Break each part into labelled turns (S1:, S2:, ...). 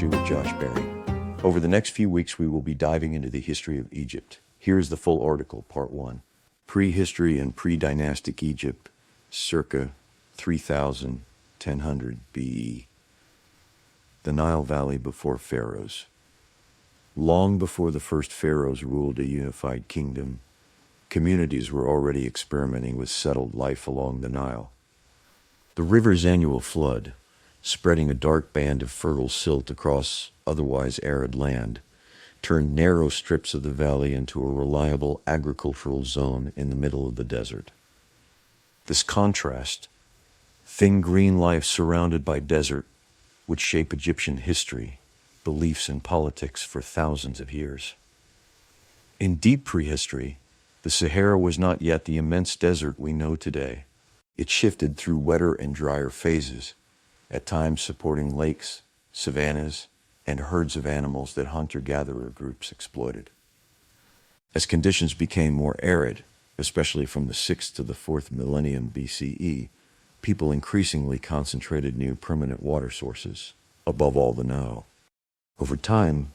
S1: History with Josh Berry. Over the next few weeks, we will be diving into the history of Egypt. Here is the full article, Part 1. Prehistory and Pre-Dynastic Egypt, circa 3000-1000 BE. The Nile Valley before pharaohs. Long before the first pharaohs ruled a unified kingdom, communities were already experimenting with settled life along the Nile. The river's annual flood, spreading a dark band of fertile silt across otherwise arid land, turned narrow strips of the valley into a reliable agricultural zone in the middle of the desert. This contrast, thin green life surrounded by desert, would shape Egyptian history, beliefs, and politics for thousands of years. In deep prehistory, the Sahara was not yet the immense desert we know today. It shifted through wetter and drier phases, at times supporting lakes, savannas, and herds of animals that hunter-gatherer groups exploited. As conditions became more arid, especially from the 6th to the 4th millennium BCE, people increasingly concentrated near permanent water sources, above all the Nile. Over time,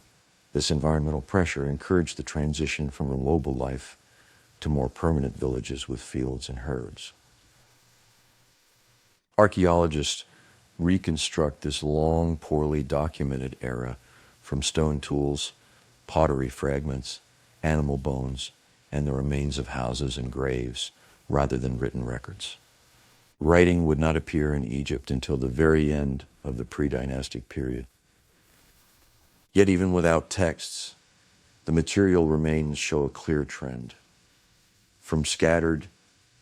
S1: this environmental pressure encouraged the transition from arable life to more permanent villages with fields and herds. Archaeologists reconstruct this long, poorly documented era from stone tools, pottery fragments, animal bones, and the remains of houses and graves, rather than written records. Writing would not appear in Egypt until the very end of the pre-dynastic period. Yet even without texts, the material remains show a clear trend. From scattered,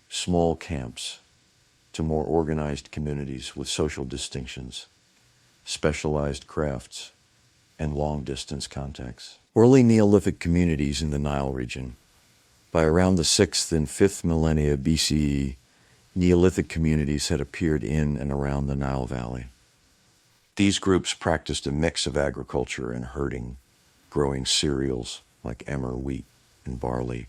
S1: small camps to more organized communities with social distinctions, specialized crafts, and long-distance contacts. Early Neolithic communities in the Nile region. By around the 6th and 5th millennia BCE, Neolithic communities had appeared in and around the Nile Valley. These groups practiced a mix of agriculture and herding, growing cereals like emmer, wheat, and barley,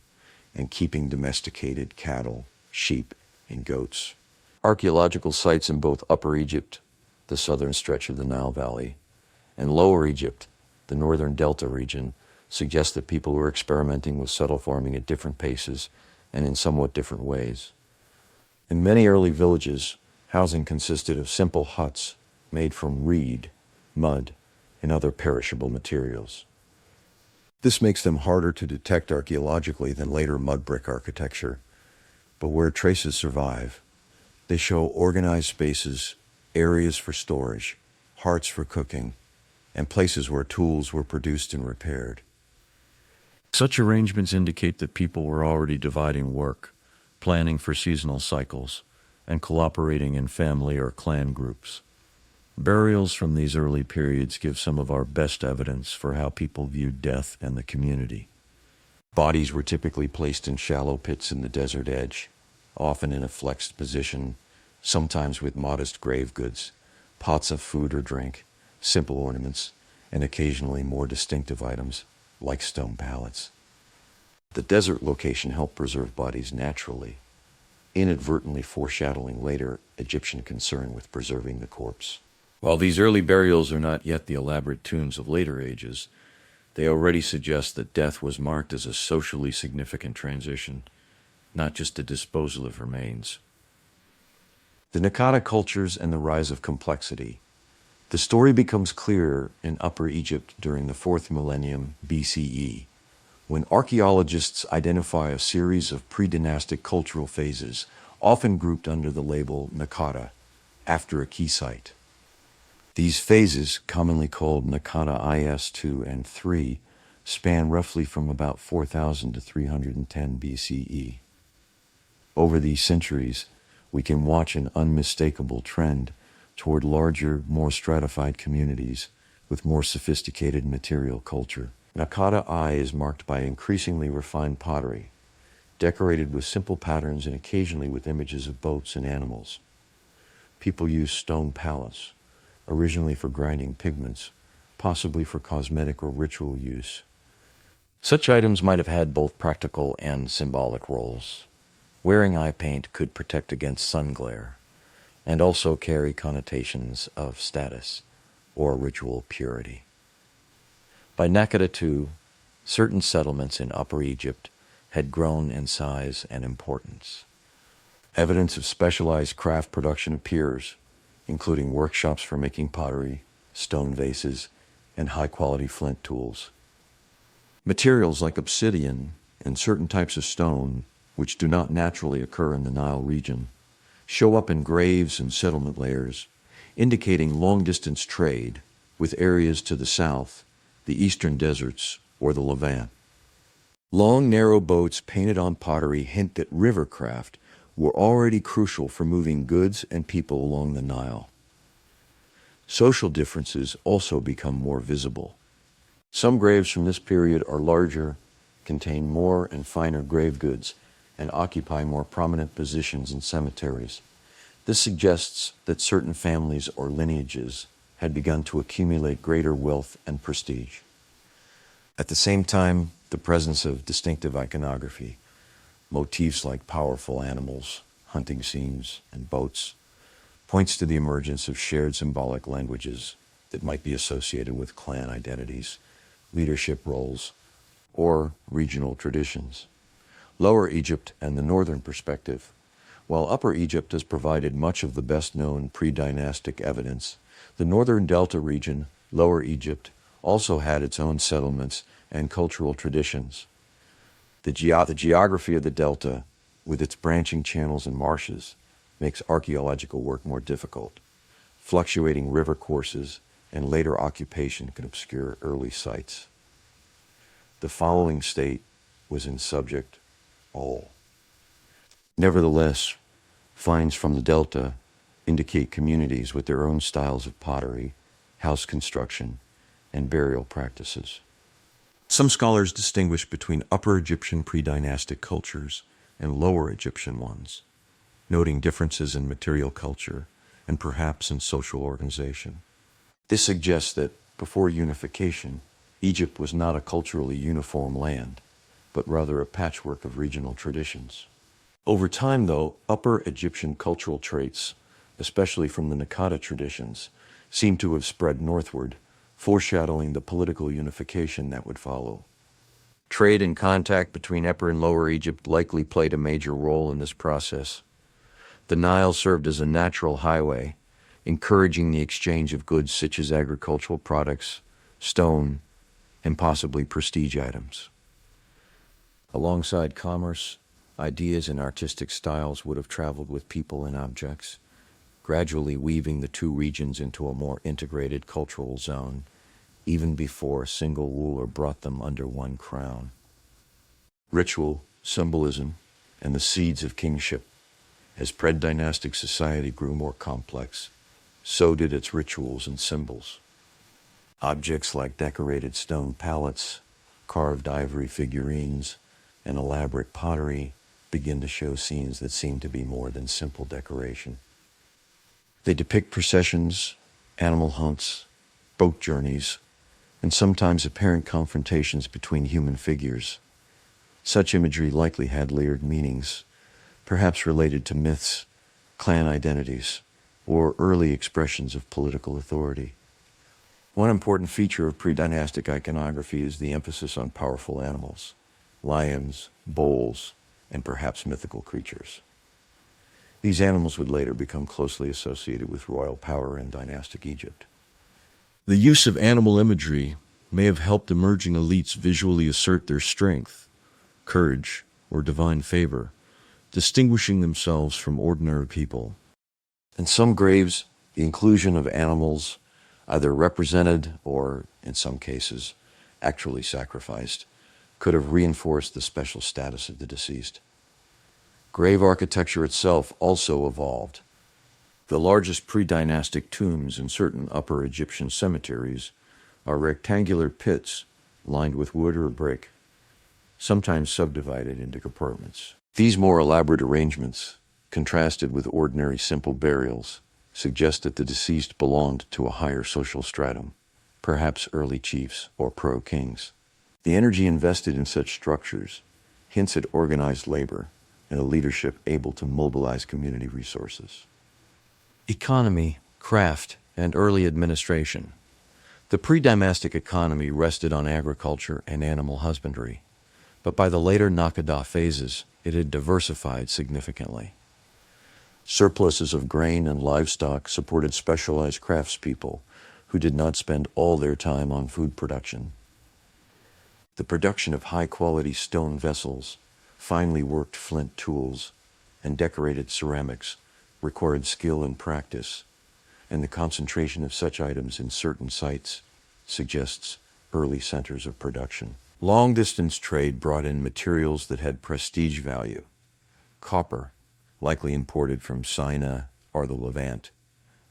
S1: and keeping domesticated cattle, sheep, and goats. Archaeological sites in both Upper Egypt, the southern stretch of the Nile Valley, and Lower Egypt, the northern delta region, suggest that people were experimenting with settle farming at different paces and in somewhat different ways. In many early villages, housing consisted of simple huts made from reed, mud, and other perishable materials. This makes them harder to detect archaeologically than later mud brick architecture, but where traces survive, they show organized spaces, areas for storage, hearths for cooking, and places where tools were produced and repaired. Such arrangements indicate that people were already dividing work, planning for seasonal cycles, and cooperating in family or clan groups. Burials from these early periods give some of our best evidence for how people viewed death and the community. Bodies were typically placed in shallow pits in the desert edge, often in a flexed position, sometimes with modest grave goods, pots of food or drink, simple ornaments, and occasionally more distinctive items, like stone pallets. The desert location helped preserve bodies naturally, inadvertently foreshadowing later Egyptian concern with preserving the corpse. While these early burials are not yet the elaborate tombs of later ages, they already suggest that death was marked as a socially significant transition, not just a disposal of remains. The Naqada cultures and the rise of complexity. The story becomes clearer in Upper Egypt during the 4th millennium BCE, when archaeologists identify a series of pre-dynastic cultural phases, often grouped under the label Naqada, after a key site. These phases, commonly called Naqada IS-2 and 3, span roughly from about 4000 to 310 BCE. Over these centuries, we can watch an unmistakable trend toward larger, more stratified communities with more sophisticated material culture. Naqada I is marked by increasingly refined pottery, decorated with simple patterns and occasionally with images of boats and animals. People used stone pallets, originally for grinding pigments, possibly for cosmetic or ritual use. Such items might have had both practical and symbolic roles. Wearing eye paint could protect against sun glare, and also carry connotations of status or ritual purity. By Nakada II, certain settlements in Upper Egypt had grown in size and importance. Evidence of specialized craft production appears, including workshops for making pottery, stone vases, and high-quality flint tools. Materials like obsidian and certain types of stone, which do not naturally occur in the Nile region, show up in graves and settlement layers, indicating long-distance trade with areas to the south, the eastern deserts, or the Levant. Long, narrow boats painted on pottery hint that rivercraft were already crucial for moving goods and people along the Nile. Social differences also become more visible. Some graves from this period are larger, contain more and finer grave goods, and occupy more prominent positions in cemeteries. This suggests that certain families or lineages had begun to accumulate greater wealth and prestige. At the same time, the presence of distinctive iconography, motifs like powerful animals, hunting scenes, and boats, points to the emergence of shared symbolic languages that might be associated with clan identities, leadership roles, or regional traditions. Lower Egypt and the northern perspective. While Upper Egypt has provided much of the best-known pre-dynastic evidence, the northern delta region, Lower Egypt, also had its own settlements and cultural traditions. The geography of the delta, with its branching channels and marshes, makes archaeological work more difficult. Fluctuating river courses and later occupation can obscure early sites. The following state was in subject all. Nevertheless, finds from the delta indicate communities with their own styles of pottery, house construction, and burial practices. Some scholars distinguish between Upper Egyptian pre-dynastic cultures and Lower Egyptian ones, noting differences in material culture and perhaps in social organization. This suggests that before unification, Egypt was not a culturally uniform land, but rather a patchwork of regional traditions. Over time, though, Upper Egyptian cultural traits, especially from the Nakada traditions, seem to have spread northward, foreshadowing the political unification that would follow. Trade and contact between Upper and Lower Egypt likely played a major role in this process. The Nile served as a natural highway, encouraging the exchange of goods such as agricultural products, stone, and possibly prestige items. Alongside commerce, ideas and artistic styles would have traveled with people and objects, gradually weaving the two regions into a more integrated cultural zone, even before a single ruler brought them under one crown. Ritual, symbolism, and the seeds of kingship. As pre-dynastic society grew more complex, so did its rituals and symbols. Objects like decorated stone palettes, carved ivory figurines, and elaborate pottery begin to show scenes that seem to be more than simple decoration. They depict processions, animal hunts, boat journeys, and sometimes apparent confrontations between human figures. Such imagery likely had layered meanings, perhaps related to myths, clan identities, or early expressions of political authority. One important feature of pre-dynastic iconography is the emphasis on powerful animals, lions, bulls, and perhaps mythical creatures. These animals would later become closely associated with royal power in dynastic Egypt. The use of animal imagery may have helped emerging elites visually assert their strength, courage, or divine favor, distinguishing themselves from ordinary people. In some graves, the inclusion of animals, either represented or, in some cases, actually sacrificed, could have reinforced the special status of the deceased. Grave architecture itself also evolved. The largest pre-dynastic tombs in certain Upper Egyptian cemeteries are rectangular pits lined with wood or brick, sometimes subdivided into compartments. These more elaborate arrangements, contrasted with ordinary simple burials, suggest that the deceased belonged to a higher social stratum, perhaps early chiefs or pro-kings. The energy invested in such structures hints at organized labor and a leadership able to mobilize community resources. Economy, craft, and early administration. The pre-dynastic economy rested on agriculture and animal husbandry, but by the later Naqada phases, it had diversified significantly. Surpluses of grain and livestock supported specialized craftspeople who did not spend all their time on food production. The production of high-quality stone vessels, finely worked flint tools, and decorated ceramics required skill and practice, and the concentration of such items in certain sites suggests early centers of production. Long-distance trade brought in materials that had prestige value. Copper, likely imported from Sinai or the Levant,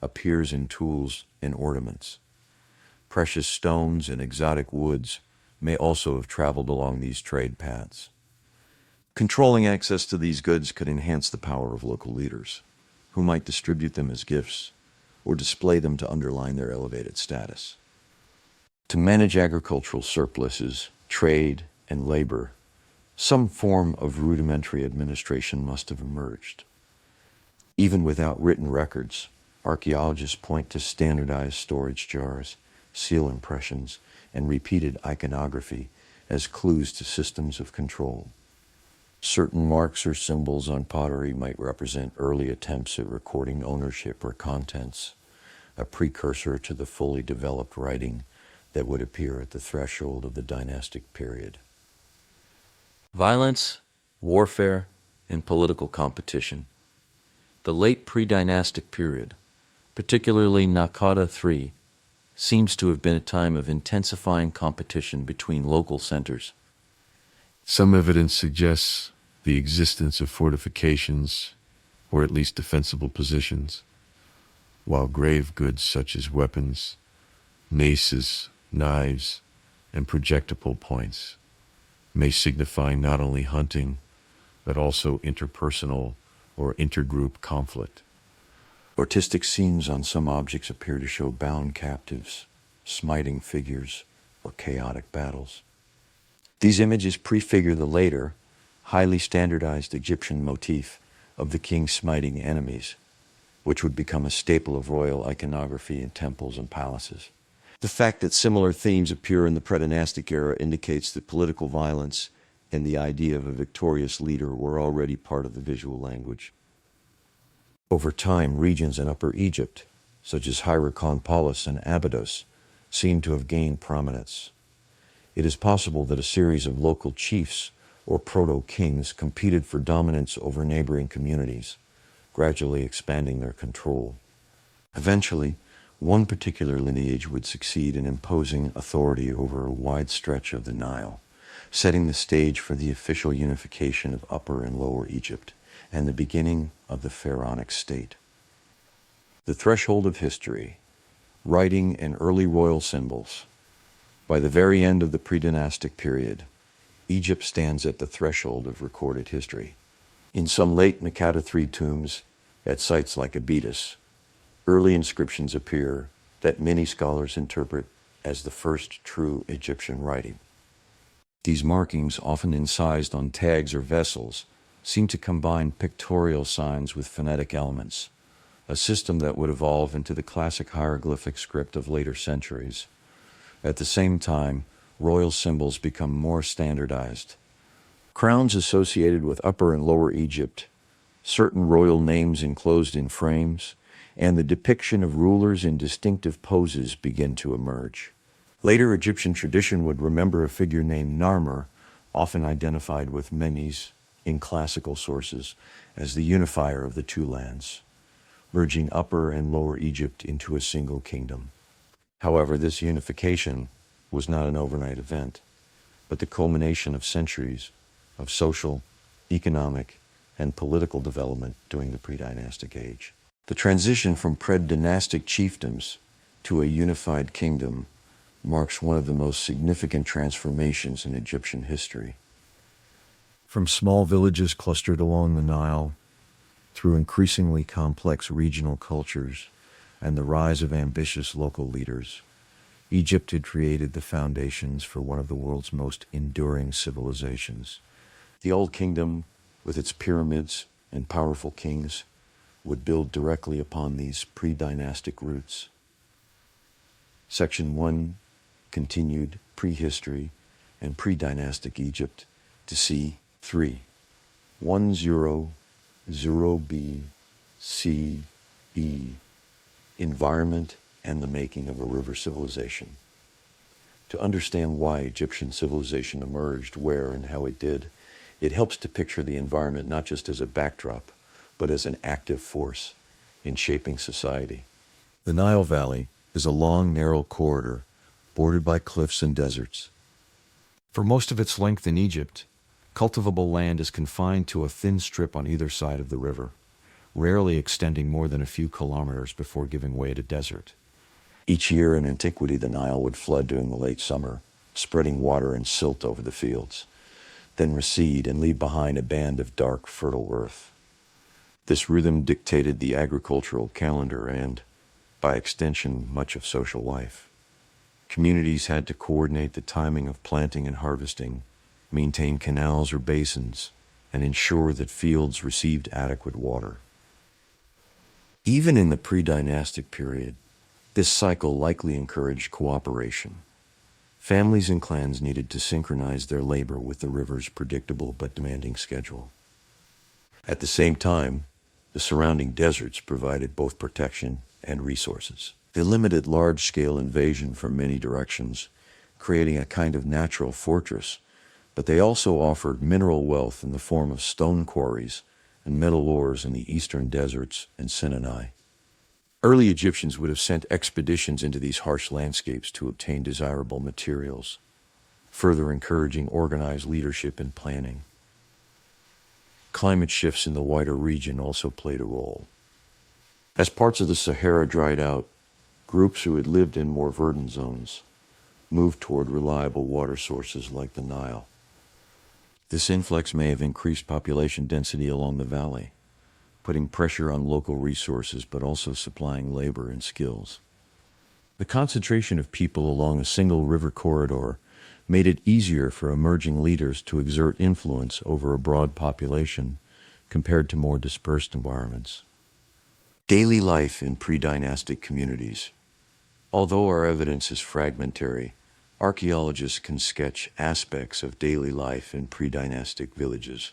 S1: appears in tools and ornaments. Precious stones and exotic woods may also have traveled along these trade paths. Controlling access to these goods could enhance the power of local leaders, who might distribute them as gifts or display them to underline their elevated status. To manage agricultural surpluses, trade, and labor, some form of rudimentary administration must have emerged. Even without written records, archaeologists point to standardized storage jars, seal impressions, and repeated iconography as clues to systems of control. Certain marks or symbols on pottery might represent early attempts at recording ownership or contents, a precursor to the fully developed writing that would appear at the threshold of the dynastic period. Violence, warfare, and political competition. The late pre-dynastic period, particularly Naqada III, seems to have been a time of intensifying competition between local centers.
S2: Some evidence suggests the existence of fortifications, or at least defensible positions, while grave goods such as weapons, maces, knives, and projectile points may signify not only hunting, but also interpersonal or intergroup conflict.
S1: Artistic scenes on some objects appear to show bound captives, smiting figures, or chaotic battles. These images prefigure the later, highly standardized Egyptian motif of the king smiting enemies, which would become a staple of royal iconography in temples and palaces. The fact that similar themes appear in the predynastic era indicates that political violence and the idea of a victorious leader were already part of the visual language. Over time, regions in Upper Egypt, such as Hyrcanopolis and Abydos, seem to have gained prominence. It is possible that a series of local chiefs or proto-kings competed for dominance over neighboring communities, gradually expanding their control. Eventually, one particular lineage would succeed in imposing authority over a wide stretch of the Nile, setting the stage for the official unification of Upper and Lower Egypt and the beginning of the pharaonic state. The threshold of history, writing and early royal symbols. By the very end of the pre-dynastic period, Egypt stands at the threshold of recorded history. In some late Naqada III tombs, at sites like Abydos, early inscriptions appear that many scholars interpret as the first true Egyptian writing. These markings, often incised on tags or vessels, seem to combine pictorial signs with phonetic elements, a system that would evolve into the classic hieroglyphic script of later centuries. At the same time, royal symbols become more standardized. Crowns associated with Upper and Lower Egypt, certain royal names enclosed in frames, and the depiction of rulers in distinctive poses begin to emerge. Later Egyptian tradition would remember a figure named Narmer, often identified with Menes in classical sources, as the unifier of the two lands, merging Upper and Lower Egypt into a single kingdom. However, this unification was not an overnight event, but the culmination of centuries of social, economic, and political development during the pre-dynastic age. The transition from pre-dynastic chiefdoms to a unified kingdom marks one of the most significant transformations in Egyptian history. From small villages clustered along the Nile, through increasingly complex regional cultures and the rise of ambitious local leaders, Egypt had created the foundations for one of the world's most enduring civilizations. The Old Kingdom, with its pyramids and powerful kings, would build directly upon these pre-dynastic roots. Section 1 continued prehistory and pre-dynastic Egypt to c. 3. 100b c. e. Environment and the making of a river civilization. To understand why Egyptian civilization emerged, where and how it did, it helps to picture the environment not just as a backdrop, but as an active force in shaping society. The Nile Valley is a long, narrow corridor bordered by cliffs and deserts. For most of its length in Egypt, cultivable land is confined to a thin strip on either side of the river, rarely extending more than a few kilometers before giving way to desert. Each year in antiquity, the Nile would flood during the late summer, spreading water and silt over the fields, then recede and leave behind a band of dark, fertile earth. This rhythm dictated the agricultural calendar and, by extension, much of social life. Communities had to coordinate the timing of planting and harvesting, maintain canals or basins, and ensure that fields received adequate water. Even in the pre-dynastic period, this cycle likely encouraged cooperation. Families and clans needed to synchronize their labor with the river's predictable but demanding schedule. At the same time, the surrounding deserts provided both protection and resources. They limited large-scale invasion from many directions, creating a kind of natural fortress, but they also offered mineral wealth in the form of stone quarries and metal ores in the eastern deserts and Sinai. Early Egyptians would have sent expeditions into these harsh landscapes to obtain desirable materials, further encouraging organized leadership and planning. Climate shifts in the wider region also played a role. As parts of the Sahara dried out, groups who had lived in more verdant zones moved toward reliable water sources like the Nile. This influx may have increased population density along the valley, putting pressure on local resources but also supplying labor and skills. The concentration of people along a single river corridor made it easier for emerging leaders to exert influence over a broad population compared to more dispersed environments. Daily life in pre-dynastic communities. Although our evidence is fragmentary, archaeologists can sketch aspects of daily life in pre-dynastic villages.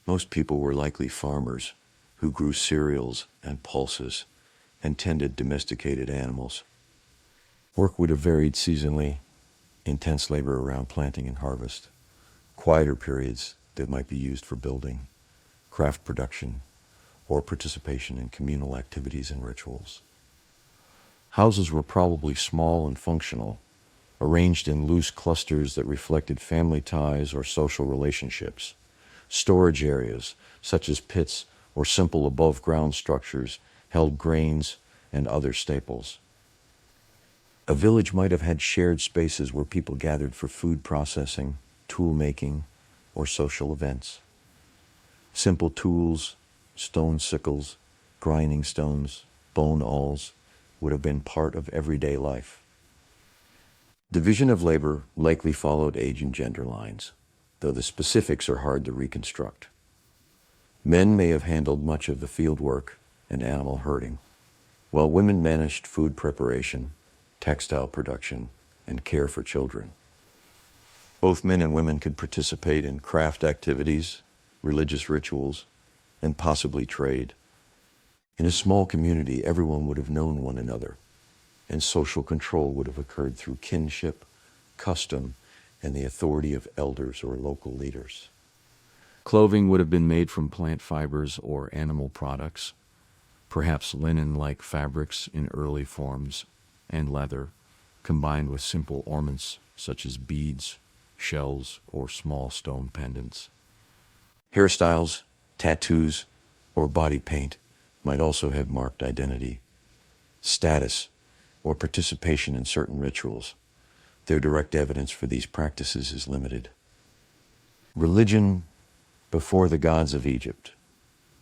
S1: Most people were likely farmers who grew cereals and pulses and tended domesticated animals. Work would have varied seasonally, intense labor around planting and harvest, quieter periods that might be used for building, craft production, or participation in communal activities and rituals. Houses were probably small and functional, arranged in loose clusters that reflected family ties or social relationships. Storage areas, such as pits or simple above-ground structures, held grains and other staples. A village might have had shared spaces where people gathered for food processing, tool making, or social events. Simple tools, stone sickles, grinding stones, bone awls, would have been part of everyday life. Division of labor likely followed age and gender lines, though the specifics are hard to reconstruct. Men may have handled much of the field work and animal herding, while women managed food preparation, textile production, and care for children. Both men and women could participate in craft activities, religious rituals, and possibly trade. In a small community, everyone would have known one another, and social control would have occurred through kinship, custom, and the authority of elders or local leaders. Clothing would have been made from plant fibers or animal products, perhaps linen-like fabrics in early forms, and leather, combined with simple ornaments such as beads, shells, or small stone pendants. Hairstyles, tattoos, or body paint might also have marked identity. Status, or participation in certain rituals. Their direct evidence for these practices is limited. Religion before the gods of Egypt.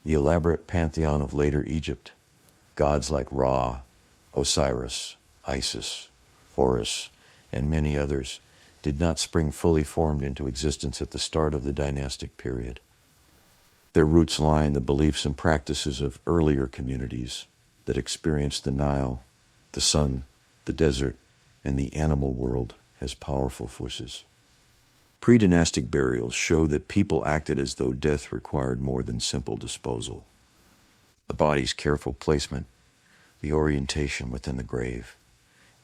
S1: The elaborate pantheon of later Egypt, gods like Ra, Osiris, Isis, Horus, and many others, did not spring fully formed into existence at the start of the dynastic period. Their roots lie in the beliefs and practices of earlier communities that experienced the Nile, the sun, the desert, and the animal world has powerful forces. Pre-dynastic burials show that people acted as though death required more than simple disposal. The body's careful placement, the orientation within the grave,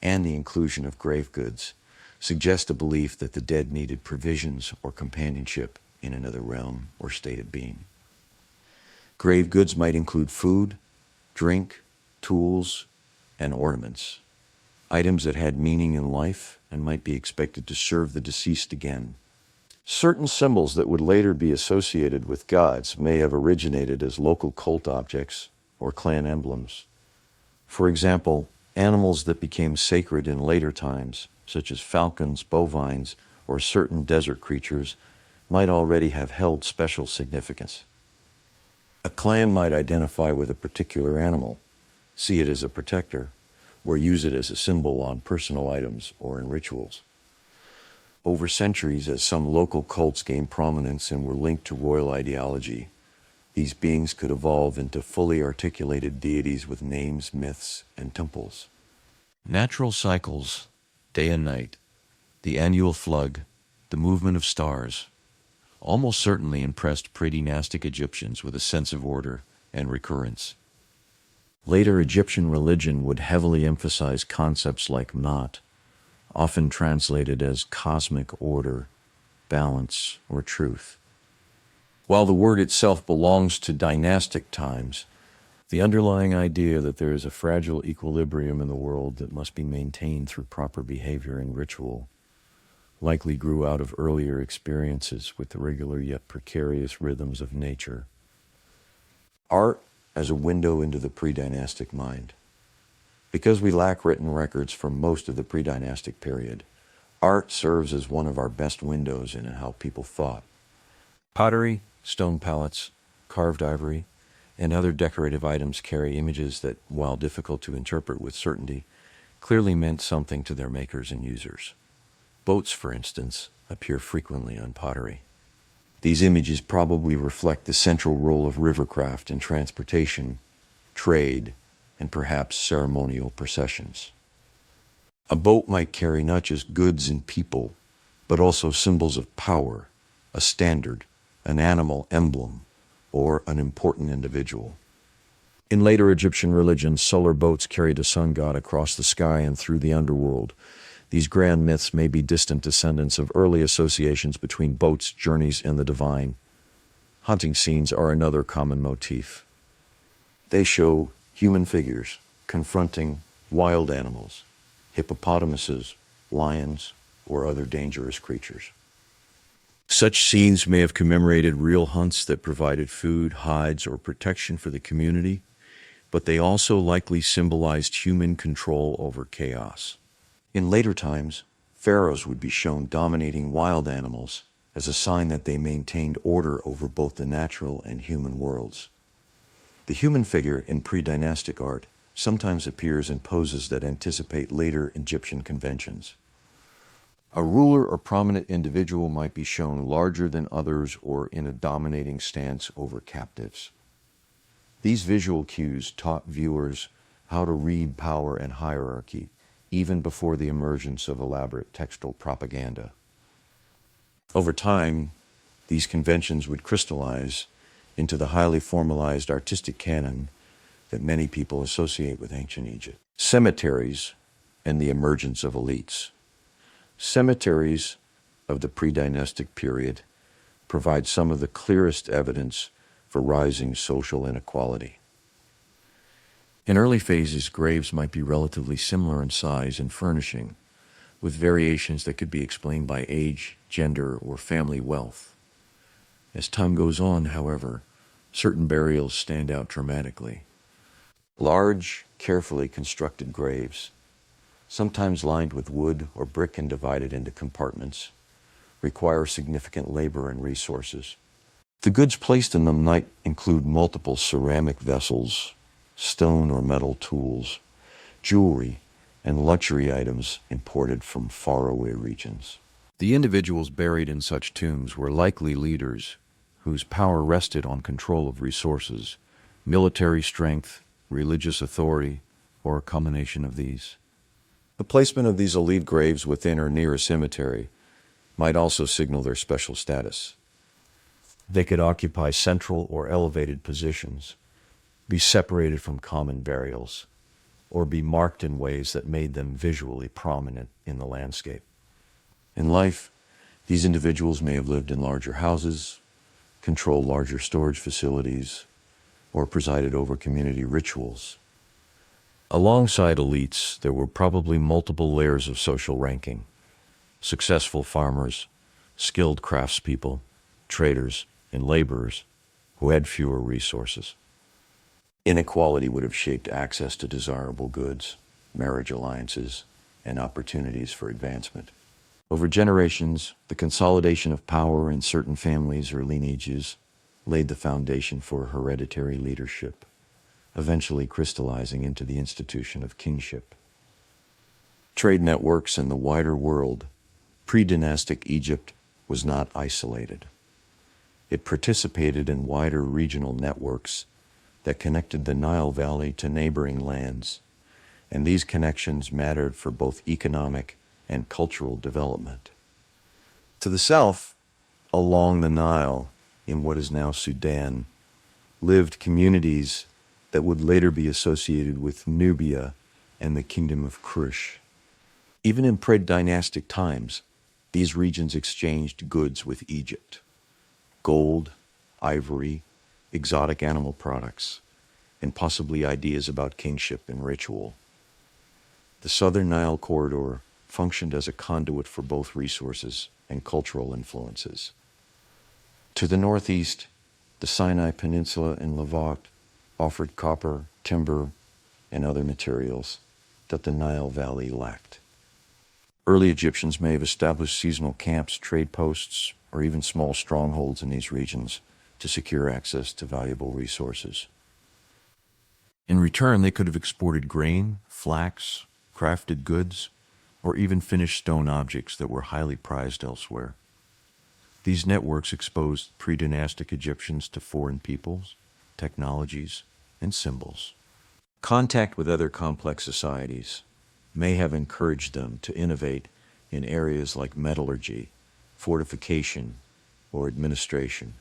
S1: and the inclusion of grave goods suggest a belief that the dead needed provisions or companionship in another realm or state of being. Grave goods might include food, drink, tools, and ornaments, items that had meaning in life and might be expected to serve the deceased again. Certain symbols that would later be associated with gods may have originated as local cult objects or clan emblems. For example, animals that became sacred in later times, such as falcons, bovines, or certain desert creatures, might already have held special significance. A clan might identify with a particular animal, see it as a protector, or use it as a symbol on personal items or in rituals. Over centuries, as some local cults gained prominence and were linked to royal ideology, these beings could evolve into fully articulated deities with names, myths, and temples. Natural cycles, day and night, the annual flood, the movement of stars, almost certainly impressed pre-dynastic Egyptians with a sense of order and recurrence. Later Egyptian religion would heavily emphasize concepts like Ma'at, often translated as cosmic order, balance, or truth. While the word itself belongs to dynastic times, the underlying idea that there is a fragile equilibrium in the world that must be maintained through proper behavior and ritual likely grew out of earlier experiences with the regular yet precarious rhythms of nature. Art as a window into the pre-dynastic mind. Because we lack written records from most of the pre-dynastic period, art serves as one of our best windows into how people thought. Pottery, stone palettes, carved ivory, and other decorative items carry images that, while difficult to interpret with certainty, clearly meant something to their makers and users. Boats, for instance, appear frequently on pottery. These images probably reflect the central role of rivercraft in transportation, trade, and perhaps ceremonial processions. A boat might carry not just goods and people, but also symbols of power, a standard, an animal emblem, or an important individual. In later Egyptian religions, solar boats carried a sun god across the sky and through the underworld. These grand myths may be distant descendants of early associations between boats, journeys, and the divine. Hunting scenes are another common motif. They show human figures confronting wild animals, hippopotamuses, lions, or other dangerous creatures. Such scenes may have commemorated real hunts that provided food, hides, or protection for the community, but they also likely symbolized human control over chaos. In later times, pharaohs would be shown dominating wild animals as a sign that they maintained order over both the natural and human worlds. The human figure in pre-dynastic art sometimes appears in poses that anticipate later Egyptian conventions. A ruler or prominent individual might be shown larger than others or in a dominating stance over captives. These visual cues taught viewers how to read power and hierarchy, even before the emergence of elaborate textual propaganda. Over time, these conventions would crystallize into the highly formalized artistic canon that many people associate with ancient Egypt. Cemeteries and the emergence of elites. Cemeteries of the pre-dynastic period provide some of the clearest evidence for rising social inequality. In early phases, graves might be relatively similar in size and furnishing, with variations that could be explained by age, gender, or family wealth. As time goes on, however, certain burials stand out dramatically. Large, carefully constructed graves, sometimes lined with wood or brick and divided into compartments, require significant labor and resources. The goods placed in them might include multiple ceramic vessels, stone or metal tools, jewelry, and luxury items imported from faraway regions. The individuals buried in such tombs were likely leaders whose power rested on control of resources, military strength, religious authority, or a combination of these. The placement of these Aliv graves within or near a cemetery might also signal their special status. They could occupy central or elevated positions, be separated from common burials, or be marked in ways that made them visually prominent in the landscape. In life, these individuals may have lived in larger houses, controlled larger storage facilities, or presided over community rituals. Alongside elites, there were probably multiple layers of social ranking: successful farmers, skilled craftspeople, traders, and laborers who had fewer resources. Inequality would have shaped access to desirable goods, marriage alliances, and opportunities for advancement. Over generations, the consolidation of power in certain families or lineages laid the foundation for hereditary leadership, eventually crystallizing into the institution of kingship. Trade networks in the wider world, pre-dynastic Egypt was not isolated. It participated in wider regional networks that connected the Nile Valley to neighboring lands, and these connections mattered for both economic and cultural development. To the south, along the Nile, in what is now Sudan, lived communities that would later be associated with Nubia and the Kingdom of Kush. Even in pre-dynastic times, these regions exchanged goods with Egypt: gold, ivory, exotic animal products, and possibly ideas about kingship and ritual. The Southern Nile corridor functioned as a conduit for both resources and cultural influences. To the northeast, the Sinai Peninsula and Levant offered copper, timber, and other materials that the Nile Valley lacked. Early Egyptians may have established seasonal camps, trade posts, or even small strongholds in these regions to secure access to valuable resources. In return, they could have exported grain, flax, crafted goods, or even finished stone objects that were highly prized elsewhere. These networks exposed pre-dynastic Egyptians to foreign peoples, technologies, and symbols. Contact with other complex societies may have encouraged them to innovate in areas like metallurgy, fortification, or administration.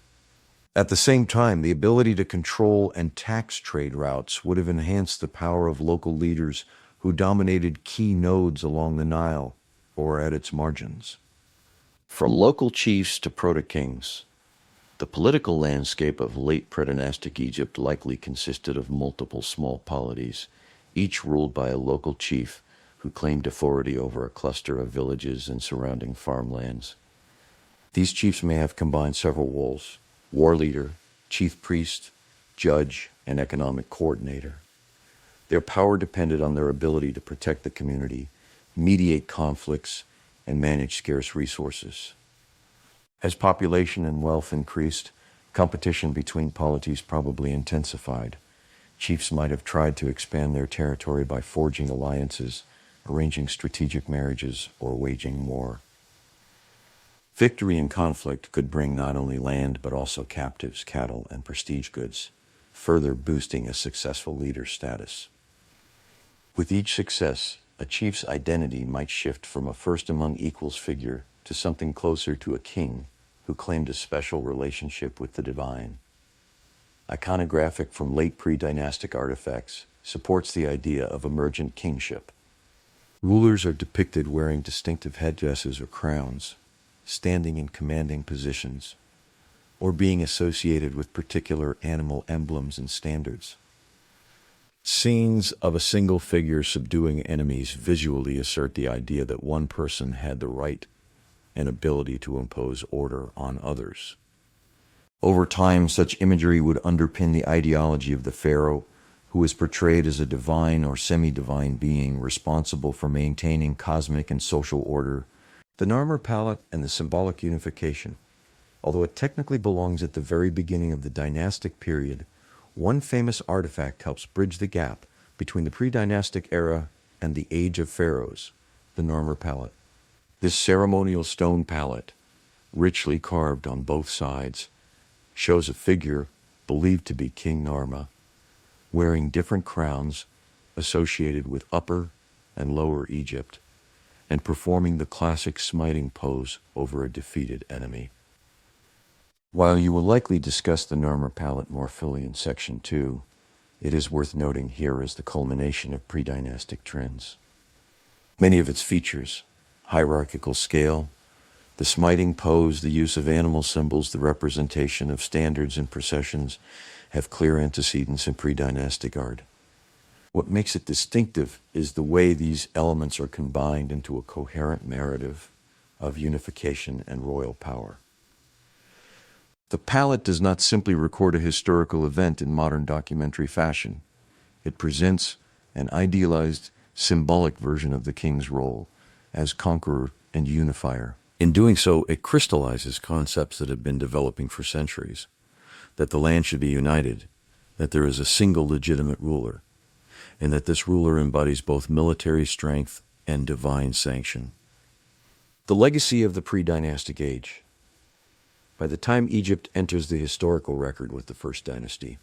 S1: At the same time, the ability to control and tax trade routes would have enhanced the power of local leaders who dominated key nodes along the Nile or at its margins. From local chiefs to proto-kings, the political landscape of late predynastic Egypt likely consisted of multiple small polities, each ruled by a local chief who claimed authority over a cluster of villages and surrounding farmlands. These chiefs may have combined several roles: war leader, chief priest, judge, and economic coordinator. Their power depended on their ability to protect the community, mediate conflicts, and manage scarce resources. As population and wealth increased, competition between polities probably intensified. Chiefs might have tried to expand their territory by forging alliances, arranging strategic marriages, or waging war. Victory in conflict could bring not only land but also captives, cattle, and prestige goods, further boosting a successful leader's status. With each success, a chief's identity might shift from a first among equals figure to something closer to a king who claimed a special relationship with the divine. Iconographic from late pre-dynastic artifacts supports the idea of emergent kingship. Rulers are depicted wearing distinctive headdresses or crowns, standing in commanding positions, or being associated with particular animal emblems and standards. Scenes of a single figure subduing enemies visually assert the idea that one person had the right and ability to impose order on others. Over time, such imagery would underpin the ideology of the pharaoh, who is portrayed as a divine or semi-divine being responsible for maintaining cosmic and social order. The Narmer palette and the symbolic unification. Although it technically belongs at the very beginning of the dynastic period, one famous artifact helps bridge the gap between the pre-dynastic era and the age of pharaohs, the Narmer palette. This ceremonial stone palette, richly carved on both sides, shows a figure believed to be King Narmer, wearing different crowns associated with upper and Lower Egypt, and performing the classic smiting pose over a defeated enemy. While you will likely discuss the Narmer palette more fully in Section 2, it is worth noting here as the culmination of pre-dynastic trends. Many of its features, hierarchical scale, the smiting pose, the use of animal symbols, the representation of standards and processions, have clear antecedents in pre-dynastic art. What makes it distinctive is the way these elements are combined into a coherent narrative of unification and royal power. The palette does not simply record a historical event in modern documentary fashion. It presents an idealized, symbolic version of the king's role as conqueror and unifier. In doing so, it crystallizes concepts that have been developing for centuries: that the land should be united, that there is a single legitimate ruler, and that this ruler embodies both military strength and divine sanction. The legacy of the pre-dynastic age. By the time Egypt enters the historical record with the First Dynasty,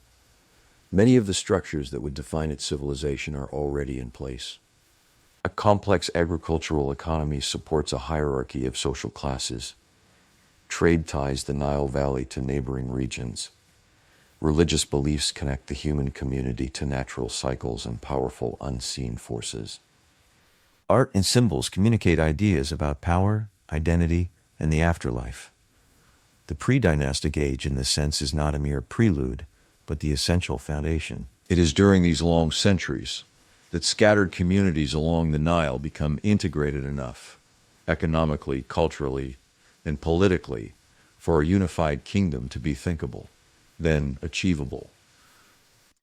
S1: many of the structures that would define its civilization are already in place. A complex agricultural economy supports a hierarchy of social classes. Trade ties the Nile Valley to neighboring regions. Religious beliefs connect the human community to natural cycles and powerful unseen forces. Art and symbols communicate ideas about power, identity, and the afterlife. The pre-dynastic age in this sense is not a mere prelude, but the essential foundation. It is during these long centuries that scattered communities along the Nile become integrated enough, economically, culturally, and politically, for a unified kingdom to be thinkable, then achievable.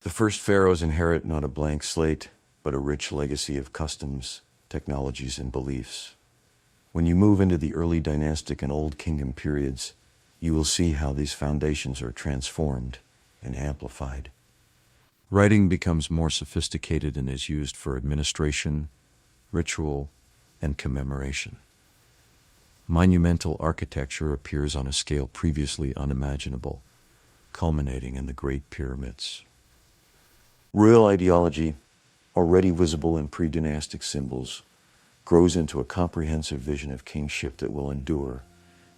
S1: The first pharaohs inherit not a blank slate, but a rich legacy of customs, technologies, and beliefs. When you move into the early dynastic and Old Kingdom periods, you will see how these foundations are transformed and amplified. Writing becomes more sophisticated and is used for administration, ritual, and commemoration. Monumental architecture appears on a scale previously unimaginable, culminating in the Great Pyramids. Royal ideology, already visible in pre-dynastic symbols, grows into a comprehensive vision of kingship that will endure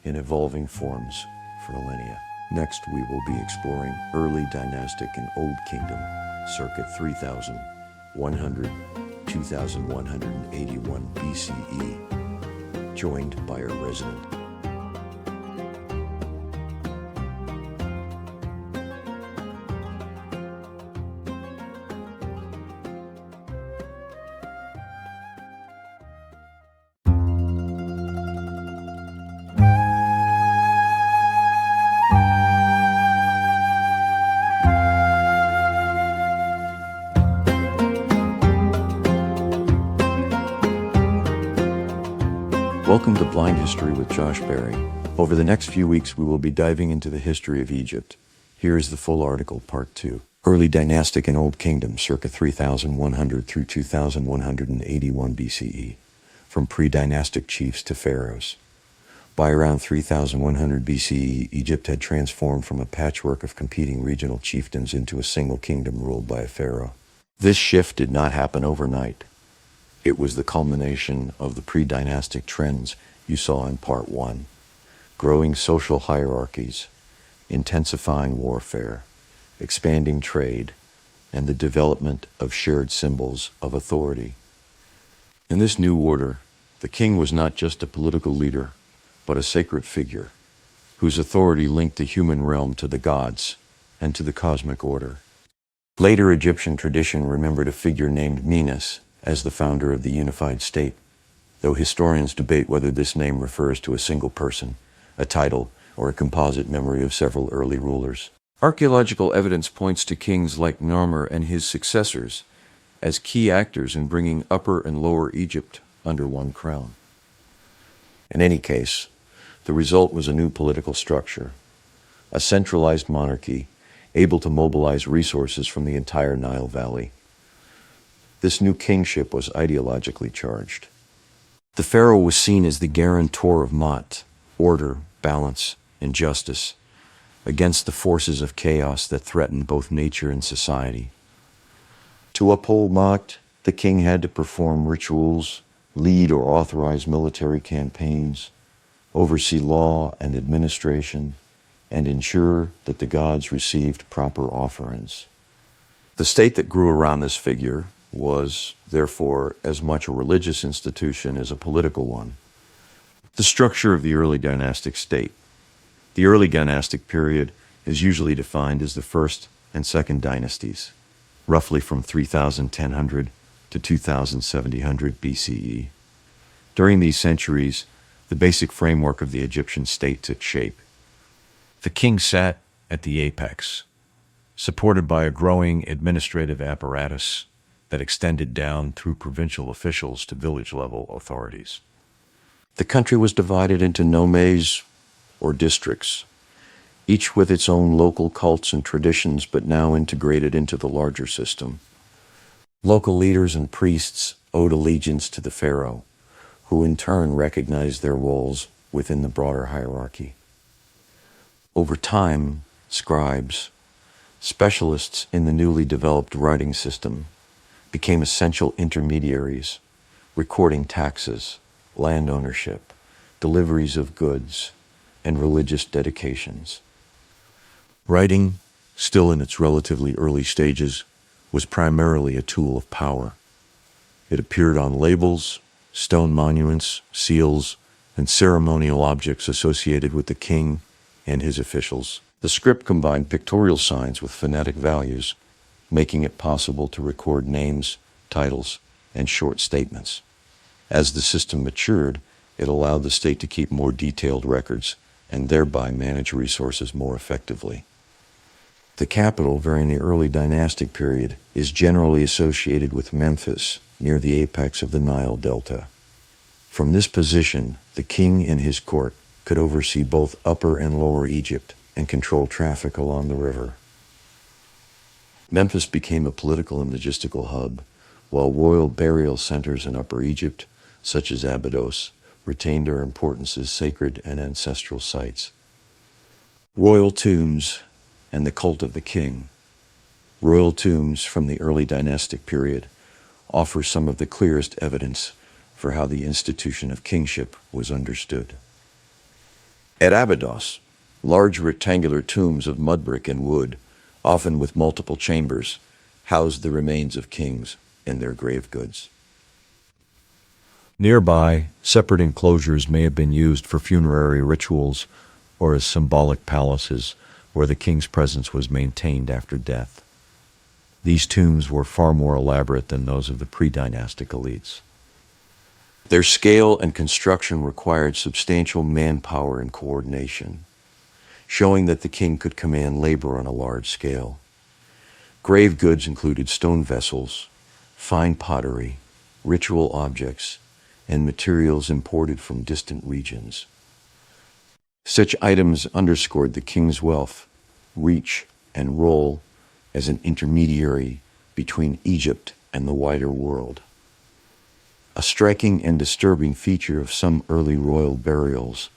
S1: in evolving forms for millennia. Next, we will be exploring early dynastic and Old Kingdom, circa 3100 2181 BCE, joined by our resident Welcome to Blind History with Josh Berry. Over the next few weeks, we will be diving into the history of Egypt. Here is the full article, Part 2. Early Dynastic and Old Kingdom, circa 3100 through 2181 BCE. From pre-dynastic chiefs to pharaohs. By around 3100 BCE, Egypt had transformed from a patchwork of competing regional chiefdoms into a single kingdom ruled by a pharaoh. This shift did not happen overnight. It was the culmination of the pre-dynastic trends you saw in Part 1. Growing social hierarchies, intensifying warfare, expanding trade, and the development of shared symbols of authority. In this new order, the king was not just a political leader, but a sacred figure, whose authority linked the human realm to the gods and to the cosmic order. Later Egyptian tradition remembered a figure named Menes as the founder of the unified state, though historians debate whether this name refers to a single person, a title, or a composite memory of several early rulers. Archaeological evidence points to kings like Narmer and his successors as key actors in bringing Upper and Lower Egypt under one crown. In any case, the result was a new political structure, a centralized monarchy able to mobilize resources from the entire Nile Valley. This new kingship was ideologically charged. The pharaoh was seen as the guarantor of Ma'at, order, balance, and justice, against the forces of chaos that threatened both nature and society. To uphold Ma'at, The king had to perform rituals, lead or authorize military campaigns, oversee law and administration, and ensure that the gods received proper offerings. The state that grew around this figure was, therefore, as much a religious institution as a political one. The structure of the early dynastic state. The early dynastic period is usually defined as the first and second dynasties, roughly from 3100 to 2700 BCE. During these centuries, the basic framework of the Egyptian state took shape. The king sat at the apex, supported by a growing administrative apparatus that extended down through provincial officials to village-level authorities. The country was divided into nomes, or districts, each with its own local cults and traditions, but now integrated into the larger system. Local leaders and priests owed allegiance to the pharaoh, who in turn recognized their roles within the broader hierarchy. Over time, scribes, specialists in the newly developed writing system, became essential intermediaries, recording taxes, land ownership, deliveries of goods, and religious dedications. Writing, still in its relatively early stages, was primarily a tool of power. It appeared on labels, stone monuments, seals, and ceremonial objects associated with the king and his officials. The script combined pictorial signs with phonetic values, making it possible to record names, titles, and short statements. As the system matured, it allowed the state to keep more detailed records and thereby manage resources more effectively. The capital during the early dynastic period is generally associated with Memphis, near the apex of the Nile Delta. From this position, the king and his court could oversee both Upper and Lower Egypt and control traffic along the river. Memphis became a political and logistical hub, while royal burial centers in Upper Egypt, such as Abydos, retained their importance as sacred and ancestral sites. Royal tombs and the cult of the king. Royal tombs from the early dynastic period offer some of the clearest evidence for how the institution of kingship was understood. At Abydos, large rectangular tombs of mud brick and wood, often with multiple chambers, housed the remains of kings and their grave goods. Nearby, separate enclosures may have been used for funerary rituals or as symbolic palaces where the king's presence was maintained after death. These tombs were far more elaborate than those of the pre-dynastic elites. Their scale and construction required substantial manpower and coordination, showing that the king could command labor on a large scale. Grave goods included stone vessels, fine pottery, ritual objects, and materials imported from distant regions. Such items underscored the king's wealth, reach, and role as an intermediary between Egypt and the wider world. A striking and disturbing feature of some early royal burials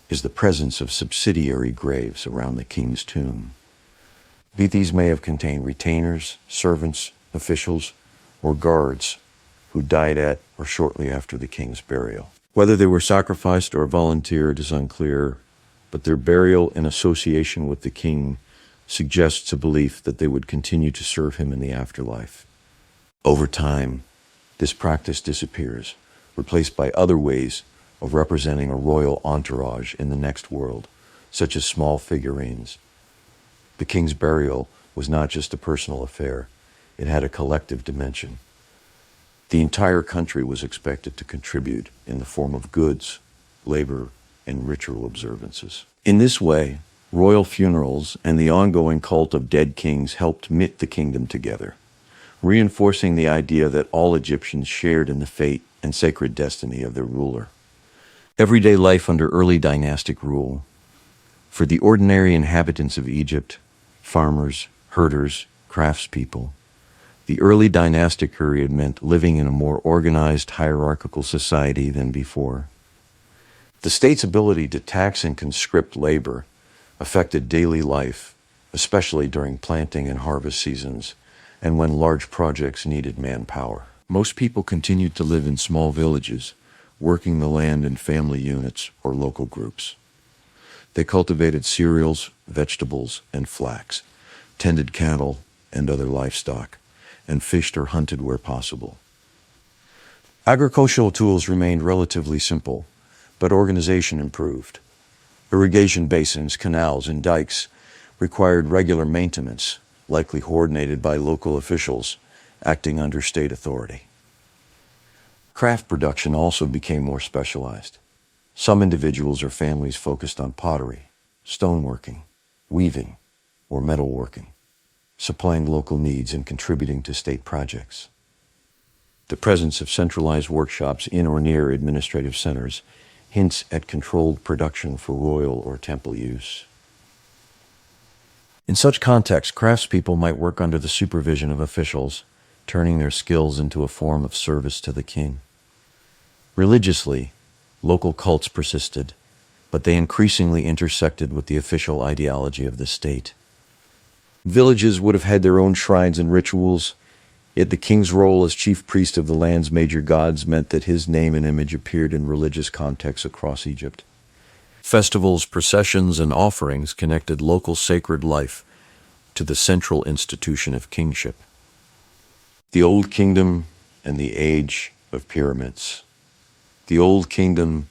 S1: is the presence of subsidiary graves around the king's tomb. These may have contained retainers, servants, officials, or guards who died at or shortly after the king's burial. Whether they were sacrificed or volunteered is unclear, but their burial in association with the king suggests a belief that they would continue to serve him in the afterlife. Over time, this practice disappears, replaced by other ways of representing a royal entourage in the next world, such as small figurines. The king's burial was not just a personal affair, it had a collective dimension. The entire country was expected to contribute in the form of goods, labor, and ritual observances. In this way, royal funerals and the ongoing cult of dead kings helped knit the kingdom together, reinforcing the idea that all Egyptians shared in the fate and sacred destiny of their ruler. Everyday life under early dynastic rule. For the ordinary inhabitants of Egypt, farmers, herders, craftspeople, the early dynastic period meant living in a more organized hierarchical society than before. The state's ability to tax and conscript labor affected daily life, especially during planting and harvest seasons, and when large projects needed manpower. Most people continued to live in small villages, working the land in family units or local groups. They cultivated cereals, vegetables, and flax, tended cattle and other livestock, and fished or hunted where possible. Agricultural tools remained relatively simple, but organization improved. Irrigation basins, canals, and dikes required regular maintenance, likely coordinated by local officials acting under state authority. Craft production also became more specialized. Some individuals or families focused on pottery, stoneworking, weaving, or metalworking, supplying local needs and contributing to state projects. The presence of centralized workshops in or near administrative centers hints at controlled production for royal or temple use. In such contexts, craftspeople might work under the supervision of officials, turning their skills into a form of service to the king. Religiously, local cults persisted, but they increasingly intersected with the official ideology of the state. Villages would have had their own shrines and rituals, yet the king's role as chief priest of the land's major gods meant that his name and image appeared in religious contexts across Egypt. Festivals, processions, and offerings connected local sacred life to the central institution of kingship. The Old Kingdom and the Age of Pyramids. The Old Kingdom,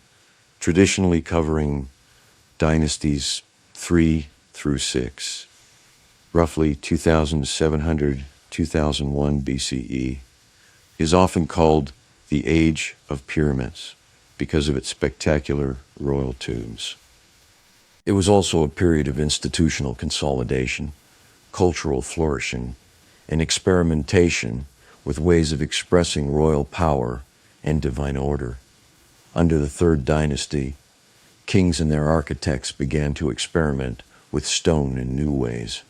S1: traditionally covering dynasties 3 through 6, roughly 2700 2001 BCE, is often called the Age of Pyramids because of its spectacular royal tombs. It was also a period of institutional consolidation, cultural flourishing, and experimentation with ways of expressing royal power and divine order. Under the Third Dynasty, kings and their architects began to experiment with stone in new ways.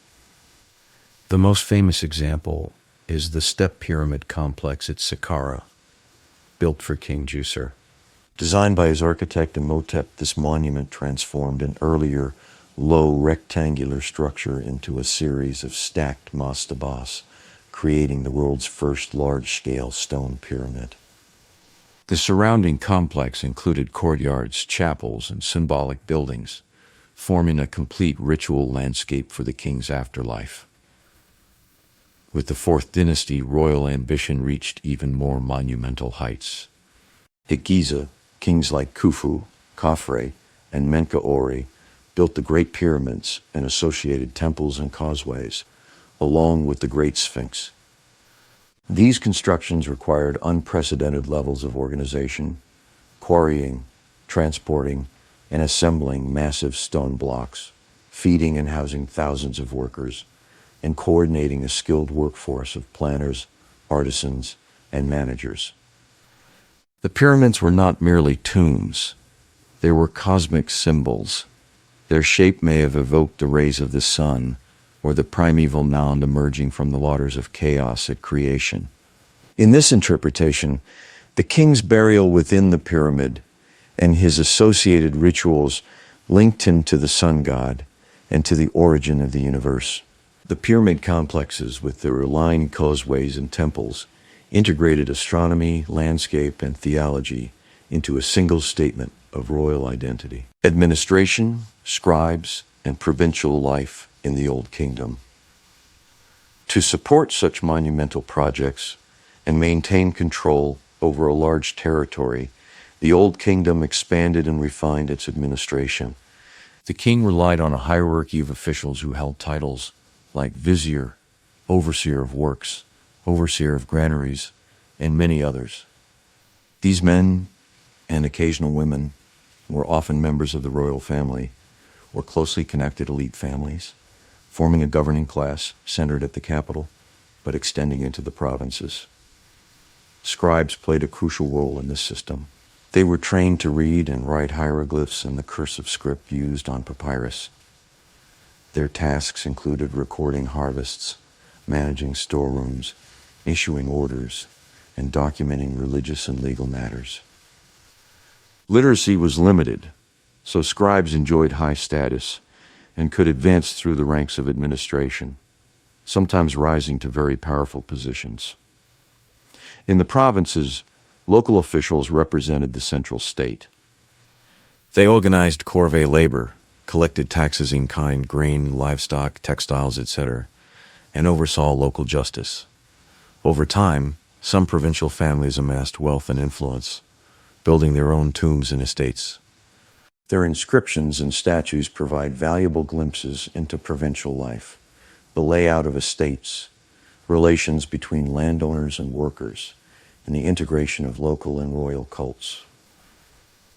S1: The most famous example is the step pyramid complex at Saqqara, built for King Djoser. Designed by his architect Imhotep, this monument transformed an earlier, low rectangular structure into a series of stacked mastabas, creating the world's first large-scale stone pyramid. The surrounding complex included courtyards, chapels, and symbolic buildings, forming a complete ritual landscape for the king's afterlife. With the Fourth Dynasty, royal ambition reached even more monumental heights. At Giza, kings like Khufu, Khafre, and Menkaure built the Great Pyramids and associated temples and causeways, along with the Great Sphinx. These constructions required unprecedented levels of organization, quarrying, transporting, and assembling massive stone blocks, feeding and housing thousands of workers, and coordinating a skilled workforce of planners, artisans, and managers. The pyramids were not merely tombs. They were cosmic symbols. Their shape may have evoked the rays of the sun or the primeval mound emerging from the waters of chaos at creation. In this interpretation, the king's burial within the pyramid and his associated rituals linked him to the sun god and to the origin of the universe. The pyramid complexes, with their aligned causeways and temples, integrated astronomy, landscape, and theology into a single statement of royal identity. Administration, scribes, and provincial life in the Old Kingdom. To support such monumental projects and maintain control over a large territory, the Old Kingdom expanded and refined its administration. The king relied on a hierarchy of officials who held titles like vizier, overseer of works, overseer of granaries, and many others. These men, and occasional women, were often members of the royal family or closely connected elite families, forming a governing class centered at the capital, but extending into the provinces. Scribes played a crucial role in this system. They were trained to read and write hieroglyphs in the cursive script used on papyrus. Their tasks included recording harvests, managing storerooms, issuing orders, and documenting religious and legal matters. Literacy was limited, so scribes enjoyed high status and could advance through the ranks of administration, sometimes rising to very powerful positions. In the provinces, local officials represented the central state. They organized corvée labor, collected taxes in kind, grain, livestock, textiles, etc., and oversaw local justice. Over time, some provincial families amassed wealth and influence, building their own tombs and estates. Their inscriptions and statues provide valuable glimpses into provincial life, the layout of estates, relations between landowners and workers, and the integration of local and royal cults.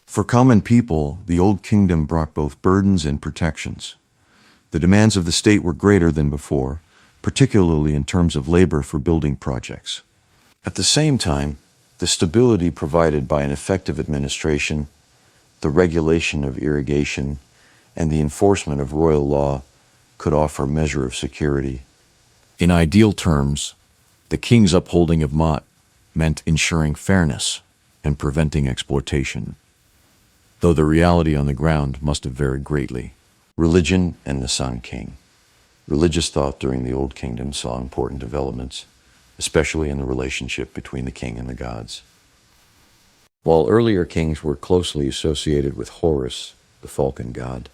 S1: For common people, the Old Kingdom brought both burdens and protections. The demands of the state were greater than before, particularly in terms of labor for building projects. At the same time, the stability provided by an effective administration, the regulation of irrigation, and the enforcement of royal law could offer a measure of security. In ideal terms, the king's upholding of Mott meant ensuring fairness and preventing exploitation, though the reality on the ground must have varied greatly. Religion and the Sun King. Religious thought during the Old Kingdom saw important developments, especially in the relationship between the king and the gods. While earlier kings were closely associated with Horus, the falcon god,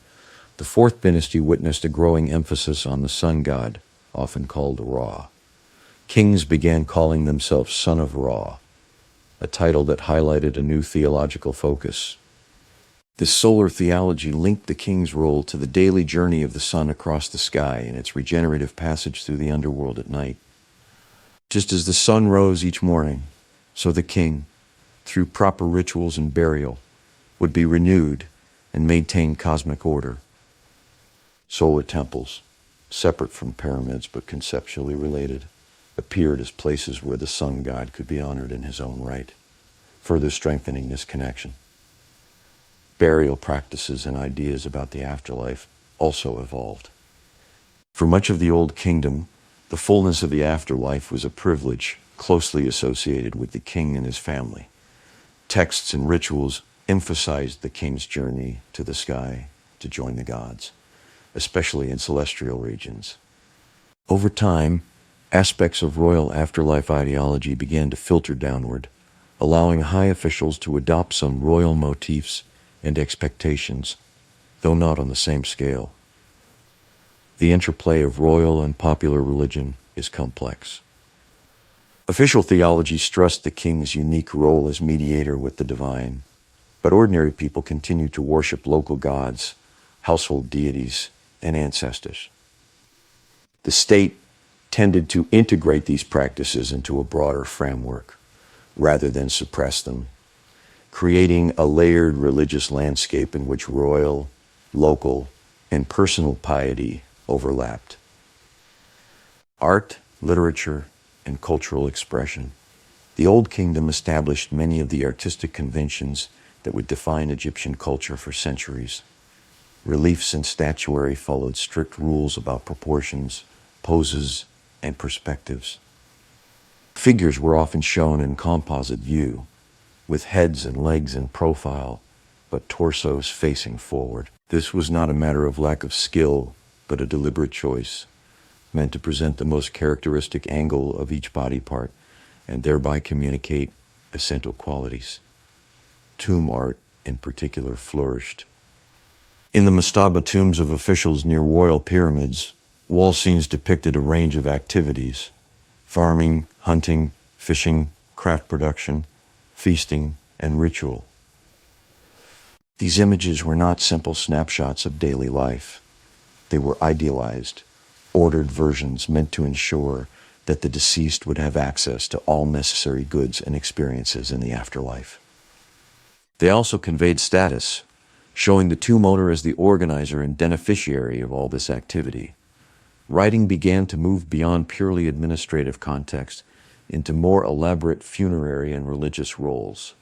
S1: the Fourth Dynasty witnessed a growing emphasis on the sun god, often called Ra. Kings began calling themselves Son of Ra, a title that highlighted a new theological focus. This solar theology linked the king's role to the daily journey of the sun across the sky and its regenerative passage through the underworld at night. Just as the sun rose each morning, so the king, through proper rituals and burial, would be renewed and maintain cosmic order. Solar temples, separate from pyramids but conceptually related, appeared as places where the sun god could be honored in his own right, further strengthening this connection. Burial practices and ideas about the afterlife also evolved. For much of the Old Kingdom, the fullness of the afterlife was a privilege closely associated with the king and his family. Texts and rituals emphasized the king's journey to the sky to join the gods, especially in celestial regions. Over time, aspects of royal afterlife ideology began to filter downward, allowing high officials to adopt some royal motifs and expectations, though not on the same scale. The interplay of royal and popular religion is complex. Official theology stressed the king's unique role as mediator with the divine, but ordinary people continued to worship local gods, household deities, and ancestors. The state tended to integrate these practices into a broader framework, rather than suppress them, creating a layered religious landscape in which royal, local, and personal piety overlapped. Art, literature, and cultural expression. The Old Kingdom established many of the artistic conventions that would define Egyptian culture for centuries. Reliefs and statuary followed strict rules about proportions, poses, and perspectives. Figures were often shown in composite view, with heads and legs in profile, but torsos facing forward. This was not a matter of lack of skill, but a deliberate choice, meant to present the most characteristic angle of each body part, and thereby communicate essential qualities. Tomb art, in particular, flourished. In the mastaba tombs of officials near royal pyramids, wall scenes depicted a range of activities: farming, hunting, fishing, craft production, feasting, and ritual. These images were not simple snapshots of daily life. They were idealized, ordered versions meant to ensure that the deceased would have access to all necessary goods and experiences in the afterlife. They also conveyed status, showing the tomb owner as the organizer and beneficiary of all this activity. Writing began to move beyond purely administrative context into more elaborate funerary and religious roles.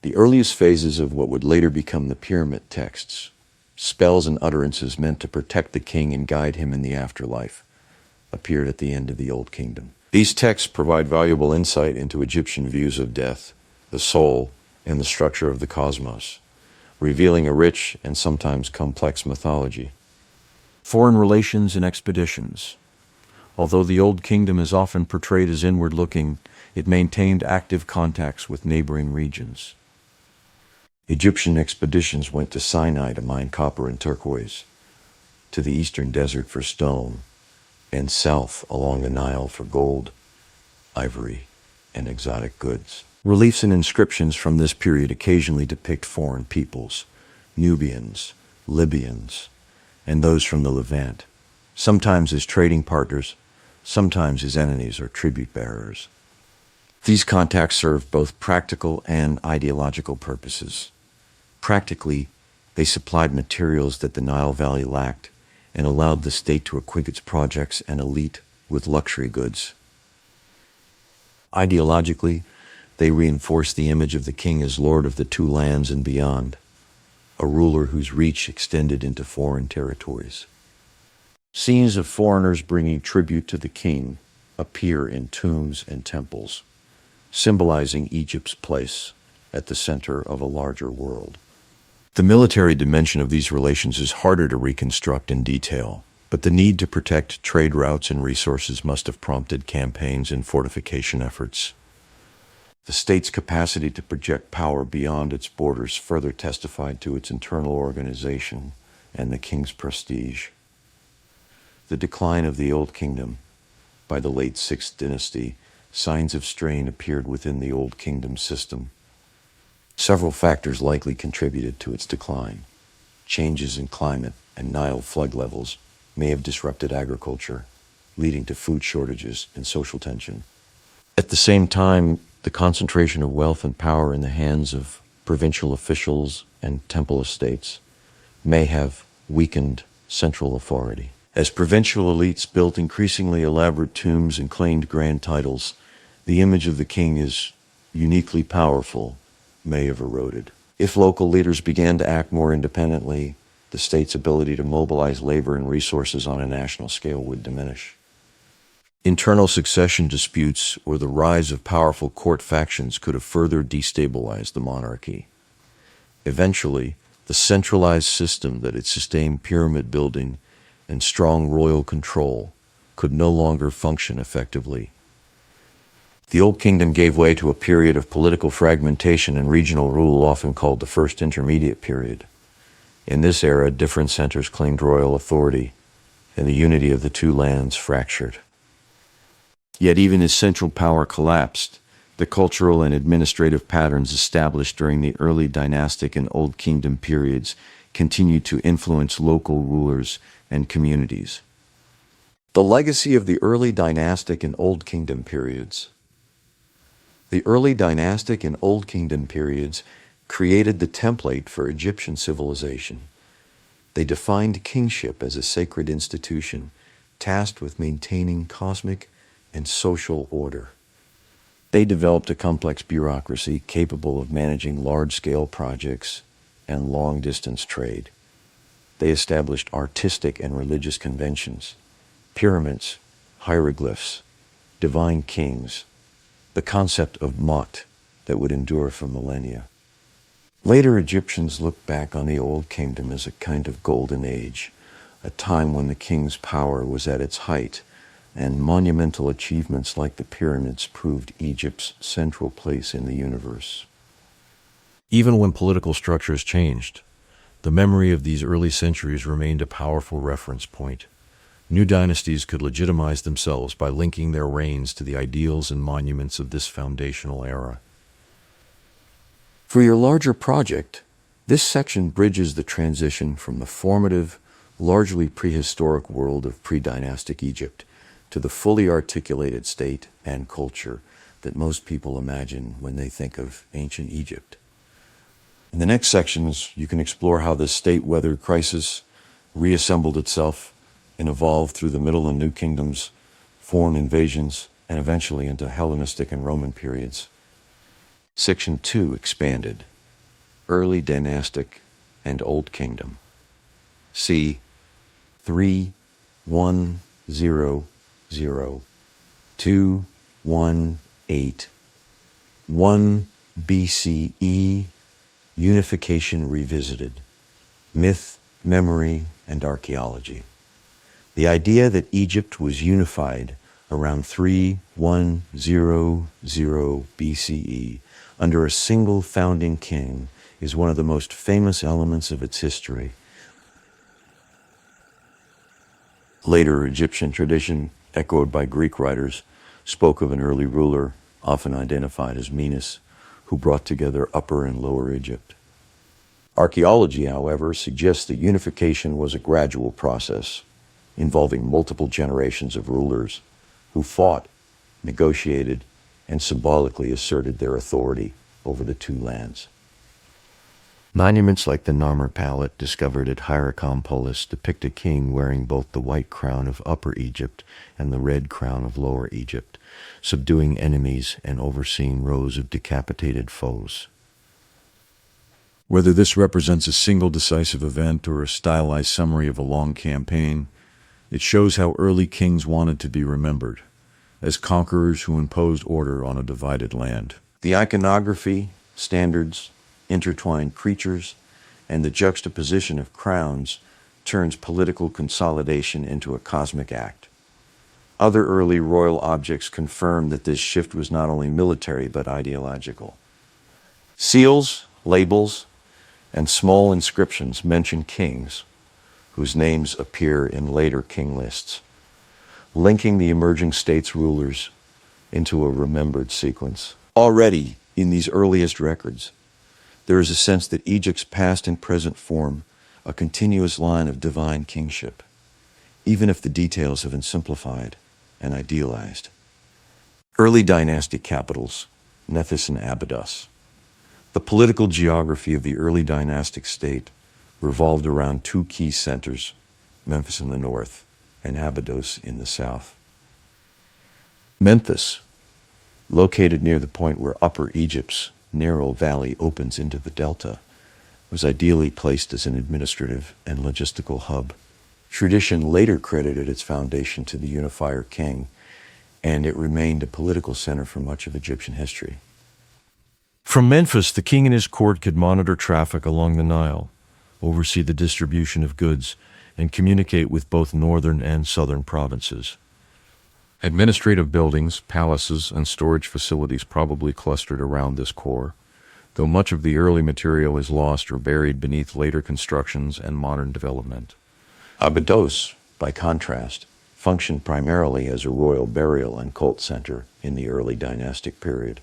S1: The earliest phases of what would later become the pyramid texts, spells and utterances meant to protect the king and guide him in the afterlife, appeared at the end of the Old Kingdom. These texts provide valuable insight into Egyptian views of death, the soul, and the structure of the cosmos, revealing a rich and sometimes complex mythology. Foreign relations and expeditions. Although the Old Kingdom is often portrayed as inward-looking, it maintained active contacts with neighboring regions. Egyptian expeditions went to Sinai to mine copper and turquoise, to the eastern desert for stone, and south along the Nile for gold, ivory, and exotic goods. Reliefs and inscriptions from this period occasionally depict foreign peoples, Nubians, Libyans, and those from the Levant, sometimes as trading partners, sometimes as enemies or tribute bearers. These contacts served both practical and ideological purposes. Practically, they supplied materials that the Nile Valley lacked and allowed the state to equip its projects and elite with luxury goods. Ideologically, they reinforced the image of the king as lord of the two lands and beyond, a ruler whose reach extended into foreign territories. Scenes of foreigners bringing tribute to the king appear in tombs and temples, symbolizing Egypt's place at the center of a larger world. The military dimension of these relations is harder to reconstruct in detail, but the need to protect trade routes and resources must have prompted campaigns and fortification efforts. The state's capacity to project power beyond its borders further testified to its internal organization and the king's prestige. The decline of the Old Kingdom. By the late 6th dynasty, signs of strain appeared within the Old Kingdom system. Several factors likely contributed to its decline. Changes in climate and Nile flood levels may have disrupted agriculture, leading to food shortages and social tension. At the same time, the concentration of wealth and power in the hands of provincial officials and temple estates may have weakened central authority. As provincial elites built increasingly elaborate tombs and claimed grand titles, the image of the king as uniquely powerful may have eroded. If local leaders began to act more independently, the state's ability to mobilize labor and resources on a national scale would diminish. Internal succession disputes or the rise of powerful court factions could have further destabilized the monarchy. Eventually, the centralized system that had sustained pyramid building and strong royal control could no longer function effectively. The Old Kingdom gave way to a period of political fragmentation and regional rule, often called the First Intermediate Period. In this era, different centers claimed royal authority, and the unity of the two lands fractured. Yet even as central power collapsed, the cultural and administrative patterns established during the early dynastic and Old Kingdom periods continued to influence local rulers and communities. The legacy of the early dynastic and Old Kingdom periods. The early dynastic and Old Kingdom periods created the template for Egyptian civilization. They defined kingship as a sacred institution tasked with maintaining cosmic and social order. They developed a complex bureaucracy capable of managing large-scale projects and long-distance trade. They established artistic and religious conventions, pyramids, hieroglyphs, divine kings, the concept of Mot that would endure for millennia. Later Egyptians looked back on the Old Kingdom as a kind of golden age, a time when the king's power was at its height, and monumental achievements like the pyramids proved Egypt's central place in the universe. Even when political structures changed, the memory of these early centuries remained a powerful reference point. New dynasties could legitimize themselves by linking their reigns to the ideals and monuments of this foundational era. For your larger project, this section bridges the transition from the formative, largely prehistoric world of pre-dynastic Egypt to the fully articulated state and culture that most people imagine when they think of ancient Egypt. In the next sections, you can explore how this state weathered crisis, reassembled itself, and evolved through the Middle and New Kingdoms, foreign invasions, and eventually into Hellenistic and Roman periods. Section 2 expanded, Early Dynastic and Old Kingdom. See 3100-218-1 BCE, Unification Revisited, Myth, Memory, and Archaeology. The idea that Egypt was unified around 3100 BCE under a single founding king is one of the most famous elements of its history. Later Egyptian tradition, echoed by Greek writers, spoke of an early ruler, often identified as Menes, who brought together Upper and Lower Egypt. Archaeology, however, suggests that unification was a gradual process, involving multiple generations of rulers who fought, negotiated, and symbolically asserted their authority over the two lands. Monuments like the Narmer Palette discovered at Hierakonpolis depict a king wearing both the white crown of Upper Egypt and the red crown of Lower Egypt, subduing enemies and overseeing rows of decapitated foes. Whether this represents a single decisive event or a stylized summary of a long campaign, it shows how early kings wanted to be remembered, as conquerors who imposed order on a divided land. The iconography, standards, intertwined creatures, and the juxtaposition of crowns turns political consolidation into a cosmic act. Other early royal objects confirm that this shift was not only military but ideological. Seals, labels, and small inscriptions mention kings, whose names appear in later king lists, linking the emerging states' rulers into a remembered sequence. Already, in these earliest records, there is a sense that Egypt's past and present form a continuous line of divine kingship, even if the details have been simplified and idealized. Early dynastic capitals, Memphis and Abydos. The political geography of the early dynastic state revolved around two key centers, Memphis in the north and Abydos in the south. Memphis, located near the point where Upper Egypt's narrow valley opens into the delta, was ideally placed as an administrative and logistical hub. Tradition later credited its foundation to the unifier king, and it remained a political center for much of Egyptian history.
S3: From Memphis, the king and his court could monitor traffic along the Nile, oversee the distribution of goods, and communicate with both northern and southern provinces.
S2: Administrative buildings, palaces, and storage facilities probably clustered around this core, though much of the early material is lost or buried beneath later constructions and modern development.
S1: Abydos, by contrast, functioned primarily as a royal burial and cult center in the early dynastic period.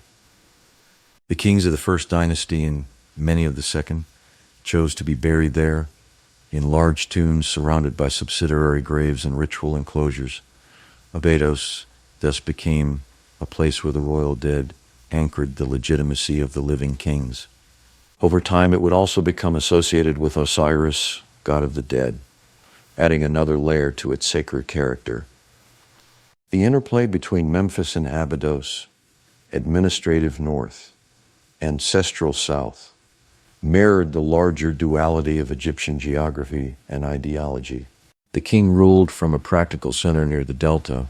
S1: The kings of the first dynasty and many of the second chose to be buried there in large tombs surrounded by subsidiary graves and ritual enclosures. Abydos thus became a place where the royal dead anchored the legitimacy of the living kings. Over time, it would also become associated with Osiris, god of the dead, adding another layer to its sacred character. The interplay between Memphis and Abydos, administrative north, ancestral south, mirrored the larger duality of Egyptian geography and ideology. The king ruled from a practical center near the delta,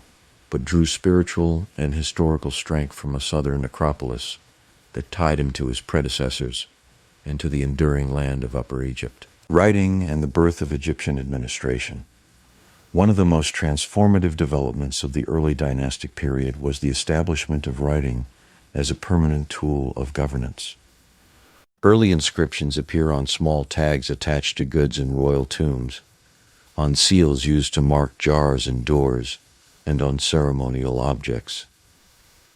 S1: but drew spiritual and historical strength from a southern necropolis that tied him to his predecessors and to the enduring land of Upper Egypt. Writing and the birth of Egyptian administration. One of the most transformative developments of the early dynastic period was the establishment of writing as a permanent tool of governance. Early inscriptions appear on small tags attached to goods in royal tombs, on seals used to mark jars and doors, and on ceremonial objects.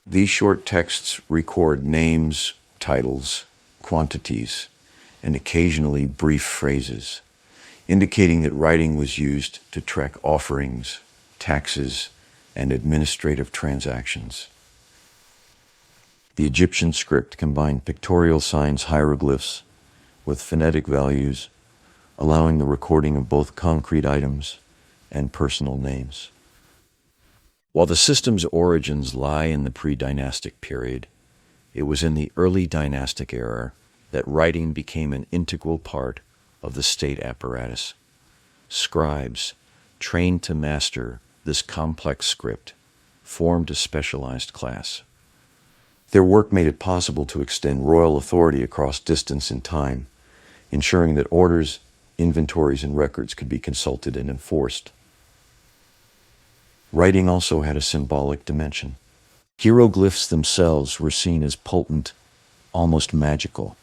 S1: These short texts record names, titles, quantities, and occasionally brief phrases, indicating that writing was used to track offerings, taxes, and administrative transactions. The Egyptian script combined pictorial signs, hieroglyphs, with phonetic values, allowing the recording of both concrete items and personal names. While the system's origins lie in the pre-dynastic period, it was in the early dynastic era that writing became an integral part of the state apparatus. Scribes, trained to master this complex script, formed a specialized class. Their work made it possible to extend royal authority across distance and time, ensuring that orders, inventories, and records could be consulted and enforced. Writing also had a symbolic dimension. Hieroglyphs themselves were seen as potent, almost magical.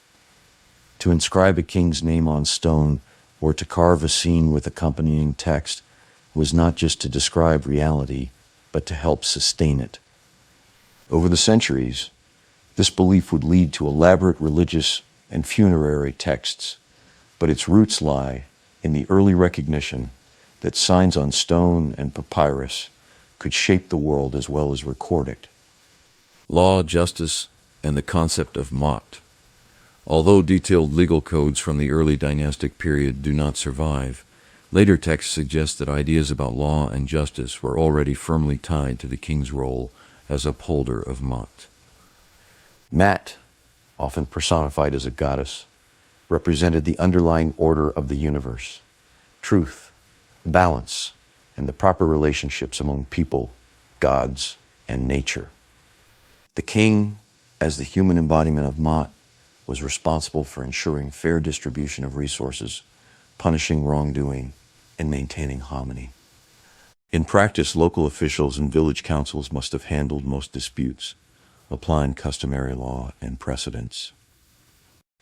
S1: To inscribe a king's name on stone or to carve a scene with accompanying text was not just to describe reality, but to help sustain it. Over the centuries, this belief would lead to elaborate religious and funerary texts, but its roots lie in the early recognition that signs on stone and papyrus could shape the world as well as record it.
S3: Law, justice, and the concept of Mot. Although detailed legal codes from the early dynastic period do not survive, later texts suggest that ideas about law and justice were already firmly tied to the king's role as upholder of Mot.
S1: Mat, often personified as a goddess, represented the underlying order of the universe, truth, balance, and the proper relationships among people, gods, and nature. The king, as the human embodiment of Mot, was responsible for ensuring fair distribution of resources, punishing wrongdoing, and maintaining harmony. In practice, local officials and village councils must have handled most disputes, applying customary law and precedents.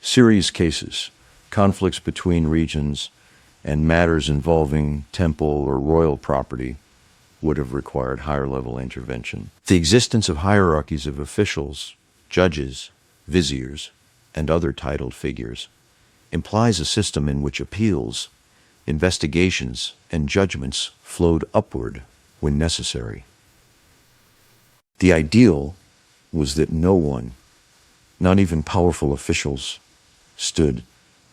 S1: Serious cases, conflicts between regions, and matters involving temple or royal property would have required higher-level intervention. The existence of hierarchies of officials, judges, viziers, and other titled figures implies a system in which appeals, investigations, and judgments flowed upward when necessary. The ideal was that no one, not even powerful officials, stood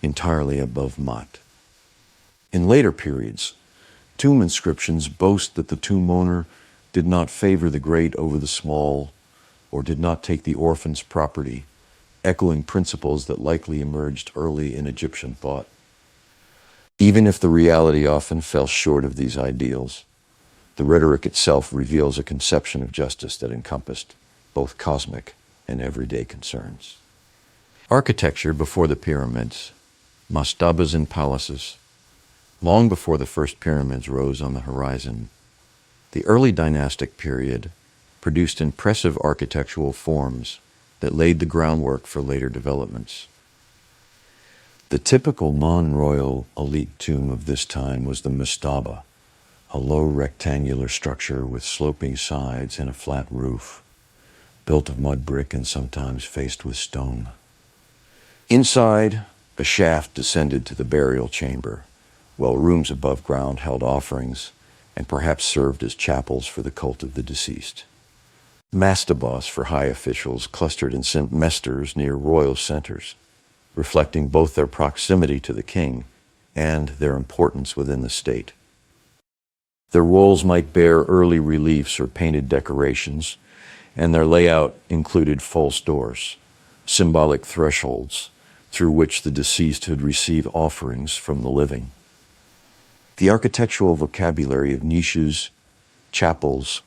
S1: entirely above Mot. In later periods, tomb inscriptions boast that the tomb owner did not favor the great over the small or did not take the orphan's property, echoing principles that likely emerged early in Egyptian thought. Even if the reality often fell short of these ideals, the rhetoric itself reveals a conception of justice that encompassed both cosmic and everyday concerns. Architecture before the pyramids, mastabas and palaces. Long before the first pyramids rose on the horizon, the early dynastic period produced impressive architectural forms that laid the groundwork for later developments. The typical non-royal elite tomb of this time was the mastaba, a low rectangular structure with sloping sides and a flat roof, built of mud brick and sometimes faced with stone. Inside, a shaft descended to the burial chamber, while rooms above ground held offerings and perhaps served as chapels for the cult of the deceased. Mastabas for high officials clustered in semesters near royal centers, reflecting both their proximity to the king and their importance within the state. Their walls might bear early reliefs or painted decorations, and their layout included false doors, symbolic thresholds through which the deceased would receive offerings from the living. The architectural vocabulary of niches, chapels,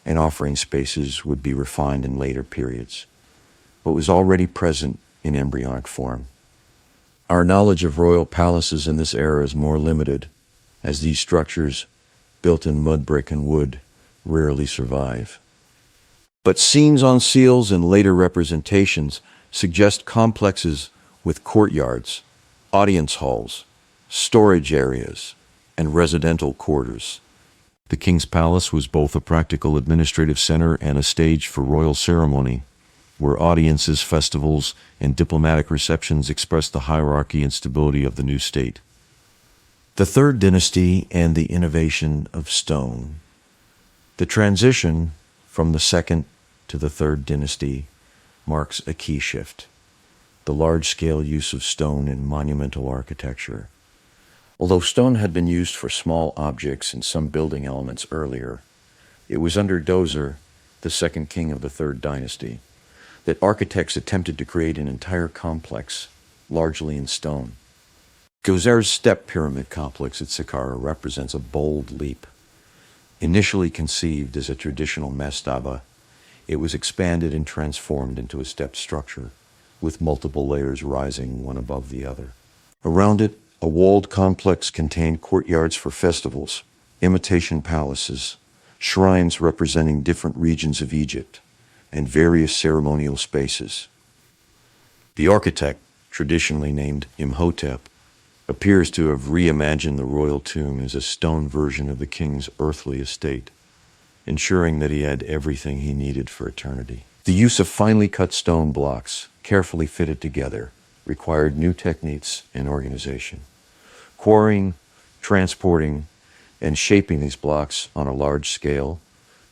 S1: and offering spaces would be refined in later periods, but was already present in embryonic form. Our knowledge of royal palaces in this era is more limited, as these structures, built in mud brick and wood, rarely survive. But scenes on seals and later representations suggest complexes with courtyards, audience halls, storage areas, and residential quarters. The king's palace was both a practical administrative center and a stage for royal ceremony, where audiences, festivals, and diplomatic receptions expressed the hierarchy and stability of the new state. The Third Dynasty and the innovation of stone. The transition from the Second to the Third Dynasty marks a key shift: the large-scale use of stone in monumental architecture. Although stone had been used for small objects and some building elements earlier, it was under Dozer, the second king of the Third Dynasty, that architects attempted to create an entire complex, largely in stone. Gozer's step pyramid complex at Saqqara represents a bold leap. Initially conceived as a traditional mastaba, it was expanded and transformed into a stepped structure, with multiple layers rising one above the other. Around it, a walled complex contained courtyards for festivals, imitation palaces, shrines representing different regions of Egypt, and various ceremonial spaces. The architect, traditionally named Imhotep, appears to have reimagined the royal tomb as a stone version of the king's earthly estate, ensuring that he had everything he needed for eternity. The use of finely cut stone blocks, carefully fitted together, required new techniques and organization. Quarrying, transporting, and shaping these blocks on a large scale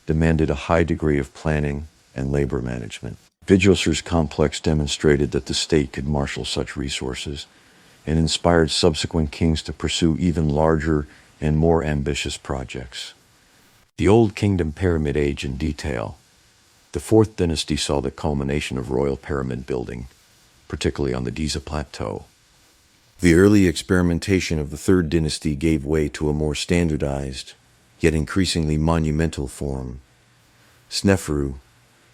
S1: demanded a high degree of planning and labor management. Vigilus's complex demonstrated that the state could marshal such resources and inspired subsequent kings to pursue even larger and more ambitious projects. The Old Kingdom pyramid age in detail. The Fourth Dynasty saw the culmination of royal pyramid building, particularly on the Giza Plateau. The early experimentation of the Third Dynasty gave way to a more standardized, yet increasingly monumental form. Sneferu,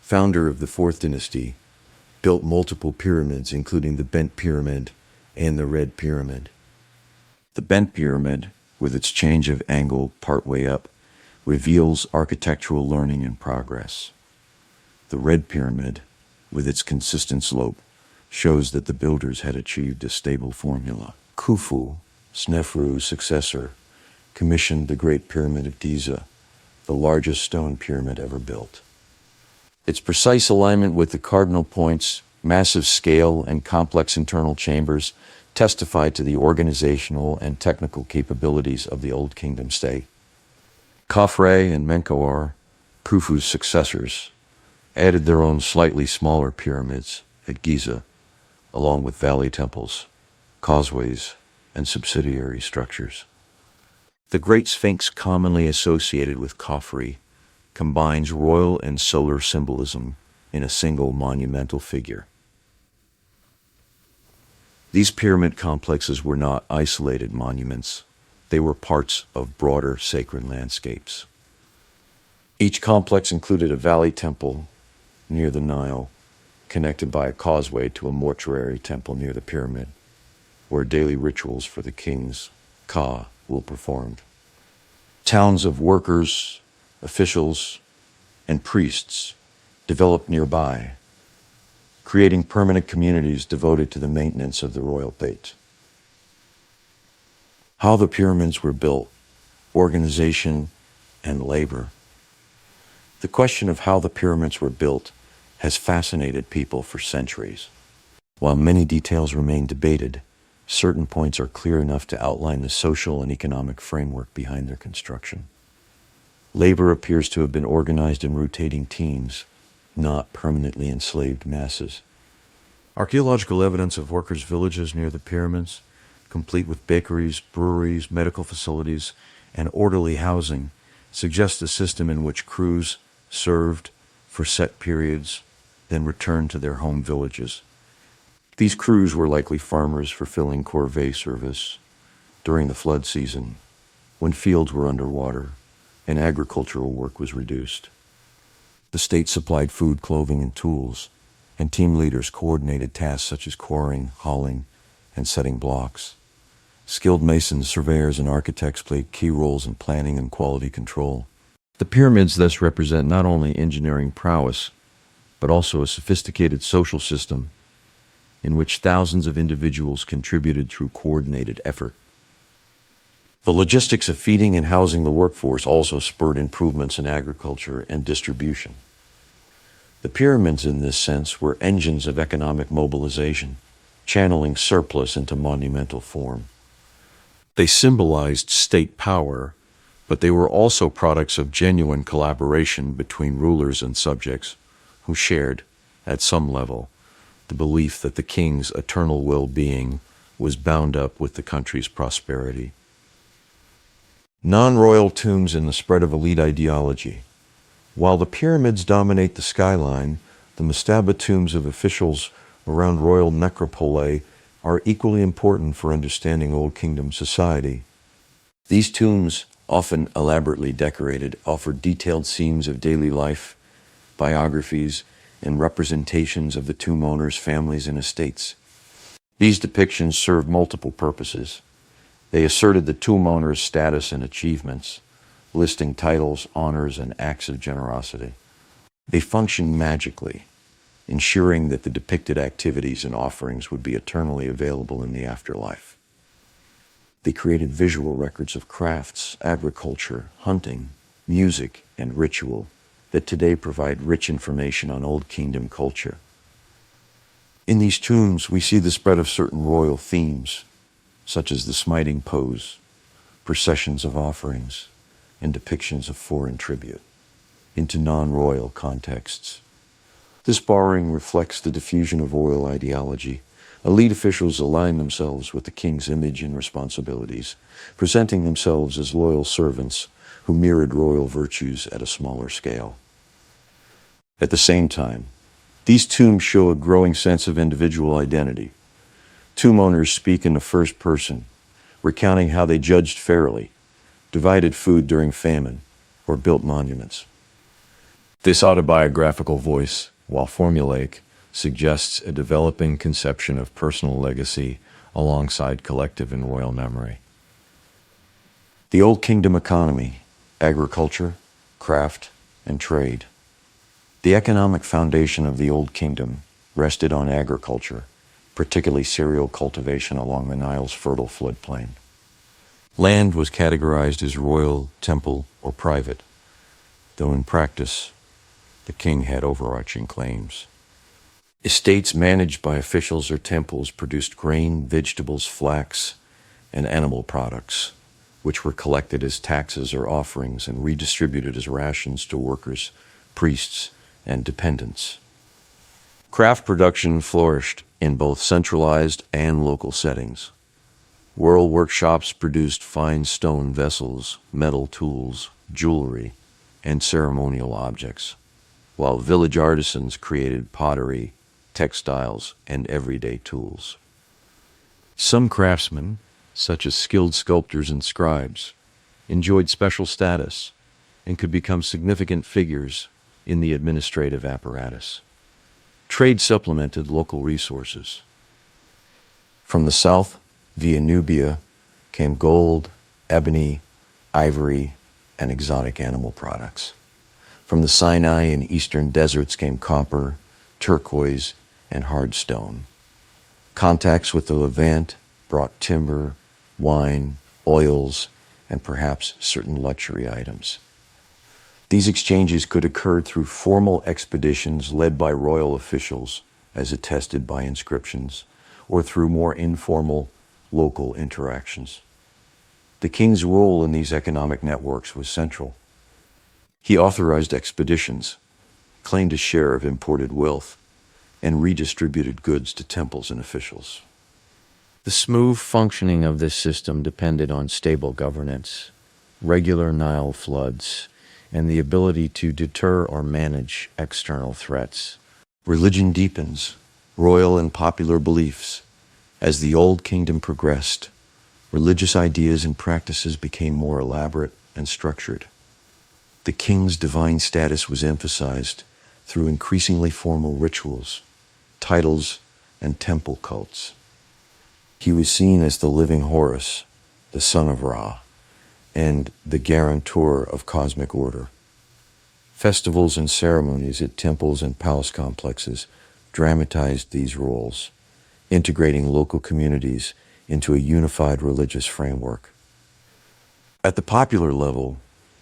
S1: founder of the Fourth Dynasty, built multiple pyramids, including the Bent Pyramid and the Red Pyramid. The Bent Pyramid, with its change of angle partway up, reveals architectural learning and progress. The Red Pyramid, with its consistent slope, shows that the builders had achieved a stable formula. Khufu, Sneferu's successor, commissioned the Great Pyramid of Giza, the largest stone pyramid ever built. Its precise alignment with the cardinal points, massive scale, and complex internal chambers testified to the organizational and technical capabilities of the Old Kingdom state. Khafre and Menkaure, Khufu's successors, added their own slightly smaller pyramids at Giza, along with valley temples, causeways, and subsidiary structures. The Great Sphinx, commonly associated with Khafre, combines royal and solar symbolism in a single monumental figure. These pyramid complexes were not isolated monuments. They were parts of broader sacred landscapes. Each complex included a valley temple near the Nile, connected by a causeway to a mortuary temple near the pyramid, where daily rituals for the kings, Ka, were performed. Towns of workers, officials, and priests developed nearby, creating permanent communities devoted to the maintenance of the royal fate. How the pyramids were built, organization, and labor. The question of how the pyramids were built has fascinated people for centuries. While many details remain debated, certain points are clear enough to outline the social and economic framework behind their construction. Labor appears to have been organized in rotating teams, not permanently enslaved masses. Archaeological evidence of workers' villages near the pyramids, complete with bakeries, breweries, medical facilities, and orderly housing, suggests a system in which crews served for set periods, then returned to their home villages. These crews were likely farmers fulfilling corvée service during the flood season, when fields were underwater and agricultural work was reduced. The state supplied food, clothing, and tools, and team leaders coordinated tasks such as quarrying, hauling, and setting blocks. Skilled masons, surveyors, and architects played key roles in planning and quality control. The pyramids thus represent not only engineering prowess, but also a sophisticated social system in which thousands of individuals contributed through coordinated effort. The logistics of feeding and housing the workforce also spurred improvements in agriculture and distribution. The pyramids, in this sense, were engines of economic mobilization, channeling surplus into monumental form. They symbolized state power, but they were also products of genuine collaboration between rulers and subjects who shared, at some level, the belief that the king's eternal well-being was bound up with the country's prosperity. Non-royal tombs in the spread of elite ideology. While the pyramids dominate the skyline, the mastaba tombs of officials around royal necropolae are equally important for understanding Old Kingdom society. These tombs, often elaborately decorated, offer detailed scenes of daily life, biographies, and representations of the tomb owners' families and estates. These depictions served multiple purposes. They asserted the tomb owner's status and achievements, listing titles, honors, and acts of generosity. They functioned magically, ensuring that the depicted activities and offerings would be eternally available in the afterlife. They created visual records of crafts, agriculture, hunting, music, and ritual that today provide rich information on Old Kingdom culture. In these tombs, we see the spread of certain royal themes, such as the smiting pose, processions of offerings, and depictions of foreign tribute, into non-royal contexts. This borrowing reflects the diffusion of royal ideology. Elite officials align themselves with the king's image and responsibilities, presenting themselves as loyal servants who mirrored royal virtues at a smaller scale. At the same time, these tombs show a growing sense of individual identity. Tomb owners speak in the first person, recounting how they judged fairly, divided food during famine, or built monuments. This autobiographical voice, while formulaic, suggests a developing conception of personal legacy alongside collective and royal memory. The Old Kingdom economy, agriculture, craft, and trade. The economic foundation of the Old Kingdom rested on agriculture, particularly cereal cultivation along the Nile's fertile floodplain. Land was categorized as royal, temple, or private, though in practice, the king had overarching claims. Estates managed by officials or temples produced grain, vegetables, flax, and animal products, which were collected as taxes or offerings and redistributed as rations to workers, priests, and dependents. Craft production flourished in both centralized and local settings. Rural workshops produced fine stone vessels, metal tools, jewelry, and ceremonial objects, while village artisans created pottery, textiles, and everyday tools. Some craftsmen, such as skilled sculptors and scribes, enjoyed special status and could become significant figures in the administrative apparatus. Trade supplemented local resources. From the south, via Nubia, came gold, ebony, ivory, and exotic animal products. From the Sinai and eastern deserts came copper, turquoise, and hard stone. Contacts with the Levant brought timber, wine, oils, and perhaps certain luxury items. These exchanges could occur through formal expeditions led by royal officials, as attested by inscriptions, or through more informal, local interactions. The king's role in these economic networks was central. He authorized expeditions, claimed a share of imported wealth, and redistributed goods to temples and officials. The smooth functioning of this system depended on stable governance, regular Nile floods, and the ability to deter or manage external threats. Religion deepens, royal and popular beliefs. As the Old Kingdom progressed, religious ideas and practices became more elaborate and structured. The king's divine status was emphasized through increasingly formal rituals, titles, and temple cults. He was seen as the living Horus, the son of Ra, and the guarantor of cosmic order. Festivals and ceremonies at temples and palace complexes dramatized these roles, integrating local communities into a unified religious framework. At the popular level,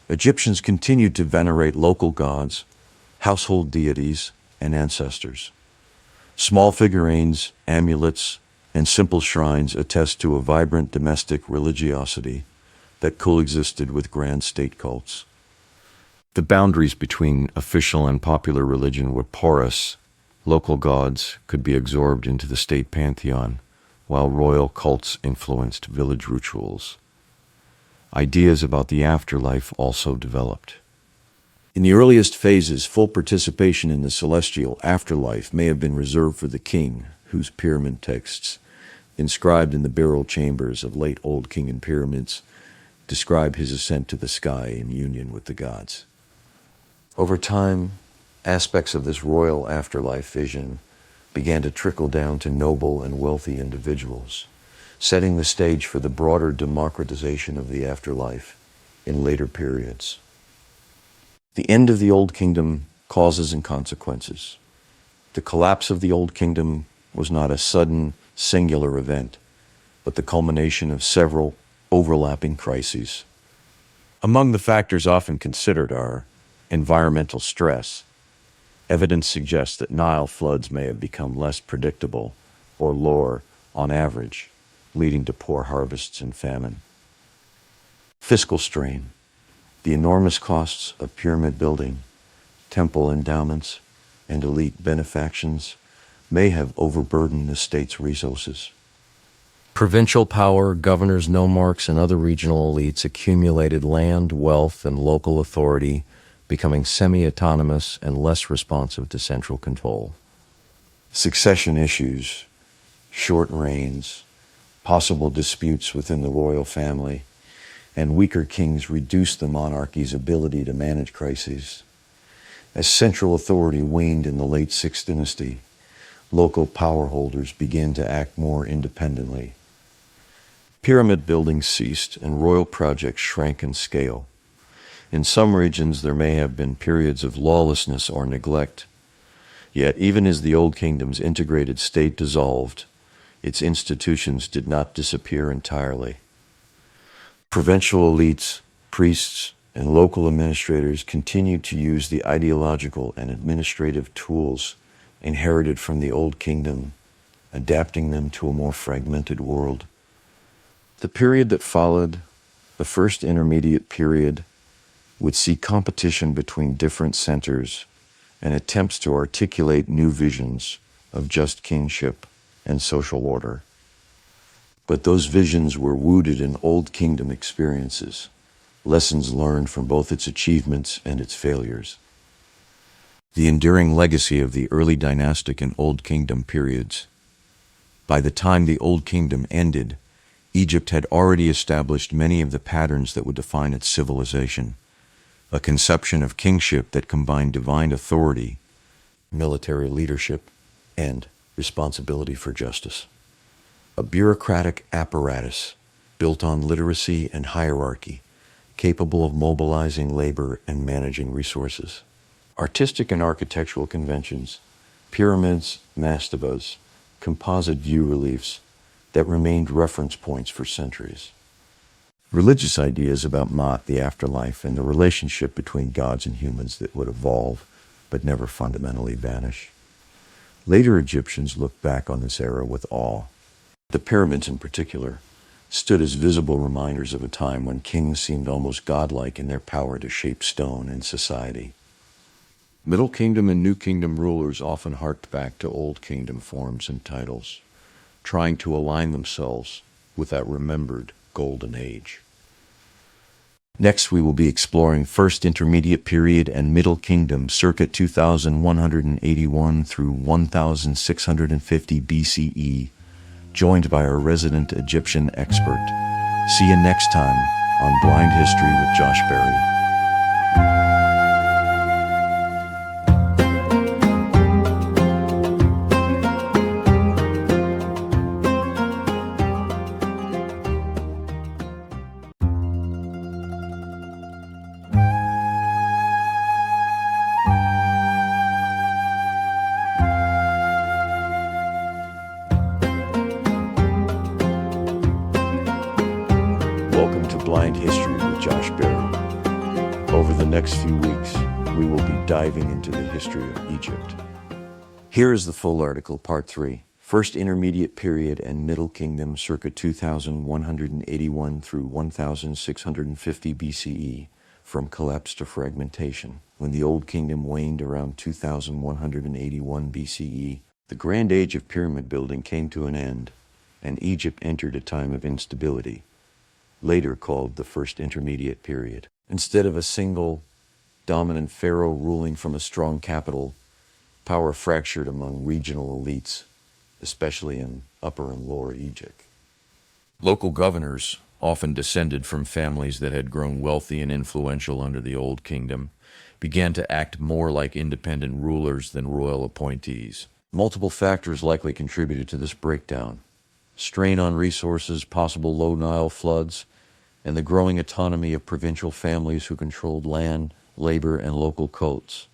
S1: Egyptians continued to venerate local gods, household deities, and ancestors. Small figurines, amulets, and simple shrines attest to a vibrant domestic religiosity that coexisted with grand state cults. The boundaries between official and popular religion were porous. Local gods could be absorbed into the state pantheon, while royal cults influenced village rituals. Ideas about the afterlife also developed. In the earliest phases, full participation in the celestial afterlife may have been reserved for the king, whose pyramid texts, inscribed in the burial chambers of late Old Kingdom pyramids, describe his ascent to the sky in union with the gods. Over time, aspects of this royal afterlife vision began to trickle down to noble and wealthy individuals, setting the stage for the broader democratization of the afterlife in later periods. The end of the Old Kingdom, causes and consequences. The collapse of the Old Kingdom was not a sudden, singular event, but the culmination of several overlapping crises. Among the factors often considered are environmental stress. Evidence suggests that Nile floods may have become less predictable or lower on average, leading to poor harvests and famine. Fiscal strain. The enormous costs of pyramid building, temple endowments, and elite benefactions may have overburdened the state's resources. Provincial power, governors, nomarchs, and other regional elites accumulated land, wealth, and local authority, becoming semi-autonomous and less responsive to central control. Succession issues, short reigns, possible disputes within the royal family, and weaker kings reduced the monarchy's ability to manage crises. As central authority waned in the late 6th dynasty, local power holders began to act more independently. Pyramid building ceased and royal projects shrank in scale. In some regions, there may have been periods of lawlessness or neglect. Yet, even as the Old Kingdom's integrated state dissolved, its institutions did not disappear entirely. Provincial elites, priests, and local administrators continued to use the ideological and administrative tools inherited from the Old Kingdom, adapting them to a more fragmented world. The period that followed, the First Intermediate Period, would see competition between different centers and attempts to articulate new visions of just kingship and social order. But those visions were rooted in Old Kingdom experiences, lessons learned from both its achievements and its failures. The enduring legacy of the early dynastic and Old Kingdom periods. By the time the Old Kingdom ended, Egypt had already established many of the patterns that would define its civilization. A conception of kingship that combined divine authority, military leadership, and responsibility for justice. A bureaucratic apparatus built on literacy and hierarchy, capable of mobilizing labor and managing resources. Artistic and architectural conventions, pyramids, mastabas, composite view reliefs that remained reference points for centuries. Religious ideas about Ma'at, the afterlife, and the relationship between gods and humans that would evolve but never fundamentally vanish. Later Egyptians looked back on this era with awe. The pyramids in particular stood as visible reminders of a time when kings seemed almost godlike in their power to shape stone and society. Middle Kingdom and New Kingdom rulers often harked back to Old Kingdom forms and titles, trying to align themselves with that remembered golden age. Next, we will be exploring First Intermediate Period and Middle Kingdom circa 2181 through 1650 BCE, joined by our resident Egyptian expert. See you next time on Blind History with Josh Berry. Welcome to Blind History with Josh Berry. Over the next few weeks, we will be diving into the history of Egypt. Here is the full article, Part 3, First Intermediate Period and Middle Kingdom circa 2181 through 1650 BCE, from collapse to fragmentation. When the Old Kingdom waned around 2181 BCE, the grand age of pyramid building came to an end, and Egypt entered a time of instability, later called the First Intermediate Period. Instead of a single, dominant pharaoh ruling from a strong capital, power fractured among regional elites, especially in Upper and Lower Egypt. Local governors, often descended from families that had grown wealthy and influential under the Old Kingdom, began to act more like independent rulers than royal appointees. Multiple factors likely contributed to this breakdown. Strain on resources, possible low Nile floods, and the growing autonomy of provincial families who controlled land, labor, and local cults.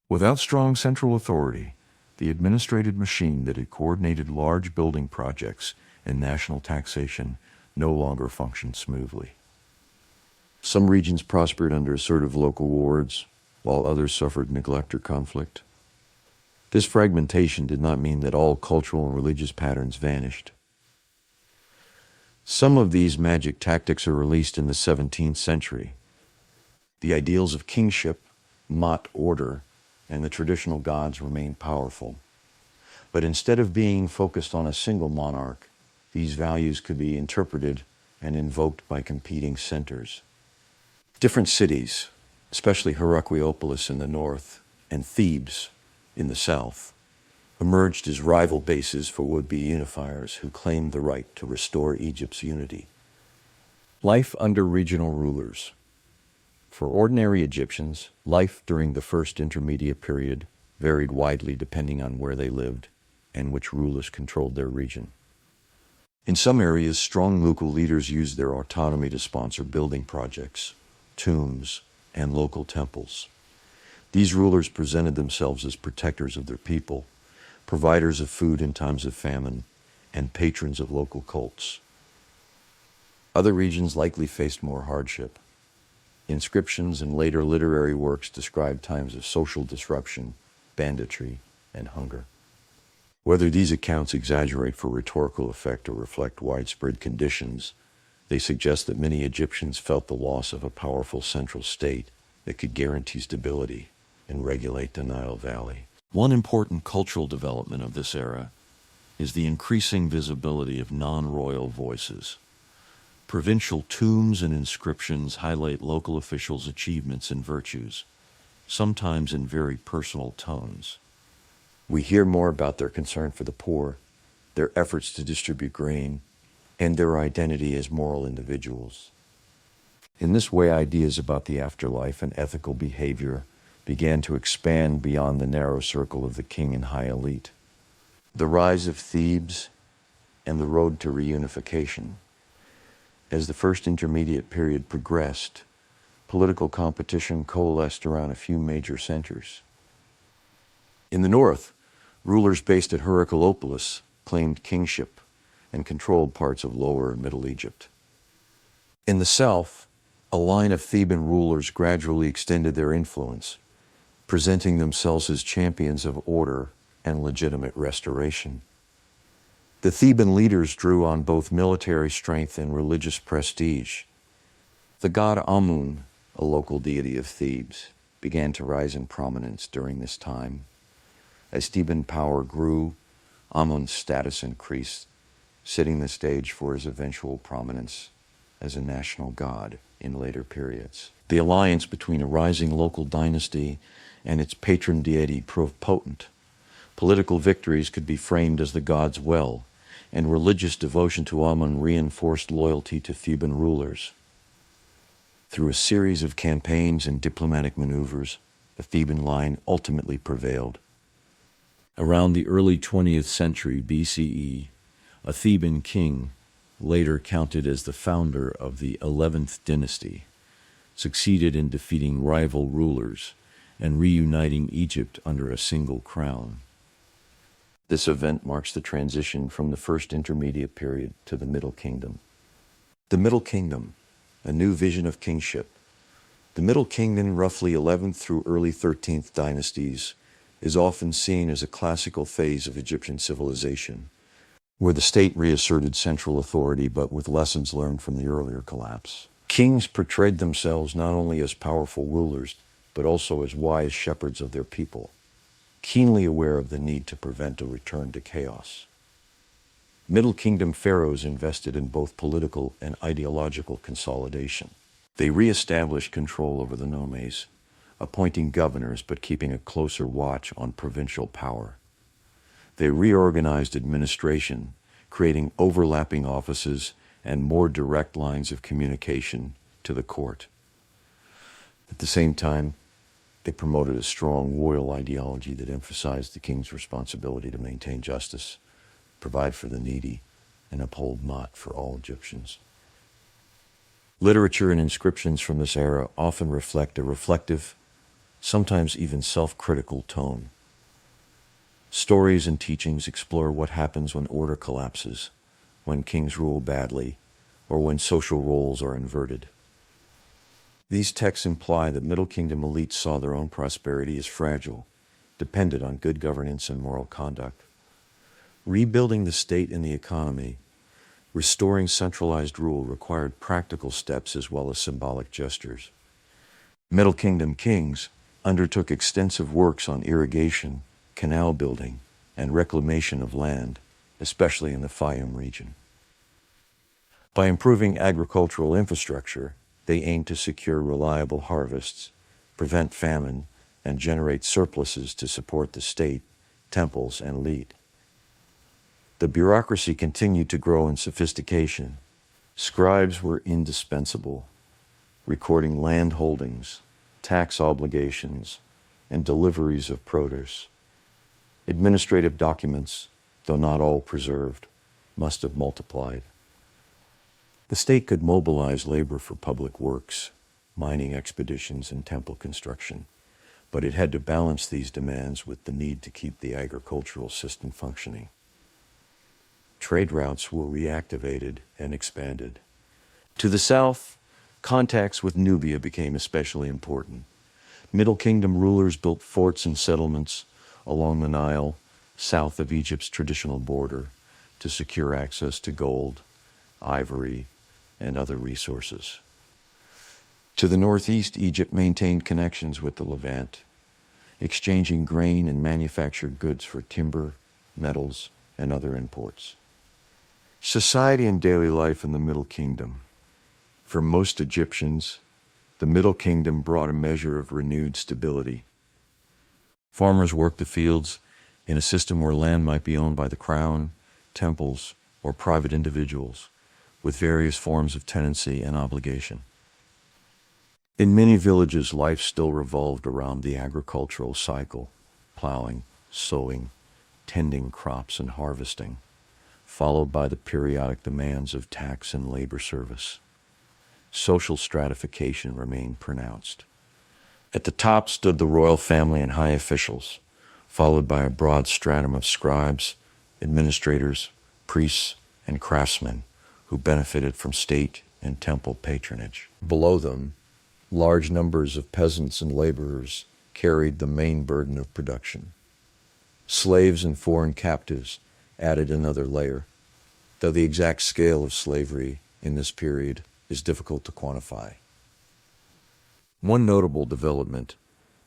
S2: Without strong central authority, the administrative machine that had coordinated large building projects and national taxation no longer functioned smoothly.
S1: Some regions prospered under assertive local wards, while others suffered neglect or conflict. This fragmentation did not mean that all cultural and religious patterns vanished. Some of these magic tactics are released in the 17th century. The ideals of kingship, Mott order, and the traditional gods remain powerful. But instead of being focused on a single monarch, these values could be interpreted and invoked by competing centers. Different cities, especially Heracleopolis in the north and Thebes in the south, emerged as rival bases for would-be unifiers who claimed the right to restore Egypt's unity. Life under regional rulers. For ordinary Egyptians, life during the first intermediate period varied widely depending on where they lived and which rulers controlled their region. In some areas, strong local leaders used their autonomy to sponsor building projects, tombs, and local temples. These rulers presented themselves as protectors of their people, providers of food in times of famine, and patrons of local cults. Other regions likely faced more hardship. Inscriptions and later literary works describe times of social disruption, banditry, and hunger. Whether these accounts exaggerate for rhetorical effect or reflect widespread conditions, they suggest that many Egyptians felt the loss of a powerful central state that could guarantee stability and regulate the Nile Valley. One important cultural development of this era is the increasing visibility of non-royal voices. Provincial tombs and inscriptions highlight local officials' achievements and virtues, sometimes in very personal tones. We hear more about their concern for the poor, their efforts to distribute grain, and their identity as moral individuals. In this way, ideas about the afterlife and ethical behavior began to expand beyond the narrow circle of the king and high elite. The rise of Thebes and the road to reunification. As the first intermediate period progressed, political competition coalesced around a few major centers. In the north, rulers based at Heracleopolis claimed kingship and controlled parts of Lower and Middle Egypt. In the south, a line of Theban rulers gradually extended their influence, presenting themselves as champions of order and legitimate restoration. The Theban leaders drew on both military strength and religious prestige. The god Amun, a local deity of Thebes, began to rise in prominence during this time. As Theban power grew, Amun's status increased, setting the stage for his eventual prominence as a national god in later periods. The alliance between a rising local dynasty and its patron deity proved potent. Political victories could be framed as the god's will, and religious devotion to Amun reinforced loyalty to Theban rulers. Through a series of campaigns and diplomatic maneuvers, the Theban line ultimately prevailed. Around the early 20th century BCE, a Theban king, later counted as the founder of the 11th dynasty, succeeded in defeating rival rulers and reuniting Egypt under a single crown. This event marks the transition from the first intermediate period to the Middle Kingdom. The Middle Kingdom, a new vision of kingship. The Middle Kingdom, roughly 11th through early 13th dynasties, is often seen as a classical phase of Egyptian civilization, where the state reasserted central authority but with lessons learned from the earlier collapse. Kings portrayed themselves not only as powerful rulers, but also as wise shepherds of their people, keenly aware of the need to prevent a return to chaos. Middle Kingdom pharaohs invested in both political and ideological consolidation. They re-established control over the nomes, appointing governors but keeping a closer watch on provincial power. They reorganized administration, creating overlapping offices and more direct lines of communication to the court. At the same time, they promoted a strong royal ideology that emphasized the king's responsibility to maintain justice, provide for the needy, and uphold Ma'at for all Egyptians. Literature and inscriptions from this era often reflect a reflective, sometimes even self-critical tone. Stories and teachings explore what happens when order collapses, when kings rule badly, or when social roles are inverted. These texts imply that Middle Kingdom elites saw their own prosperity as fragile, dependent on good governance and moral conduct. Rebuilding the state and the economy, restoring centralized rule required practical steps as well as symbolic gestures. Middle Kingdom kings undertook extensive works on irrigation, canal building, and reclamation of land, especially in the Fayum region. By improving agricultural infrastructure, they aimed to secure reliable harvests, prevent famine, and generate surpluses to support the state, temples, and elite. The bureaucracy continued to grow in sophistication. Scribes were indispensable, recording land holdings, tax obligations, and deliveries of produce. Administrative documents, though not all preserved, must have multiplied. The state could mobilize labor for public works, mining expeditions, and temple construction, but it had to balance these demands with the need to keep the agricultural system functioning. Trade routes were reactivated and expanded. To the south, contacts with Nubia became especially important. Middle Kingdom rulers built forts and settlements along the Nile, south of Egypt's traditional border, to secure access to gold, ivory, and other resources. To the northeast, Egypt maintained connections with the Levant, exchanging grain and manufactured goods for timber, metals, and other imports. Society and daily life in the Middle Kingdom. For most Egyptians, the Middle Kingdom brought a measure of renewed stability. Farmers worked the fields in a system where land might be owned by the crown, temples, or private individuals, with various forms of tenancy and obligation. In many villages, life still revolved around the agricultural cycle, plowing, sowing, tending crops, and harvesting, followed by the periodic demands of tax and labor service. Social stratification remained pronounced. At the top stood the royal family and high officials, followed by a broad stratum of scribes, administrators, priests, and craftsmen who benefited from state and temple patronage. Below them, large numbers of peasants and laborers carried the main burden of production. Slaves and foreign captives added another layer, though the exact scale of slavery in this period is difficult to quantify. One notable development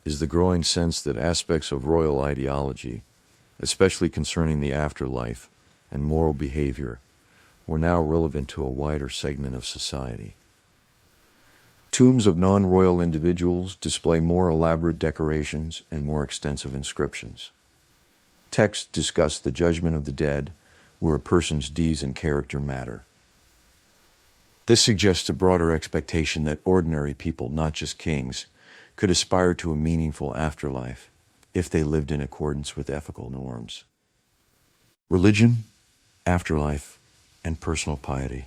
S1: is the growing sense that aspects of royal ideology, especially concerning the afterlife and moral behavior, were now relevant to a wider segment of society. Tombs of non-royal individuals display more elaborate decorations and more extensive inscriptions. Texts discuss the judgment of the dead, where a person's deeds and character matter. This suggests a broader expectation that ordinary people, not just kings, could aspire to a meaningful afterlife if they lived in accordance with ethical norms. Religion, afterlife, and personal piety.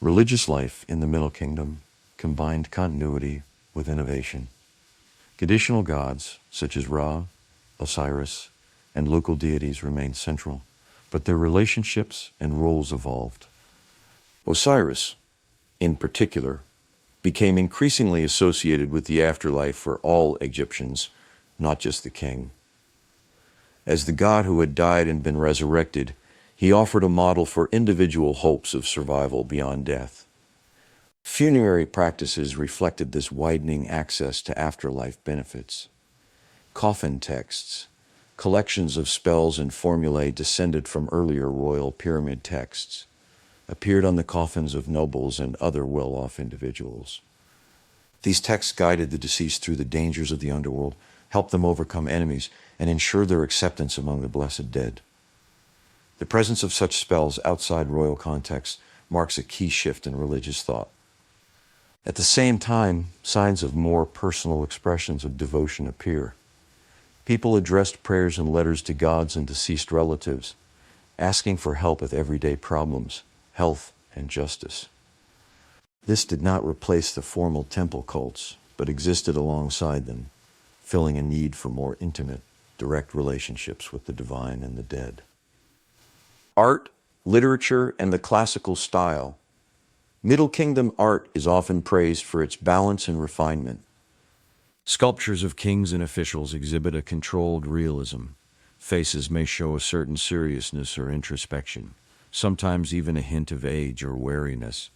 S1: Religious life in the Middle Kingdom combined continuity with innovation. Traditional gods, such as Ra, Osiris, and local deities remained central, but their relationships and roles evolved. Osiris, in particular, became increasingly associated with the afterlife for all Egyptians, not just the king. As the god who had died and been resurrected, he offered a model for individual hopes of survival beyond death. Funerary practices reflected this widening access to afterlife benefits. Coffin texts, collections of spells and formulae descended from earlier royal pyramid texts, appeared on the coffins of nobles and other well-off individuals. These texts guided the deceased through the dangers of the underworld, helped them overcome enemies, and ensured their acceptance among the blessed dead. The presence of such spells outside royal context marks a key shift in religious thought. At the same time, signs of more personal expressions of devotion appear. People addressed prayers and letters to gods and deceased relatives, asking for help with everyday problems, health, and justice. This did not replace the formal temple cults, but existed alongside them, filling a need for more intimate, direct relationships with the divine and the dead. Art, literature, and the classical style. Middle Kingdom art is often praised for its balance and refinement. Sculptures of kings and officials exhibit a controlled realism. Faces may show a certain seriousness or introspection, sometimes even a hint of age or wariness,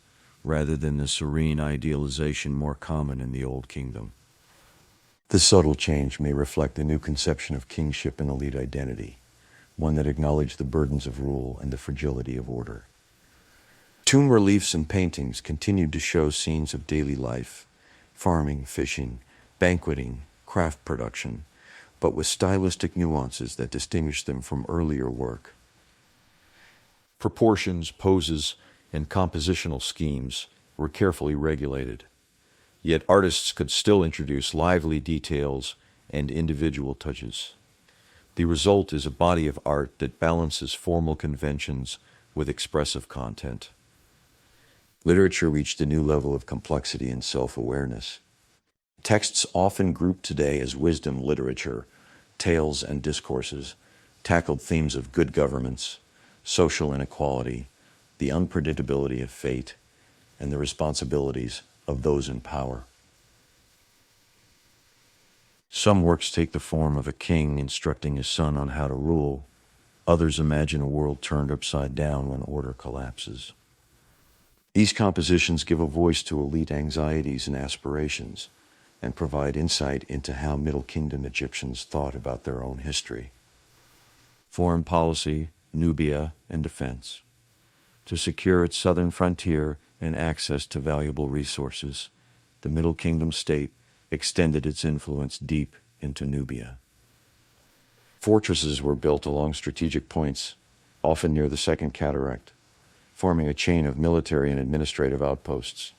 S1: rather than the serene idealization more common in the Old Kingdom. This subtle change may reflect a new conception of kingship and elite identity, one that acknowledged the burdens of rule and the fragility of order. Tomb reliefs and paintings continued to show scenes of daily life, farming, fishing, banqueting, craft production, but with stylistic nuances that distinguished them from earlier work. Proportions, poses, and compositional schemes were carefully regulated, yet artists could still introduce lively details and individual touches. The result is a body of art that balances formal conventions with expressive content. Literature reached a new level of complexity and self-awareness. Texts often grouped today as wisdom literature, tales and discourses, tackled themes of good governance, social inequality, the unpredictability of fate, and the responsibilities of those in power. Some works take the form of a king instructing his son on how to rule. Others imagine a world turned upside down when order collapses. These compositions give a voice to elite anxieties and aspirations, and provide insight into how Middle Kingdom Egyptians thought about their own history. Foreign policy, Nubia, and defense. To secure its southern frontier and access to valuable resources, the Middle Kingdom state extended its influence deep into Nubia. Fortresses were built along strategic points, often near the Second Cataract, forming a chain of military and administrative outposts.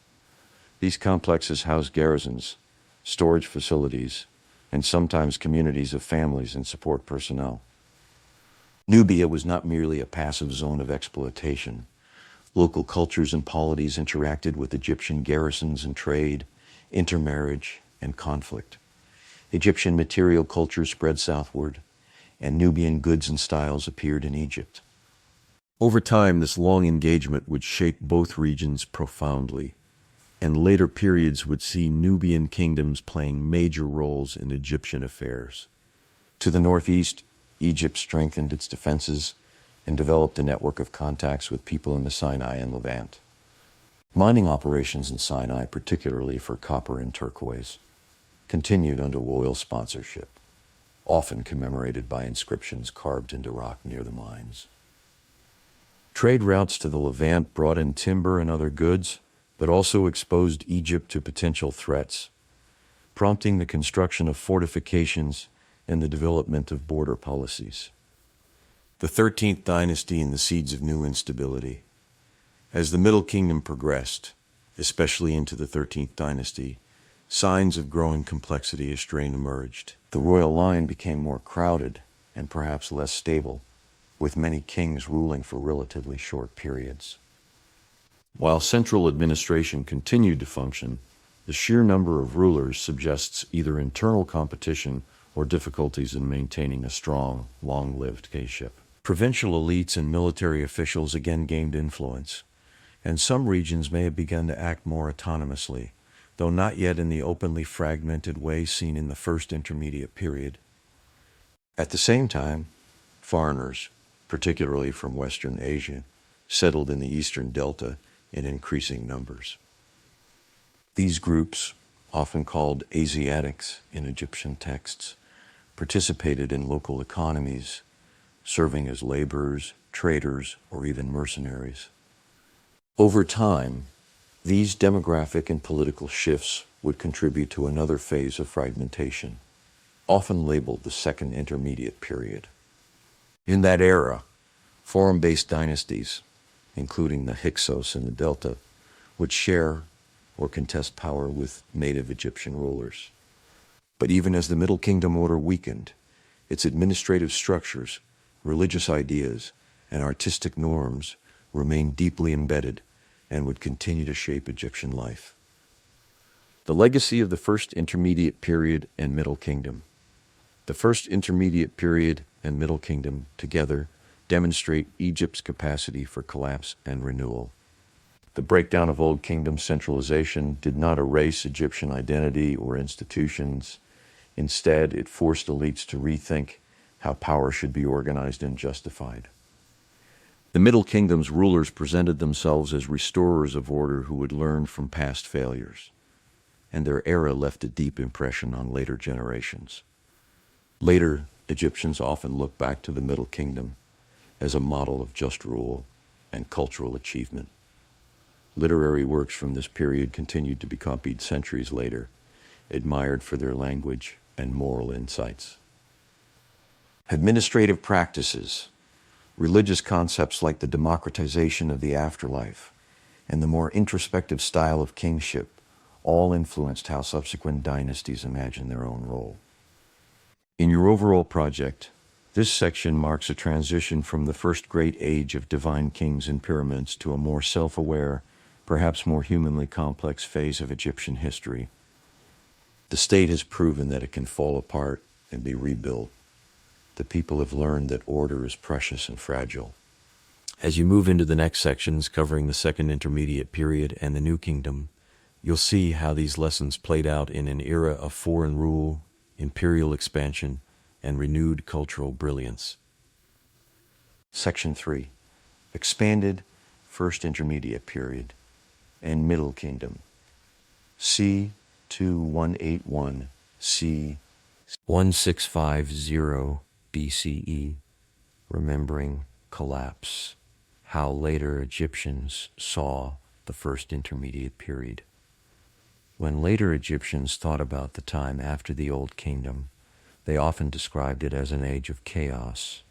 S1: These complexes housed garrisons, storage facilities, and sometimes communities of families and support personnel. Nubia was not merely a passive zone of exploitation. Local cultures and polities interacted with Egyptian garrisons and trade, intermarriage, and conflict. Egyptian material culture spread southward, and Nubian goods and styles appeared in Egypt. Over time, this long engagement would shape both regions profoundly, and later periods would see Nubian kingdoms playing major roles in Egyptian affairs. To the northeast, Egypt strengthened its defenses and developed a network of contacts with people in the Sinai and Levant. Mining operations in Sinai, particularly for copper and turquoise, continued under royal sponsorship, often commemorated by inscriptions carved into rock near the mines. Trade routes to the Levant brought in timber and other goods, but also exposed Egypt to potential threats, prompting the construction of fortifications and the development of border policies. The 13th dynasty and the seeds of new instability. As the Middle Kingdom progressed, especially into the 13th dynasty, signs of growing complexity and strain emerged. The royal line became more crowded and perhaps less stable, with many kings ruling for relatively short periods. While central administration continued to function, the sheer number of rulers suggests either internal competition or difficulties in maintaining a strong, long-lived kingship. Provincial elites and military officials again gained influence, and some regions may have begun to act more autonomously, though not yet in the openly fragmented way seen in the first intermediate period. At the same time, foreigners, particularly from Western Asia, settled in the Eastern Delta in increasing numbers. These groups, often called Asiatics in Egyptian texts, participated in local economies, serving as laborers, traders, or even mercenaries. Over time, these demographic and political shifts would contribute to another phase of fragmentation, often labeled the Second Intermediate Period. In that era, forum-based dynasties, including the Hyksos in the Delta, would share or contest power with native Egyptian rulers. But even as the Middle Kingdom order weakened, its administrative structures, religious ideas, and artistic norms remained deeply embedded, and would continue to shape Egyptian life. The legacy of the First Intermediate Period and Middle Kingdom. The First Intermediate Period and Middle Kingdom together demonstrate Egypt's capacity for collapse and renewal. The breakdown of Old Kingdom centralization did not erase Egyptian identity or institutions. Instead, it forced elites to rethink how power should be organized and justified. The Middle Kingdom's rulers presented themselves as restorers of order who would learn from past failures, and their era left a deep impression on later generations. Later, Egyptians often look back to the Middle Kingdom as a model of just rule and cultural achievement. Literary works from this period continued to be copied centuries later, admired for their language and moral insights. Administrative practices, religious concepts like the democratization of the afterlife, and the more introspective style of kingship all influenced how subsequent dynasties imagined their own role. In your overall project, this section marks a transition from the first great age of divine kings and pyramids to a more self-aware, perhaps more humanly complex phase of Egyptian history. The state has proven that it can fall apart and be rebuilt. The people have learned that order is precious and fragile. As you move into the next sections covering the Second Intermediate Period and the New Kingdom, you'll see how these lessons played out in an era of foreign rule, imperial expansion, and renewed cultural brilliance. Section 3. Expanded First Intermediate Period and Middle Kingdom. C. 2181 C. 1650 BCE. Remembering collapse. How later Egyptians saw the First Intermediate Period. When later Egyptians thought about the time after the Old Kingdom, they often described it as an age of chaos.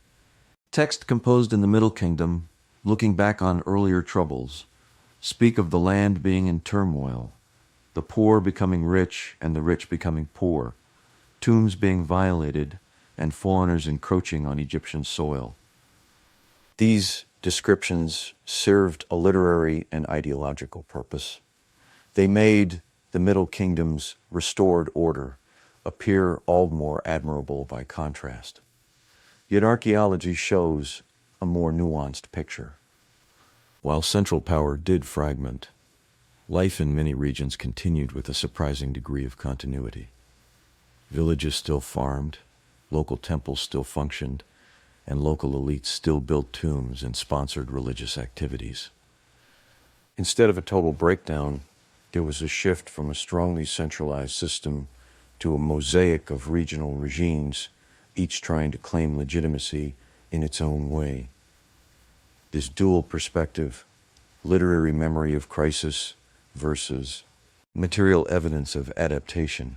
S1: Text composed in the Middle Kingdom, looking back on earlier troubles, speak of the land being in turmoil, the poor becoming rich and the rich becoming poor, tombs being violated, and foreigners encroaching on Egyptian soil. These descriptions served a literary and ideological purpose. They made the Middle Kingdom's restored order appear all the more admirable by contrast. Yet archaeology shows a more nuanced picture. While central power did fragment, life in many regions continued with a surprising degree of continuity. Villages still farmed, local temples still functioned, and local elites still built tombs and sponsored religious activities. Instead of a total breakdown, there was a shift from a strongly centralized system to a mosaic of regional regimes, each trying to claim legitimacy in its own way. This dual perspective, literary memory of crisis versus material evidence of adaptation,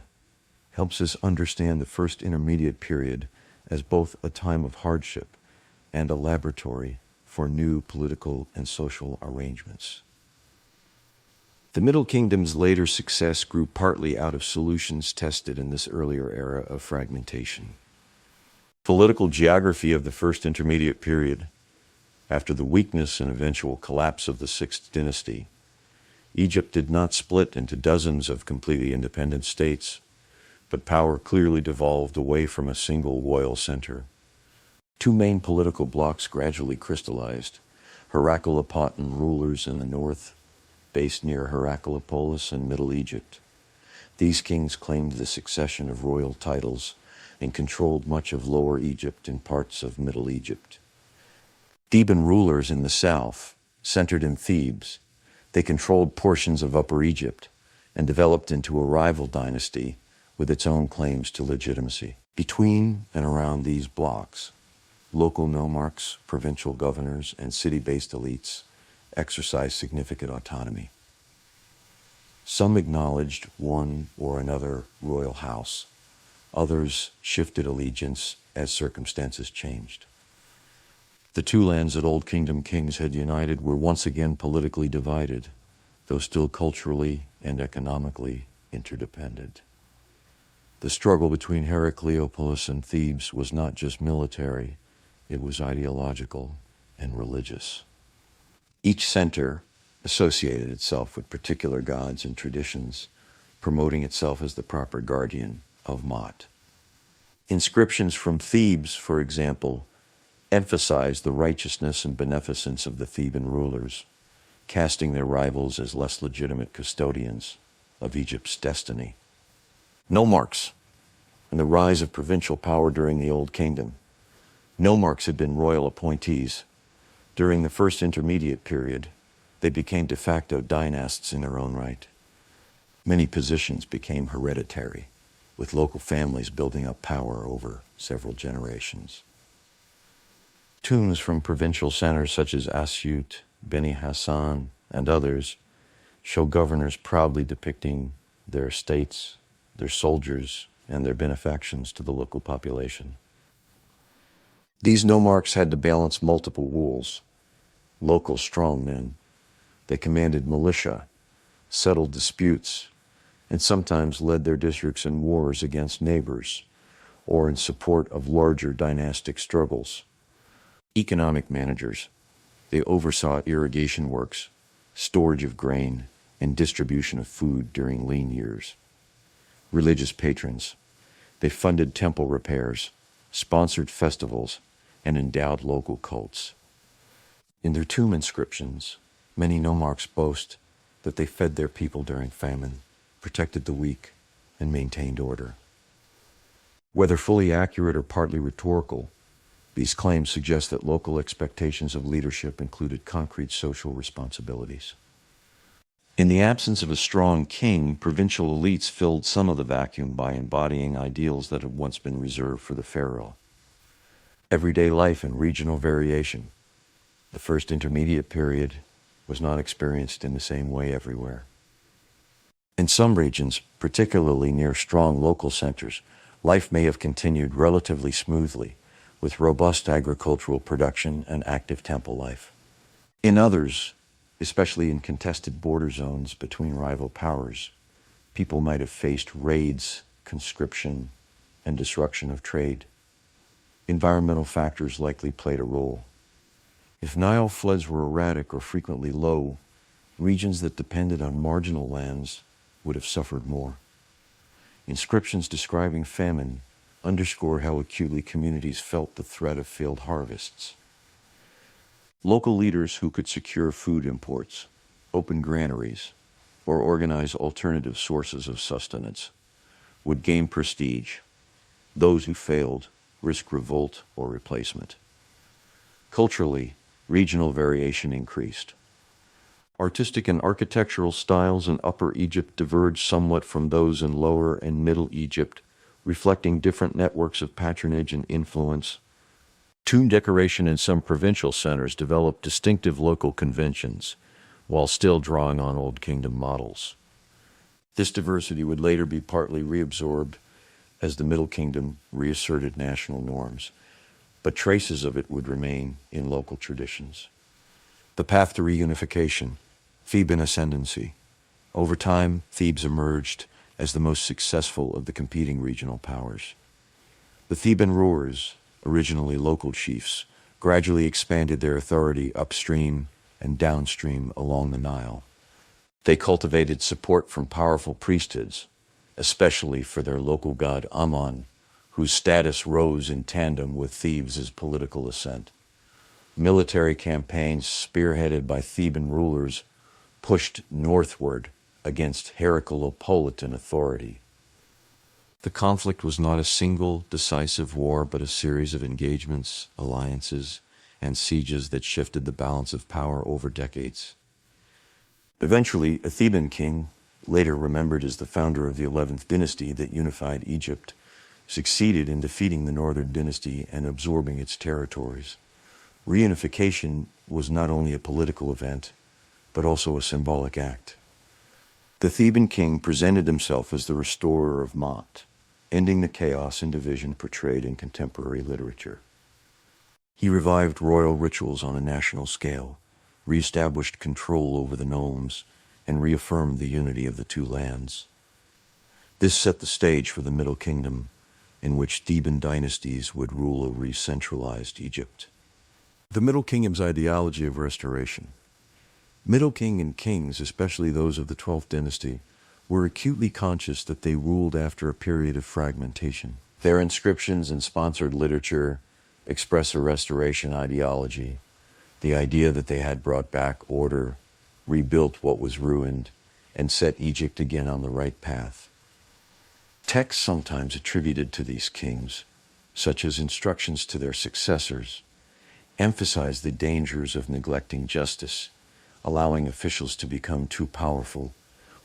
S1: helps us understand the First Intermediate Period as both a time of hardship and a laboratory for new political and social arrangements. The Middle Kingdom's later success grew partly out of solutions tested in this earlier era of fragmentation. Political geography of the First Intermediate Period. After the weakness and eventual collapse of the Sixth Dynasty, Egypt did not split into dozens of completely independent states, but power clearly devolved away from a single royal center. Two main political blocs gradually crystallized: Heracleopotan rulers in the north, based near Heracleopolis in Middle Egypt. These kings claimed the succession of royal titles and controlled much of Lower Egypt and parts of Middle Egypt. Theban rulers in the south, centered in Thebes, they controlled portions of Upper Egypt and developed into a rival dynasty with its own claims to legitimacy. Between and around these blocks, local nomarchs, provincial governors, and city-based elites exercised significant autonomy. Some acknowledged one or another royal house. Others shifted allegiance as circumstances changed. The two lands that Old Kingdom kings had united were once again politically divided, though still culturally and economically interdependent. The struggle between Heracleopolis and Thebes was not just military, it was ideological and religious. Each center associated itself with particular gods and traditions, promoting itself as the proper guardian of Mot. Inscriptions from Thebes, for example, emphasize the righteousness and beneficence of the Theban rulers, casting their rivals as less legitimate custodians of Egypt's destiny. Nomarchs and the rise of provincial power during the Old Kingdom. Nomarchs had been royal appointees. During the first intermediate period, they became de facto dynasts in their own right. Many positions became hereditary, with local families building up power over several generations. Tombs from provincial centers such as Asyut, Beni Hassan, and others show governors proudly depicting their estates, their soldiers, and their benefactions to the local population. These nomarchs had to balance multiple roles. Local strongmen, they commanded militia, settled disputes, and sometimes led their districts in wars against neighbors or in support of larger dynastic struggles. Economic managers, they oversaw irrigation works, storage of grain, and distribution of food during lean years. Religious patrons, they funded temple repairs, sponsored festivals, and endowed local cults. In their tomb inscriptions, many nomarchs boast that they fed their people during famine, protected the weak, and maintained order. Whether fully accurate or partly rhetorical, these claims suggest that local expectations of leadership included concrete social responsibilities. In the absence of a strong king, provincial elites filled some of the vacuum by embodying ideals that had once been reserved for the pharaoh. Everyday life and regional variation. The first intermediate period was not experienced in the same way everywhere. In some regions, particularly near strong local centers, life may have continued relatively smoothly, with robust agricultural production and active temple life. In others, especially in contested border zones between rival powers, people might have faced raids, conscription, and disruption of trade. Environmental factors likely played a role. If Nile floods were erratic or frequently low, regions that depended on marginal lands would have suffered more. Inscriptions describing famine underscore how acutely communities felt the threat of failed harvests. Local leaders who could secure food imports, open granaries, or organize alternative sources of sustenance would gain prestige. Those who failed risked revolt or replacement. Culturally, regional variation increased. Artistic and architectural styles in Upper Egypt diverged somewhat from those in Lower and Middle Egypt, reflecting different networks of patronage and influence. Tomb decoration in some provincial centers developed distinctive local conventions, while still drawing on Old Kingdom models. This diversity would later be partly reabsorbed as the Middle Kingdom reasserted national norms, but traces of it would remain in local traditions. The path to reunification, Theban ascendancy. Over time, Thebes emerged as the most successful of the competing regional powers. The Theban rulers, originally local chiefs, gradually expanded their authority upstream and downstream along the Nile. They cultivated support from powerful priesthoods, especially for their local god Ammon, whose status rose in tandem with Thebes' political ascent. Military campaigns spearheaded by Theban rulers pushed northward against Heracleopolitan authority. The conflict was not a single decisive war, but a series of engagements, alliances, and sieges that shifted the balance of power over decades. Eventually, a Theban king, later remembered as the founder of the 11th dynasty that unified Egypt, succeeded in defeating the northern dynasty and absorbing its territories. Reunification was not only a political event, but also a symbolic act. The Theban king presented himself as the restorer of Mot, ending the chaos and division portrayed in contemporary literature. He revived royal rituals on a national scale, reestablished control over the nomes, and reaffirmed the unity of the two lands. This set the stage for the Middle Kingdom, in which Theban dynasties would rule a re-centralized Egypt. The Middle Kingdom's ideology of restoration. Middle King and kings, especially those of the 12th dynasty, were acutely conscious that they ruled after a period of fragmentation. Their inscriptions and sponsored literature express a restoration ideology, the idea that they had brought back order, rebuilt what was ruined, and set Egypt again on the right path. Texts sometimes attributed to these kings, such as instructions to their successors, emphasize the dangers of neglecting justice, allowing officials to become too powerful,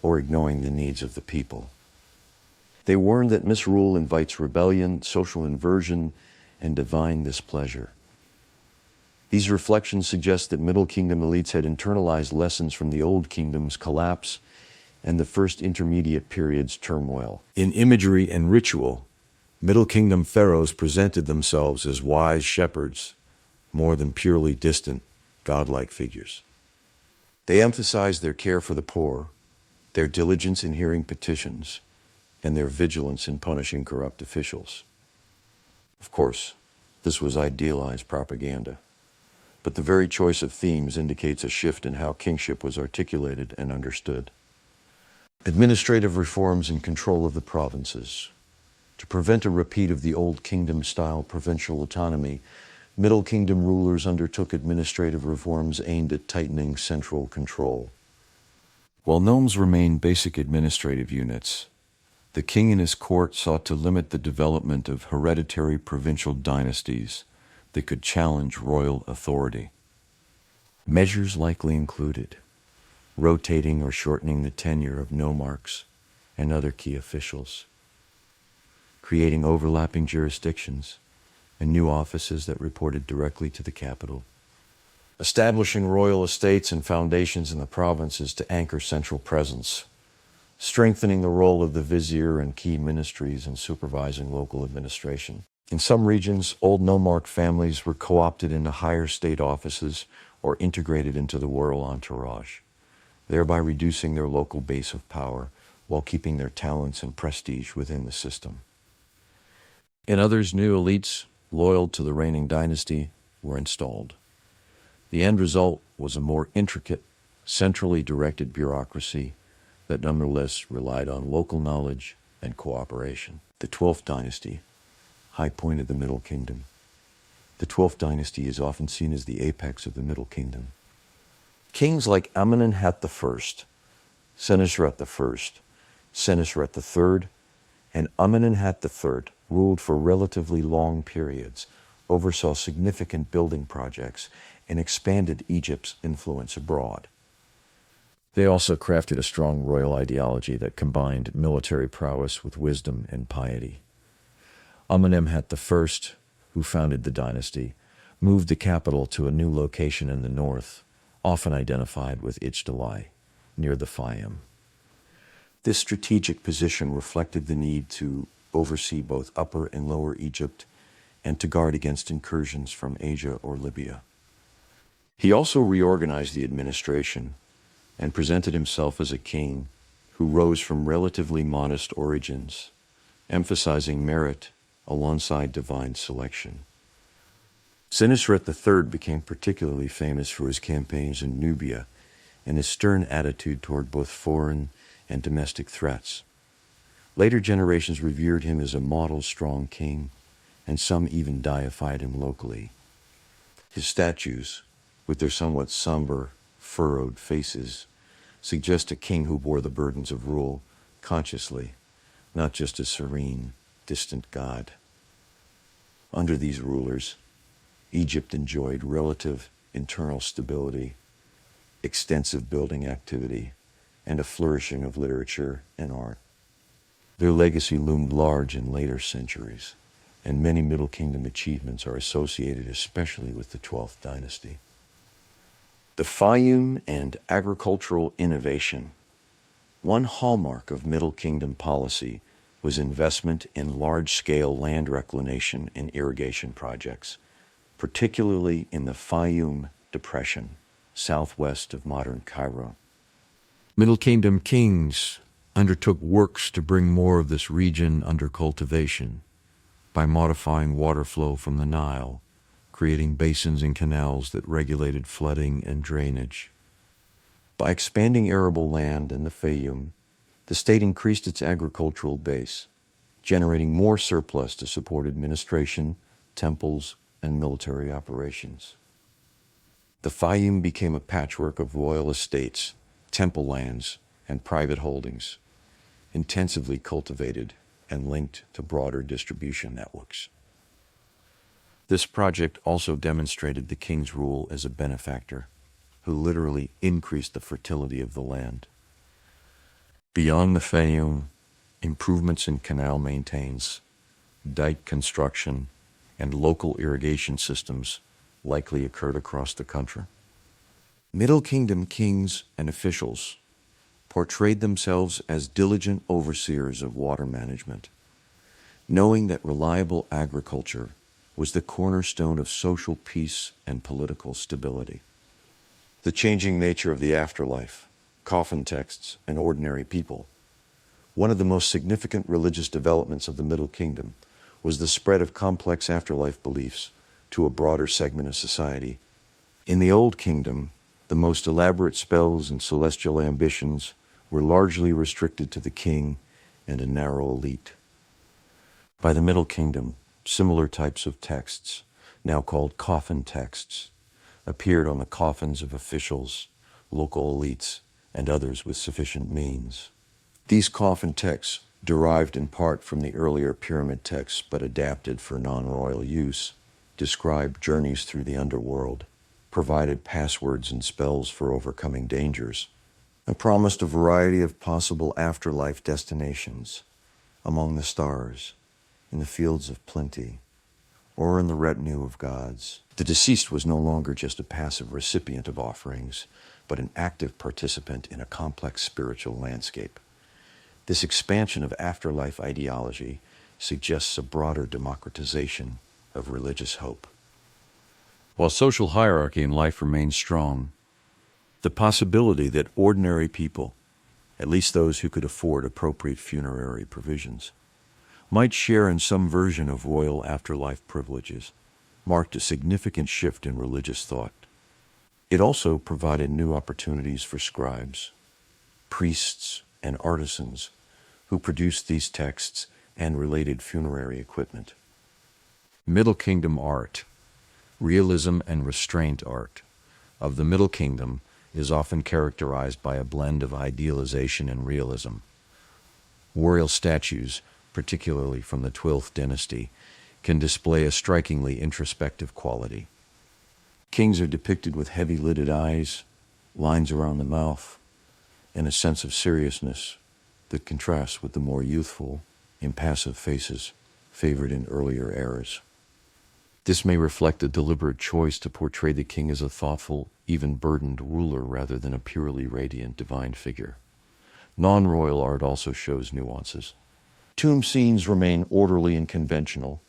S1: or ignoring the needs of the people. They warned that misrule invites rebellion, social inversion, and divine displeasure. These reflections suggest that Middle Kingdom elites had internalized lessons from the Old Kingdom's collapse and the First Intermediate Period's turmoil. In imagery and ritual, Middle Kingdom pharaohs presented themselves as wise shepherds, more than purely distant, godlike figures. They emphasized their care for the poor, their diligence in hearing petitions, and their vigilance in punishing corrupt officials. Of course, this was idealized propaganda, but the very choice of themes indicates a shift in how kingship was articulated and understood. Administrative reforms and control of the provinces. To prevent a repeat of the Old Kingdom-style provincial autonomy, Middle Kingdom rulers undertook administrative reforms aimed at tightening central control. While nomes remained basic administrative units, the king and his court sought to limit the development of hereditary provincial dynasties that could challenge royal authority. Measures likely included rotating or shortening the tenure of nomarchs and other key officials, creating overlapping jurisdictions and new offices that reported directly to the capital, establishing royal estates and foundations in the provinces to anchor central presence, strengthening the role of the vizier and key ministries in supervising local administration. In some regions, old nomarch families were co-opted into higher state offices or integrated into the royal entourage, thereby reducing their local base of power while keeping their talents and prestige within the system. In others, new elites, loyal to the reigning dynasty, were installed. The end result was a more intricate, centrally directed bureaucracy that nonetheless relied on local knowledge and cooperation. The 12th dynasty, high point of the Middle Kingdom. The 12th dynasty is often seen as the apex of the Middle Kingdom. Kings like Amenemhat I, Senusret I, Senusret III, and Amenemhat III ruled for relatively long periods, oversaw significant building projects, and expanded Egypt's influence abroad. They also crafted a strong royal ideology that combined military prowess with wisdom and piety. Amenemhat I, who founded the dynasty, moved the capital to a new location in the north, often identified with Ichdalai, near the Fayum. This strategic position reflected the need to oversee both Upper and Lower Egypt and to guard against incursions from Asia or Libya. He also reorganized the administration and presented himself as a king who rose from relatively modest origins, emphasizing merit alongside divine selection. Senusret III became particularly famous for his campaigns in Nubia and his stern attitude toward both foreign and domestic threats. Later generations revered him as a model strong king, and some even deified him locally. His statues, with their somewhat somber, furrowed faces, suggest a king who bore the burdens of rule consciously, not just a serene, distant god. Under these rulers, Egypt enjoyed relative internal stability, extensive building activity, and a flourishing of literature and art. Their legacy loomed large in later centuries, and many Middle Kingdom achievements are associated especially with the 12th dynasty. The Fayum and agricultural innovation. One hallmark of Middle Kingdom policy was investment in large-scale land reclamation and irrigation projects, particularly in the Fayum Depression, southwest of modern Cairo. Middle Kingdom kings undertook works to bring more of this region under cultivation by modifying water flow from the Nile, creating basins and canals that regulated flooding and drainage. By expanding arable land in the Fayoum, the state increased its agricultural base, generating more surplus to support administration, temples, and military operations. The Fayoum became a patchwork of royal estates, temple lands, and private holdings, intensively cultivated and linked to broader distribution networks. This project also demonstrated the king's rule as a benefactor, who literally increased the fertility of the land. Beyond the Fayoum, improvements in canal maintenance, dike construction, and local irrigation systems likely occurred across the country. Middle Kingdom kings and officials portrayed themselves as diligent overseers of water management, knowing that reliable agriculture was the cornerstone of social peace and political stability. The changing nature of the afterlife, coffin texts, and ordinary people. One of the most significant religious developments of the Middle Kingdom was the spread of complex afterlife beliefs to a broader segment of society. In the Old Kingdom, the most elaborate spells and celestial ambitions were largely restricted to the king and a narrow elite. By the Middle Kingdom, similar types of texts, now called coffin texts, appeared on the coffins of officials, local elites, and others with sufficient means. These coffin texts, derived in part from the earlier pyramid texts but adapted for non-royal use, described journeys through the underworld, provided passwords and spells for overcoming dangers, and promised a variety of possible afterlife destinations among the stars, in the fields of plenty, or in the retinue of gods. The deceased was no longer just a passive recipient of offerings, but an active participant in a complex spiritual landscape. This expansion of afterlife ideology suggests a broader democratization of religious hope.
S3: While social hierarchy in life remains strong,
S1: The possibility that ordinary people, at least those who could afford appropriate funerary provisions, might share in some version of royal afterlife privileges marked a significant shift in religious thought. It also provided new opportunities for scribes, priests, and artisans who produced these texts and related funerary equipment.
S3: Middle Kingdom art, realism and restraint art, of the Middle Kingdom is often characterized by a blend of idealization and realism. Royal statues, particularly from the 12th dynasty, can display a strikingly introspective quality. Kings are depicted with heavy-lidded eyes, lines around the mouth, and a sense of seriousness that contrasts with the more youthful, impassive faces favored in earlier eras. This may reflect a deliberate choice to portray the king as a thoughtful, even burdened ruler rather than a purely radiant divine figure. Non-royal art also shows nuances. Tomb scenes remain orderly and conventional,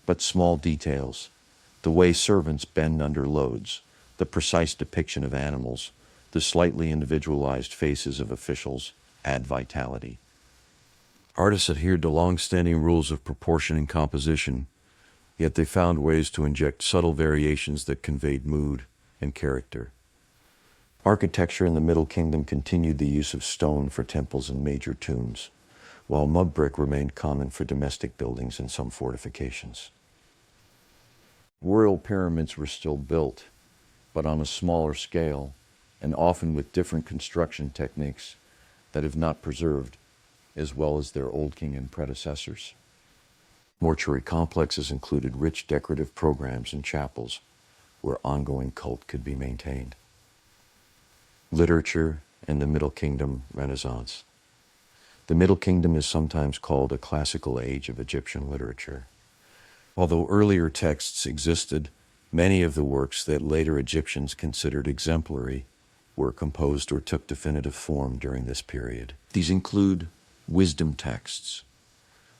S3: but small details, the way servants bend under loads, the precise depiction of animals, the slightly individualized faces of officials add vitality. Artists adhered to long-standing rules of proportion and composition, yet they found ways to inject subtle variations that conveyed mood and character. Architecture in the Middle Kingdom continued the use of stone for temples and major tombs, while mud brick remained common for domestic buildings and some fortifications. Royal pyramids were still built, but on a smaller scale, and often with different construction techniques that have not preserved, as well as their Old Kingdom predecessors. Mortuary complexes included rich decorative programs and chapels where ongoing cult could be maintained. Literature and the Middle Kingdom Renaissance. The Middle Kingdom is sometimes called a classical age of Egyptian literature. Although earlier texts existed, many of the works that later Egyptians considered exemplary were composed or took definitive form during this period. These include wisdom texts,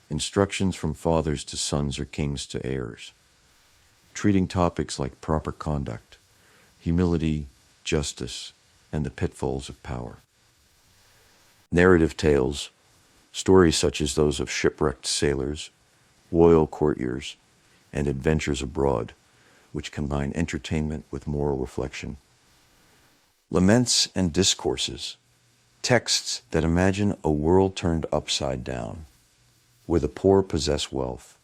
S3: instructions from fathers to sons or kings to heirs, treating topics like proper conduct, humility, justice, and the pitfalls of power. Narrative tales, stories such as those of shipwrecked sailors, royal courtiers, and adventures abroad, which combine entertainment with moral reflection.
S1: Laments and discourses, texts that imagine a world turned upside down, where the poor possess wealth,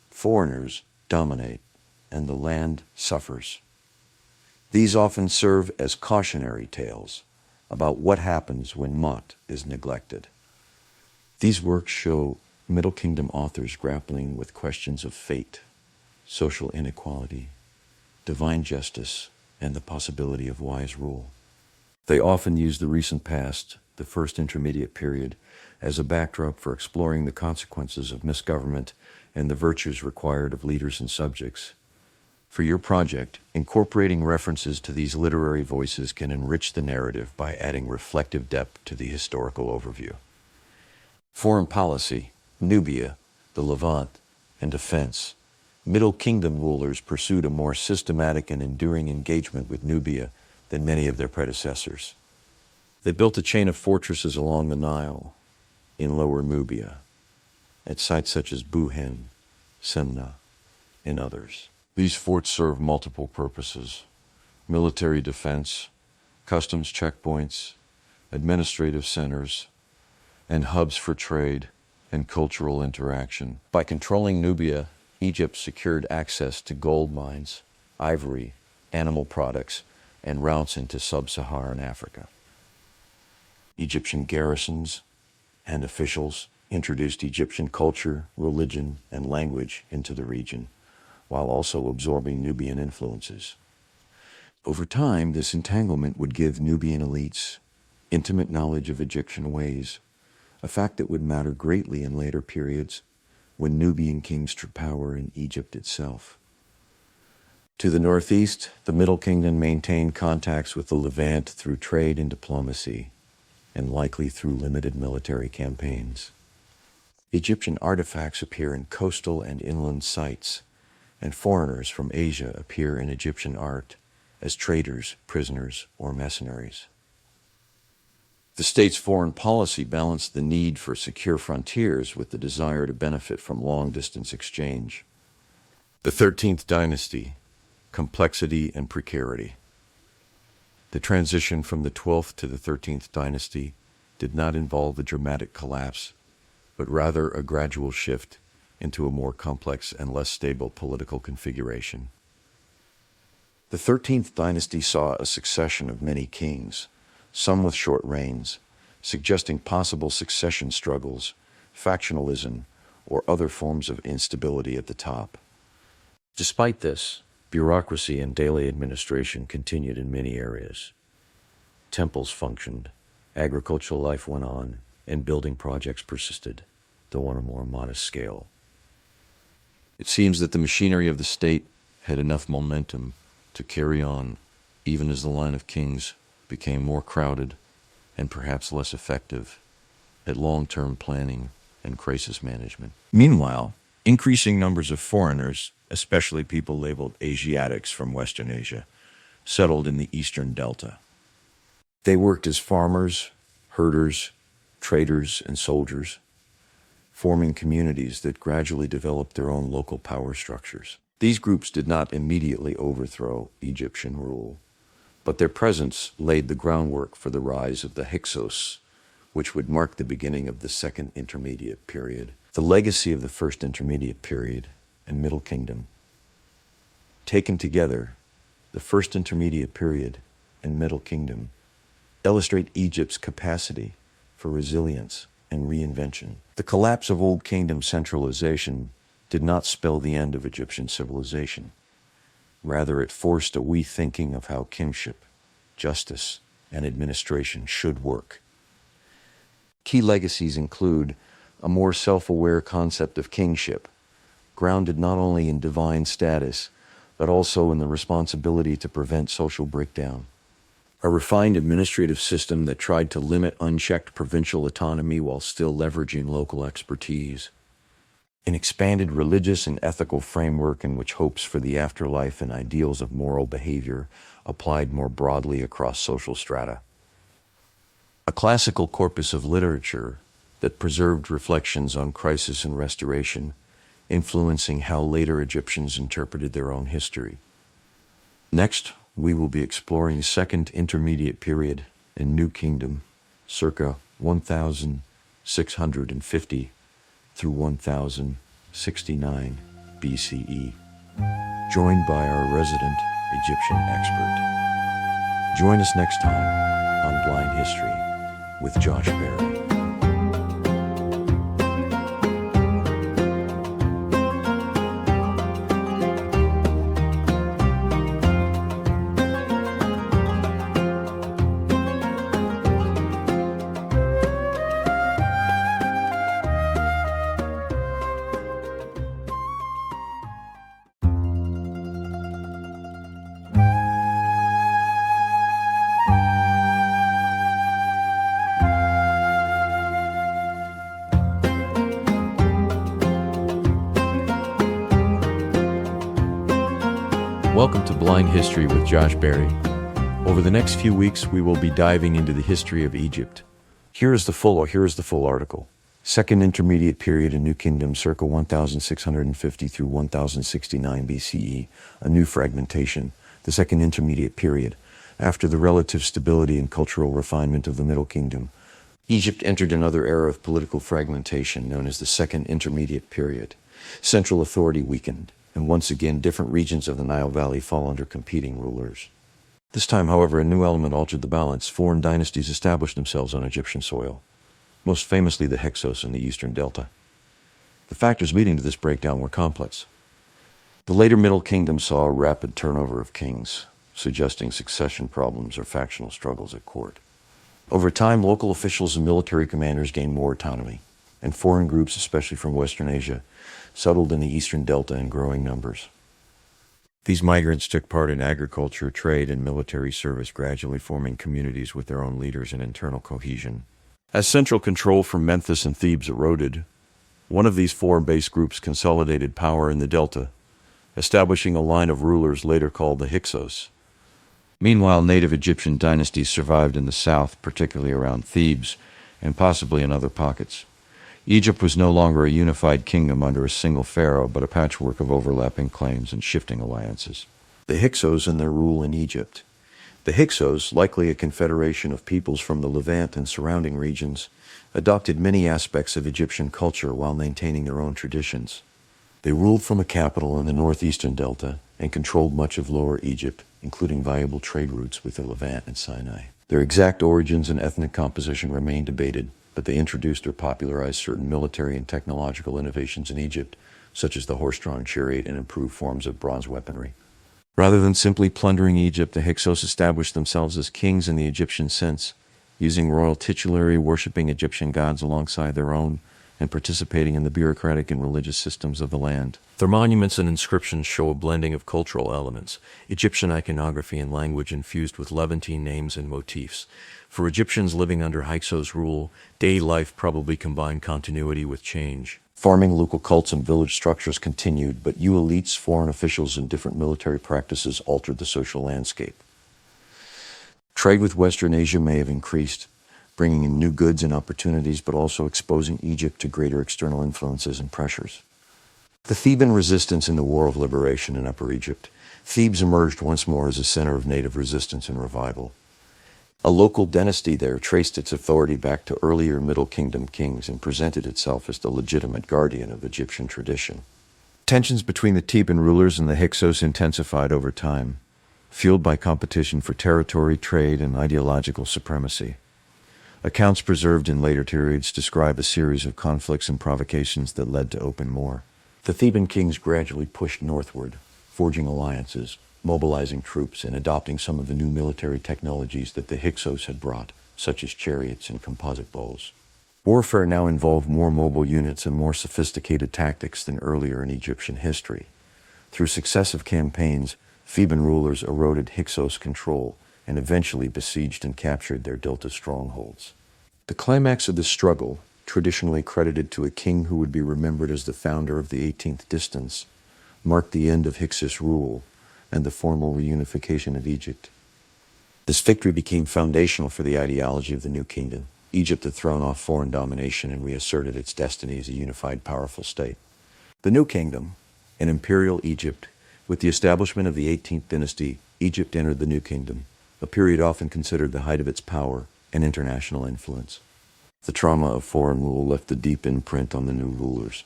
S1: foreigners dominate, and the land suffers. These often serve as cautionary tales about what happens when Mot is neglected. These works show Middle Kingdom authors grappling with questions of fate, social inequality, divine justice, and the possibility of wise rule. They often use the recent past, the First Intermediate Period, as a backdrop for exploring the consequences of misgovernment and the virtues required of leaders and subjects. For your project, incorporating references to these literary voices can enrich the narrative by adding reflective depth to the historical overview. Foreign policy, Nubia, the Levant, and defense. Middle Kingdom rulers pursued a more systematic and enduring engagement with Nubia than many of their predecessors. They built a chain of fortresses along the Nile, in Lower Nubia, at sites such as Buhen, Semna, and others. These forts serve multiple purposes: military defense, customs checkpoints, administrative centers, and hubs for trade and cultural interaction. By controlling Nubia, Egypt secured access to gold mines, ivory, animal products, and routes into sub-Saharan Africa. Egyptian garrisons and officials introduced Egyptian culture, religion, and language into the region, while also absorbing Nubian influences. Over time, this entanglement would give Nubian elites intimate knowledge of Egyptian ways, a fact that would matter greatly in later periods when Nubian kings took power in Egypt itself. To the northeast, the Middle Kingdom maintained contacts with the Levant through trade and diplomacy, and likely through limited military campaigns. Egyptian artifacts appear in coastal and inland sites, and foreigners from Asia appear in Egyptian art as traders, prisoners, or mercenaries. The state's foreign policy balanced the need for secure frontiers with the desire to benefit from long-distance exchange. The 13th dynasty, complexity and precarity. The transition from the 12th to the 13th dynasty did not involve a dramatic collapse, but rather a gradual shift into a more complex and less stable political configuration. The 13th dynasty saw a succession of many kings, some with short reigns, suggesting possible succession struggles, factionalism, or other forms of instability at the top. Despite this, bureaucracy and daily administration continued in many areas. Temples functioned, agricultural life went on, and building projects persisted, though on a more modest scale. It seems that the machinery of the state had enough momentum to carry on, even as the line of kings became more crowded and perhaps less effective at long-term planning and crisis management. Meanwhile, increasing numbers of foreigners, especially people labeled Asiatics from Western Asia, settled in the eastern delta. They worked as farmers, herders, traders, and soldiers, forming communities that gradually developed their own local power structures. These groups did not immediately overthrow Egyptian rule, but their presence laid the groundwork for the rise of the Hyksos, which would mark the beginning of the Second Intermediate Period. The legacy of the First Intermediate Period and Middle Kingdom. Taken together, the First Intermediate Period and Middle Kingdom illustrate Egypt's capacity for resilience and reinvention. The collapse of Old Kingdom centralization did not spell the end of Egyptian civilization. Rather, it forced a rethinking of how kingship, justice, and administration should work. Key legacies include a more self-aware concept of kingship, grounded not only in divine status, but also in the responsibility to prevent social breakdown. A refined administrative system that tried to limit unchecked provincial autonomy while still leveraging local expertise. An expanded religious and ethical framework in which hopes for the afterlife and ideals of moral behavior applied more broadly across social strata. A classical corpus of literature that preserved reflections on crisis and restoration, influencing how later Egyptians interpreted their own history. Next, we will be exploring the Second Intermediate Period in New Kingdom, circa 1650 through 1069 BCE, joined by our resident Egyptian expert. Join us next time on Blind History with Josh Berry.
S3: Welcome to Blind History with Josh Berry. Over the next few weeks, we will be diving into the history of Egypt.
S1: Here is the full article. Second Intermediate Period in New Kingdom, circa 1650 through 1069 BCE, a new fragmentation. The Second Intermediate Period. After the relative stability and cultural refinement of the Middle Kingdom, Egypt entered another era of political fragmentation known as the Second Intermediate Period. Central authority weakened, and once again different regions of the Nile Valley fall under competing rulers. This time, however, a new element altered the balance. Foreign dynasties established themselves on Egyptian soil, most famously the Hyksos in the eastern delta. The factors leading to this breakdown were complex. The later Middle Kingdom saw a rapid turnover of kings, suggesting succession problems or factional struggles at court. Over time, local officials and military commanders gained more autonomy, and foreign groups, especially from Western Asia, settled in the eastern delta in growing numbers. These migrants took part in agriculture, trade, and military service, gradually forming communities with their own leaders and internal cohesion. As central control from Memphis and Thebes eroded, one of these foreign-based groups consolidated power in the delta, establishing a line of rulers later called the Hyksos. Meanwhile, native Egyptian dynasties survived in the south, particularly around Thebes, and possibly in other pockets. Egypt was no longer a unified kingdom under a single pharaoh, but a patchwork of overlapping claims and shifting alliances. The Hyksos and their rule in Egypt. The Hyksos, likely a confederation of peoples from the Levant and surrounding regions, adopted many aspects of Egyptian culture while maintaining their own traditions. They ruled from a capital in the northeastern delta and controlled much of Lower Egypt, including valuable trade routes with the Levant and Sinai. Their exact origins and ethnic composition remain debated, but they introduced or popularized certain military and technological innovations in Egypt, such as the horse-drawn chariot and improved forms of bronze weaponry. Rather than simply plundering Egypt, the Hyksos established themselves as kings in the Egyptian sense, using royal titulary, worshipping Egyptian gods alongside their own, and participating in the bureaucratic and religious systems of the land. Their monuments and inscriptions show a blending of cultural elements, Egyptian iconography and language infused with Levantine names and motifs. For Egyptians living under Hyksos rule, daily life probably combined continuity with change. Farming, local cults, and village structures continued, but elites, foreign officials, and different military practices altered the social landscape. Trade with Western Asia may have increased, bringing in new goods and opportunities, but also exposing Egypt to greater external influences and pressures. The Theban resistance in the War of Liberation in Upper Egypt. Thebes emerged once more as a center of native resistance and revival. A local dynasty there traced its authority back to earlier Middle Kingdom kings and presented itself as the legitimate guardian of Egyptian tradition. Tensions between the Theban rulers and the Hyksos intensified over time, fueled by competition for territory, trade, and ideological supremacy. Accounts preserved in later periods describe a series of conflicts and provocations that led to open war. The Theban kings gradually pushed northward, forging alliances, mobilizing troops, and adopting some of the new military technologies that the Hyksos had brought, such as chariots and composite bows. Warfare now involved more mobile units and more sophisticated tactics than earlier in Egyptian history. Through successive campaigns, Theban rulers eroded Hyksos control and eventually besieged and captured their delta strongholds. The climax of this struggle, traditionally credited to a king who would be remembered as the founder of the 18th dynasty, marked the end of Hyksos rule and the formal reunification of Egypt. This victory became foundational for the ideology of the new kingdom. Egypt had thrown off foreign domination and reasserted its destiny as a unified, powerful state. The new kingdom, an imperial Egypt, with the establishment of the 18th dynasty, Egypt entered the New Kingdom, a period often considered the height of its power and international influence. The trauma of foreign rule left a deep imprint on the new rulers.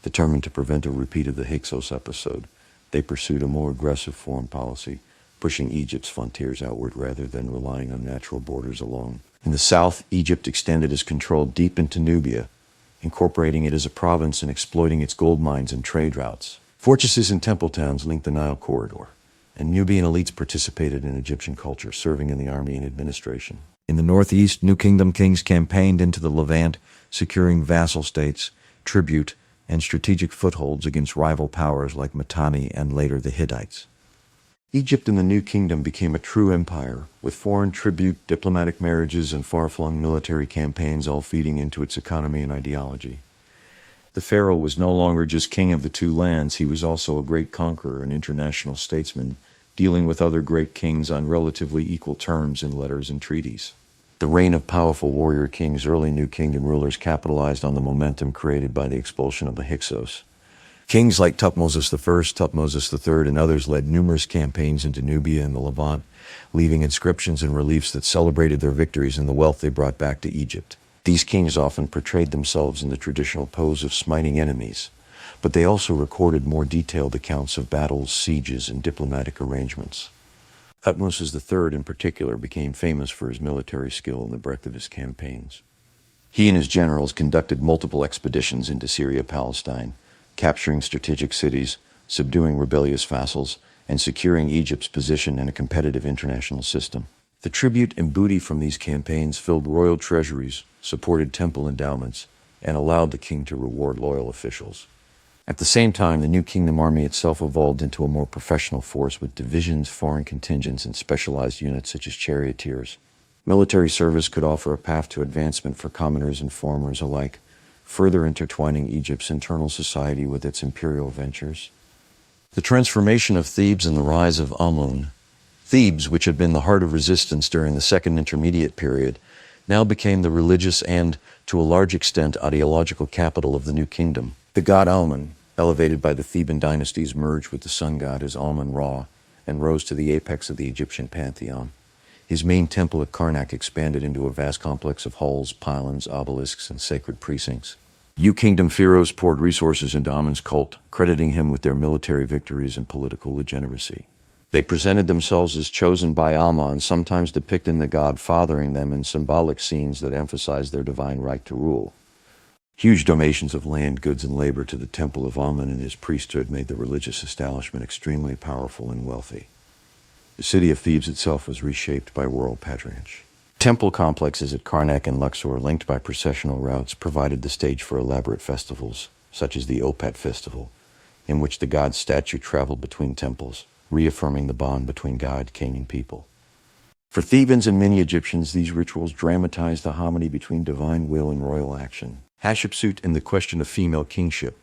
S1: Determined to prevent a repeat of the Hyksos episode, they pursued a more aggressive foreign policy, pushing Egypt's frontiers outward rather than relying on natural borders alone. In the south, Egypt extended its control deep into Nubia, incorporating it as a province and exploiting its gold mines and trade routes. Fortresses and temple towns linked the Nile corridor, and Nubian elites participated in Egyptian culture, serving in the army and administration. In the northeast, New Kingdom kings campaigned into the Levant, securing vassal states, tribute, and strategic footholds against rival powers like Mitanni and later the Hittites. Egypt in the New Kingdom became a true empire, with foreign tribute, diplomatic marriages, and far-flung military campaigns all feeding into its economy and ideology. The pharaoh was no longer just king of the two lands, he was also a great conqueror and international statesman, dealing with other great kings on relatively equal terms in letters and treaties. The reign of powerful warrior kings, early New Kingdom rulers capitalized on the momentum created by the expulsion of the Hyksos. Kings like Thutmose I, Thutmose III, and others led numerous campaigns into Nubia and the Levant, leaving inscriptions and reliefs that celebrated their victories and the wealth they brought back to Egypt. These kings often portrayed themselves in the traditional pose of smiting enemies, but they also recorded more detailed accounts of battles, sieges, and diplomatic arrangements. Thutmose III in particular became famous for his military skill and the breadth of his campaigns. He and his generals conducted multiple expeditions into Syria-Palestine, capturing strategic cities, subduing rebellious vassals, and securing Egypt's position in a competitive international system. The tribute and booty from these campaigns filled royal treasuries, supported temple endowments, and allowed the king to reward loyal officials. At the same time, the New Kingdom army itself evolved into a more professional force with divisions, foreign contingents, and specialized units such as charioteers. Military service could offer a path to advancement for commoners and foreigners alike, further intertwining Egypt's internal society with its imperial ventures. The transformation of Thebes and the rise of Amun. Thebes, which had been the heart of resistance during the Second Intermediate Period, now became the religious and, to a large extent, ideological capital of the New Kingdom. The god Amun, elevated by the Theban dynasties, merged with the sun god as Amun-Ra and rose to the apex of the Egyptian pantheon. His main temple at Karnak expanded into a vast complex of halls, pylons, obelisks, and sacred precincts. New Kingdom pharaohs poured resources into Amun's cult, crediting him with their military victories and political legitimacy. They presented themselves as chosen by Amun, sometimes depicting the god fathering them in symbolic scenes that emphasized their divine right to rule. Huge donations of land, goods, and labor to the temple of Amun and his priesthood made the religious establishment extremely powerful and wealthy. The city of Thebes itself was reshaped by royal patronage. Temple complexes at Karnak and Luxor, linked by processional routes, provided the stage for elaborate festivals, such as the Opat festival, in which the god's statue traveled between temples, reaffirming the bond between god, king, and people. For Thebans and many Egyptians, these rituals dramatized the harmony between divine will and royal action. Hatshepsut and the question of female kingship.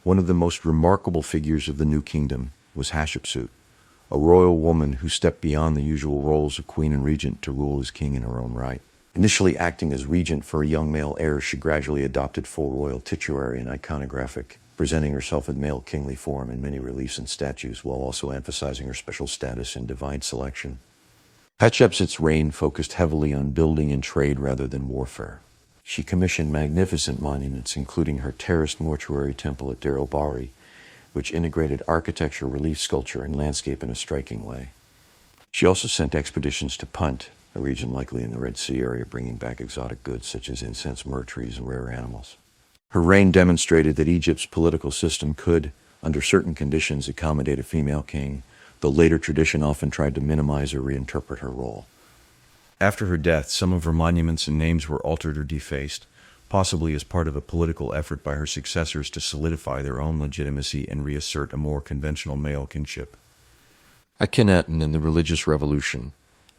S1: One of the most remarkable figures of the New Kingdom was Hatshepsut, a royal woman who stepped beyond the usual roles of queen and regent to rule as king in her own right. Initially acting as regent for a young male heir, she gradually adopted full royal titulary and iconographic, presenting herself in male kingly form in many reliefs and statues, while also emphasizing her special status in divine selection. Hatshepsut's reign focused heavily on building and trade rather than warfare. She commissioned magnificent monuments, including her terraced mortuary temple at Deir el-Bahri, which integrated architecture, relief sculpture, and landscape in a striking way. She also sent expeditions to Punt, a region likely in the Red Sea area, bringing back exotic goods such as incense, myrrh trees, and rare animals. Her reign demonstrated that Egypt's political system could, under certain conditions, accommodate a female king, though later tradition often tried to minimize or reinterpret her role. After her death, some of her monuments and names were altered or defaced, possibly as part of a political effort by her successors to solidify their own legitimacy and reassert a more conventional male kinship. Akhenaten and the Religious Revolution.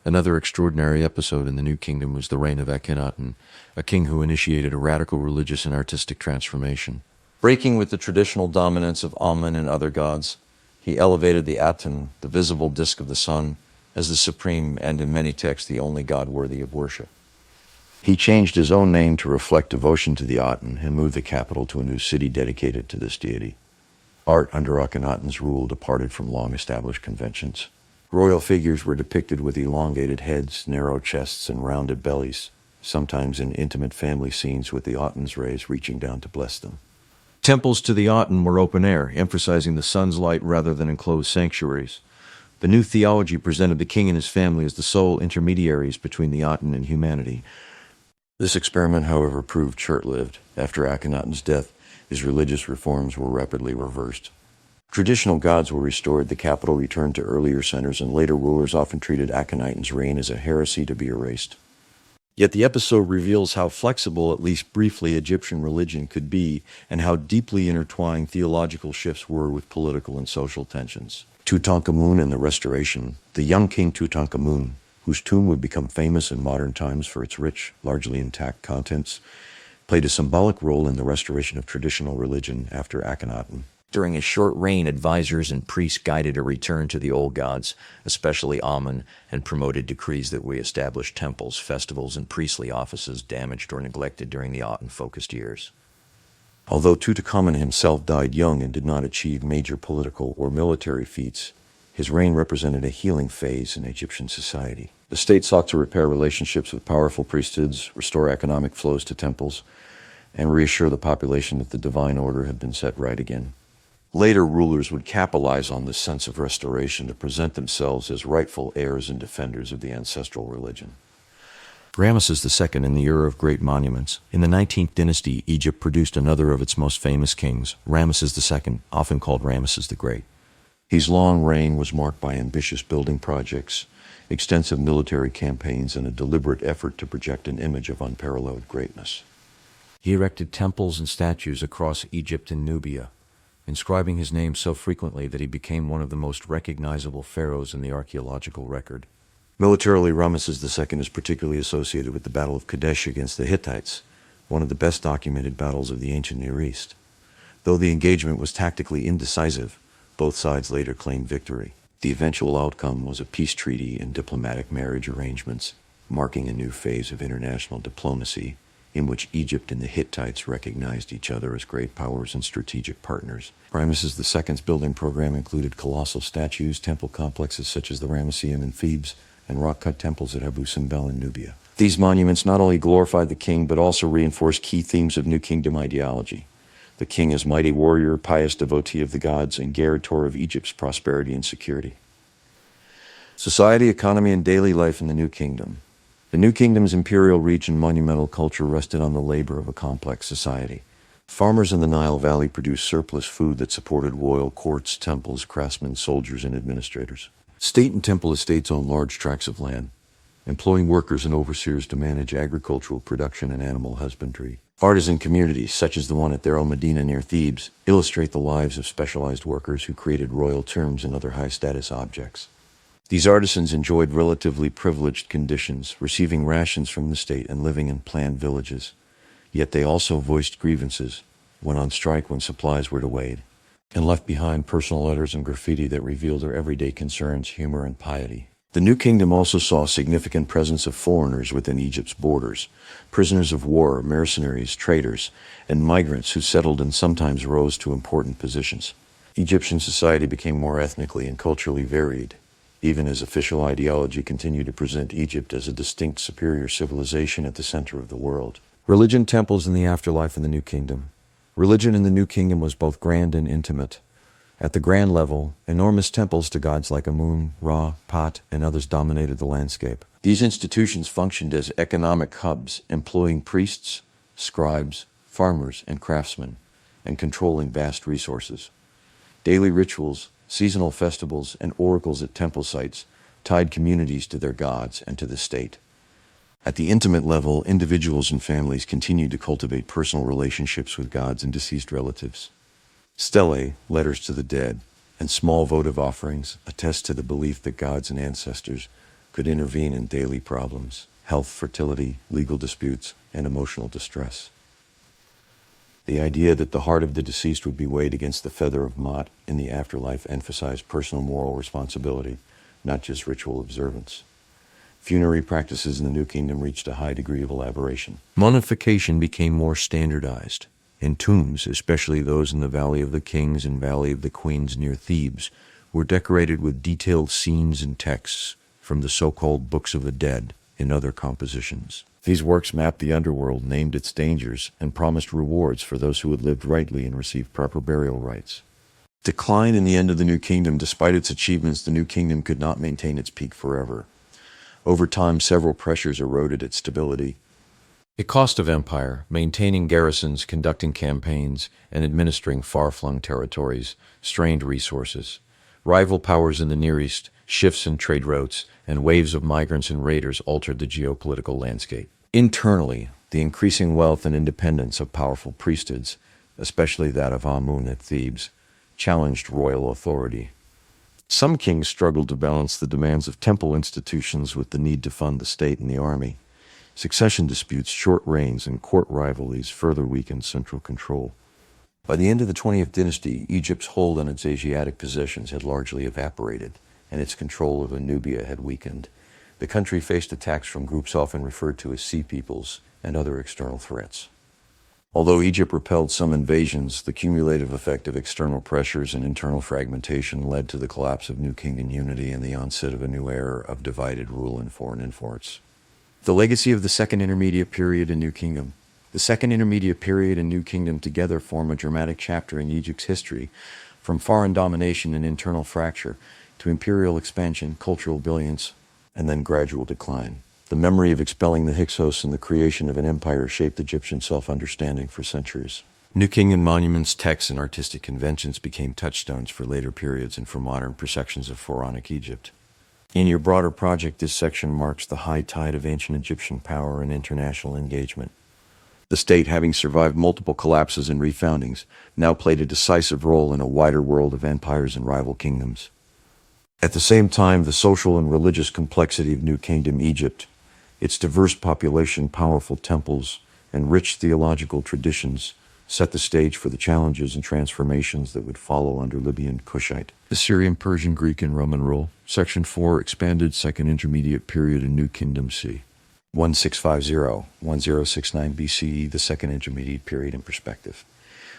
S1: Another extraordinary episode in the New Kingdom was the reign of Akhenaten, a king who initiated a radical religious and artistic transformation. Breaking with the traditional dominance of Amun and other gods, he elevated the Aten, the visible disk of the sun, as the supreme and, in many texts, the only god worthy of worship. He changed his own name to reflect devotion to the Aten and moved the capital to a new city dedicated to this deity. Art under Akhenaten's rule departed from long-established conventions. Royal figures were depicted with elongated heads, narrow chests, and rounded bellies, sometimes in intimate family scenes with the Autun's rays reaching down to bless them. Temples to the Aten were open air, emphasizing the sun's light rather than enclosed sanctuaries. The new theology presented the king and his family as the sole intermediaries between the Aten and humanity. This experiment, however, proved short-lived. After Akhenaten's death, his religious reforms were rapidly reversed. Traditional gods were restored, the capital returned to earlier centers, and later rulers often treated Akhenaten's reign as a heresy to be erased. Yet the episode reveals how flexible, at least briefly, Egyptian religion could be, and how deeply intertwined theological shifts were with political and social tensions. Tutankhamun and the Restoration. The young king Tutankhamun, whose tomb would become famous in modern times for its rich, largely intact contents, played a symbolic role in the restoration of traditional religion after Akhenaten. During his short reign, advisors and priests guided a return to the old gods, especially Amun, and promoted decrees that re-established temples, festivals, and priestly offices damaged or neglected during the Aten-focused years. Although Tutankhamun himself died young and did not achieve major political or military feats, his reign represented a healing phase in Egyptian society. The state sought to repair relationships with powerful priesthoods, restore economic flows to temples, and reassure the population that the divine order had been set right again. Later rulers would capitalize on this sense of restoration to present themselves as rightful heirs and defenders of the ancestral religion. Ramesses II in the era of great monuments. In the 19th dynasty, Egypt produced another of its most famous kings, Ramesses II, often called Ramesses the Great. His long reign was marked by ambitious building projects, extensive military campaigns, and a deliberate effort to project an image of unparalleled greatness. He erected temples and statues across Egypt and Nubia, inscribing his name so frequently that he became one of the most recognizable pharaohs in the archaeological record. Militarily, Ramesses II is particularly associated with the Battle of Kadesh against the Hittites, one of the best documented battles of the ancient Near East. Though the engagement was tactically indecisive, both sides later claimed victory. The eventual outcome was a peace treaty and diplomatic marriage arrangements, marking a new phase of international diplomacy in which Egypt and the Hittites recognized each other as great powers and strategic partners. Ramesses II's building program included colossal statues, temple complexes such as the Ramesseum in Thebes, and rock-cut temples at Abu Simbel in Nubia. These monuments not only glorified the king, but also reinforced key themes of New Kingdom ideology. The king as mighty warrior, pious devotee of the gods, and guarantor of Egypt's prosperity and security. Society, economy, and daily life in the New Kingdom. The New Kingdom's imperial reach and monumental culture rested on the labor of a complex society. Farmers in the Nile Valley produced surplus food that supported royal courts, temples, craftsmen, soldiers, and administrators. State and temple estates owned large tracts of land, employing workers and overseers to manage agricultural production and animal husbandry. Artisan communities, such as the one at Deir el-Medina near Thebes, illustrate the lives of specialized workers who created royal tombs and other high-status objects. These artisans enjoyed relatively privileged conditions, receiving rations from the state and living in planned villages. Yet they also voiced grievances, went on strike when supplies were delayed, and left behind personal letters and graffiti that revealed their everyday concerns, humor, and piety. The New Kingdom also saw a significant presence of foreigners within Egypt's borders, prisoners of war, mercenaries, traders, and migrants who settled and sometimes rose to important positions. Egyptian society became more ethnically and culturally varied, even as official ideology continued to present Egypt as a distinct superior civilization at the center of the world. Religion, temples, and the afterlife in the New Kingdom. Religion in the New Kingdom was both grand and intimate. At the grand level, enormous temples to gods like Amun, Ra, Pat, and others dominated the landscape. These institutions functioned as economic hubs, employing priests, scribes, farmers, and craftsmen, and controlling vast resources. Daily rituals, seasonal festivals, and oracles at temple sites tied communities to their gods and to the state. At the intimate level, individuals and families continued to cultivate personal relationships with gods and deceased relatives. Stelae, letters to the dead, and small votive offerings attest to the belief that gods and ancestors could intervene in daily problems, health, fertility, legal disputes, and emotional distress. The idea that the heart of the deceased would be weighed against the feather of Ma'at in the afterlife emphasized personal moral responsibility, not just ritual observance. Funerary practices in the New Kingdom reached a high degree of elaboration. Mummification became more standardized. In tombs, especially those in the Valley of the Kings and Valley of the Queens near Thebes, were decorated with detailed scenes and texts from the so-called Books of the Dead and other compositions. These works mapped the underworld, named its dangers, and promised rewards for those who had lived rightly and received proper burial rites. Decline in the end of the New Kingdom. Despite its achievements, the New Kingdom could not maintain its peak forever. Over time, several pressures eroded its stability.
S3: The cost of empire, maintaining garrisons, conducting campaigns, and administering far-flung territories, strained resources. Rival powers in the Near East, shifts in trade routes, and waves of migrants and raiders altered the geopolitical landscape. Internally, the increasing wealth and independence of powerful priesthoods, especially that of Amun at Thebes, challenged royal authority. Some kings struggled to balance the demands of temple institutions with the need to fund the state and the army. Succession disputes, short reigns, and court rivalries further weakened central control. By the end of the 20th dynasty, Egypt's hold on its Asiatic possessions had largely evaporated, and its control over Nubia had weakened. The country faced attacks from groups often referred to as Sea Peoples and other external threats. Although Egypt repelled some invasions, the cumulative effect of external pressures and internal fragmentation led to the collapse of New Kingdom unity and the onset of a new era of divided rule and foreign influence. The legacy of the Second Intermediate Period in New Kingdom. The Second Intermediate Period and New Kingdom together form a dramatic chapter in Egypt's history, from foreign domination and internal fracture to imperial expansion, cultural brilliance, and then gradual decline. The memory of expelling the Hyksos and the creation of an empire shaped Egyptian self-understanding for centuries. New Kingdom monuments, texts, and artistic conventions became touchstones for later periods and for modern perceptions of pharaonic Egypt. In your broader project, this section marks the high tide of ancient Egyptian power and international engagement. The state, having survived multiple collapses and refoundings, now played a decisive role in a wider world of empires and rival kingdoms. At the same time, the social and religious complexity of New Kingdom Egypt, its diverse population, powerful temples, and rich theological traditions set the stage for the challenges and transformations that would follow under Libyan Kushite. Assyrian, Persian, Greek, and Roman rule. Section 4, Expanded Second Intermediate Period in New Kingdom C. 1650-1069 BCE, the Second Intermediate Period in perspective.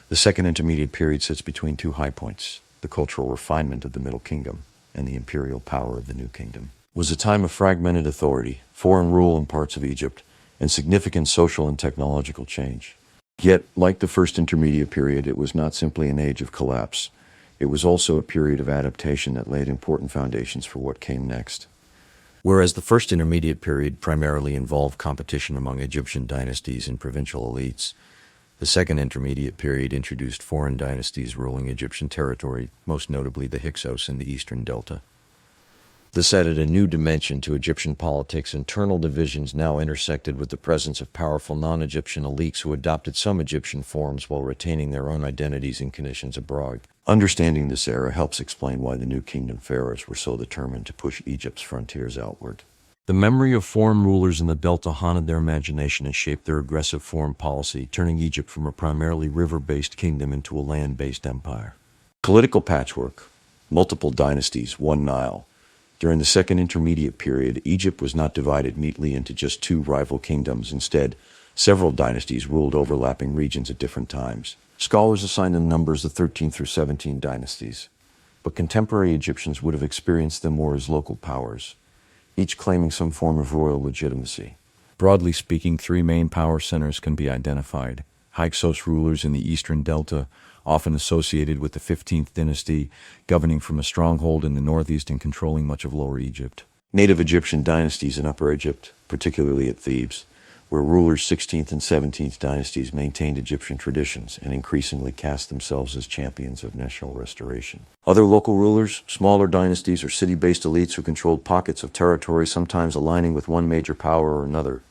S3: The Second Intermediate Period sits between two high points, the cultural refinement of the Middle Kingdom and the imperial power of the New Kingdom. It was a time of fragmented authority, foreign rule in parts of Egypt, and significant social and technological change. Yet, like the First Intermediate Period, it was not simply an age of collapse. It was also a period of adaptation that laid important foundations for what came next. Whereas the First Intermediate Period primarily involved competition among Egyptian dynasties and provincial elites, the Second Intermediate Period introduced foreign dynasties ruling Egyptian territory, most notably the Hyksos in the eastern delta. This added a new dimension to Egyptian politics. Internal divisions now intersected with the presence of powerful non-Egyptian elites who adopted some Egyptian forms while retaining their own identities and conditions abroad. Understanding this era helps explain why the New Kingdom pharaohs were so determined to push Egypt's frontiers outward. The memory of foreign rulers in the Delta haunted their imagination and shaped their aggressive foreign policy, turning Egypt from a primarily river-based kingdom into a land-based empire. Political patchwork. Multiple dynasties, one Nile. During the Second Intermediate Period, Egypt was not divided neatly into just two rival kingdoms. Instead, several dynasties ruled overlapping regions at different times. Scholars assign the numbers of 13 through 17 dynasties, but contemporary Egyptians would have experienced them more as local powers, each claiming some form of royal legitimacy. Broadly speaking, three main power centers can be identified. Hyksos rulers in the eastern delta, often associated with the 15th dynasty, governing from a stronghold in the northeast and controlling much of Lower Egypt. Native Egyptian dynasties in Upper Egypt, particularly at Thebes, where rulers 16th and 17th dynasties maintained Egyptian traditions and increasingly cast themselves as champions of national restoration. Other local rulers, smaller dynasties, or city-based elites who controlled pockets of territory, sometimes aligning with one major power or another.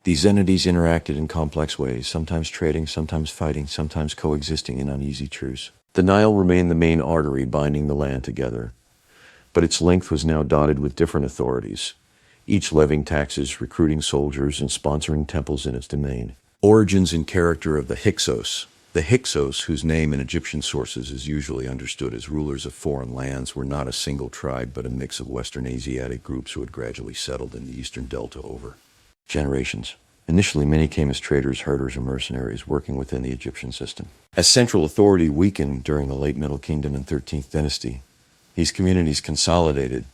S3: These entities interacted in complex ways, sometimes trading, sometimes fighting, sometimes coexisting in uneasy truce. The Nile remained the main artery binding the land together, but its length was now dotted with different authorities, each levying taxes, recruiting soldiers, and sponsoring temples in its domain. Origins and character of the Hyksos. The Hyksos, whose name in Egyptian sources is usually understood as rulers of foreign lands, were not a single tribe but a mix of Western Asiatic groups who had gradually settled in the eastern delta over generations. Initially, many came as traders, herders, and mercenaries working within the Egyptian system. As central authority weakened during the late Middle Kingdom and 13th dynasty,
S1: These communities consolidated,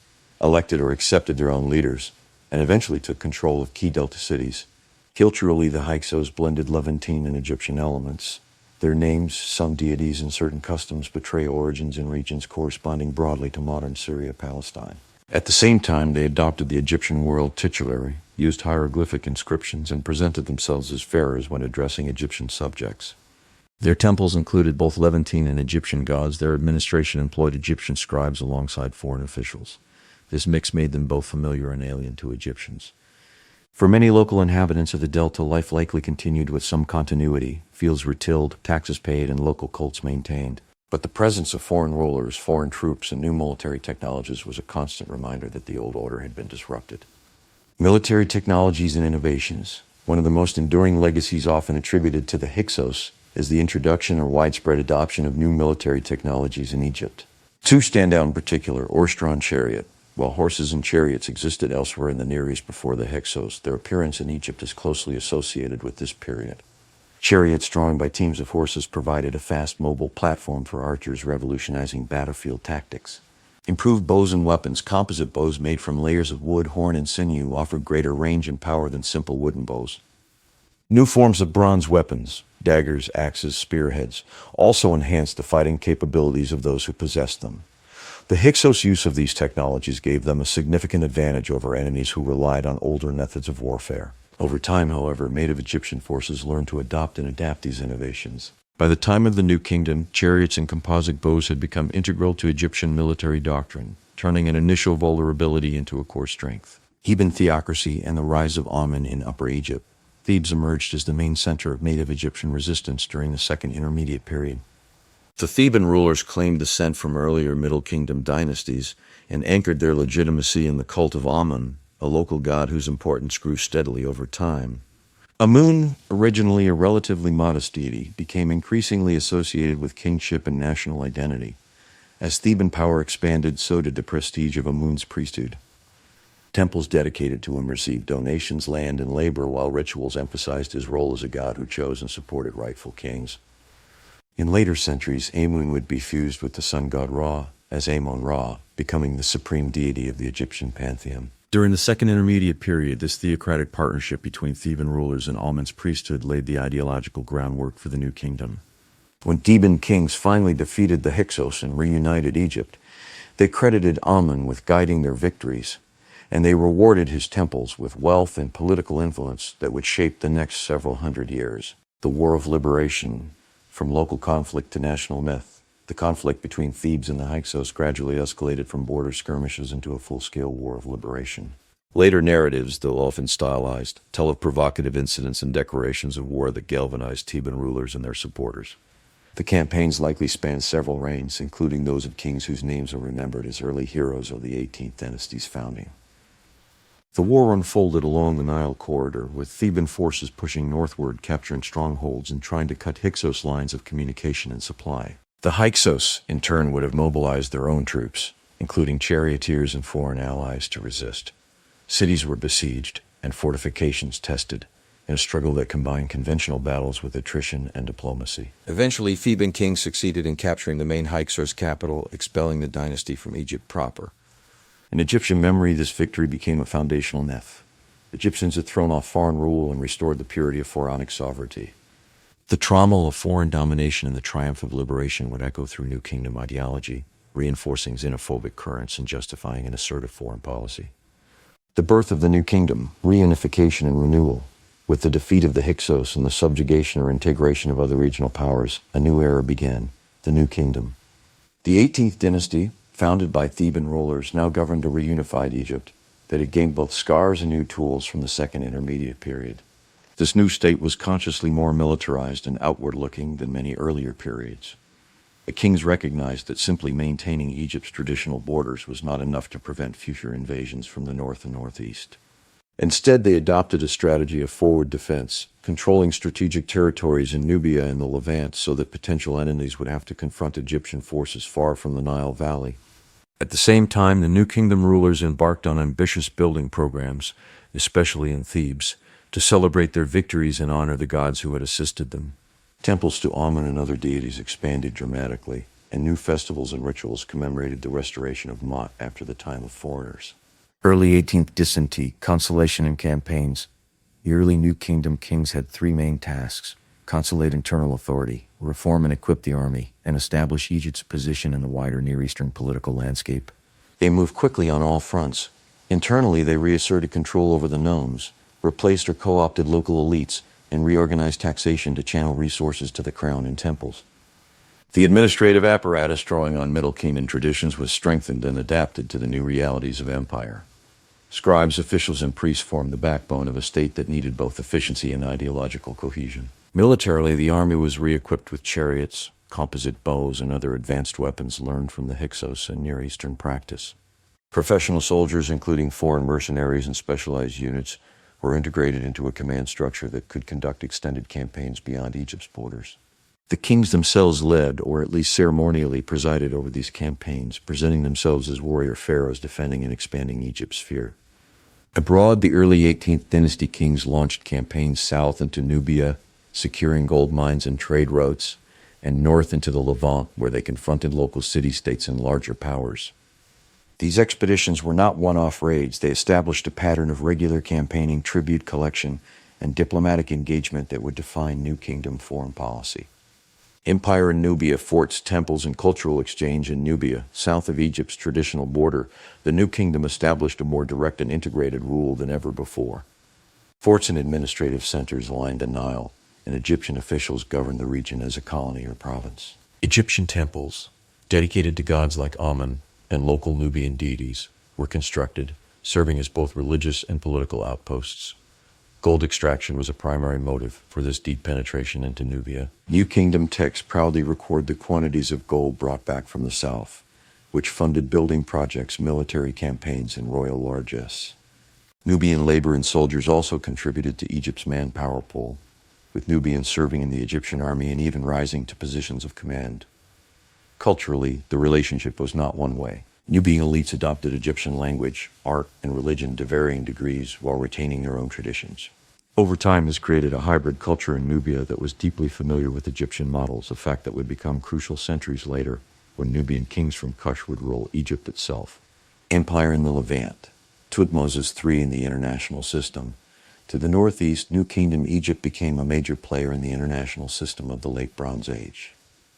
S1: elected or accepted their own leaders, and eventually took control of key delta cities. Culturally, the Hyksos blended Levantine and Egyptian elements. Their names, some deities, and certain customs betray origins in regions corresponding broadly to modern Syria-Palestine. At the same time, they adopted the Egyptian world titulary, used hieroglyphic inscriptions, and presented themselves as pharaohs when addressing Egyptian subjects. Their temples included both Levantine and Egyptian gods. Their administration employed Egyptian scribes alongside foreign officials. This mix made them both familiar and alien to Egyptians. For many local inhabitants of the Delta, life likely continued with some continuity. Fields were tilled, taxes paid, and local cults maintained. But the presence of foreign rulers, foreign troops, and new military technologies was a constant reminder that the old order had been disrupted. Military technologies and innovations. One of the most enduring legacies often attributed to the Hyksos is the introduction or widespread adoption of new military technologies in Egypt. Two stand out in particular: horse-drawn chariot. While horses and chariots existed elsewhere in the Near East before the Hyksos, their appearance in Egypt is closely associated with this period. Chariots drawn by teams of horses provided a fast, mobile platform for archers, revolutionizing battlefield tactics. Improved bows and weapons. Composite bows made from layers of wood, horn, and sinew offered greater range and power than simple wooden bows. New forms of bronze weapons, daggers, axes, spearheads, also enhanced the fighting capabilities of those who possessed them. The Hyksos' use of these technologies gave them a significant advantage over enemies who relied on older methods of warfare. Over time, however, native Egyptian forces learned to adopt and adapt these innovations. By the time of the New Kingdom, chariots and composite bows had become integral to Egyptian military doctrine, turning an initial vulnerability into a core strength. Theban theocracy and the rise of Amun in Upper Egypt. Thebes emerged as the main center of native Egyptian resistance during the Second Intermediate Period. The Theban rulers claimed descent from earlier Middle Kingdom dynasties and anchored their legitimacy in the cult of Amun, a local god whose importance grew steadily over time. Amun, originally a relatively modest deity, became increasingly associated with kingship and national identity. As Theban power expanded, so did the prestige of Amun's priesthood. Temples dedicated to him received donations, land, and labor, while rituals emphasized his role as a god who chose and supported rightful kings. In later centuries, Amun would be fused with the sun god Ra as Amon-Ra, becoming the supreme deity of the Egyptian pantheon. During the Second Intermediate Period, this theocratic partnership between Theban rulers and Amun's priesthood laid the ideological groundwork for the New Kingdom. When Theban kings finally defeated the Hyksos and reunited Egypt, they credited Amun with guiding their victories, and they rewarded his temples with wealth and political influence that would shape the next several hundred years. The War of Liberation. From local conflict to national myth, the conflict between Thebes and the Hyksos gradually escalated from border skirmishes into a full-scale war of liberation. Later narratives, though often stylized, tell of provocative incidents and declarations of war that galvanized Theban rulers and their supporters. The campaigns likely spanned several reigns, including those of kings whose names are remembered as early heroes of the 18th dynasty's founding. The war unfolded along the Nile corridor, with Theban forces pushing northward, capturing strongholds, and trying to cut Hyksos lines of communication and supply. The Hyksos, in turn, would have mobilized their own troops, including charioteers and foreign allies, to resist. Cities were besieged and fortifications tested, in a struggle that combined conventional battles with attrition and diplomacy. Eventually, Theban kings succeeded in capturing the main Hyksos capital, expelling the dynasty from Egypt proper. In Egyptian memory, this victory became a foundational myth. Egyptians had thrown off foreign rule and restored the purity of pharaonic sovereignty. The trauma of foreign domination and the triumph of liberation would echo through New Kingdom ideology, reinforcing xenophobic currents and justifying an assertive foreign policy. The birth of the New Kingdom, reunification and renewal. With the defeat of the Hyksos and the subjugation or integration of other regional powers, a new era began, the New Kingdom. The 18th dynasty, founded by Theban rulers, now governed a reunified Egypt that had gained both scars and new tools from the Second Intermediate Period. This new state was consciously more militarized and outward-looking than many earlier periods. The kings recognized that simply maintaining Egypt's traditional borders was not enough to prevent future invasions from the north and northeast. Instead, they adopted a strategy of forward defense, controlling strategic territories in Nubia and the Levant so that potential enemies would have to confront Egyptian forces far from the Nile Valley. At the same time, the New Kingdom rulers embarked on ambitious building programs, especially in Thebes, to celebrate their victories and honor the gods who had assisted them. Temples to Amun and other deities expanded dramatically, and new festivals and rituals commemorated the restoration of Mot after the time of foreigners.
S4: Early 18th Dynasty, consolation and campaigns. The early New Kingdom kings had three main tasks: consolidate internal authority, reform and equip the army, and establish Egypt's position in the wider Near Eastern political landscape.
S1: They moved quickly on all fronts. Internally, they reasserted control over the nomes, replaced or co-opted local elites, and reorganized taxation to channel resources to the crown and temples. The administrative apparatus, drawing on Middle Kingdom traditions, was strengthened and adapted to the new realities of empire. Scribes, officials, and priests formed the backbone of a state that needed both efficiency and ideological cohesion. Militarily, the army was re-equipped with chariots, composite bows, and other advanced weapons learned from the Hyksos and Near Eastern practice. Professional soldiers, including foreign mercenaries and specialized units, were integrated into a command structure that could conduct extended campaigns beyond Egypt's borders. The kings themselves led, or at least ceremonially presided over these campaigns, presenting themselves as warrior pharaohs defending and expanding Egypt's sphere. Abroad, the early 18th dynasty kings launched campaigns south into Nubia, securing gold mines and trade routes, and north into the Levant, where they confronted local city-states and larger powers. These expeditions were not one-off raids. They established a pattern of regular campaigning, tribute collection, and diplomatic engagement that would define New Kingdom foreign policy. Empire in Nubia, forts, temples, and cultural exchange in Nubia, south of Egypt's traditional border, the New Kingdom established a more direct and integrated rule than ever before. Forts and administrative centers lined the Nile, and Egyptian officials governed the region as a colony or province. Egyptian temples, dedicated to gods like Amun and local Nubian deities, were constructed, serving as both religious and political outposts. Gold extraction was a primary motive for this deep penetration into Nubia. New Kingdom texts proudly record the quantities of gold brought back from the south, which funded building projects, military campaigns, and royal largesse. Nubian labor and soldiers also contributed to Egypt's manpower pool, with Nubians serving in the Egyptian army and even rising to positions of command. Culturally, the relationship was not one way. Nubian elites adopted Egyptian language, art, and religion to varying degrees while retaining their own traditions. Over time, this created a hybrid culture in Nubia that was deeply familiar with Egyptian models, a fact that would become crucial centuries later when Nubian kings from Kush would rule Egypt itself. Empire in the Levant, Tutmosis III in the international system. To the northeast, New Kingdom Egypt became a major player in the international system of the Late Bronze Age.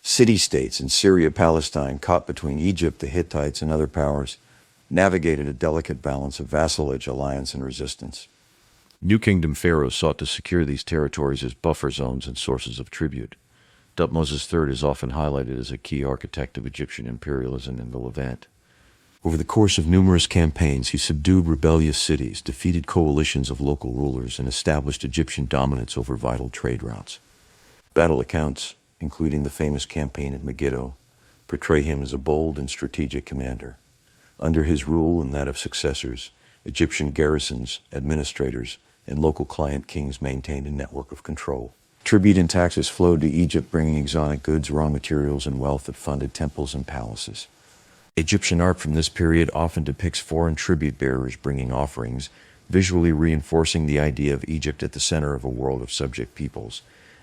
S1: City-states in Syria, Palestine, caught between Egypt, the Hittites, and other powers, navigated a delicate balance of vassalage, alliance, and resistance. New Kingdom pharaohs sought to secure these territories as buffer zones and sources of tribute. Thutmose III is often highlighted as a key architect of Egyptian imperialism in the Levant. Over the course of numerous campaigns, he subdued rebellious cities, defeated coalitions of local rulers, and established Egyptian dominance over vital trade routes. Battle accounts, including the famous campaign at Megiddo, portray him as a bold and strategic commander. Under his rule and that of successors, Egyptian garrisons, administrators, and local client kings maintained a network of control. Tribute and taxes flowed to Egypt, bringing exotic goods, raw materials, and wealth that funded temples and palaces. Egyptian art from this period often depicts foreign tribute bearers bringing offerings, visually reinforcing the idea of Egypt at the center of a world of subject peoples.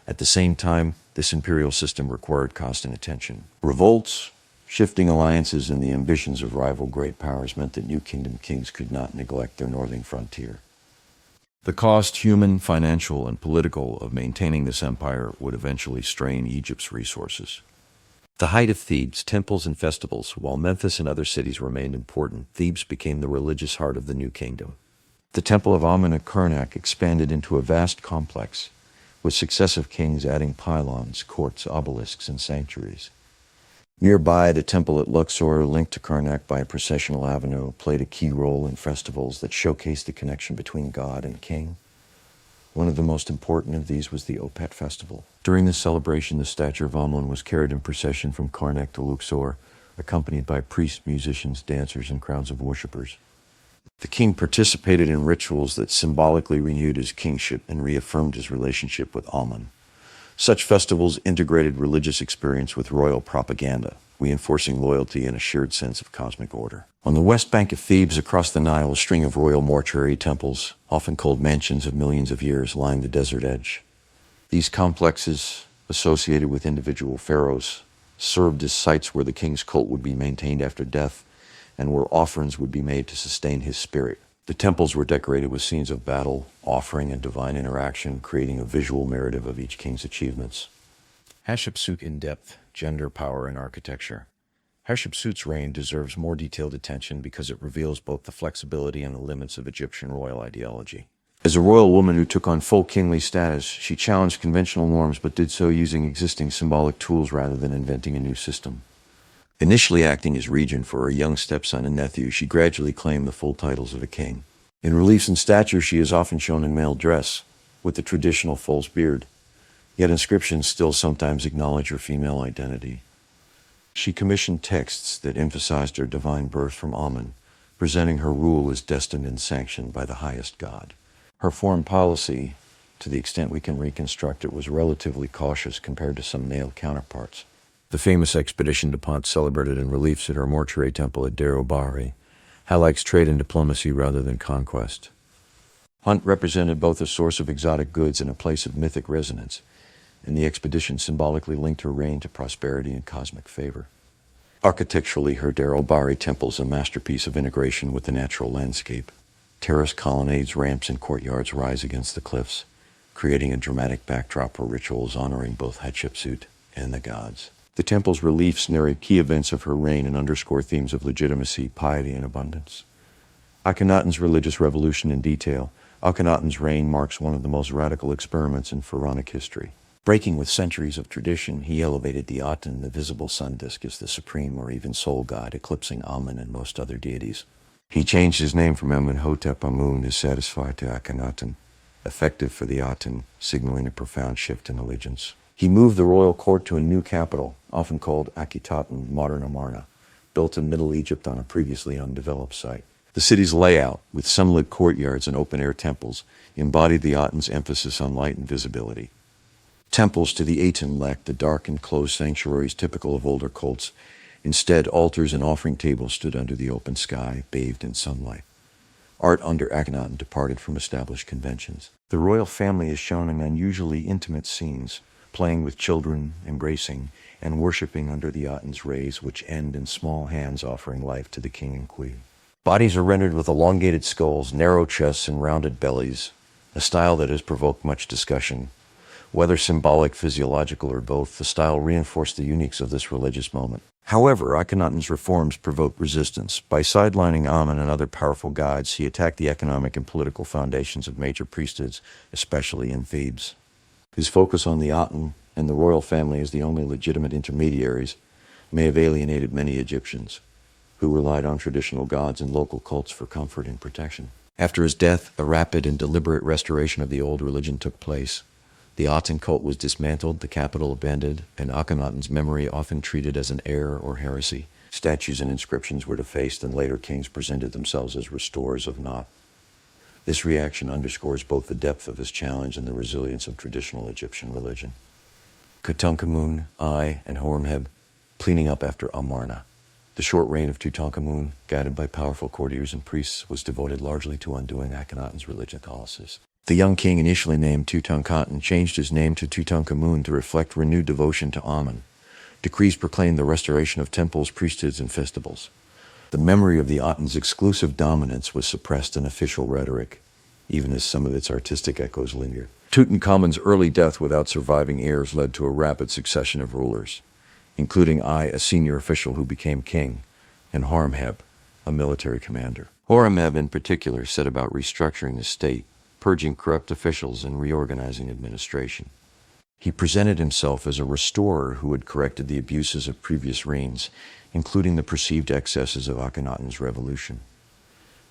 S1: At the same time, this imperial system required constant attention. Revolts, shifting alliances, and the ambitions of rival great powers meant that New Kingdom kings could not neglect their northern frontier. The cost, human, financial, and political, of maintaining this empire would eventually strain Egypt's resources. The height of Thebes, temples, and festivals. While Memphis and other cities remained important, Thebes became the religious heart of the New Kingdom. The Temple of Amun at Karnak expanded into a vast complex, with successive kings adding pylons, courts, obelisks, and sanctuaries. Nearby, the temple at Luxor, linked to Karnak by a processional avenue, played a key role in festivals that showcased the connection between God and king. One of the most important of these was the Opet festival. During this celebration, the statue of Amun was carried in procession from Karnak to Luxor, accompanied by priests, musicians, dancers, and crowds of worshippers. The king participated in rituals that symbolically renewed his kingship and reaffirmed his relationship with Amun. Such festivals integrated religious experience with royal propaganda, reinforcing loyalty and a shared sense of cosmic order. On the west bank of Thebes, across the Nile, a string of royal mortuary temples, often called mansions of millions of years, lined the desert edge. These complexes, associated with individual pharaohs, served as sites where the king's cult would be maintained after death and where offerings would be made to sustain his spirit. The temples were decorated with scenes of battle, offering, and divine interaction, creating a visual narrative of each king's achievements. Hatshepsut in depth, gender, power, and architecture. Hatshepsut's reign deserves more detailed attention because it reveals both the flexibility and the limits of Egyptian royal ideology. As a royal woman who took on full kingly status, she challenged conventional norms but did so using existing symbolic tools rather than inventing a new system. Initially acting as regent for her young stepson and nephew, she gradually claimed the full titles of a king. In reliefs and statues, she is often shown in male dress, with the traditional false beard, yet inscriptions still sometimes acknowledge her female identity. She commissioned texts that emphasized her divine birth from Amun, presenting her rule as destined and sanctioned by the highest god. Her foreign policy, to the extent we can reconstruct it, was relatively cautious compared to some male counterparts. The famous expedition to Punt, celebrated in reliefs at her mortuary temple at Deir el-Bahari, highlights trade and diplomacy rather than conquest. Punt represented both a source of exotic goods and a place of mythic resonance, and the expedition symbolically linked her reign to prosperity and cosmic favor. Architecturally, her Deir el-Bahari temple is a masterpiece of integration with the natural landscape. Terrace colonnades, ramps, and courtyards rise against the cliffs, creating a dramatic backdrop for rituals honoring both Hatshepsut and the gods. The temple's reliefs narrate key events of her reign and underscore themes of legitimacy, piety, and abundance. Akhenaten's religious revolution in detail. Akhenaten's reign marks one of the most radical experiments in pharaonic history. Breaking with centuries of tradition, he elevated the Aten, the visible sun disk, as the supreme or even sole god, eclipsing Amun and most other deities. He changed his name from Amenhotep Amun to satisfy to Akhenaten, effective for the Aten, signaling a profound shift in allegiance. He moved the royal court to a new capital, often called Akhetaten, modern Amarna, built in Middle Egypt on a previously undeveloped site. The city's layout, with sunlit courtyards and open-air temples, embodied the Aten's emphasis on light and visibility. Temples to the Aten lacked the dark and closed sanctuaries typical of older cults. Instead, altars and offering tables stood under the open sky, bathed in sunlight. Art under Akhenaten departed from established conventions. The royal family is shown in unusually intimate scenes, playing with children, embracing, and worshipping under the Aten's rays, which end in small hands offering life to the king and queen. Bodies are rendered with elongated skulls, narrow chests, and rounded bellies, a style that has provoked much discussion. Whether symbolic, physiological, or both, the style reinforced the uniqueness of this religious moment. However, Akhenaten's reforms provoked resistance. By sidelining Amun and other powerful gods, he attacked the economic and political foundations of major priesthoods, especially in Thebes. His focus on the Aten and the royal family as the only legitimate intermediaries may have alienated many Egyptians, who relied on traditional gods and local cults for comfort and protection. After his death, a rapid and deliberate restoration of the old religion took place. The Aten cult was dismantled, the capital abandoned, and Akhenaten's memory often treated as an error or heresy. Statues and inscriptions were defaced, and later kings presented themselves as restorers of Nut. This reaction underscores both the depth of his challenge and the resilience of traditional Egyptian religion. Tutankhamun, I, and Horemheb, cleaning up after Amarna. The short reign of Tutankhamun, guided by powerful courtiers and priests, was devoted largely to undoing Akhenaten's religious policies. The young king, initially named Tutankhaten, changed his name to Tutankhamun to reflect renewed devotion to Amun. Decrees proclaimed the restoration of temples, priesthoods, and festivals. The memory of the Aten's exclusive dominance was suppressed in official rhetoric, even as some of its artistic echoes lingered. Tutankhamun's early death without surviving heirs led to a rapid succession of rulers, including I, a senior official who became king, and Horemheb, a military commander. Horemheb in particular set about restructuring the state, purging corrupt officials and reorganizing administration. He presented himself as a restorer who had corrected the abuses of previous reigns, including the perceived excesses of Akhenaten's revolution.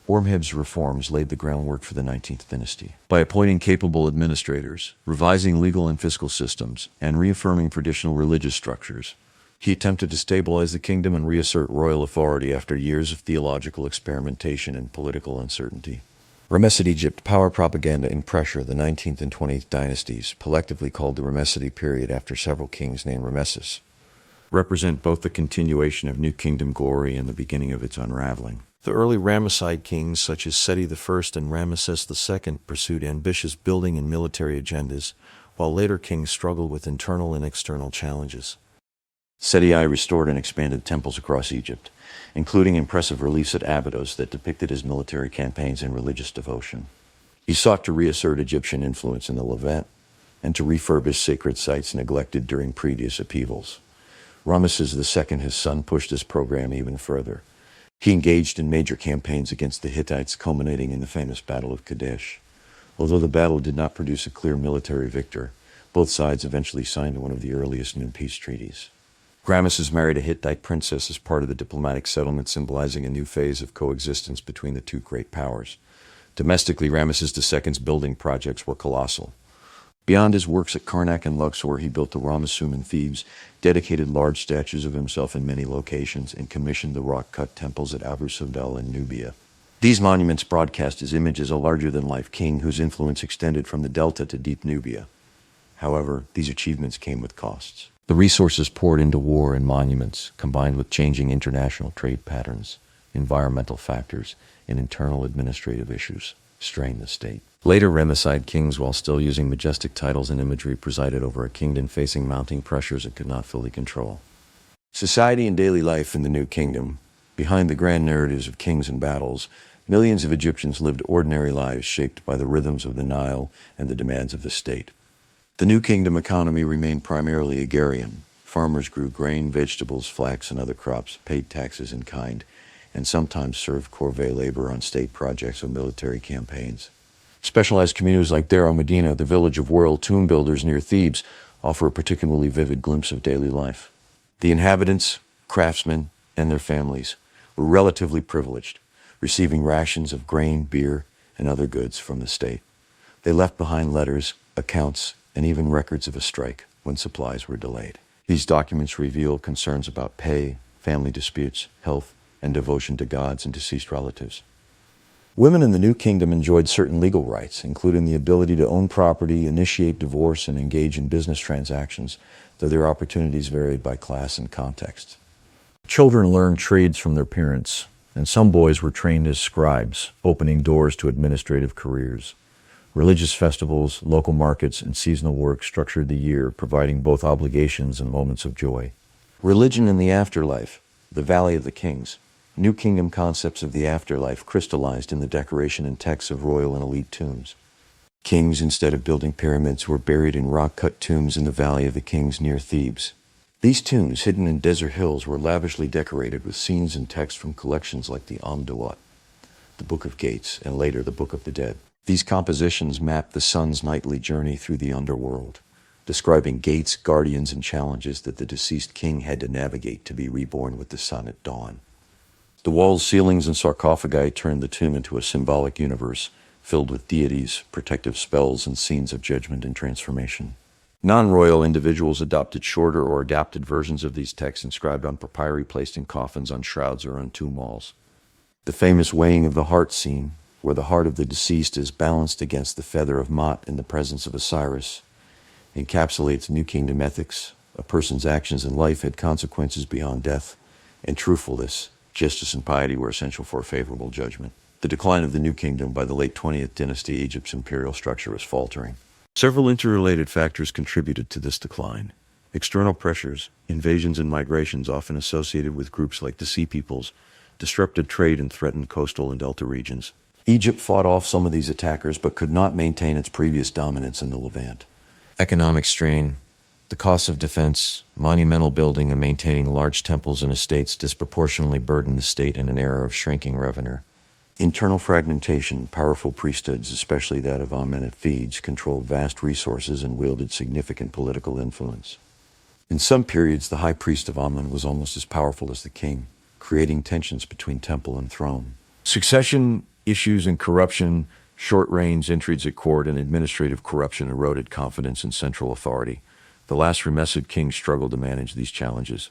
S1: Horemheb's reforms laid the groundwork for the 19th dynasty. By appointing capable administrators, revising legal and fiscal systems, and reaffirming traditional religious structures, he attempted to stabilize the kingdom and reassert royal authority after years of theological experimentation and political uncertainty. Ramesside Egypt, power, propaganda, and pressure, the 19th and 20th dynasties, collectively called the Ramesside period after several kings named Ramesses, represent both the continuation of New Kingdom glory and the beginning of its unraveling. The early Ramesside kings, such as Seti I and Ramesses II, pursued ambitious building and military agendas, while later kings struggled with internal and external challenges. Seti I restored and expanded temples across Egypt, including impressive reliefs at Abydos that depicted his military campaigns and religious devotion. He sought to reassert Egyptian influence in the Levant and to refurbish sacred sites neglected during previous upheavals. Ramesses II, his son, pushed this program even further. He engaged in major campaigns against the Hittites, culminating in the famous Battle of Kadesh. Although the battle did not produce a clear military victor, both sides eventually signed one of the earliest new peace treaties. Ramesses married a Hittite princess as part of the diplomatic settlement, symbolizing a new phase of coexistence between the two great powers. Domestically, Ramesses II's building projects were colossal. Beyond his works at Karnak and Luxor, he built the Ramesseum in Thebes, dedicated large statues of himself in many locations, and commissioned the rock-cut temples at Abu Simbel in Nubia. These monuments broadcast his image as a larger-than-life king whose influence extended from the delta to deep Nubia. However, these achievements came with costs. The resources poured into war and monuments, combined with changing international trade patterns, environmental factors, and internal administrative issues, strained the state. Later Ramesside kings, while still using majestic titles and imagery, presided over a kingdom facing mounting pressures it could not fully control. Society and daily life in the New Kingdom. Behind the grand narratives of kings and battles, millions of Egyptians lived ordinary lives shaped by the rhythms of the Nile and the demands of the state. The New Kingdom economy remained primarily agrarian. Farmers grew grain, vegetables, flax, and other crops, paid taxes in kind, and sometimes served corvée labor on state projects or military campaigns. Specialized communities like Deir al-Medina, the village of royal tomb builders near Thebes, offer a particularly vivid glimpse of daily life. The inhabitants, craftsmen, and their families were relatively privileged, receiving rations of grain, beer, and other goods from the state. They left behind letters, accounts, and even records of a strike when supplies were delayed. These documents reveal concerns about pay, family disputes, health, and devotion to gods and deceased relatives. Women in the New Kingdom enjoyed certain legal rights, including the ability to own property, initiate divorce, and engage in business transactions, though their opportunities varied by class and context. Children learned trades from their parents, and some boys were trained as scribes, opening doors to administrative careers. Religious festivals, local markets, and seasonal work structured the year, providing both obligations and moments of joy. Religion in the afterlife, the Valley of the Kings. New Kingdom concepts of the afterlife crystallized in the decoration and texts of royal and elite tombs. Kings, instead of building pyramids, were buried in rock-cut tombs in the Valley of the Kings near Thebes. These tombs, hidden in desert hills, were lavishly decorated with scenes and texts from collections like the Amduat, the Book of Gates, and later the Book of the Dead. These compositions mapped the sun's nightly journey through the underworld, describing gates, guardians, and challenges that the deceased king had to navigate to be reborn with the sun at dawn. The walls, ceilings, and sarcophagi turned the tomb into a symbolic universe filled with deities, protective spells, and scenes of judgment and transformation. Non-royal individuals adopted shorter or adapted versions of these texts inscribed on papyri placed in coffins on shrouds or on tomb walls. The famous weighing of the heart scene, where the heart of the deceased is balanced against the feather of Mot in the presence of Osiris, encapsulates New Kingdom ethics. A person's actions in life had consequences beyond death, and truthfulness, justice, and piety were essential for a favorable judgment. The decline of the New Kingdom. By the late 20th dynasty, Egypt's imperial structure was faltering. Several interrelated factors contributed to this decline. External pressures, invasions and migrations often associated with groups like the Sea Peoples, disrupted trade and threatened coastal and delta regions. Egypt fought off some of these attackers but could not maintain its previous dominance in the Levant. Economic strain. The costs of defense, monumental building, and maintaining large temples and estates disproportionately burdened the state in an era of shrinking revenue. Internal fragmentation. Powerful priesthoods, especially that of Amen at Thebes, controlled vast resources and wielded significant political influence. In some periods, the high priest of Amen was almost as powerful as the king, creating tensions between temple and throne. Succession issues and corruption, short reigns, intrigues at court, and administrative corruption eroded confidence in central authority. The last Ramesside kings struggled to manage these challenges.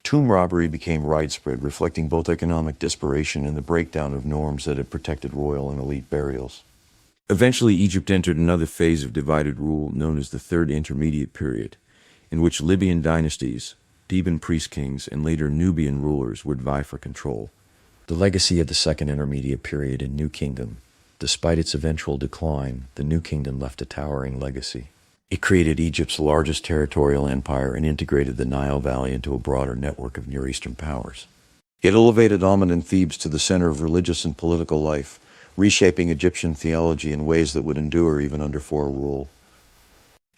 S1: Tomb robbery became widespread, reflecting both economic desperation and the breakdown of norms that had protected royal and elite burials. Eventually, Egypt entered another phase of divided rule known as the Third Intermediate Period, in which Libyan dynasties, Theban priest kings, and later Nubian rulers would vie for control. The legacy of the Second Intermediate Period in New Kingdom. Despite its eventual decline, the New Kingdom left a towering legacy. It created Egypt's largest territorial empire and integrated the Nile Valley into a broader network of Near Eastern powers. It elevated Amun and Thebes to the center of religious and political life, reshaping Egyptian theology in ways that would endure even under foreign rule.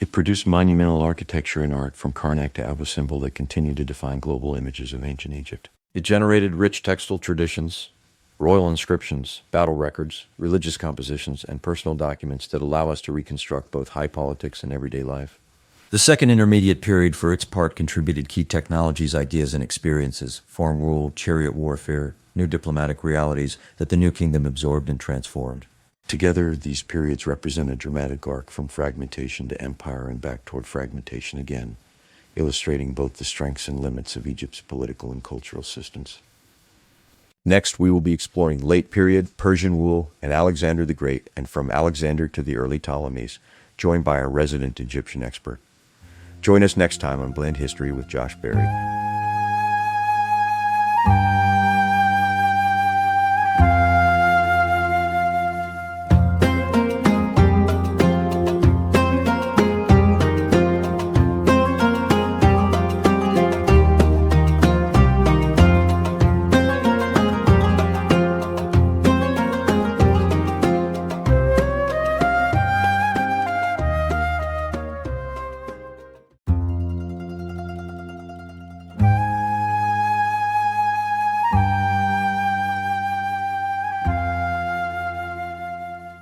S1: It produced monumental architecture and art from Karnak to Abu Simbel that continue to define global images of ancient Egypt. It generated rich textile traditions, royal inscriptions, battle records, religious compositions, and personal documents that allow us to reconstruct both high politics and everyday life. The Second Intermediate Period, for its part, contributed key technologies, ideas, and experiences, foreign rule, chariot warfare, new diplomatic realities that the New Kingdom absorbed and transformed. Together, these periods represent a dramatic arc from fragmentation to empire and back toward fragmentation again, illustrating both the strengths and limits of Egypt's political and cultural systems. Next, we will be exploring late period, Persian rule, and Alexander the Great, and from Alexander to the early Ptolemies, joined by our resident Egyptian expert. Join us next time on Blend History with Josh Berry.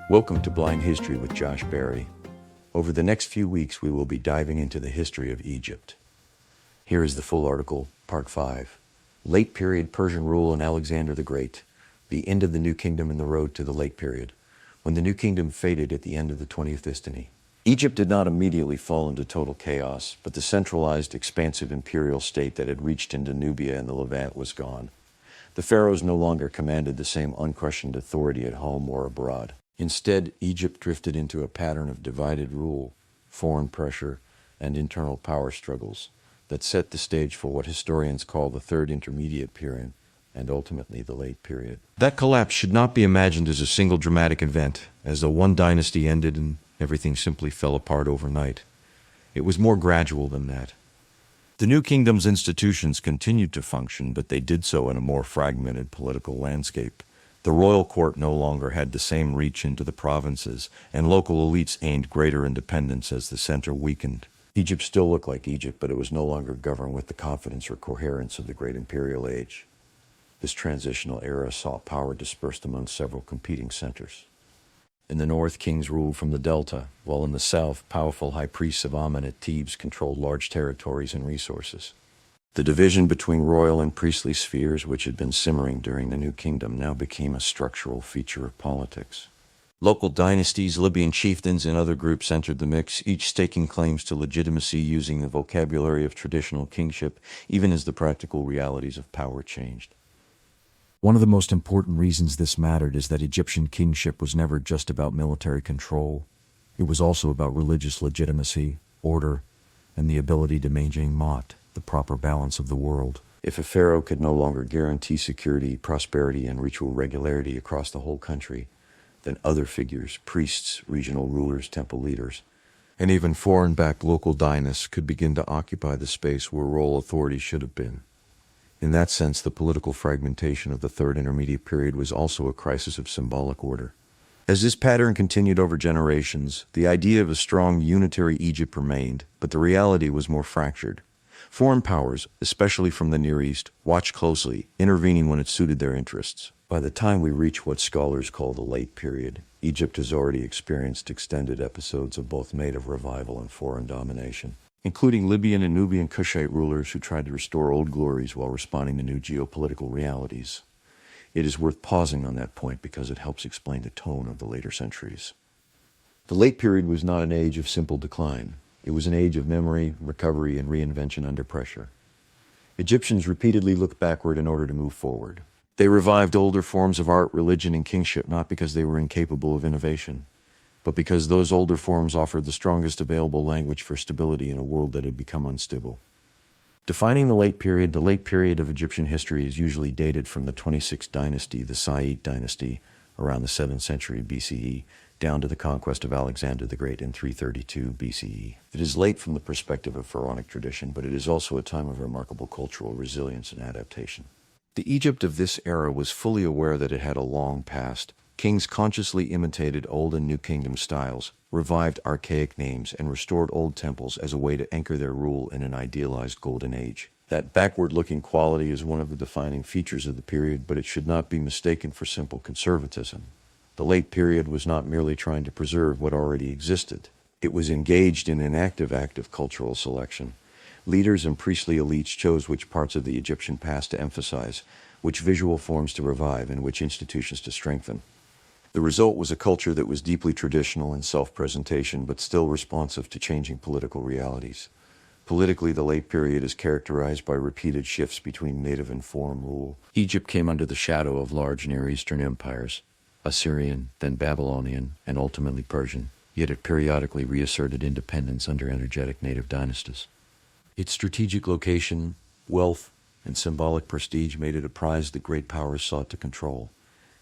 S1: Welcome to Blind History with Josh Berry. Over the next few weeks, we will be diving into the history of Egypt. Here is the full article, Part 5. Late Period Persian Rule and Alexander the Great. The End of the New Kingdom and the Road to the Late Period, when the New Kingdom faded at the end of the 20th dynasty. Egypt did not immediately fall into total chaos, but the centralized, expansive imperial state that had reached into Nubia and the Levant was gone. The pharaohs no longer commanded the same unquestioned authority at home or abroad. Instead, Egypt drifted into a pattern of divided rule, foreign pressure, and internal power struggles that set the stage for what historians call the Third Intermediate Period, and ultimately the Late Period. That collapse should not be imagined as a single dramatic event, as though one dynasty ended and everything simply fell apart overnight. It was more gradual than that. The New Kingdom's institutions continued to function, but they did so in a more fragmented political landscape. The royal court no longer had the same reach into the provinces, and local elites aimed greater independence as the center weakened. Egypt still looked like Egypt, but it was no longer governed with the confidence or coherence of the great imperial age. This transitional era saw power dispersed among several competing centers. In the north, kings ruled from the delta, while in the south, powerful high priests of Amun at Thebes controlled large territories and resources. The division between royal and priestly spheres, which had been simmering during the New Kingdom, now became a structural feature of politics. Local dynasties, Libyan chieftains, and other groups entered the mix, each staking claims to legitimacy using the vocabulary of traditional kingship, even as the practical realities of power changed.
S5: One of the most important reasons this mattered is that Egyptian kingship was never just about military control. It was also about religious legitimacy, order, and the ability to maintain Ma'at, the proper balance of the world.
S1: If a pharaoh could no longer guarantee security, prosperity, and ritual regularity across the whole country, then other figures, priests, regional rulers, temple leaders, and even foreign-backed local dynasts could begin to occupy the space where royal authority should have been. In that sense, the political fragmentation of the Third Intermediate Period was also a crisis of symbolic order. As this pattern continued over generations, the idea of a strong unitary Egypt remained, but the reality was more fractured. Foreign powers, especially from the Near East, watched closely, intervening when it suited their interests. By the time we reach what scholars call the Late Period, Egypt has already experienced extended episodes of both native revival and foreign domination, including Libyan and Nubian Kushite rulers who tried to restore old glories while responding to new geopolitical realities. It is worth pausing on that point because it helps explain the tone of the later centuries. The Late Period was not an age of simple decline. It was an age of memory, recovery, and reinvention under pressure. Egyptians repeatedly looked backward in order to move forward. They revived older forms of art, religion, and kingship not because they were incapable of innovation, but because those older forms offered the strongest available language for stability in a world that had become unstable. Defining the Late Period of Egyptian history is usually dated from the 26th dynasty, the Said dynasty, around the 7th century BCE, down to the conquest of Alexander the Great in 332 BCE. It is late from the perspective of pharaonic tradition, but it is also a time of remarkable cultural resilience and adaptation. The Egypt of this era was fully aware that it had a long past. Kings consciously imitated Old and New Kingdom styles, revived archaic names, and restored old temples as a way to anchor their rule in an idealized golden age. That backward-looking quality is one of the defining features of the period, but it should not be mistaken for simple conservatism. The late period was not merely trying to preserve what already existed. It was engaged in an active act of cultural selection. Leaders and priestly elites chose which parts of the Egyptian past to emphasize, which visual forms to revive, and which institutions to strengthen. The result was a culture that was deeply traditional in self-presentation, but still responsive to changing political realities. Politically, the late period is characterized by repeated shifts between native and foreign rule. Egypt came under the shadow of large Near Eastern empires, Assyrian, then Babylonian, and ultimately Persian, yet it periodically reasserted independence under energetic native dynasties. Its strategic location, wealth, and symbolic prestige made it a prize that great powers sought to control,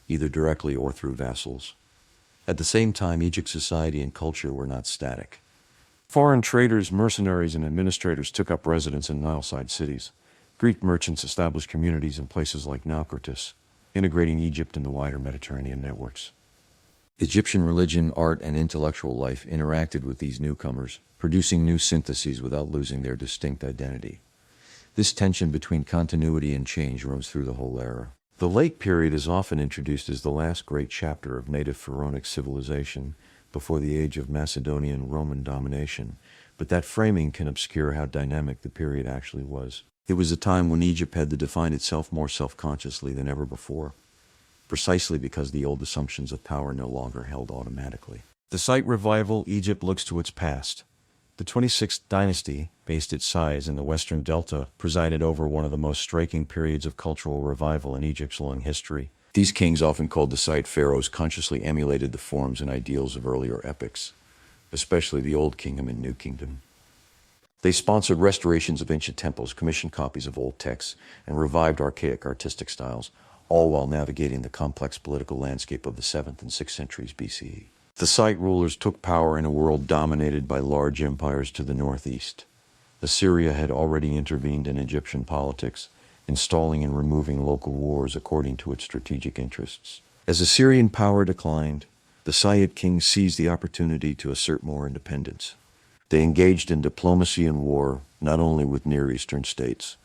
S1: either directly or through vassals. At the same time, Egypt's society and culture were not static. Foreign traders, mercenaries, and administrators took up residence in Nile-side cities. Greek merchants established communities in places like Naucratis, integrating Egypt in the wider Mediterranean networks. Egyptian religion, art, and intellectual life interacted with these newcomers, producing new syntheses without losing their distinct identity. This tension between continuity and change runs through the whole era. The late period is often introduced as the last great chapter of native pharaonic civilization before the age of Macedonian Roman domination, but that framing can obscure how dynamic the period actually was. It was a time when Egypt had to define itself more self-consciously than ever before, precisely because the old assumptions of power no longer held automatically. The site revival, Egypt looks to its past. The 26th dynasty, based its size in the western delta, presided over one of the most striking periods of cultural revival in Egypt's long history. These kings, often called the site pharaohs, consciously emulated the forms and ideals of earlier epics, especially the Old Kingdom and New Kingdom. They sponsored restorations of ancient temples, commissioned copies of old texts, and revived archaic artistic styles, all while navigating the complex political landscape of the 7th and 6th centuries BCE. The site rulers took power in a world dominated by large empires to the northeast. Assyria had already intervened in Egyptian politics, installing and removing local wars according to its strategic interests. As Assyrian power declined, the Sayyid kings seized the opportunity to assert more independence. They engaged in diplomacy and war, not only with Near Eastern states,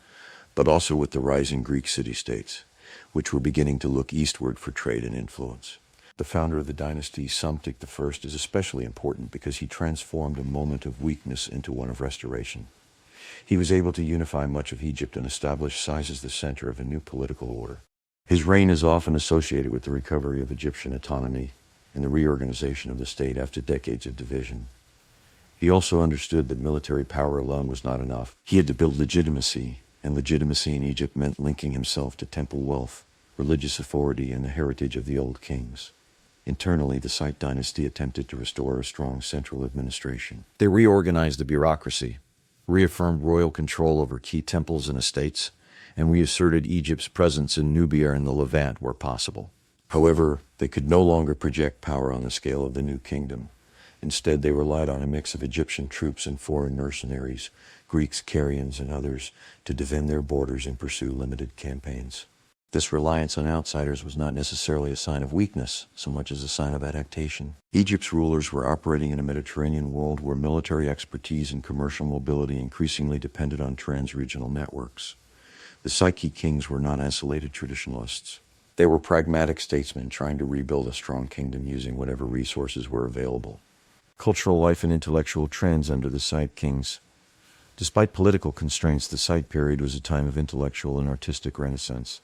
S1: but also with the rising Greek city-states, which were beginning to look eastward for trade and influence. The founder of the dynasty, Psamtik I, is especially important because he transformed a moment of weakness into one of restoration. He was able to unify much of Egypt and establish Sais as the center of a new political order. His reign is often associated with the recovery of Egyptian autonomy and the reorganization of the state after decades of division. He also understood that military power alone was not enough. He had to build legitimacy, and legitimacy in Egypt meant linking himself to temple wealth, religious authority, and the heritage of the old kings. Internally, the Site dynasty attempted to restore a strong central administration. They reorganized the bureaucracy, reaffirmed royal control over key temples and estates, and reasserted Egypt's presence in Nubia and the Levant where possible. However, they could no longer project power on the scale of the New Kingdom. Instead, they relied on a mix of Egyptian troops and foreign mercenaries, Greeks, Carians, and others, to defend their borders and pursue limited campaigns. This reliance on outsiders was not necessarily a sign of weakness, so much as a sign of adaptation. Egypt's rulers were operating in a Mediterranean world where military expertise and commercial mobility increasingly depended on trans-regional networks. The Psyche kings were not isolated traditionalists. They were pragmatic statesmen trying to rebuild a strong kingdom using whatever resources were available. Cultural life and intellectual trends under the Site kings. Despite political constraints, the Site period was a time of intellectual and artistic renaissance.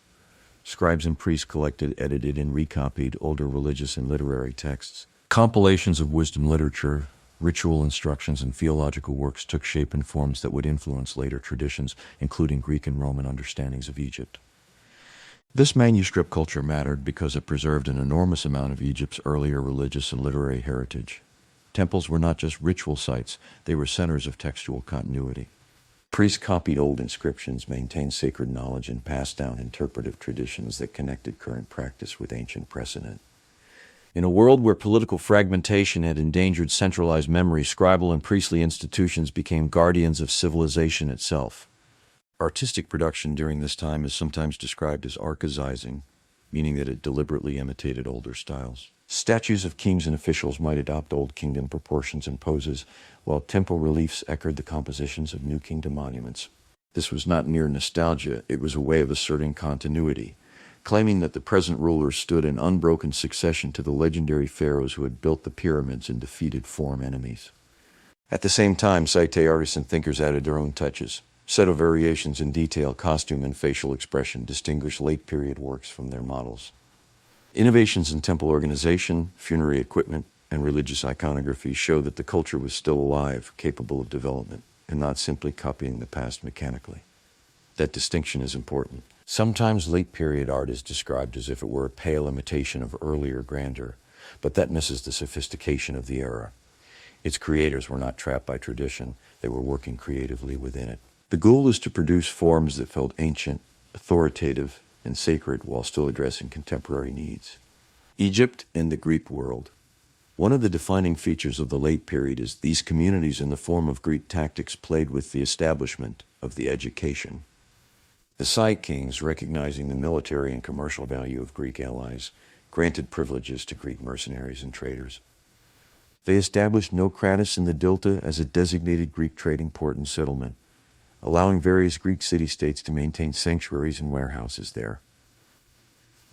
S1: Scribes and priests collected, edited, and recopied older religious and literary texts. Compilations of wisdom literature, ritual instructions, and theological works took shape in forms that would influence later traditions, including Greek and Roman understandings of Egypt. This manuscript culture mattered because it preserved an enormous amount of Egypt's earlier religious and literary heritage. Temples were not just ritual sites, they were centers of textual continuity. Priests copied old inscriptions, maintained sacred knowledge, and passed down interpretive traditions that connected current practice with ancient precedent. In a world where political fragmentation had endangered centralized memory, scribal and priestly institutions became guardians of civilization itself. Artistic production during this time is sometimes described as archaizing, meaning that it deliberately imitated older styles. Statues of kings and officials might adopt Old Kingdom proportions and poses, while temple reliefs echoed the compositions of New Kingdom monuments. This was not mere nostalgia, it was a way of asserting continuity, claiming that the present rulers stood in unbroken succession to the legendary pharaohs who had built the pyramids and defeated foreign enemies. At the same time, Site artists and thinkers added their own touches. Subtle variations in detail, costume, and facial expression distinguish late-period works from their models. Innovations in temple organization, funerary equipment, and religious iconography show that the culture was still alive, capable of development, and not simply copying the past mechanically. That distinction is important. Sometimes late-period art is described as if it were a pale imitation of earlier grandeur, but that misses the sophistication of the era. Its creators were not trapped by tradition, they were working creatively within it. The goal is to produce forms that felt ancient, authoritative, and sacred while still addressing contemporary needs. Egypt and the Greek world. One of the defining features of the late period is these communities in the form of Greek tactics played with the establishment of the education. The Site kings, recognizing the military and commercial value of Greek allies, granted privileges to Greek mercenaries and traders. They established Naucratis in the Delta as a designated Greek trading port and settlement, allowing various Greek city-states to maintain sanctuaries and warehouses there.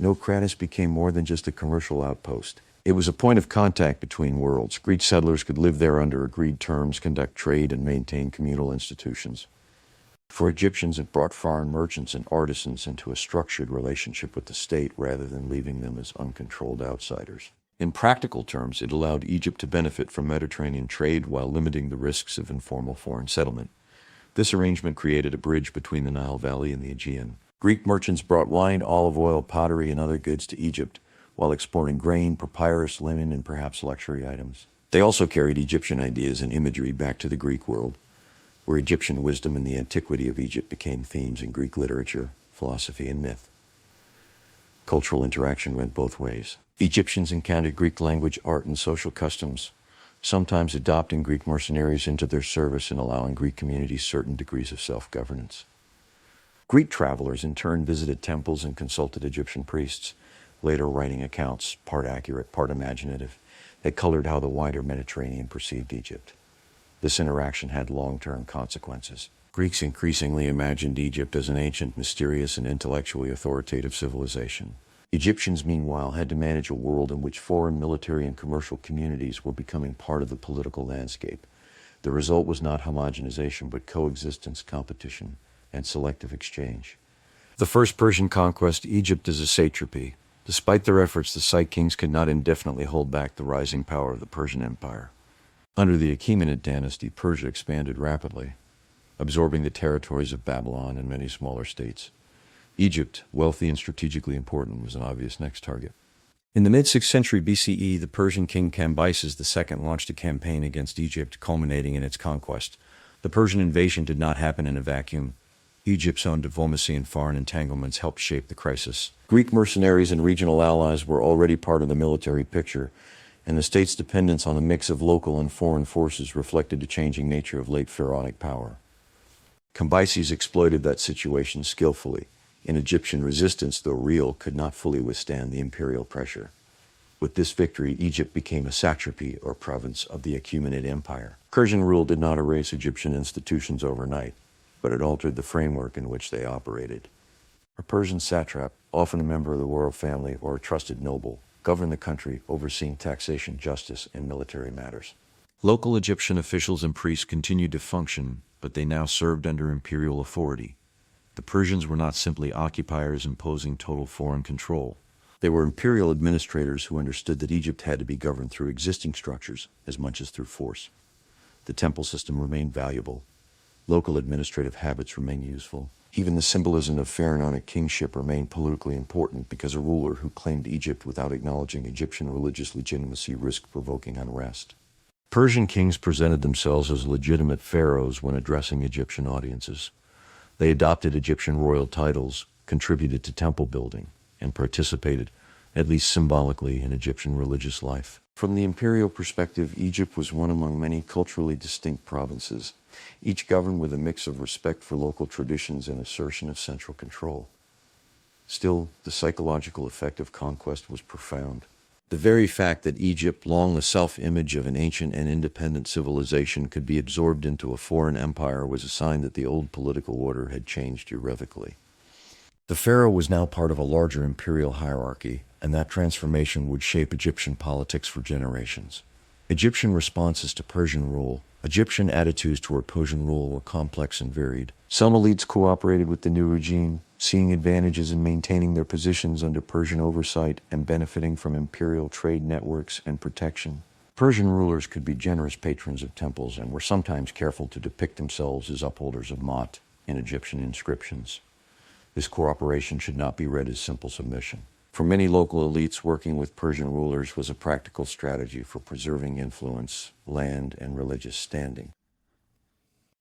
S1: Naucratis became more than just a commercial outpost. It was a point of contact between worlds. Greek settlers could live there under agreed terms, conduct trade, and maintain communal institutions. For Egyptians, it brought foreign merchants and artisans into a structured relationship with the state rather than leaving them as uncontrolled outsiders. In practical terms, it allowed Egypt to benefit from Mediterranean trade while limiting the risks of informal foreign settlement. This arrangement created a bridge between the Nile Valley and the Aegean. Greek merchants brought wine, olive oil, pottery, and other goods to Egypt, while exporting grain, papyrus, linen, and perhaps luxury items. They also carried Egyptian ideas and imagery back to the Greek world, where Egyptian wisdom and the antiquity of Egypt became themes in Greek literature, philosophy, and myth. Cultural interaction went both ways. Egyptians encountered Greek language, art, and social customs, sometimes adopting Greek mercenaries into their service and allowing Greek communities certain degrees of self-governance. Greek travelers in turn visited temples and consulted Egyptian priests, later writing accounts, part accurate, part imaginative, that colored how the wider Mediterranean perceived Egypt. This interaction had long-term consequences. Greeks increasingly imagined Egypt as an ancient, mysterious, and intellectually authoritative civilization. Egyptians, meanwhile, had to manage a world in which foreign military and commercial communities were becoming part of the political landscape. The result was not homogenization, but coexistence, competition, and selective exchange. The first Persian conquest, Egypt as a satrapy. Despite their efforts, the Site kings could not indefinitely hold back the rising power of the Persian Empire. Under the Achaemenid dynasty, Persia expanded rapidly, absorbing the territories of Babylon and many smaller states. Egypt, wealthy and strategically important, was an obvious next target. In the mid-6th century BCE, the Persian king Cambyses II launched a campaign against Egypt, culminating in its conquest. The Persian invasion did not happen in a vacuum. Egypt's own diplomacy and foreign entanglements helped shape the crisis. Greek mercenaries and regional allies were already part of the military picture, and the state's dependence on a mix of local and foreign forces reflected the changing nature of late pharaonic power. Cambyses exploited that situation skillfully. An Egyptian resistance, though real, could not fully withstand the imperial pressure. With this victory, Egypt became a satrapy or province of the Achaemenid Empire. Persian rule did not erase Egyptian institutions overnight, but it altered the framework in which they operated. A Persian satrap, often a member of the royal family or a trusted noble, governed the country, overseeing taxation, justice, and military matters. Local Egyptian officials and priests continued to function, but they now served under imperial authority. The Persians were not simply occupiers imposing total foreign control. They were imperial administrators who understood that Egypt had to be governed through existing structures as much as through force. The temple system remained valuable. Local administrative habits remained useful. Even the symbolism of pharaonic kingship remained politically important because a ruler who claimed Egypt without acknowledging Egyptian religious legitimacy risked provoking unrest. Persian kings presented themselves as legitimate pharaohs when addressing Egyptian audiences. They adopted Egyptian royal titles, contributed to temple building, and participated, at least symbolically, in Egyptian religious life. From the imperial perspective, Egypt was one among many culturally distinct provinces, each governed with a mix of respect for local traditions and assertion of central control. Still, the psychological effect of conquest was profound. The very fact that Egypt, long the self-image of an ancient and independent civilization, could be absorbed into a foreign empire was a sign that the old political order had changed irrevocably. The pharaoh was now part of a larger imperial hierarchy, and that transformation would shape Egyptian politics for generations. Egyptian responses to Persian rule. Egyptian attitudes toward Persian rule were complex and varied. Some elites cooperated with the new regime, seeing advantages in maintaining their positions under Persian oversight and benefiting from imperial trade networks and protection. Persian rulers could be generous patrons of temples and were sometimes careful to depict themselves as upholders of Ma'at in Egyptian inscriptions. This cooperation should not be read as simple submission. For many local elites, working with Persian rulers was a practical strategy for preserving influence, land, and religious standing.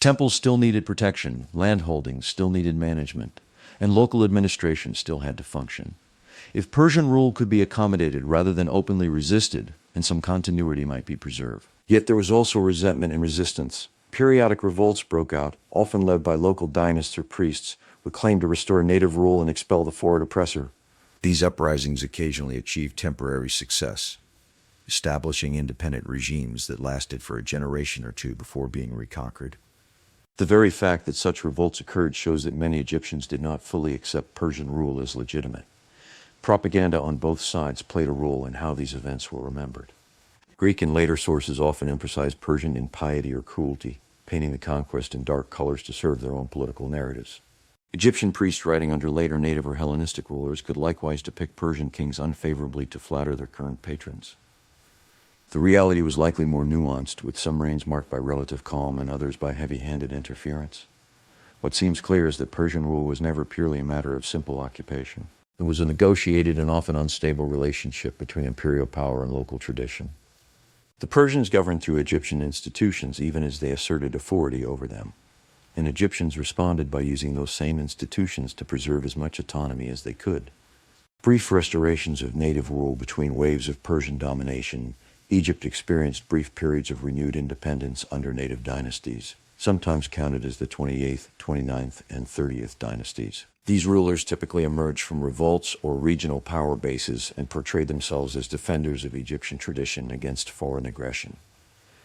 S1: Temples still needed protection, landholdings still needed management, and local administration still had to function. If Persian rule could be accommodated rather than openly resisted, then some continuity might be preserved. Yet there was also resentment and resistance. Periodic revolts broke out, often led by local dynasts or priests, who claimed to restore native rule and expel the foreign oppressor. These uprisings occasionally achieved temporary success, establishing independent regimes that lasted for a generation or two before being reconquered. The very fact that such revolts occurred shows that many Egyptians did not fully accept Persian rule as legitimate. Propaganda on both sides played a role in how these events were remembered. Greek and later sources often emphasized Persian impiety or cruelty, painting the conquest in dark colors to serve their own political narratives. Egyptian priests writing under later native or Hellenistic rulers could likewise depict Persian kings unfavorably to flatter their current patrons. The reality was likely more nuanced, with some reigns marked by relative calm and others by heavy-handed interference. What seems clear is that Persian rule was never purely a matter of simple occupation. It was a negotiated and often unstable relationship between imperial power and local tradition. The Persians governed through Egyptian institutions even as they asserted authority over them, and Egyptians responded by using those same institutions to preserve as much autonomy as they could. Brief restorations of native rule between waves of Persian domination, Egypt experienced brief periods of renewed independence under native dynasties, sometimes counted as the 28th, 29th, and 30th dynasties. These rulers typically emerged from revolts or regional power bases and portrayed themselves as defenders of Egyptian tradition against foreign aggression.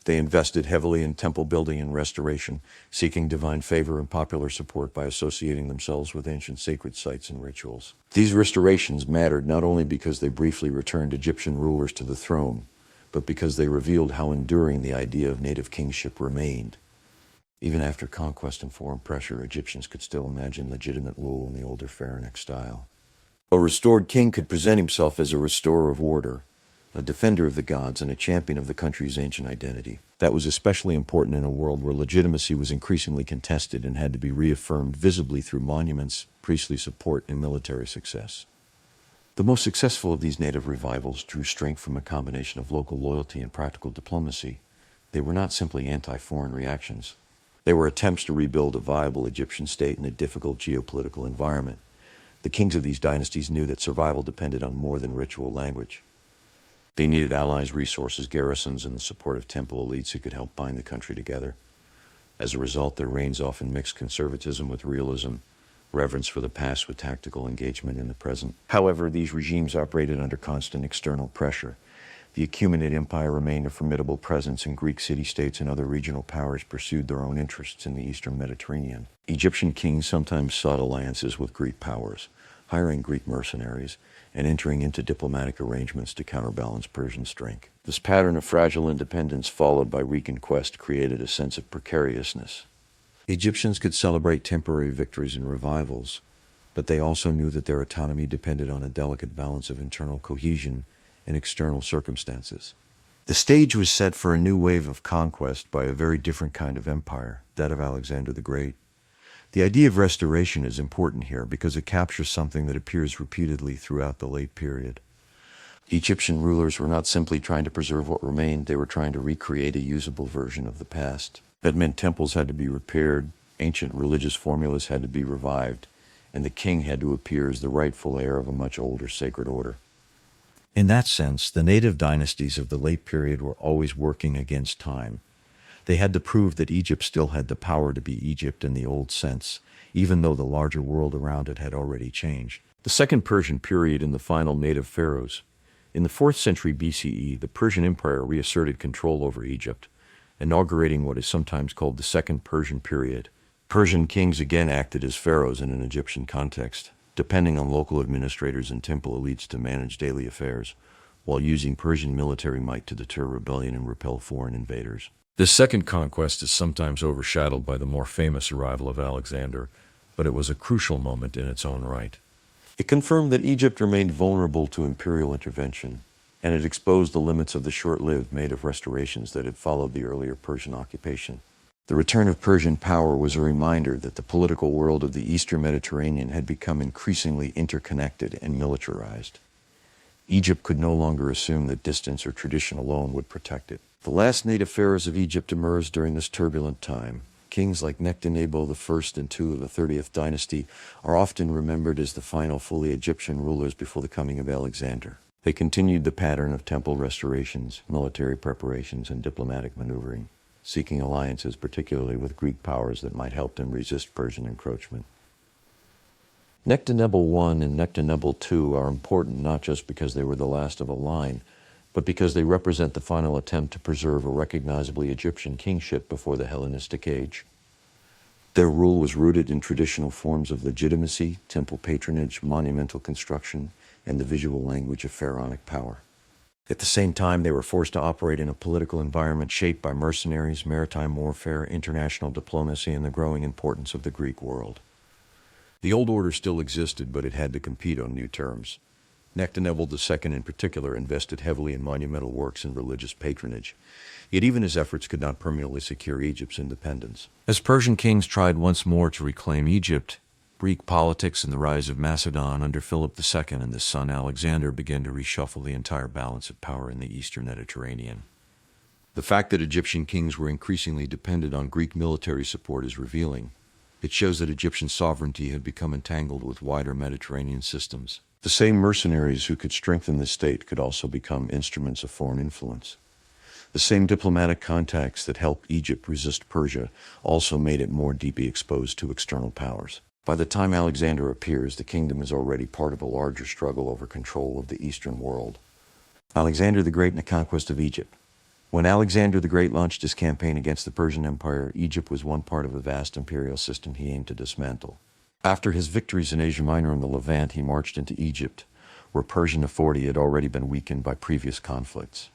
S1: They invested heavily in temple building and restoration, seeking divine favor and popular support by associating themselves with ancient sacred sites and rituals. These restorations mattered not only because they briefly returned Egyptian rulers to the throne, but because they revealed how enduring the idea of native kingship remained. Even after conquest and foreign pressure, Egyptians could still imagine legitimate rule in the older pharaonic style. A restored king could present himself as a restorer of order, a defender of the gods, and a champion of the country's ancient identity. That was especially important in a world where legitimacy was increasingly contested and had to be reaffirmed visibly through monuments, priestly support, and military success. The most successful of these native revivals drew strength from a combination of local loyalty and practical diplomacy. They were not simply anti-foreign reactions. They were attempts to rebuild a viable Egyptian state in a difficult geopolitical environment. The kings of these dynasties knew that survival depended on more than ritual language. They needed allies, resources, garrisons, and the support of temple elites who could help bind the country together. As a result, their reigns often mixed conservatism with realism, reverence for the past with tactical engagement in the present. However, these regimes operated under constant external pressure. The Achaemenid Empire remained a formidable presence, and Greek city-states and other regional powers pursued their own interests in the eastern Mediterranean. Egyptian kings sometimes sought alliances with Greek powers, hiring Greek mercenaries, and entering into diplomatic arrangements to counterbalance Persian strength. This pattern of fragile independence followed by reconquest created a sense of precariousness. Egyptians could celebrate temporary victories and revivals, but they also knew that their autonomy depended on a delicate balance of internal cohesion and external circumstances. The stage was set for a new wave of conquest by a very different kind of empire, that of Alexander the Great. The idea of restoration is important here because it captures something that appears repeatedly throughout the late period. Egyptian rulers were not simply trying to preserve what remained, they were trying to recreate a usable version of the past. That meant temples had to be repaired, ancient religious formulas had to be revived, and the king had to appear as the rightful heir of a much older sacred order.
S5: In that sense, the native dynasties of the late period were always working against time. They had to prove that Egypt still had the power to be Egypt in the old sense, even though the larger world around it had already changed.
S1: The Second Persian period and the final native pharaohs. In the 4th century BCE, the Persian Empire reasserted control over Egypt, inaugurating what is sometimes called the Second Persian period. Persian kings again acted as pharaohs in an Egyptian context, depending on local administrators and temple elites to manage daily affairs, while using Persian military might to deter rebellion and repel foreign invaders.
S3: This second conquest is sometimes overshadowed by the more famous arrival of Alexander, but it was a crucial moment in its own right.
S1: It confirmed that Egypt remained vulnerable to imperial intervention, and it exposed the limits of the short-lived native restorations that had followed the earlier Persian occupation. The return of Persian power was a reminder that the political world of the Eastern Mediterranean had become increasingly interconnected and militarized. Egypt could no longer assume that distance or tradition alone would protect it. The last native pharaohs of Egypt emerged during this turbulent time. Kings like Nectanebo I and II of the 30th dynasty are often remembered as the final fully Egyptian rulers before the coming of Alexander. They continued the pattern of temple restorations, military preparations, and diplomatic maneuvering, seeking alliances particularly with Greek powers that might help them resist Persian encroachment. Nectanebo I and Nectanebo II are important not just because they were the last of a line, but because they represent the final attempt to preserve a recognizably Egyptian kingship before the Hellenistic age. Their rule was rooted in traditional forms of legitimacy, temple patronage, monumental construction, and the visual language of pharaonic power. At the same time, they were forced to operate in a political environment shaped by mercenaries, maritime warfare, international diplomacy, and the growing importance of the Greek world. The old order still existed, but it had to compete on new terms. Nectanebo II in particular invested heavily in monumental works and religious patronage, yet even his efforts could not permanently secure Egypt's independence.
S5: As Persian kings tried once more to reclaim Egypt, Greek politics and the rise of Macedon under Philip II and his son Alexander began to reshuffle the entire balance of power in the Eastern Mediterranean.
S1: The fact that Egyptian kings were increasingly dependent on Greek military support is revealing. It shows that Egyptian sovereignty had become entangled with wider Mediterranean systems. The same mercenaries who could strengthen the state could also become instruments of foreign influence. The same diplomatic contacts that helped Egypt resist Persia also made it more deeply exposed to external powers. By the time Alexander appears, the kingdom is already part of a larger struggle over control of the Eastern world. Alexander the Great and the conquest of Egypt. When Alexander the Great launched his campaign against the Persian Empire, Egypt was one part of the vast imperial system he aimed to dismantle. After his victories in Asia Minor and the Levant, he marched into Egypt, where Persian authority had already been weakened by previous conflicts.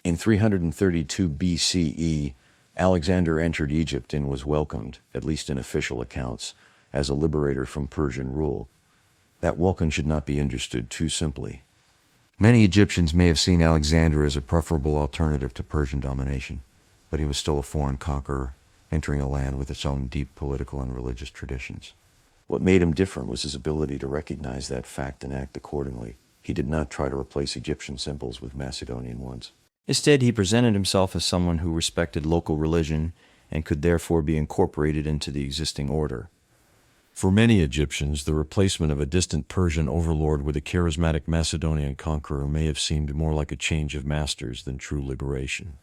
S1: In 332 BCE, Alexander entered Egypt and was welcomed, at least in official accounts, as a liberator from Persian rule. That welcome should not be understood too simply. Many Egyptians may have seen Alexander as a preferable alternative to Persian domination, but he was still a foreign conqueror, entering a land with its own deep political and religious traditions. What made him different was his ability to recognize that fact and act accordingly. He did not try to replace Egyptian symbols with Macedonian ones. Instead, he presented himself as someone who respected local religion and could therefore be incorporated into the existing order.
S3: For many Egyptians, the replacement of a distant Persian overlord with a charismatic Macedonian conqueror may have seemed more like a change of masters than true liberation.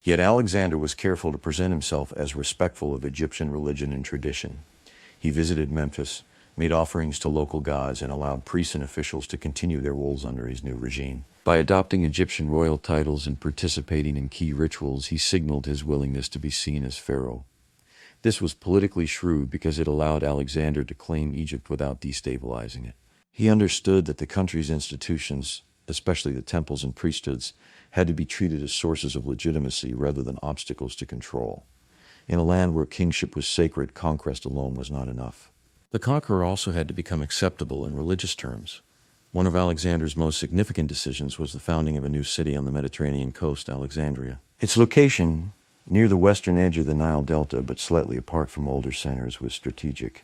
S1: Yet Alexander was careful to present himself as respectful of Egyptian religion and tradition. He visited Memphis, made offerings to local gods, and allowed priests and officials to continue their roles under his new regime. By adopting Egyptian royal titles and participating in key rituals, he signaled his willingness to be seen as pharaoh. This was politically shrewd because it allowed Alexander to claim Egypt without destabilizing it. He understood that the country's institutions, especially the temples and priesthoods, had to be treated as sources of legitimacy rather than obstacles to control. In a land where kingship was sacred, conquest alone was not enough. The conqueror also had to become acceptable in religious terms. One of Alexander's most significant decisions was the founding of a new city on the Mediterranean coast, Alexandria. Its location, near the western edge of the Nile Delta but slightly apart from older centers, was strategic.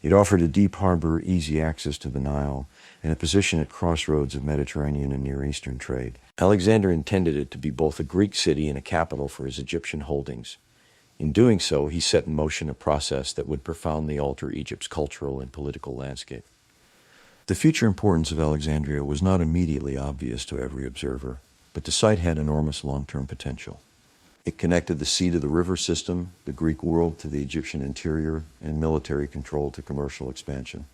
S1: It offered a deep harbor, easy access to the Nile, and a position at crossroads of Mediterranean and Near Eastern trade. Alexander intended it to be both a Greek city and a capital for his Egyptian holdings. In doing so, he set in motion a process that would profoundly alter Egypt's cultural and political landscape. The future importance of Alexandria was not immediately obvious to every observer, but the site had enormous long-term potential. It connected the sea to the river system, the Greek world to the Egyptian interior, and military control to commercial expansion.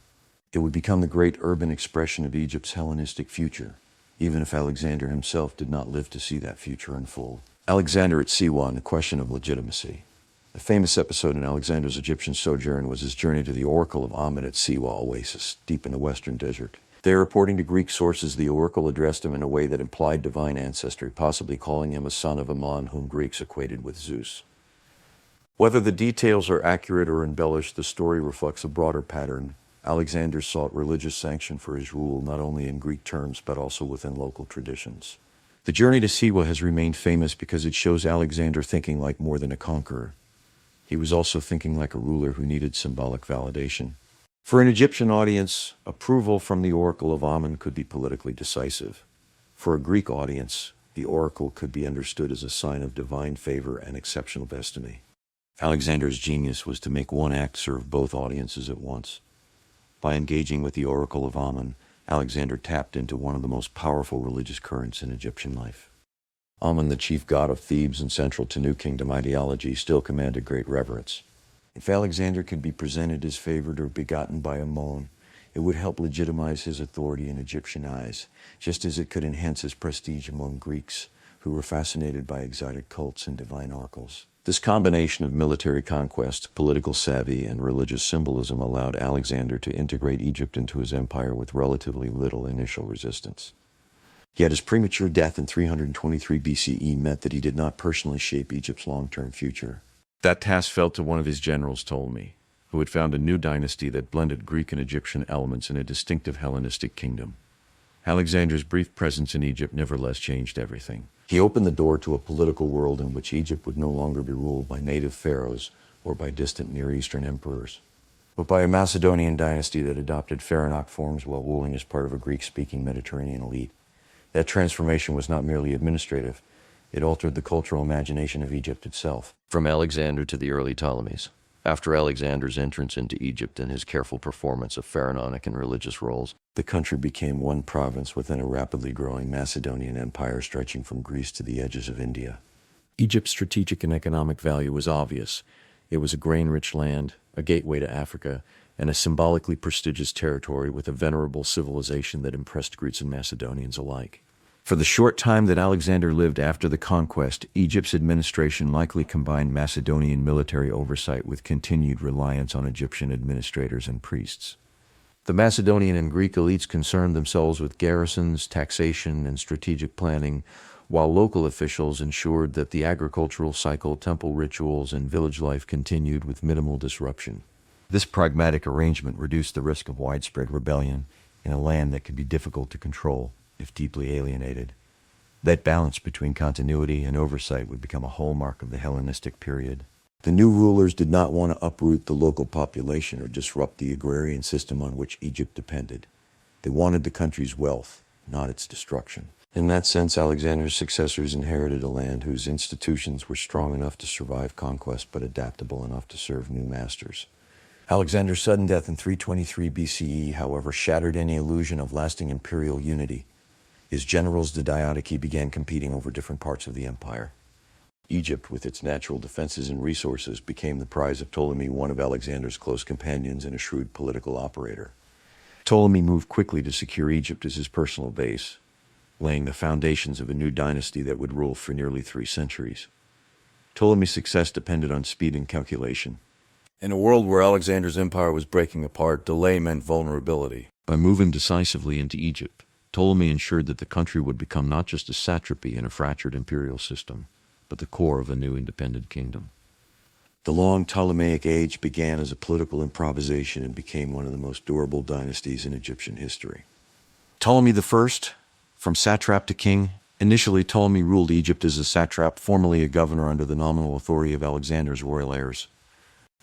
S1: It would become the great urban expression of Egypt's Hellenistic future, even if Alexander himself did not live to see that future unfold. Alexander at Siwa and the question of legitimacy. A famous episode in Alexander's Egyptian sojourn was his journey to the Oracle of Amen at Siwa Oasis, deep in the western desert. There, according to Greek sources, the oracle addressed him in a way that implied divine ancestry, possibly calling him a son of Ammon, whom Greeks equated with Zeus. Whether the details are accurate or embellished, the story reflects a broader pattern. Alexander sought religious sanction for his rule, not only in Greek terms, but also within local traditions. The journey to Siwa has remained famous because it shows Alexander thinking like more than a conqueror. He was also thinking like a ruler who needed symbolic validation. For an Egyptian audience, approval from the Oracle of Amen could be politically decisive. For a Greek audience, the oracle could be understood as a sign of divine favor and exceptional destiny. Alexander's genius was to make one act serve both audiences at once. By engaging with the Oracle of Amen, Alexander tapped into one of the most powerful religious currents in Egyptian life. Amen, the chief god of Thebes and central to New Kingdom ideology, still commanded great reverence. If Alexander could be presented as favored or begotten by Ammon, it would help legitimize his authority in Egyptian eyes, just as it could enhance his prestige among Greeks who were fascinated by exotic cults and divine oracles. This combination of military conquest, political savvy, and religious symbolism allowed Alexander to integrate Egypt into his empire with relatively little initial resistance. Yet his premature death in 323 BCE meant that he did not personally shape Egypt's long-term future. That task fell to one of his generals, Ptolemy, who had found a new dynasty that blended Greek and Egyptian elements in a distinctive Hellenistic kingdom. Alexander's brief presence in Egypt nevertheless changed everything. He opened the door to a political world in which Egypt would no longer be ruled by native pharaohs or by distant Near Eastern emperors, but by a Macedonian dynasty that adopted Pharaonic forms while ruling as part of a Greek-speaking Mediterranean elite. That transformation was not merely administrative. It altered the cultural imagination of Egypt itself. From Alexander to the early Ptolemies. After Alexander's entrance into Egypt and his careful performance of pharaonic and religious roles, the country became one province within a rapidly growing Macedonian empire stretching from Greece to the edges of India. Egypt's strategic and economic value was obvious. It was a grain-rich land, a gateway to Africa, and a symbolically prestigious territory with a venerable civilization that impressed Greeks and Macedonians alike. For the short time that Alexander lived after the conquest, Egypt's administration likely combined Macedonian military oversight with continued reliance on Egyptian administrators and priests. The Macedonian and Greek elites concerned themselves with garrisons, taxation, and strategic planning, while local officials ensured that the agricultural cycle, temple rituals, and village life continued with minimal disruption. This pragmatic arrangement reduced the risk of widespread rebellion in a land that could be difficult to control if deeply alienated. That balance between continuity and oversight would become a hallmark of the Hellenistic period. The new rulers did not want to uproot the local population or disrupt the agrarian system on which Egypt depended. They wanted the country's wealth, not its destruction. In that sense, Alexander's successors inherited a land whose institutions were strong enough to survive conquest but adaptable enough to serve new masters. Alexander's sudden death in 323 BCE, however, shattered any illusion of lasting imperial unity. His generals, the Diadochi, began competing over different parts of the empire. Egypt, with its natural defenses and resources, became the prize of Ptolemy, one of Alexander's close companions and a shrewd political operator. Ptolemy moved quickly to secure Egypt as his personal base, laying the foundations of a new dynasty that would rule for nearly 3 centuries. Ptolemy's success depended on speed and calculation. In a world where Alexander's empire was breaking apart, delay meant vulnerability. By moving decisively into Egypt, Ptolemy ensured that the country would become not just a satrapy in a fractured imperial system, but the core of a new independent kingdom. The long Ptolemaic age began as a political improvisation and became one of the most durable dynasties in Egyptian history. Ptolemy I, from satrap to king. Initially, Ptolemy ruled Egypt as a satrap, formerly a governor under the nominal authority of Alexander's royal heirs.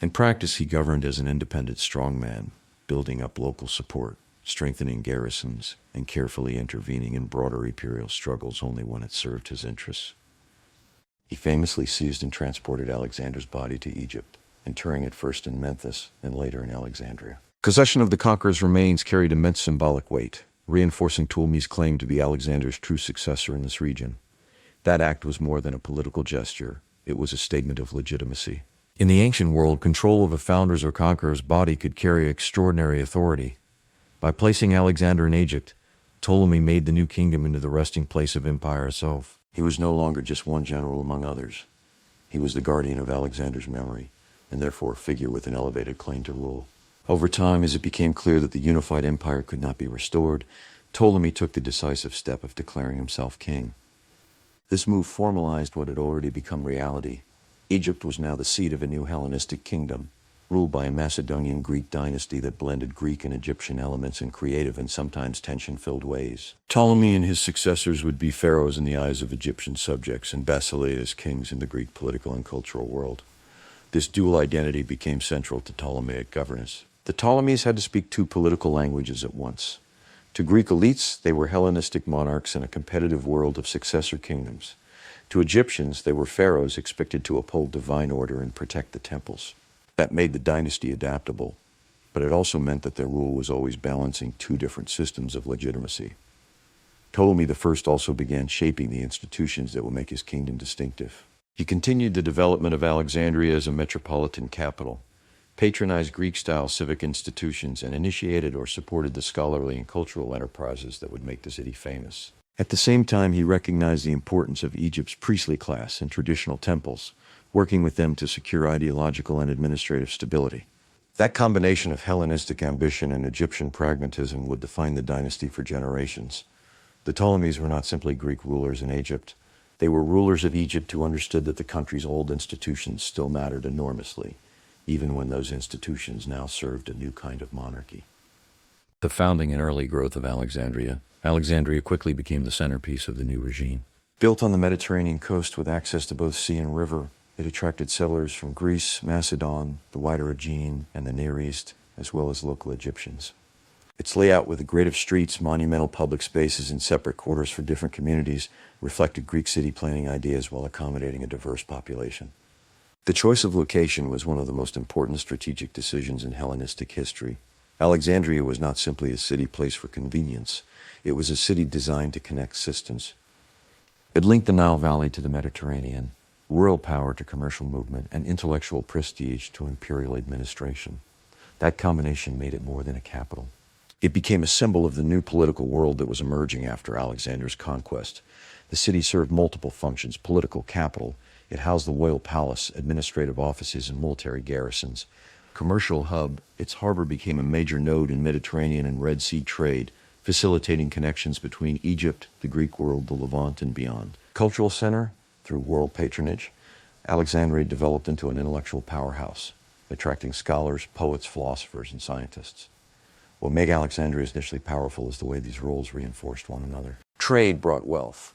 S1: In practice, he governed as an independent strongman, building up local support, strengthening garrisons, and carefully intervening in broader imperial struggles only when it served his interests. He famously seized and transported Alexander's body to Egypt, interring it first in Memphis and later in Alexandria. Possession of the conqueror's remains carried immense symbolic weight, reinforcing Ptolemy's claim to be Alexander's true successor in this region. That act was more than a political gesture. It was a statement of legitimacy.
S5: In the ancient world, control of a founder's or conqueror's body could carry extraordinary authority. By placing Alexander in Egypt, Ptolemy made the new kingdom into the resting place of empire itself.
S1: He was no longer just one general among others. He was the guardian of Alexander's memory, and therefore a figure with an elevated claim to rule. Over time, as it became clear that the unified empire could not be restored, Ptolemy took the decisive step of declaring himself king. This move formalized what had already become reality. Egypt was now the seat of a new Hellenistic kingdom, ruled by a Macedonian Greek dynasty that blended Greek and Egyptian elements in creative and sometimes tension-filled ways. Ptolemy and his successors would be pharaohs in the eyes of Egyptian subjects and basileus kings in the Greek political and cultural world. This dual identity became central to Ptolemaic governance. The Ptolemies had to speak two political languages at once. To Greek elites, they were Hellenistic monarchs in a competitive world of successor kingdoms. To Egyptians, they were pharaohs expected to uphold divine order and protect the temples. That made the dynasty adaptable, but it also meant that their rule was always balancing two different systems of legitimacy. Ptolemy I also began shaping the institutions that would make his kingdom distinctive. He continued the development of Alexandria as a metropolitan capital, patronized Greek-style civic institutions, and initiated or supported the scholarly and cultural enterprises that would make the city famous. At the same time, he recognized the importance of Egypt's priestly class and traditional temples, working with them to secure ideological and administrative stability. That combination of Hellenistic ambition and Egyptian pragmatism would define the dynasty for generations. The Ptolemies were not simply Greek rulers in Egypt. They were rulers of Egypt who understood that the country's old institutions still mattered enormously, even when those institutions now served a new kind of monarchy.
S3: The founding and early growth of Alexandria quickly became the centerpiece of the new regime.
S1: Built on the Mediterranean coast with access to both sea and river, it attracted settlers from Greece, Macedon, the wider Aegean, and the Near East, as well as local Egyptians. Its layout with a grid of streets, monumental public spaces, and separate quarters for different communities reflected Greek city planning ideas while accommodating a diverse population. The choice of location was one of the most important strategic decisions in Hellenistic history. Alexandria was not simply a city placed for convenience. It was a city designed to connect systems. It linked the Nile Valley to the Mediterranean, royal power to commercial movement, and intellectual prestige to imperial administration. That combination made it more than a capital. It became a symbol of the new political world that was emerging after Alexander's conquest. The city served multiple functions: political capital. It housed the royal palace, administrative offices, and military garrisons. Commercial hub, its harbor became a major node in Mediterranean and Red Sea trade, facilitating connections between Egypt, the Greek world, the Levant, and beyond. Cultural center, through world patronage, Alexandria developed into an intellectual powerhouse, attracting scholars, poets, philosophers, and scientists. What made Alexandria initially powerful is the way these roles reinforced one another. Trade brought wealth.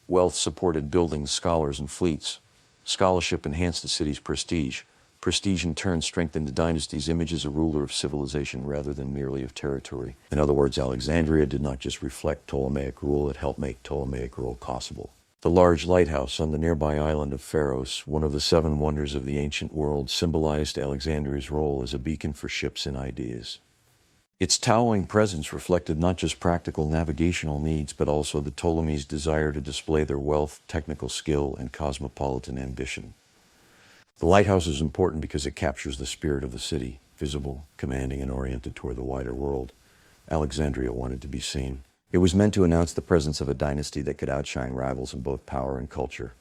S1: Wealth supported buildings, scholars, and fleets. Scholarship enhanced the city's prestige. Prestige in turn strengthened the dynasty's image as a ruler of civilization rather than merely of territory. In other words, Alexandria did not just reflect Ptolemaic rule, it helped make Ptolemaic rule possible. The large lighthouse on the nearby island of Pharos, one of the seven wonders of the ancient world, symbolized Alexandria's role as a beacon for ships and ideas. Its towering presence reflected not just practical navigational needs, but also the Ptolemies' desire to display their wealth, technical skill, and cosmopolitan ambition. The lighthouse is important because it captures the spirit of the city, visible, commanding, and oriented toward the wider world. Alexandria wanted to be seen. It was meant to announce the presence of a dynasty that could outshine rivals in both power and culture.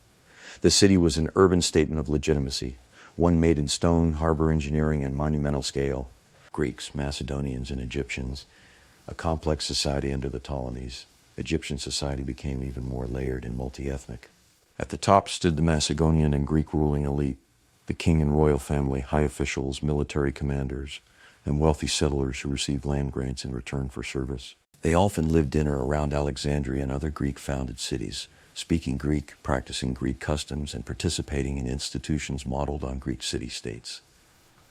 S1: The city was an urban statement of legitimacy, one made in stone, harbor engineering, and monumental scale. Greeks, Macedonians, and Egyptians, a complex society under the Ptolemies. Egyptian society became even more layered and multi-ethnic. At the top stood the Macedonian and Greek ruling elite, the king and royal family, high officials, military commanders, and wealthy settlers who received land grants in return for service. They often lived in or around Alexandria and other Greek-founded cities, speaking Greek, practicing Greek customs, and participating in institutions modeled on Greek city-states.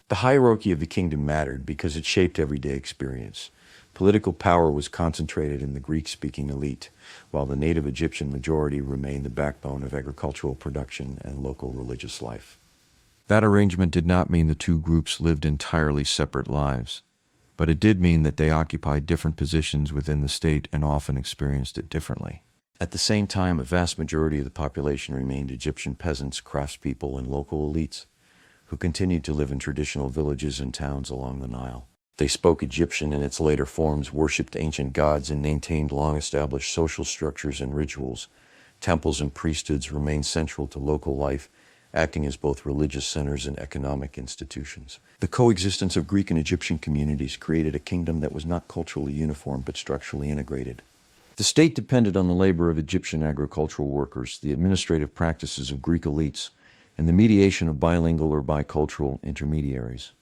S1: The hierarchy of the kingdom mattered because it shaped everyday experience. Political power was concentrated in the Greek-speaking elite, while the native Egyptian majority remained the backbone of agricultural production and local religious life.
S5: That arrangement did not mean the two groups lived entirely separate lives, but it did mean that they occupied different positions within the state and often experienced it differently.
S1: At the same time, a vast majority of the population remained Egyptian peasants, craftspeople, and local elites who continued to live in traditional villages and towns along the Nile. They spoke Egyptian in its later forms, worshipped ancient gods, and maintained long-established social structures and rituals. Temples and priesthoods remained central to local life, acting as both religious centers and economic institutions. The coexistence of Greek and Egyptian communities created a kingdom that was not culturally uniform but structurally integrated. The state depended on the labor of Egyptian agricultural workers, the administrative practices of Greek elites, and the mediation of bilingual or bicultural intermediaries.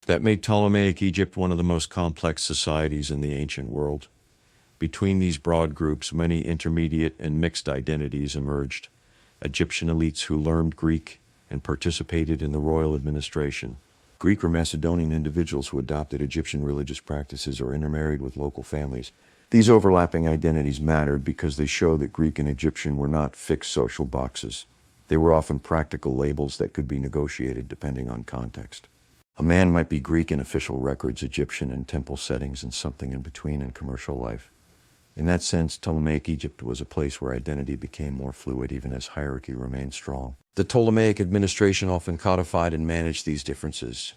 S1: That made Ptolemaic Egypt one of the most complex societies in the ancient world. Between these broad groups, many intermediate and mixed identities emerged. Egyptian elites who learned Greek and participated in the royal administration. Greek or Macedonian individuals who adopted Egyptian religious practices or intermarried with local families. These overlapping identities mattered because they show that Greek and Egyptian were not fixed social boxes. They were often practical labels that could be negotiated depending on context. A man might be Greek in official records, Egyptian in temple settings, and something in between in commercial life. In that sense, Ptolemaic Egypt was a place where identity became more fluid even as hierarchy remained strong. The Ptolemaic administration often codified and managed these differences.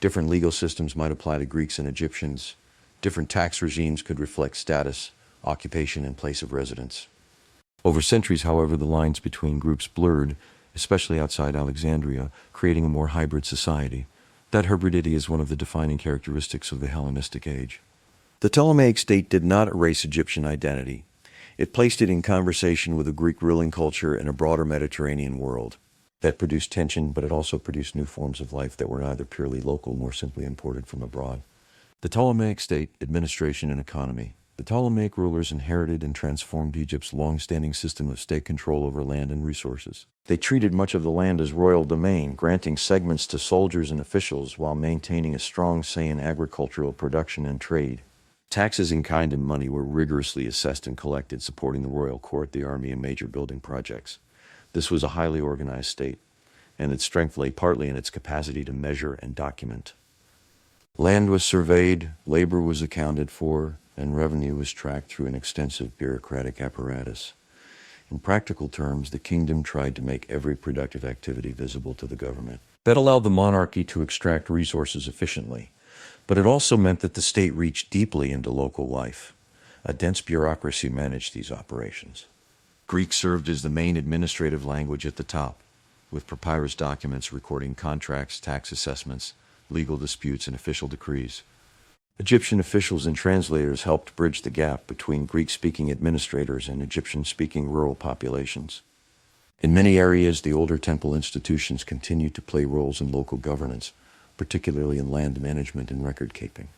S1: Different legal systems might apply to Greeks and Egyptians. Different tax regimes could reflect status, occupation, and place of residence. Over centuries, however, the lines between groups blurred, especially outside Alexandria, creating a more hybrid society. That hybridity is one of the defining characteristics of the Hellenistic age. The Ptolemaic state did not erase Egyptian identity. It placed it in conversation with a Greek ruling culture and a broader Mediterranean world. That produced tension, but it also produced new forms of life that were neither purely local nor simply imported from abroad. The Ptolemaic state, administration, and economy. The Ptolemaic rulers inherited and transformed Egypt's long-standing system of state control over land and resources. They treated much of the land as royal domain, granting segments to soldiers and officials while maintaining a strong say in agricultural production and trade. Taxes in kind and money were rigorously assessed and collected, supporting the royal court, the army, and major building projects. This was a highly organized state, and its strength lay partly in its capacity to measure and document. Land was surveyed, labor was accounted for, and revenue was tracked through an extensive bureaucratic apparatus. In practical terms, the kingdom tried to make every productive activity visible to the government. That allowed the monarchy to extract resources efficiently, but it also meant that the state reached deeply into local life. A dense bureaucracy managed these operations. Greek served as the main administrative language at the top, with papyrus documents recording contracts, tax assessments, legal disputes, and official decrees. Egyptian officials and translators helped bridge the gap between Greek-speaking administrators and Egyptian-speaking rural populations. In many areas, the older temple institutions continued to play roles in local governance, particularly in land management and record-keeping.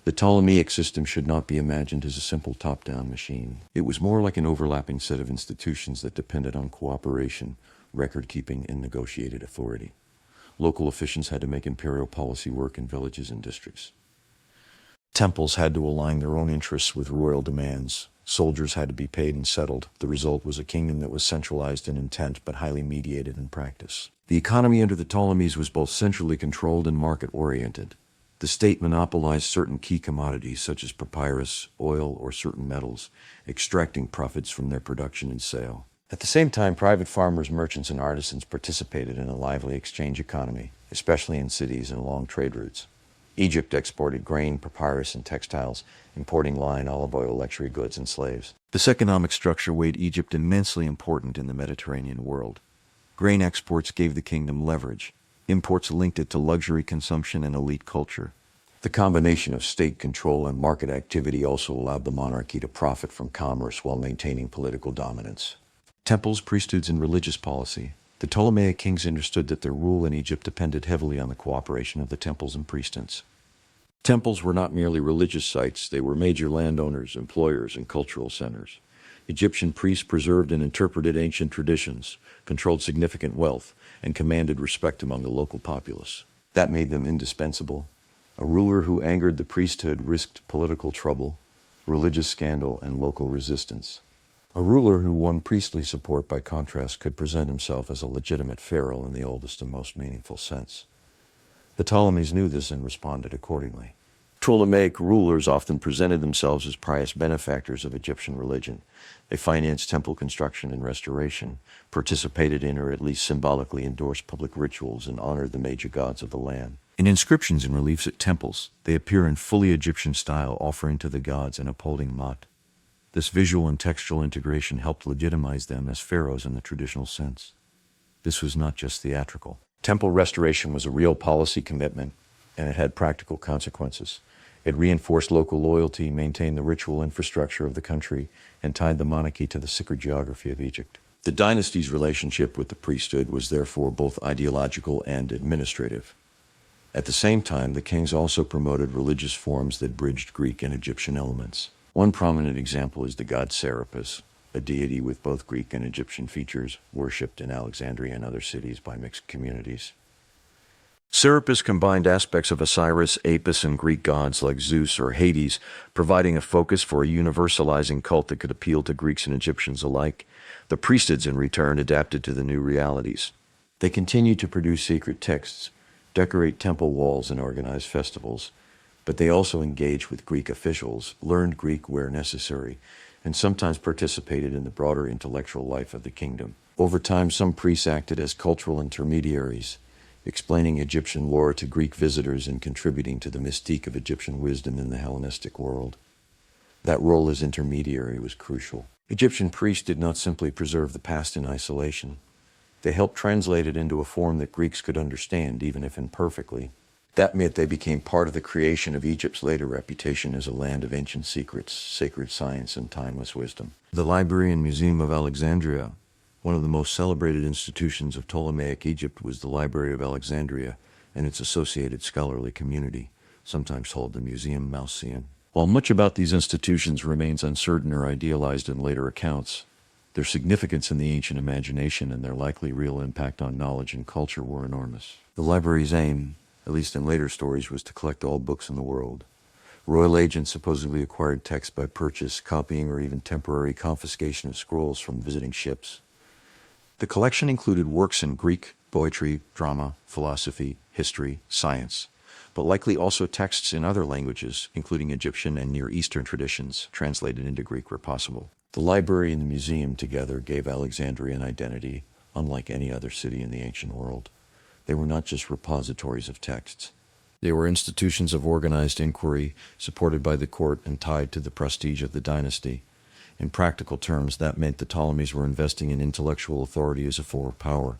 S1: The Ptolemaic system should not be imagined as a simple top-down machine. It was more like an overlapping set of institutions that depended on cooperation, record-keeping, and negotiated authority. Local officials had to make imperial policy work in villages and districts. Temples had to align their own interests with royal demands. Soldiers had to be paid and settled. The result was a kingdom that was centralized in intent but highly mediated in practice. The economy under the Ptolemies was both centrally controlled and market-oriented. The state monopolized certain key commodities such as papyrus, oil, or certain metals, extracting profits from their production and sale. At the same time, private farmers, merchants, and artisans participated in a lively exchange economy, especially in cities and along trade routes. Egypt exported grain, papyrus, and textiles, importing line, olive oil, luxury goods, and slaves. This economic structure made Egypt immensely important in the Mediterranean world. Grain exports gave the kingdom leverage. Imports linked it to luxury consumption and elite culture. The combination of state control and market activity also allowed the monarchy to profit from commerce while maintaining political dominance. Temples, priesthoods, and religious policy. The Ptolemaic kings understood that their rule in Egypt depended heavily on the cooperation of the temples and priesthoods. Temples were not merely religious sites, they were major landowners, employers, and cultural centers. Egyptian priests preserved and interpreted ancient traditions, controlled significant wealth, and commanded respect among the local populace. That made them indispensable. A ruler who angered the priesthood risked political trouble, religious scandal, and local resistance. A ruler who won priestly support, by contrast, could present himself as a legitimate pharaoh in the oldest and most meaningful sense. The Ptolemies knew this and responded accordingly. Ptolemaic rulers often presented themselves as pious benefactors of Egyptian religion. They financed temple construction and restoration, participated in or at least symbolically endorsed public rituals, and honored the major gods of the land.
S5: In inscriptions and reliefs at temples, they appear in fully Egyptian style, offering to the gods and upholding Ma'at. This visual and textual integration helped legitimize them as pharaohs in the traditional sense. This was not just theatrical.
S1: Temple restoration was a real policy commitment, and it had practical consequences. It reinforced local loyalty, maintained the ritual infrastructure of the country, and tied the monarchy to the sacred geography of Egypt. The dynasty's relationship with the priesthood was therefore both ideological and administrative. At the same time, the kings also promoted religious forms that bridged Greek and Egyptian elements. One prominent example is the god Serapis, a deity with both Greek and Egyptian features, worshipped in Alexandria and other cities by mixed communities. Serapis combined aspects of Osiris, Apis, and Greek gods like Zeus or Hades, providing a focus for a universalizing cult that could appeal to Greeks and Egyptians alike. The priesthoods, in return, adapted to the new realities. They continued to produce secret texts, decorate temple walls, and organize festivals, but they also engaged with Greek officials, learned Greek where necessary, and sometimes participated in the broader intellectual life of the kingdom. Over time, some priests acted as cultural intermediaries, explaining Egyptian lore to Greek visitors and contributing to the mystique of Egyptian wisdom in the Hellenistic world. That role as intermediary was crucial. Egyptian priests did not simply preserve the past in isolation. They helped translate it into a form that Greeks could understand, even if imperfectly. That meant they became part of the creation of Egypt's later reputation as a land of ancient secrets, sacred science, and timeless wisdom. The Library and Museum of Alexandria, one of the most celebrated institutions of Ptolemaic Egypt, was the Library of Alexandria and its associated scholarly community, sometimes called the Museum Mauseum. While much about these institutions remains uncertain or idealized in later accounts, their significance in the ancient imagination and their likely real impact on knowledge and culture were enormous. The library's aim, at least in later stories, was to collect all books in the world. Royal agents supposedly acquired texts by purchase, copying, or even temporary confiscation of scrolls from visiting ships. The collection included works in Greek, poetry, drama, philosophy, history, science, but likely also texts in other languages, including Egyptian and Near Eastern traditions, translated into Greek where possible. The library and the museum together gave Alexandria an identity, unlike any other city in the ancient world. They were not just repositories of texts. They were institutions of organized inquiry, supported by the court and tied to the prestige of the dynasty. In practical terms, that meant the Ptolemies were investing in intellectual authority as a form of power.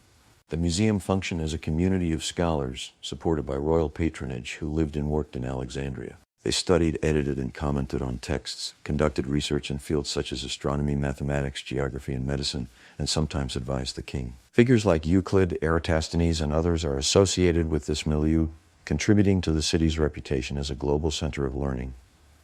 S1: The museum functioned as a community of scholars, supported by royal patronage, who lived and worked in Alexandria. They studied, edited, and commented on texts, conducted research in fields such as astronomy, mathematics, geography, and medicine, and sometimes advised the king. Figures like Euclid, Eratosthenes, and others are associated with this milieu, contributing to the city's reputation as a global center of learning.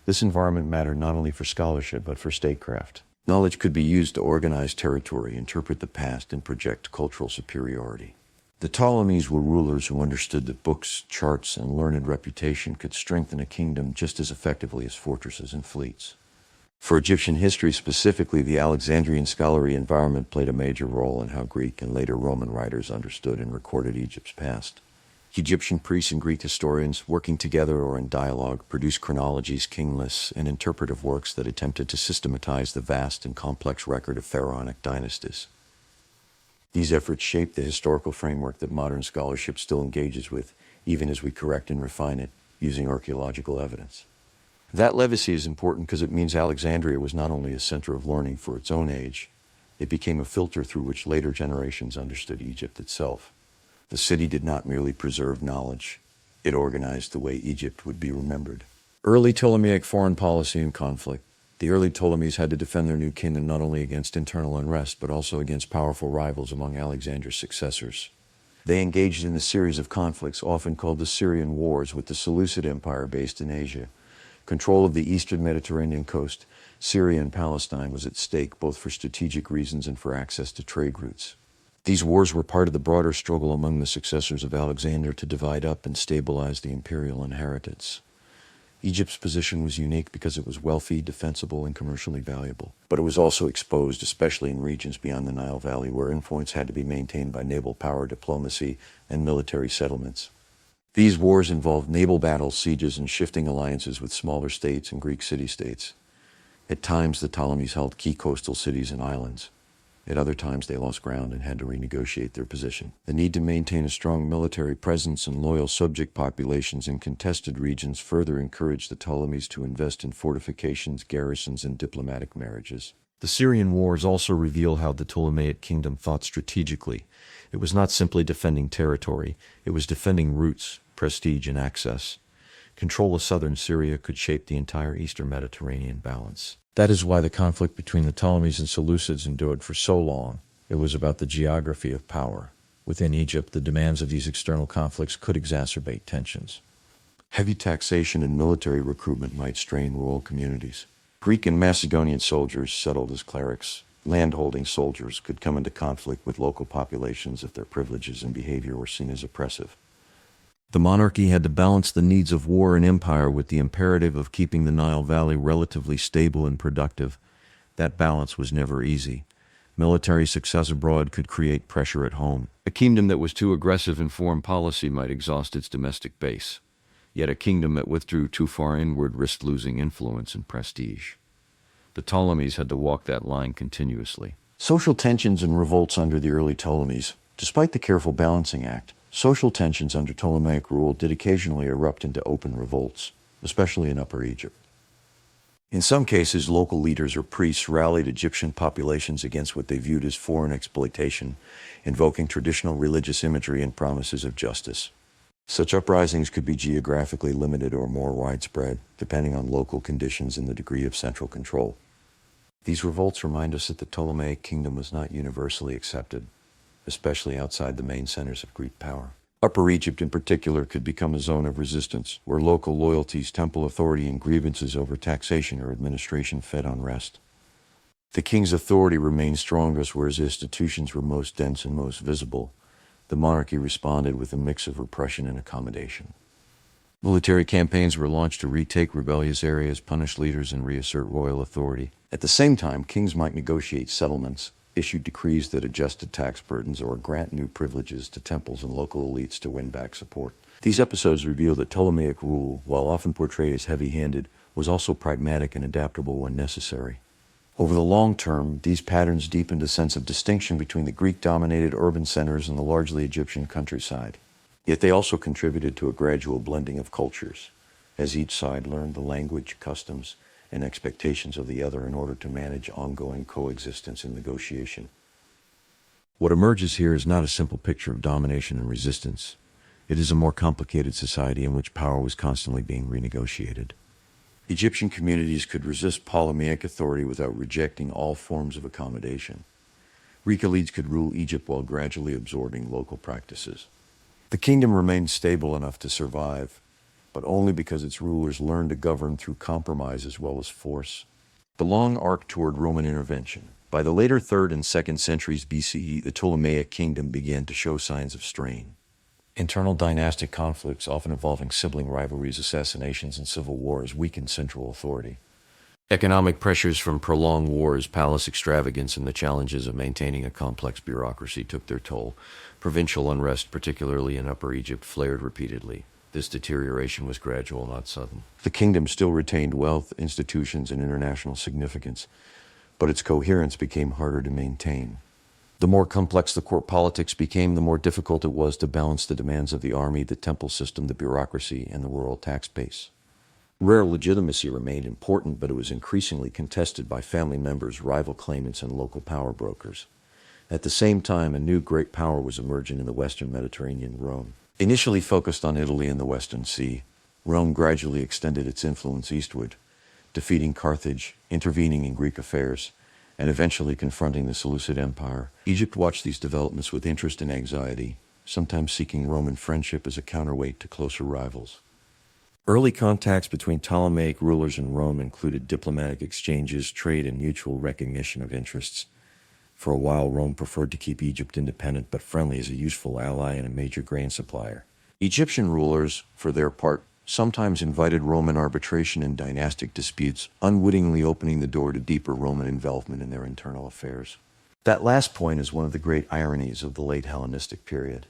S1: This environment mattered not only for scholarship, but for statecraft. Knowledge could be used to organize territory, interpret the past, and project cultural superiority. The Ptolemies were rulers who understood that books, charts, and learned reputation could strengthen a kingdom just as effectively as fortresses and fleets. For Egyptian history specifically, the Alexandrian scholarly environment played a major role in how Greek and later Roman writers understood and recorded Egypt's past. Egyptian priests and Greek historians, working together or in dialogue, produced chronologies, king lists, and interpretive works that attempted to systematize the vast and complex record of pharaonic dynasties. These efforts shaped the historical framework that modern scholarship still engages with, even as we correct and refine it, using archaeological evidence. That legacy is important because it means Alexandria was not only a center of learning for its own age, it became a filter through which later generations understood Egypt itself. The city did not merely preserve knowledge, it organized the way Egypt would be remembered. Early Ptolemaic foreign policy and conflict. The early Ptolemies had to defend their new kingdom not only against internal unrest, but also against powerful rivals among Alexander's successors. They engaged in a series of conflicts, often called the Syrian Wars, with the Seleucid Empire based in Asia. Control of the eastern Mediterranean coast, Syria and Palestine, was at stake both for strategic reasons and for access to trade routes. These wars were part of the broader struggle among the successors of Alexander to divide up and stabilize the imperial inheritance. Egypt's position was unique because it was wealthy, defensible, and commercially valuable. But it was also exposed, especially in regions beyond the Nile Valley, where influence had to be maintained by naval power, diplomacy, and military settlements. These wars involved naval battles, sieges, and shifting alliances with smaller states and Greek city-states. At times, the Ptolemies held key coastal cities and islands. At other times, they lost ground and had to renegotiate their position. The need to maintain a strong military presence and loyal subject populations in contested regions further encouraged the Ptolemies to invest in fortifications, garrisons, and diplomatic marriages.
S5: The Syrian wars also reveal how the Ptolemaic kingdom thought strategically. It was not simply defending territory, it was defending roots, prestige, and access. Control of southern Syria could shape the entire eastern Mediterranean balance. That is why the conflict between the Ptolemies and Seleucids endured for so long. It was about the geography of power. Within Egypt, the demands of these external conflicts could exacerbate tensions.
S1: Heavy taxation and military recruitment might strain rural communities. Greek and Macedonian soldiers settled as clerics. Landholding soldiers could come into conflict with local populations if their privileges and behavior were seen as oppressive.
S3: The monarchy had to balance the needs of war and empire with the imperative of keeping the Nile Valley relatively stable and productive. That balance was never easy. Military success abroad could create pressure at home. A kingdom that was too aggressive in foreign policy might exhaust its domestic base. Yet a kingdom that withdrew too far inward risked losing influence and prestige. The Ptolemies had to walk that line continuously.
S1: Social tensions and revolts under the early Ptolemies. Despite the careful balancing act, social tensions under Ptolemaic rule did occasionally erupt into open revolts, especially in Upper Egypt. In some cases, local leaders or priests rallied Egyptian populations against what they viewed as foreign exploitation, invoking traditional religious imagery and promises of justice. Such uprisings could be geographically limited or more widespread, depending on local conditions and the degree of central control. These revolts remind us that the Ptolemaic kingdom was not universally accepted, especially outside the main centers of Greek power. Upper Egypt in particular could become a zone of resistance, where local loyalties, temple authority, and grievances over taxation or administration fed unrest. The king's authority remained strongest where his institutions were most dense and most visible. The monarchy responded with a mix of repression and accommodation. Military campaigns were launched to retake rebellious areas, punish leaders, and reassert royal authority. At the same time, kings might negotiate settlements, issue decrees that adjusted tax burdens, or grant new privileges to temples and local elites to win back support. These episodes reveal that Ptolemaic rule, while often portrayed as heavy-handed, was also pragmatic and adaptable when necessary. Over the long term, these patterns deepened a sense of distinction between the Greek-dominated urban centers and the largely Egyptian countryside. Yet they also contributed to a gradual blending of cultures, as each side learned the language, customs, and expectations of the other in order to manage ongoing coexistence and negotiation.
S5: What emerges here is not a simple picture of domination and resistance. It is a more complicated society in which power was constantly being renegotiated.
S1: Egyptian communities could resist Ptolemaic authority without rejecting all forms of accommodation. Greek elites could rule Egypt while gradually absorbing local practices. The kingdom remained stable enough to survive, but only because its rulers learned to govern through compromise as well as force. The long arc toward Roman intervention. By the later 3rd and 2nd centuries BCE, the Ptolemaic kingdom began to show signs of strain. Internal dynastic conflicts, often involving sibling rivalries, assassinations, and civil wars, weakened central authority. Economic pressures from prolonged wars, palace extravagance, and the challenges of maintaining a complex bureaucracy took their toll. Provincial unrest, particularly in Upper Egypt, flared repeatedly. This deterioration was gradual, not sudden. The kingdom still retained wealth, institutions, and international significance, but its coherence became harder to maintain. The more complex the court politics became, the more difficult it was to balance the demands of the army, the temple system, the bureaucracy, and the rural tax base. Rare legitimacy remained important, but it was increasingly contested by family members, rival claimants, and local power brokers. At the same time, a new great power was emerging in the Western Mediterranean, Rome. Initially focused on Italy and the Western Sea, Rome gradually extended its influence eastward, defeating Carthage, intervening in Greek affairs, and eventually confronting the Seleucid Empire. Egypt watched these developments with interest and anxiety, sometimes seeking Roman friendship as a counterweight to closer rivals. Early contacts between Ptolemaic rulers and Rome included diplomatic exchanges, trade, and mutual recognition of interests. For a while, Rome preferred to keep Egypt independent but friendly as a useful ally and a major grain supplier. Egyptian rulers, for their part, sometimes invited Roman arbitration in dynastic disputes, unwittingly opening the door to deeper Roman involvement in their internal affairs. That last point is one of the great ironies of the late Hellenistic period.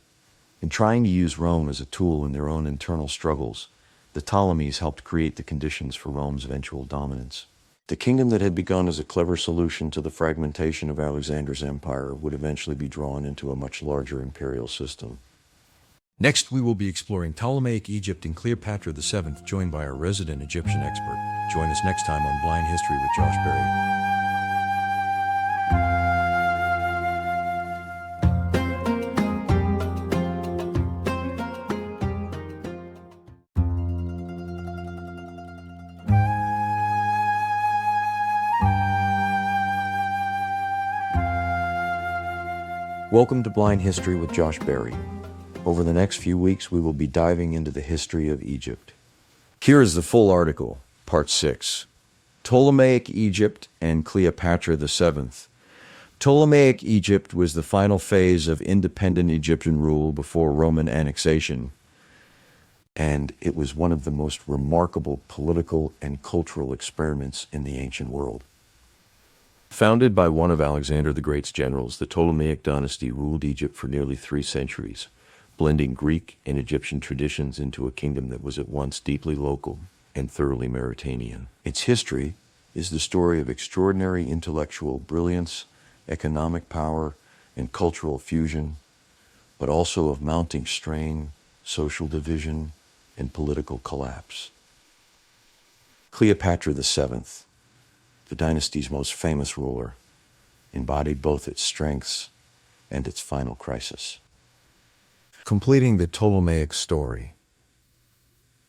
S1: In trying to use Rome as a tool in their own internal struggles, the Ptolemies helped create the conditions for Rome's eventual dominance. The kingdom that had begun as a clever solution to the fragmentation of Alexander's empire would eventually be drawn into a much larger imperial system.
S5: Next, we will be exploring Ptolemaic Egypt and Cleopatra VII, joined by our resident Egyptian expert. Join us next time on Blind History with Josh Berry.
S1: Welcome to Blind History with Josh Berry. Over the next few weeks, we will be diving into the history of Egypt. Here is the full article, Part 6. Ptolemaic Egypt and Cleopatra VII. Ptolemaic Egypt was the final phase of independent Egyptian rule before Roman annexation, and it was one of the most remarkable political and cultural experiments in the ancient world. Founded by one of Alexander the Great's generals, the Ptolemaic dynasty ruled Egypt for nearly 3 centuries, blending Greek and Egyptian traditions into a kingdom that was at once deeply local and thoroughly Mauritanian. Its history is the story of extraordinary intellectual brilliance, economic power, and cultural fusion, but also of mounting strain, social division, and political collapse. Cleopatra VII, the dynasty's most famous ruler, embodied both its strengths and its final crisis.
S5: Completing the Ptolemaic story.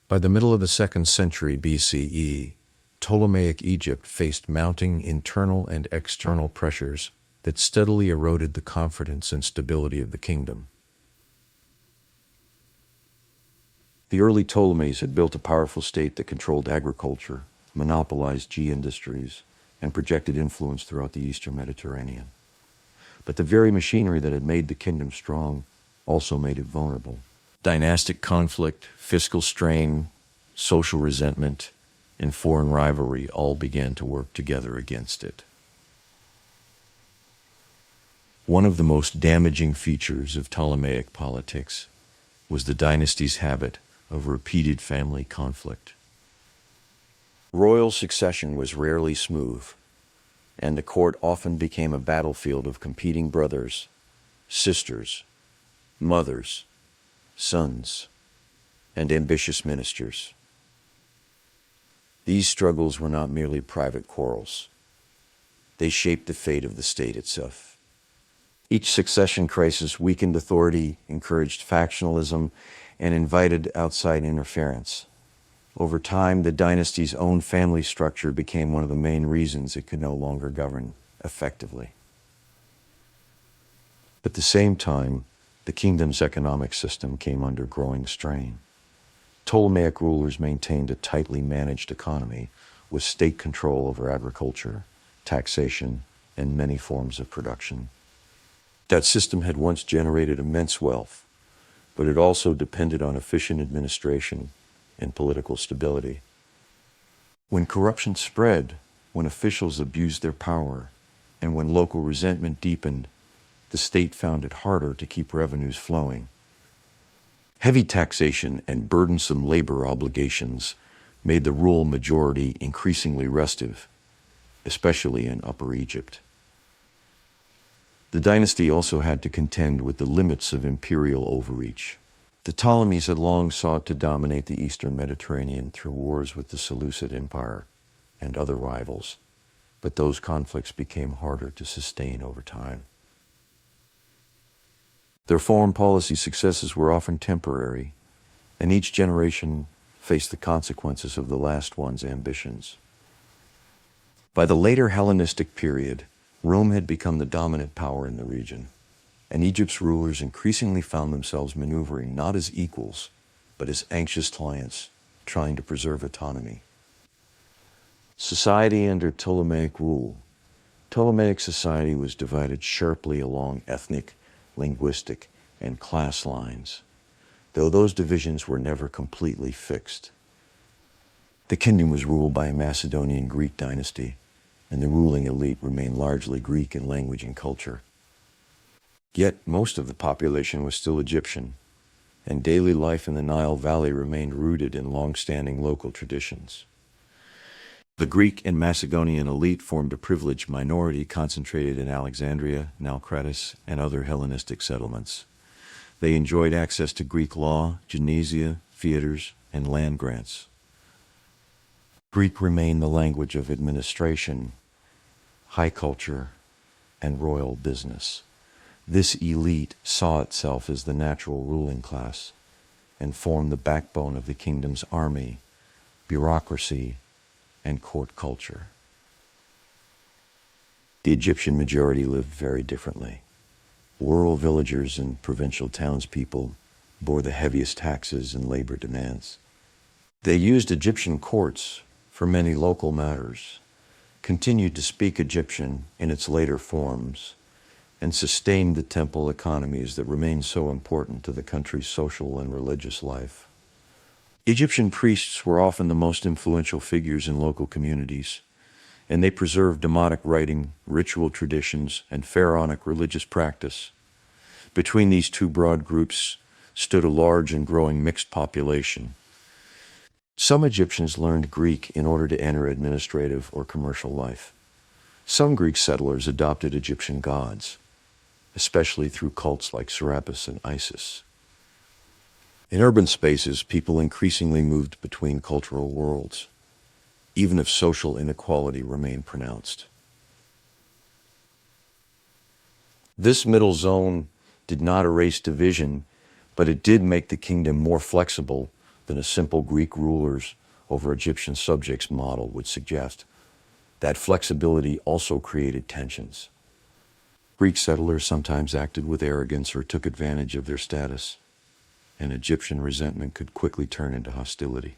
S5: By the middle of the 2nd century BCE, Ptolemaic Egypt faced mounting internal and external pressures that steadily eroded the confidence and stability of the kingdom.
S1: The early Ptolemies had built a powerful state that controlled agriculture, monopolized industries, and projected influence throughout the eastern Mediterranean. But the very machinery that had made the kingdom strong also made it vulnerable. Dynastic conflict, fiscal strain, social resentment, and foreign rivalry all began to work together against it. One of the most damaging features of Ptolemaic politics was the dynasty's habit of repeated family conflict. Royal succession was rarely smooth, and the court often became a battlefield of competing brothers, sisters, mothers, sons, and ambitious ministers. These struggles were not merely private quarrels. They shaped the fate of the state itself. Each succession crisis weakened authority, encouraged factionalism, and invited outside interference. Over time, the dynasty's own family structure became one of the main reasons it could no longer govern effectively. At the same time, the kingdom's economic system came under growing strain. Ptolemaic rulers maintained a tightly managed economy with state control over agriculture, taxation, and many forms of production. That system had once generated immense wealth, but it also depended on efficient administration and political stability. When corruption spread, when officials abused their power, and when local resentment deepened, the state found it harder to keep revenues flowing. Heavy taxation and burdensome labor obligations made the rural majority increasingly restive, especially in Upper Egypt. The dynasty also had to contend with the limits of imperial overreach. The Ptolemies had long sought to dominate the eastern Mediterranean through wars with the Seleucid Empire and other rivals, but those conflicts became harder to sustain over time. Their foreign policy successes were often temporary, and each generation faced the consequences of the last one's ambitions. By the later Hellenistic period, Rome had become the dominant power in the region, and Egypt's rulers increasingly found themselves maneuvering not as equals, but as anxious clients trying to preserve autonomy. Society under Ptolemaic rule. Ptolemaic society was divided sharply along ethnic, linguistic, and class lines, though those divisions were never completely fixed. The kingdom was ruled by a Macedonian Greek dynasty, and the ruling elite remained largely Greek in language and culture. Yet most of the population was still Egyptian, and daily life in the Nile Valley remained rooted in long-standing local traditions. The Greek and Macedonian elite formed a privileged minority concentrated in Alexandria, Nalcratis, and other Hellenistic settlements. They enjoyed access to Greek law, gymnasia, theaters, and land grants. Greek remained the language of administration, high culture, and royal business. This elite saw itself as the natural ruling class and formed the backbone of the kingdom's army, bureaucracy, and court culture. The Egyptian majority lived very differently. Rural villagers and provincial townspeople bore the heaviest taxes and labor demands. They used Egyptian courts for many local matters, continued to speak Egyptian in its later forms, and sustained the temple economies that remained so important to the country's social and religious life. Egyptian priests were often the most influential figures in local communities, and they preserved Demotic writing, ritual traditions, and pharaonic religious practice. Between these two broad groups stood a large and growing mixed population. Some Egyptians learned Greek in order to enter administrative or commercial life. Some Greek settlers adopted Egyptian gods, especially through cults like Serapis and Isis. In urban spaces, people increasingly moved between cultural worlds, even if social inequality remained pronounced. This middle zone did not erase division, but it did make the kingdom more flexible than a simple Greek rulers over Egyptian subjects model would suggest. That flexibility also created tensions. Greek settlers sometimes acted with arrogance or took advantage of their status, and Egyptian resentment could quickly turn into hostility.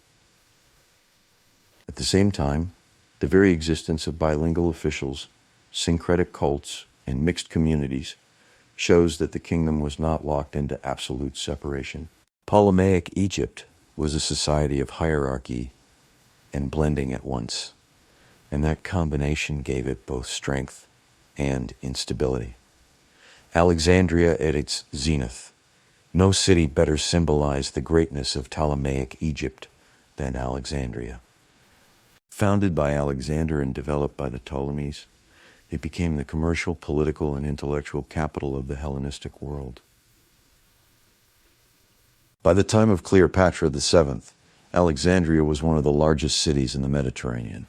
S1: At the same time, the very existence of bilingual officials, syncretic cults, and mixed communities shows that the kingdom was not locked into absolute separation. Ptolemaic Egypt was a society of hierarchy and blending at once, and that combination gave it both strength and instability. Alexandria at its zenith. No city better symbolized the greatness of Ptolemaic Egypt than Alexandria. Founded by Alexander and developed by the Ptolemies, it became the commercial, political, and intellectual capital of the Hellenistic world. By the time of Cleopatra VII, Alexandria was one of the largest cities in the Mediterranean,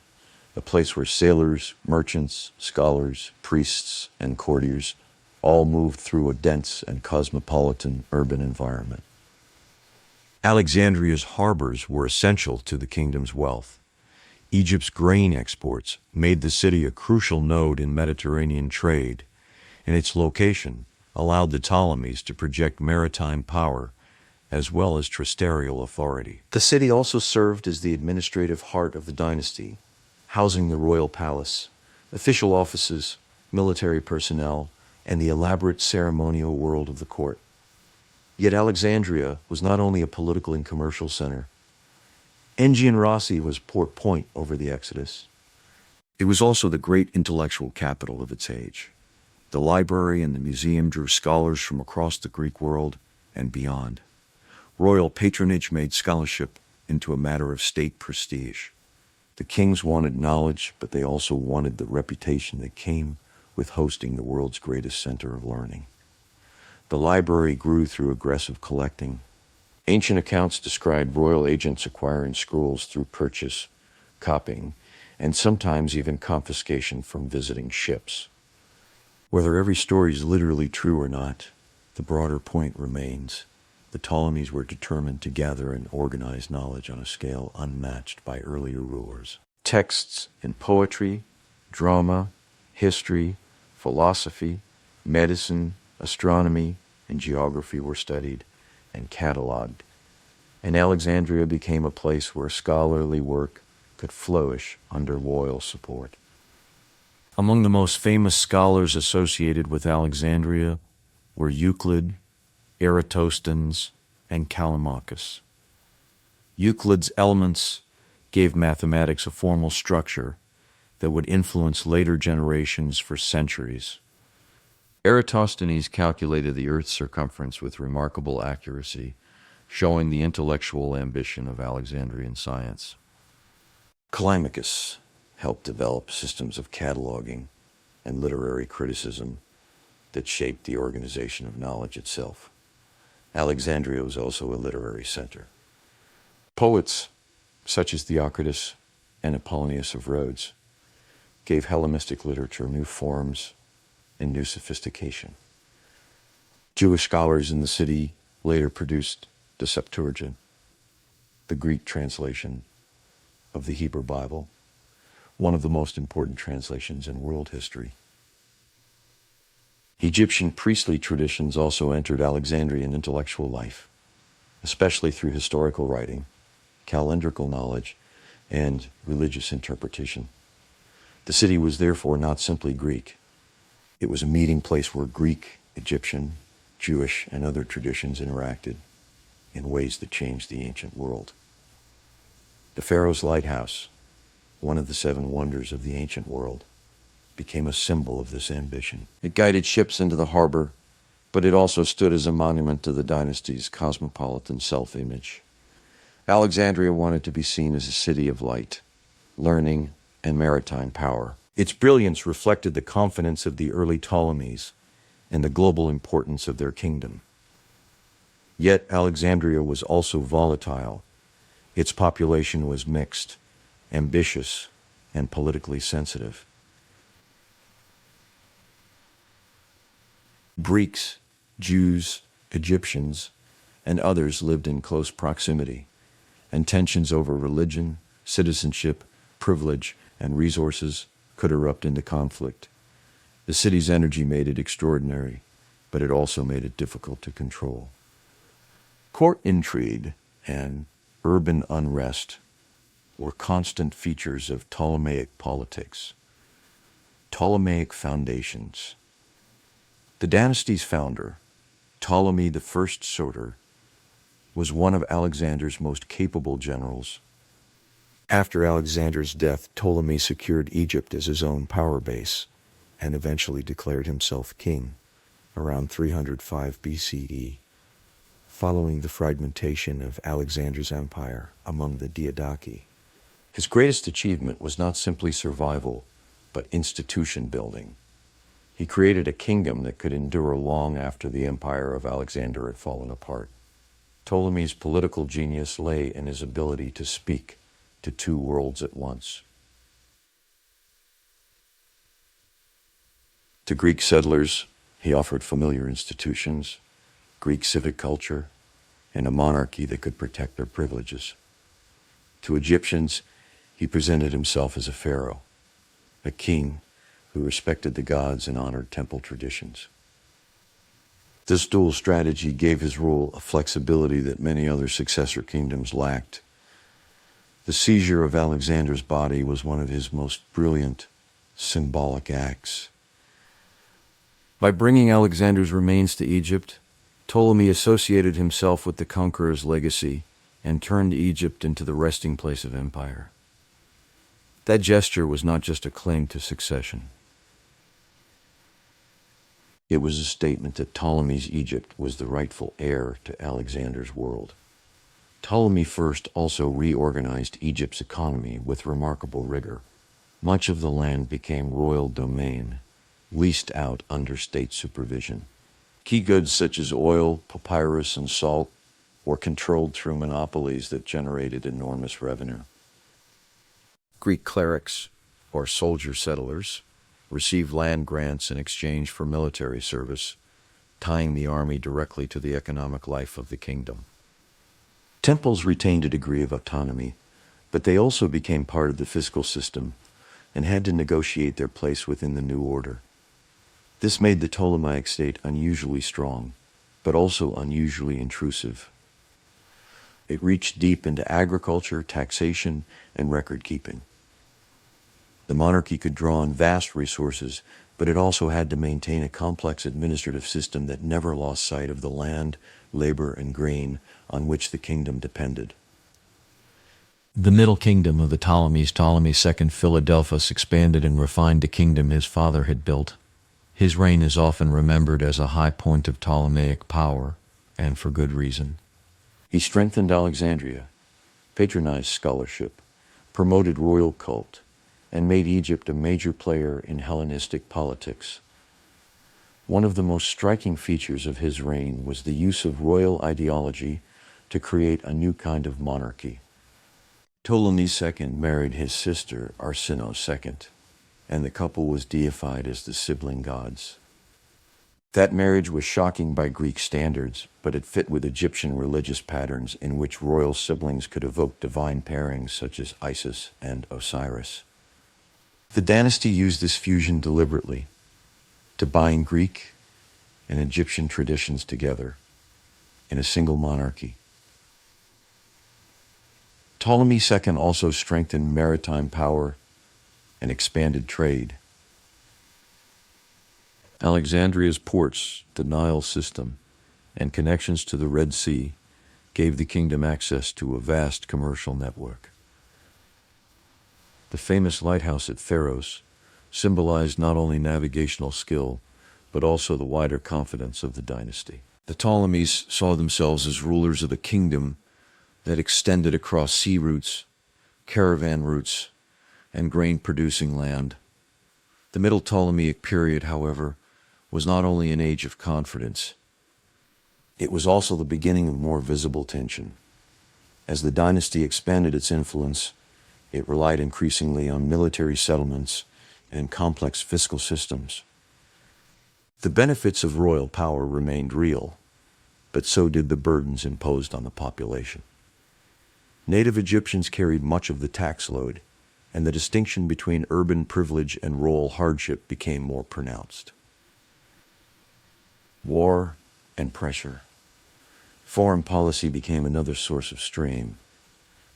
S1: a place where sailors, merchants, scholars, priests, and courtiers all moved through a dense and cosmopolitan urban environment. Alexandria's harbors were essential to the kingdom's wealth. Egypt's grain exports made the city a crucial node in Mediterranean trade, and its location allowed the Ptolemies to project maritime power as well as terrestrial authority. The city also served as the administrative heart of the dynasty, housing the royal palace, official offices, military personnel, and the elaborate ceremonial world of the court. Yet Alexandria was not only a political and commercial center. Engi and Rossi was port point over the Exodus. It was also the great intellectual capital of its age. The library and the museum drew scholars from across the Greek world and beyond. Royal patronage made scholarship into a matter of state prestige. The kings wanted knowledge, but they also wanted the reputation that came with hosting the world's greatest center of learning. The library grew through aggressive collecting. Ancient accounts describe royal agents acquiring scrolls through purchase, copying, and sometimes even confiscation from visiting ships. Whether every story is literally true or not, the broader point remains. The Ptolemies were determined to gather and organize knowledge on a scale unmatched by earlier rulers. Texts in poetry, drama, history, philosophy, medicine, astronomy, and geography were studied and cataloged, and Alexandria became a place where scholarly work could flourish under royal support. Among the most famous scholars associated with Alexandria were Euclid, Eratosthenes, and Callimachus. Euclid's Elements gave mathematics a formal structure that would influence later generations for centuries.
S3: Eratosthenes calculated the Earth's circumference with remarkable accuracy, showing the intellectual ambition of Alexandrian science.
S1: Climacus helped develop systems of cataloging and literary criticism that shaped the organization of knowledge itself. Alexandria was also a literary center. Poets such as Theocritus and Apollonius of Rhodes gave Hellenistic literature new forms and new sophistication. Jewish scholars in the city later produced the Septuagint, the Greek translation of the Hebrew Bible, one of the most important translations in world history. Egyptian priestly traditions also entered Alexandrian intellectual life, especially through historical writing, calendrical knowledge, and religious interpretation. The city was therefore not simply Greek. It was a meeting place where Greek, Egyptian, Jewish, and other traditions interacted in ways that changed the ancient world. The Pharaoh's Lighthouse, one of the 7 wonders of the ancient world, became a symbol of this ambition. It guided ships into the harbor, but it also stood as a monument to the dynasty's cosmopolitan self-image. Alexandria wanted to be seen as a city of light, learning, and maritime power. Its brilliance reflected the confidence of the early Ptolemies and the global importance of their kingdom. Yet Alexandria was also volatile. Its population was mixed, ambitious, and politically sensitive. Greeks, Jews, Egyptians, and others lived in close proximity, and tensions over religion, citizenship, privilege, and resources could erupt into conflict. The city's energy made it extraordinary, but it also made it difficult to control. Court intrigue and urban unrest were constant features of Ptolemaic politics. Ptolemaic foundations. The dynasty's founder, Ptolemy I Soter, was one of Alexander's most capable generals. After Alexander's death, Ptolemy secured Egypt as his own power base and eventually declared himself king around 305 BCE, following the fragmentation of Alexander's empire among the Diadochi. His greatest achievement was not simply survival, but institution building. He created a kingdom that could endure long after the empire of Alexander had fallen apart. Ptolemy's political genius lay in his ability to speak to 2 worlds at once. To Greek settlers, he offered familiar institutions, Greek civic culture, and a monarchy that could protect their privileges. To Egyptians, he presented himself as a pharaoh, a king who respected the gods and honored temple traditions. This dual strategy gave his rule a flexibility that many other successor kingdoms lacked. The seizure of Alexander's body was one of his most brilliant, symbolic acts. By bringing Alexander's remains to Egypt, Ptolemy associated himself with the conqueror's legacy and turned Egypt into the resting place of empire. That gesture was not just a claim to succession. It was a statement that Ptolemy's Egypt was the rightful heir to Alexander's world. Ptolemy first also reorganized Egypt's economy with remarkable rigor. Much of the land became royal domain, leased out under state supervision. Key goods such as oil, papyrus, and salt were controlled through monopolies that generated enormous revenue. Greek clerics, or soldier settlers, received land grants in exchange for military service, tying the army directly to the economic life of the kingdom. Temples retained a degree of autonomy, but they also became part of the fiscal system and had to negotiate their place within the new order. This made the Ptolemaic state unusually strong, but also unusually intrusive. It reached deep into agriculture, taxation, and record-keeping. The monarchy could draw on vast resources, but it also had to maintain a complex administrative system that never lost sight of the land, labor, and grain on which the kingdom depended.
S5: The Middle Kingdom of the Ptolemies, Ptolemy II Philadelphus, expanded and refined the kingdom his father had built. His reign is often remembered as a high point of Ptolemaic power, and for good reason.
S1: He strengthened Alexandria, patronized scholarship, promoted royal cult, and made Egypt a major player in Hellenistic politics. One of the most striking features of his reign was the use of royal ideology to create a new kind of monarchy. Ptolemy II married his sister Arsinoe II, and the couple was deified as the sibling gods. That marriage was shocking by Greek standards, but it fit with Egyptian religious patterns in which royal siblings could evoke divine pairings such as Isis and Osiris. The dynasty used this fusion deliberately to bind Greek and Egyptian traditions together in a single monarchy. Ptolemy II also strengthened maritime power and expanded trade. Alexandria's ports, the Nile system, and connections to the Red Sea gave the kingdom access to a vast commercial network. The famous lighthouse at Pharos symbolized not only navigational skill, but also the wider confidence of the dynasty. The Ptolemies saw themselves as rulers of a kingdom that extended across sea routes, caravan routes, and grain-producing land. The Middle Ptolemaic period, however, was not only an age of confidence, it was also the beginning of more visible tension. As the dynasty expanded its influence, it relied increasingly on military settlements and complex fiscal systems. The benefits of royal power remained real, but so did the burdens imposed on the population. Native Egyptians carried much of the tax load, and the distinction between urban privilege and rural hardship became more pronounced. War and pressure. Foreign policy became another source of strain.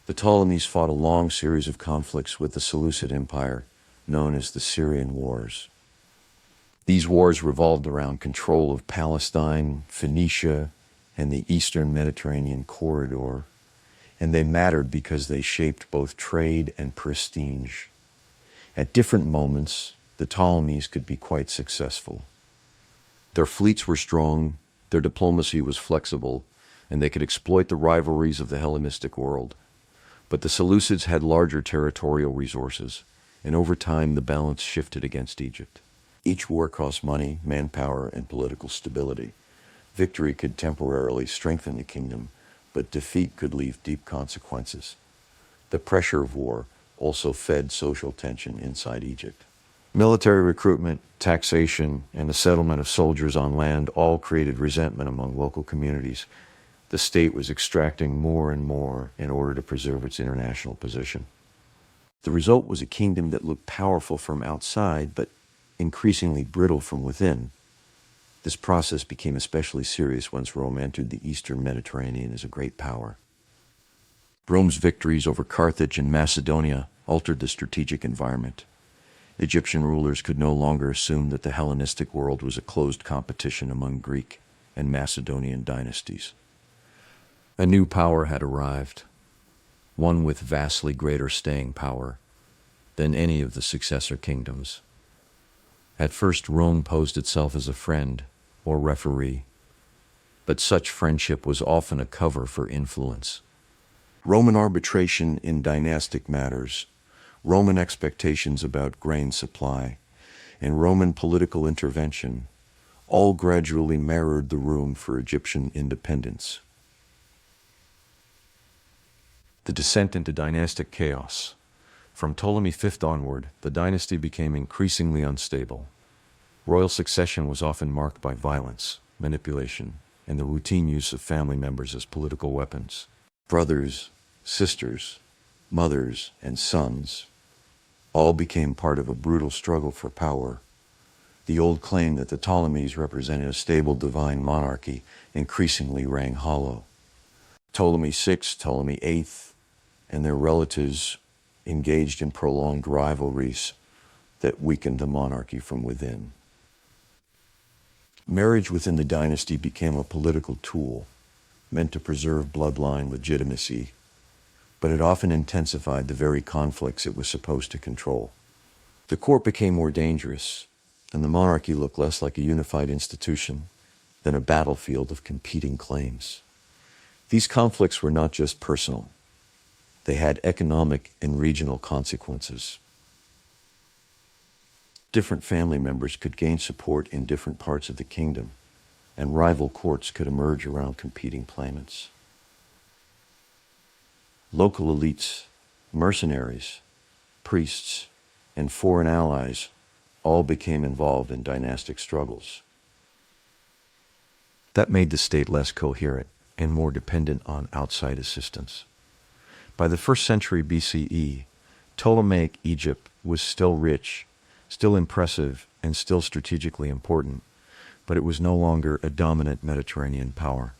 S1: The Ptolemies fought a long series of conflicts with the Seleucid Empire, known as the Syrian Wars. These wars revolved around control of Palestine, Phoenicia, and the Eastern Mediterranean corridor, and they mattered because they shaped both trade and prestige. At different moments, the Ptolemies could be quite successful. Their fleets were strong, their diplomacy was flexible, and they could exploit the rivalries of the Hellenistic world. But the Seleucids had larger territorial resources, and over time the balance shifted against Egypt. Each war cost money, manpower, and political stability. Victory could temporarily strengthen the kingdom, but defeat could leave deep consequences. The pressure of war also fed social tension inside Egypt. Military recruitment, taxation, and the settlement of soldiers on land all created resentment among local communities. The state was extracting more and more in order to preserve its international position. The result was a kingdom that looked powerful from outside, but increasingly brittle from within. This process became especially serious once Rome entered the Eastern Mediterranean as a great power. Rome's victories over Carthage and Macedonia altered the strategic environment. Egyptian rulers could no longer assume that the Hellenistic world was a closed competition among Greek and Macedonian dynasties. A new power had arrived, one with vastly greater staying power than any of the successor kingdoms. At first, Rome posed itself as a friend or referee, but such friendship was often a cover for influence. Roman arbitration in dynastic matters, Roman expectations about grain supply, and Roman political intervention all gradually mirrored the room for Egyptian independence. The descent into dynastic chaos. From Ptolemy V onward, the dynasty became increasingly unstable. Royal succession was often marked by violence, manipulation, and the routine use of family members as political weapons. Brothers, sisters, mothers, and sons all became part of a brutal struggle for power. The old claim that the Ptolemies represented a stable divine monarchy increasingly rang hollow. Ptolemy VI, Ptolemy VIII, and their relatives engaged in prolonged rivalries that weakened the monarchy from within. Marriage within the dynasty became a political tool meant to preserve bloodline legitimacy, but it often intensified the very conflicts it was supposed to control. The court became more dangerous, and the monarchy looked less like a unified institution than a battlefield of competing claims. These conflicts were not just personal. They had economic and regional consequences. Different family members could gain support in different parts of the kingdom, and rival courts could emerge around competing claimants. Local elites, mercenaries, priests, and foreign allies all became involved in dynastic struggles. That made the state less coherent and more dependent on outside assistance. By the 1st century BCE, Ptolemaic Egypt was still rich, still impressive, and still strategically important, but it was no longer a dominant Mediterranean power.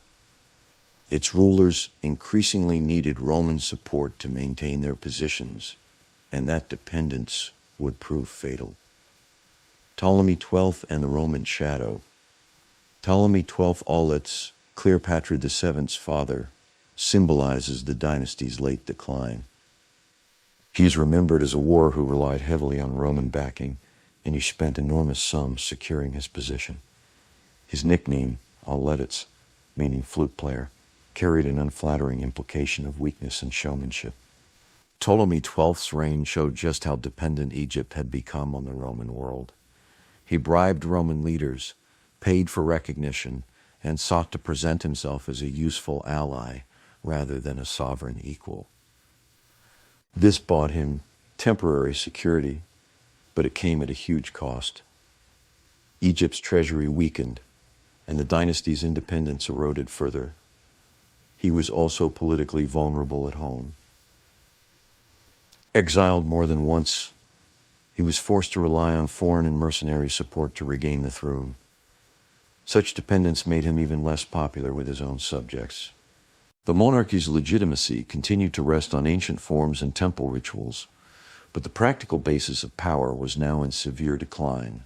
S1: Its rulers increasingly needed Roman support to maintain their positions, and that dependence would prove fatal. Ptolemy XII and the Roman shadow. Ptolemy XII Auletes, Cleopatra VII's father, symbolizes the dynasty's late decline. He is remembered as a warrior who relied heavily on Roman backing, and he spent enormous sums securing his position. His nickname, Auletes, meaning flute player, carried an unflattering implication of weakness and showmanship. Ptolemy XII's reign showed just how dependent Egypt had become on the Roman world. He bribed Roman leaders, paid for recognition, and sought to present himself as a useful ally rather than a sovereign equal. This bought him temporary security, but it came at a huge cost. Egypt's treasury weakened, and the dynasty's independence eroded further. He was also politically vulnerable at home. Exiled more than once, he was forced to rely on foreign and mercenary support to regain the throne. Such dependence made him even less popular with his own subjects. The monarchy's legitimacy continued to rest on ancient forms and temple rituals, but the practical basis of power was now in severe decline.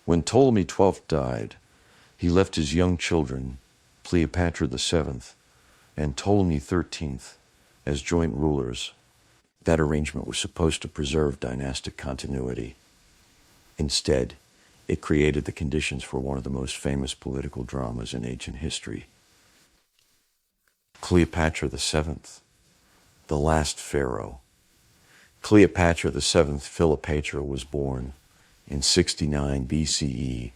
S1: When Ptolemy XII died, he left his young children, Cleopatra VII and Ptolemy XIII, as joint rulers. That arrangement was supposed to preserve dynastic continuity. Instead, it created the conditions for one of the most famous political dramas in ancient history. Cleopatra VII, the last pharaoh. Cleopatra VII Philopatra was born in 69 BCE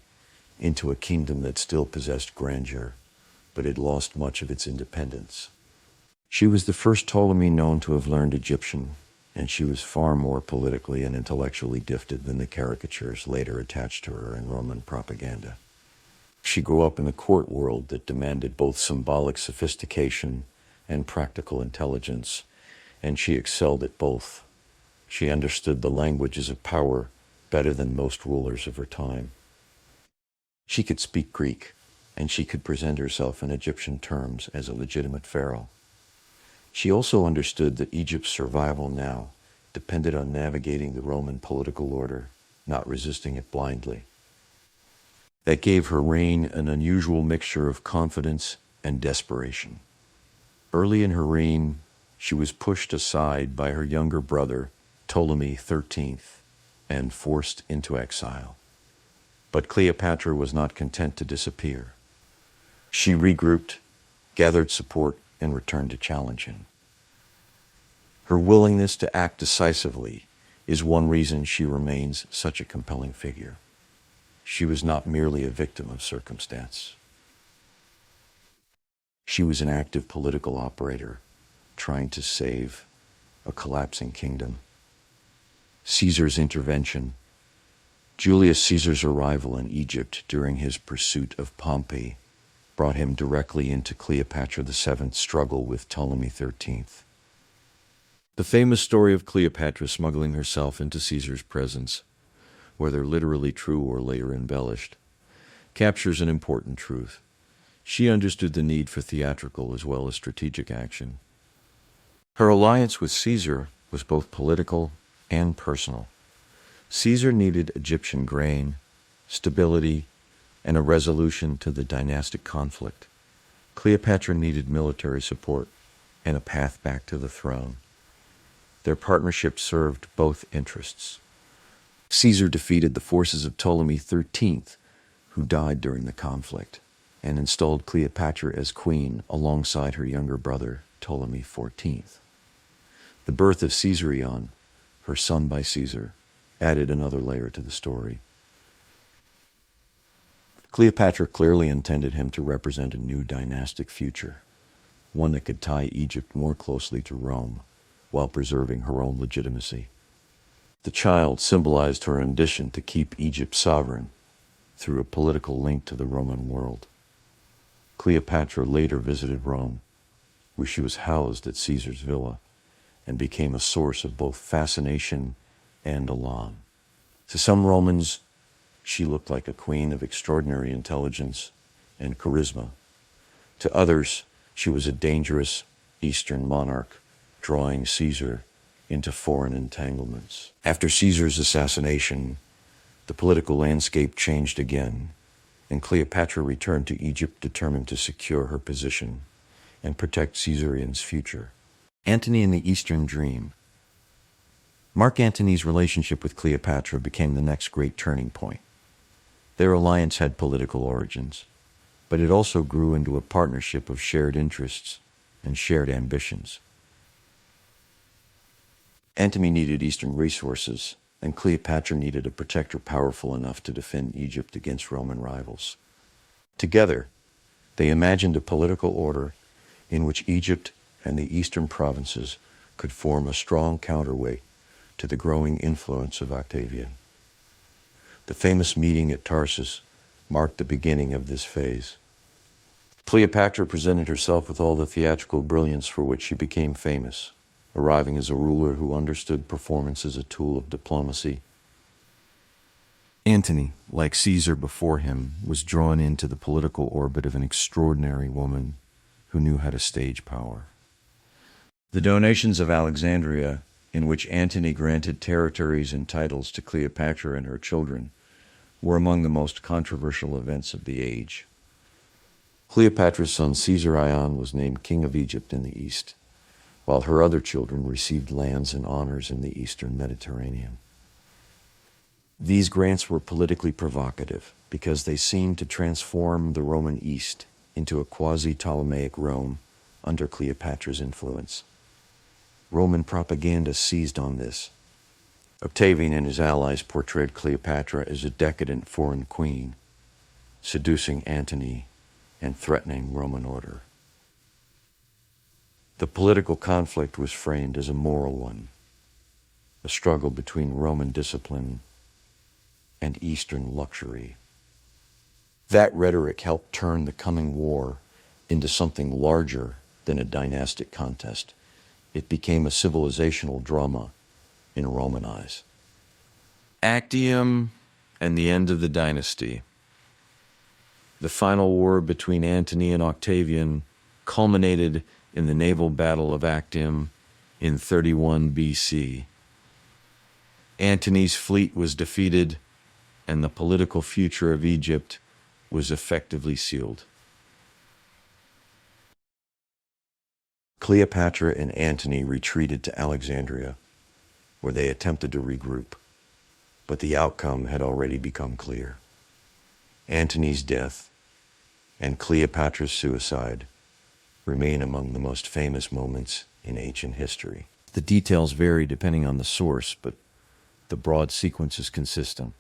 S1: into a kingdom that still possessed grandeur, but had lost much of its independence. She was the first Ptolemy known to have learned Egyptian, and she was far more politically and intellectually gifted than the caricatures later attached to her in Roman propaganda. She grew up in the court world that demanded both symbolic sophistication and practical intelligence, and she excelled at both. She understood the languages of power better than most rulers of her time. She could speak Greek, and she could present herself in Egyptian terms as a legitimate pharaoh. She also understood that Egypt's survival now depended on navigating the Roman political order, not resisting it blindly. That gave her reign an unusual mixture of confidence and desperation. Early in her reign, she was pushed aside by her younger brother, Ptolemy XIII, and forced into exile. But Cleopatra was not content to disappear. She regrouped, gathered support, and returned to challenge him. Her willingness to act decisively is one reason she remains such a compelling figure. She was not merely a victim of circumstance. She was an active political operator trying to save a collapsing kingdom. Caesar's intervention, Julius Caesar's arrival in Egypt during his pursuit of Pompey, brought him directly into Cleopatra VII's struggle with Ptolemy XIII. The famous story of Cleopatra smuggling herself into Caesar's presence, whether literally true or later embellished, captures an important truth. She understood the need for theatrical as well as strategic action. Her alliance with Caesar was both political and personal. Caesar needed Egyptian grain, stability, and a resolution to the dynastic conflict. Cleopatra needed military support and a path back to the throne. Their partnership served both interests. Caesar defeated the forces of Ptolemy XIII, who died during the conflict. and installed Cleopatra as queen alongside her younger brother, Ptolemy XIV. The birth of Caesarion, her son by Caesar, added another layer to the story. Cleopatra clearly intended him to represent a new dynastic future, one that could tie Egypt more closely to Rome while preserving her own legitimacy. The child symbolized her ambition to keep Egypt sovereign through a political link to the Roman world. Cleopatra later visited Rome, where she was housed at Caesar's villa, and became a source of both fascination and alarm. To some Romans, she looked like a queen of extraordinary intelligence and charisma. To others, she was a dangerous Eastern monarch, drawing Caesar into foreign entanglements. After Caesar's assassination, the political landscape changed again, and Cleopatra returned to Egypt determined to secure her position and protect Caesarion's future. Antony and the Eastern Dream. Mark Antony's relationship with Cleopatra became the next great turning point. Their alliance had political origins, but it also grew into a partnership of shared interests and shared ambitions. Antony needed Eastern resources, and Cleopatra needed a protector powerful enough to defend Egypt against Roman rivals. Together, they imagined a political order in which Egypt and the eastern provinces could form a strong counterweight to the growing influence of Octavian. The famous meeting at Tarsus marked the beginning of this phase. Cleopatra presented herself with all the theatrical brilliance for which she became famous, arriving as a ruler who understood performance as a tool of diplomacy. Antony, like Caesar before him, was drawn into the political orbit of an extraordinary woman who knew how to stage power. The donations of Alexandria, in which Antony granted territories and titles to Cleopatra and her children, were among the most controversial events of the age. Cleopatra's son Caesarion was named king of Egypt in the east, while her other children received lands and honors in the eastern Mediterranean. These grants were politically provocative because they seemed to transform the Roman East into a quasi-Ptolemaic Rome under Cleopatra's influence. Roman propaganda seized on this. Octavian and his allies portrayed Cleopatra as a decadent foreign queen, seducing Antony and threatening Roman order. The political conflict was framed as a moral one, a struggle between Roman discipline and Eastern luxury. That rhetoric helped turn the coming war into something larger than a dynastic contest. It became a civilizational drama in Roman eyes. Actium and the end of the dynasty. The final war between Antony and Octavian culminated in the naval battle of Actium in 31 BC. Antony's fleet was defeated, and the political future of Egypt was effectively sealed. Cleopatra and Antony retreated to Alexandria, where they attempted to regroup, but the outcome had already become clear. Antony's death and Cleopatra's suicide remain among the most famous moments in ancient history. The details vary depending on the source, but the broad sequence is consistent.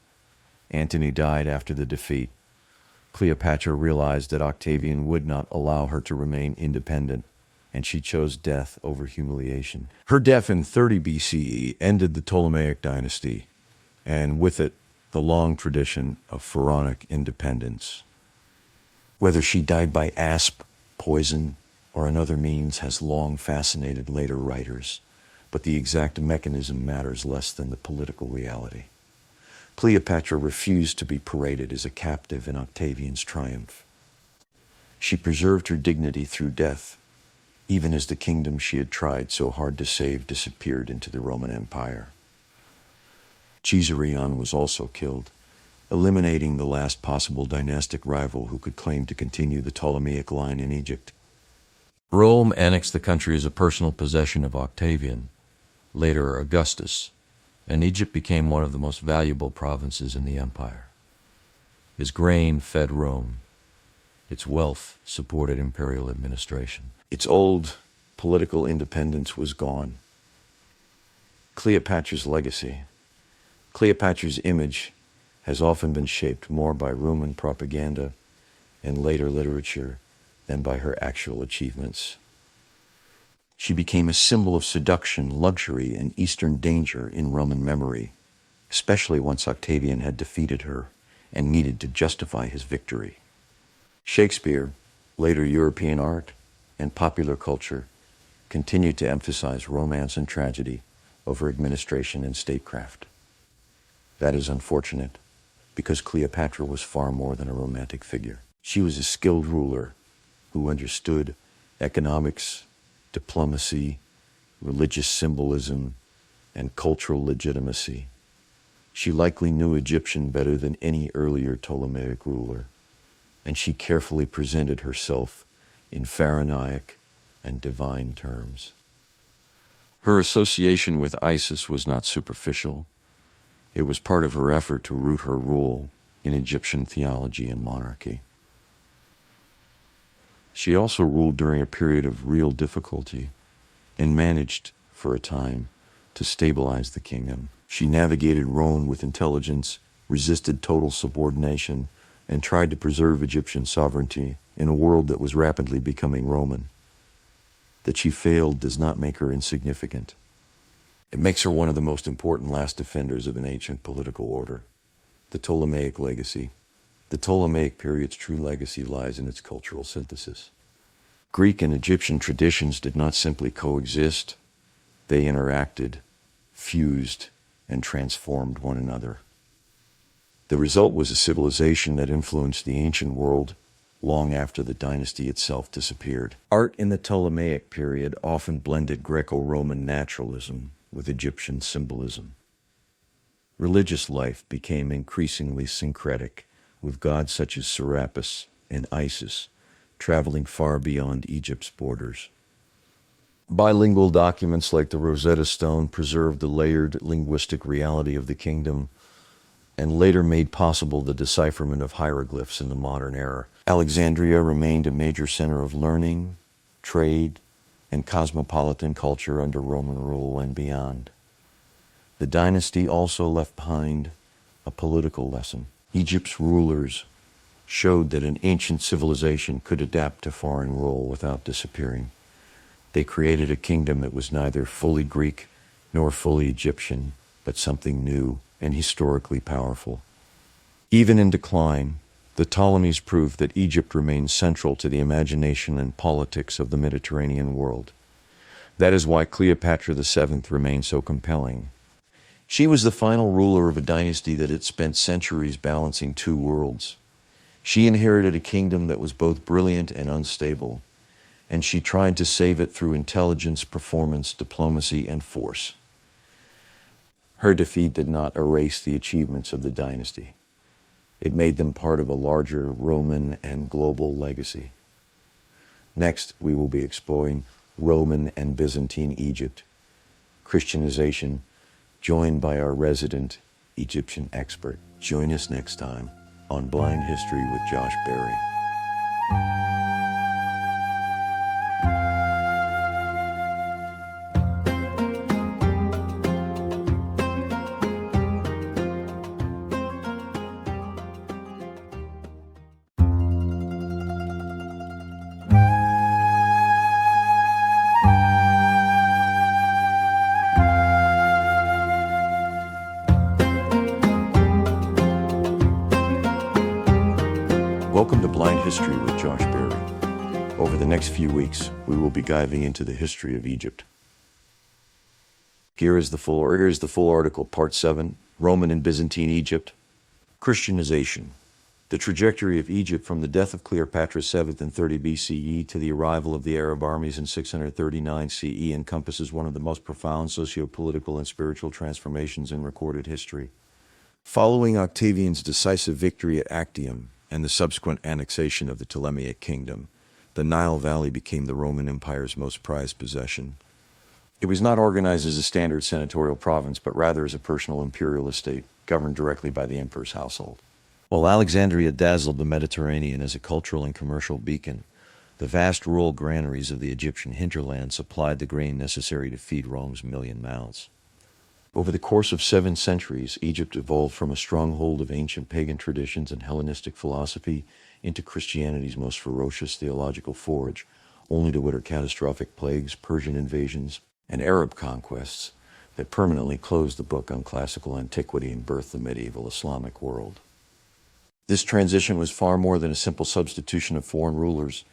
S1: Antony died after the defeat. Cleopatra realized that Octavian would not allow her to remain independent, and she chose death over humiliation. Her death in 30 BCE ended the Ptolemaic dynasty, and with it, the long tradition of pharaonic independence. Whether she died by asp, poison, or another means has long fascinated later writers, but the exact mechanism matters less than the political reality. Cleopatra refused to be paraded as a captive in Octavian's triumph. She preserved her dignity through death, even as the kingdom she had tried so hard to save disappeared into the Roman Empire. Caesarion was also killed, eliminating the last possible dynastic rival who could claim to continue the Ptolemaic line in Egypt. Rome annexed the country as a personal possession of Octavian, later Augustus, and Egypt became one of the most valuable provinces in the empire. His grain fed Rome. Its wealth supported imperial administration.
S3: Its old political independence was gone. Cleopatra's legacy. Cleopatra's image has often been shaped more by Roman propaganda and later literature than by her actual achievements. She became a symbol of seduction, luxury, and Eastern danger in Roman memory, especially once Octavian had defeated her and needed to justify his victory. Shakespeare, later European art, and popular culture continued to emphasize romance and tragedy over administration and statecraft. That is unfortunate, because Cleopatra was far more than a romantic figure. She was a skilled ruler who understood economics, diplomacy, religious symbolism, and cultural legitimacy. She likely knew Egyptian better than any earlier Ptolemaic ruler, and she carefully presented herself in pharaonic and divine terms. Her association with Isis was not superficial. It was part of her effort to root her rule in Egyptian theology and monarchy. She also ruled during a period of real difficulty and managed, for a time, to stabilize the kingdom. She navigated Rome with intelligence, resisted total subordination, and tried to preserve Egyptian sovereignty in a world that was rapidly becoming Roman. That she failed does not make her insignificant. It makes her one of the most important last defenders of an ancient political order. The Ptolemaic legacy. The Ptolemaic period's true legacy lies in its cultural synthesis. Greek and Egyptian traditions did not simply coexist. They interacted, fused, and transformed one another. The result was a civilization that influenced the ancient world long after the dynasty itself disappeared. Art in the Ptolemaic period often blended Greco-Roman naturalism with Egyptian symbolism. Religious life became increasingly syncretic, with gods such as Serapis and Isis traveling far beyond Egypt's borders. Bilingual documents like the Rosetta Stone preserved the layered linguistic reality of the kingdom and later made possible the decipherment of hieroglyphs in the modern era. Alexandria remained a major center of learning, trade, and cosmopolitan culture under Roman rule and beyond. The dynasty also left behind a political lesson. Egypt's rulers showed that an ancient civilization could adapt to foreign rule without disappearing. They created a kingdom that was neither fully Greek nor fully Egyptian, but something new and historically powerful. Even in decline, the Ptolemies proved that Egypt remained central to the imagination and politics of the Mediterranean world. That is why Cleopatra VII remained so compelling. She was the final ruler of a dynasty that had spent centuries balancing two worlds. She inherited a kingdom that was both brilliant and unstable, and she tried to save it through intelligence, performance, diplomacy, and force. Her defeat did not erase the achievements of the dynasty. It made them part of a larger Roman and global legacy. Next, we will be exploring Roman and Byzantine Egypt, Christianization, joined by our resident Egyptian expert. Join us next time on Blind History with Josh Berry. Welcome to Blind History with Josh Berry. Over the next few weeks, we will be diving into the history of Egypt. Here is the full article, Part 7, Roman and Byzantine Egypt. Christianization. The trajectory of Egypt from the death of Cleopatra VII in 30 BCE to the arrival of the Arab armies in 639 CE encompasses one of the most profound socio-political and spiritual transformations in recorded history. Following Octavian's decisive victory at Actium and the subsequent annexation of the Ptolemaic kingdom, the Nile Valley became the Roman Empire's most prized possession. It was not organized as a standard senatorial province, but rather as a personal imperial estate governed directly by the emperor's household.
S1: While Alexandria dazzled the Mediterranean as a cultural and commercial beacon, the vast rural granaries of the Egyptian hinterland supplied the grain necessary to feed Rome's million mouths. Over the course of 7 centuries, Egypt evolved from a stronghold of ancient pagan traditions and Hellenistic philosophy into Christianity's most ferocious theological forge, only to wither catastrophic plagues, Persian invasions, and Arab conquests that permanently closed the book on classical antiquity and birthed the medieval Islamic world. This transition was far more than a simple substitution of foreign rulers.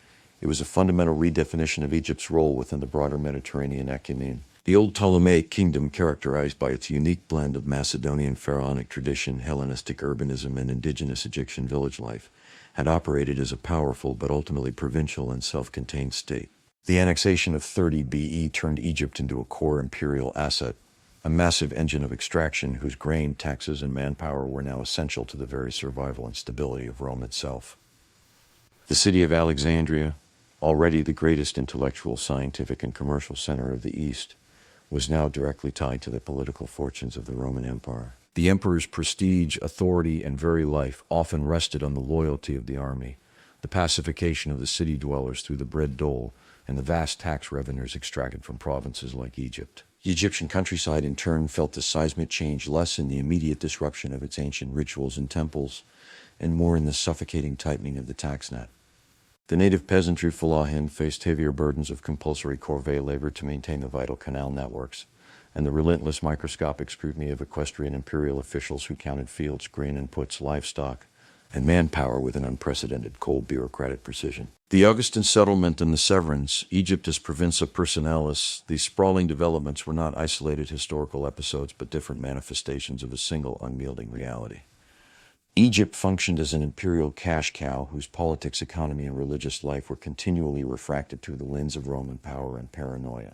S1: It was a fundamental redefinition of Egypt's role within the broader Mediterranean ecumene. The old Ptolemaic kingdom, characterized by its unique blend of Macedonian pharaonic tradition, Hellenistic urbanism, and indigenous Egyptian village life, had operated as a powerful but ultimately provincial and self-contained state. The annexation of 30 BE turned Egypt into a core imperial asset, a massive engine of extraction whose grain, taxes, and manpower were now essential to the very survival and stability of Rome itself. The city of Alexandria, already the greatest intellectual, scientific, and commercial center of the East, was now directly tied to the political fortunes of the Roman Empire. The emperor's prestige, authority, and very life often rested on the loyalty of the army, the pacification of the city dwellers through the bread dole, and the vast tax revenues extracted from provinces like Egypt. The Egyptian countryside, in turn, felt the seismic change less in the immediate disruption of its ancient rituals and temples, and more in the suffocating tightening of the tax net. The native peasantry Falahin faced heavier burdens of compulsory corvée labor to maintain the vital canal networks, and the relentless microscopic scrutiny of equestrian imperial officials who counted fields, grain inputs, livestock, and manpower with an unprecedented cold bureaucratic precision. The Augustan settlement and the Severance, Egypt as provincia personalis, these sprawling developments were not isolated historical episodes but different manifestations of a single unyielding reality. Egypt functioned as an imperial cash cow whose politics, economy, and religious life were continually refracted through the lens of Roman power and paranoia.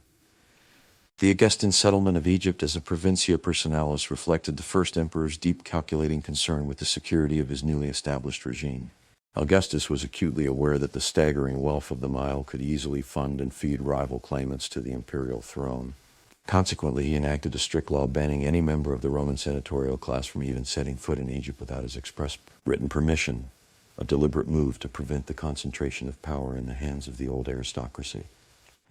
S1: The Augustan settlement of Egypt as a provincia personalis reflected the first emperor's deep calculating concern with the security of his newly established regime. Augustus was acutely aware that the staggering wealth of the Nile could easily fund and feed rival claimants to the imperial throne. Consequently, he enacted a strict law banning any member of the Roman senatorial class from even setting foot in Egypt without his express written permission, a deliberate move to prevent the concentration of power in the hands of the old aristocracy.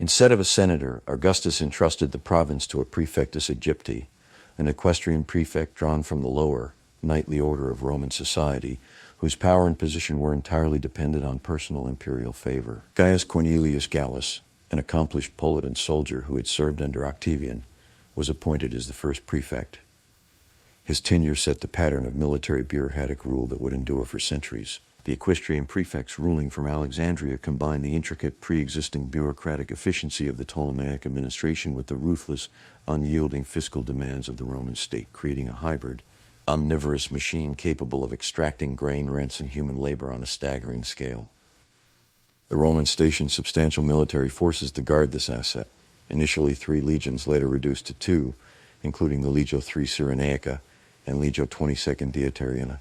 S1: Instead of a senator, Augustus entrusted the province to a praefectus Egypti, an equestrian prefect drawn from the lower, knightly order of Roman society, whose power and position were entirely dependent on personal imperial favor. Gaius Cornelius Gallus, an accomplished poet and soldier who had served under Octavian, was appointed as the first prefect. His tenure set the pattern of military bureaucratic rule that would endure for centuries. The equestrian prefects ruling from Alexandria combined the intricate pre-existing bureaucratic efficiency of the Ptolemaic administration with the ruthless, unyielding fiscal demands of the Roman state, creating a hybrid, omnivorous machine capable of extracting grain, rents, and human labor on a staggering scale. The Romans stationed substantial military forces to guard this asset, initially 3 legions, later reduced to 2, including the Legio III Cyrenaica and Legio XXII Dietariana.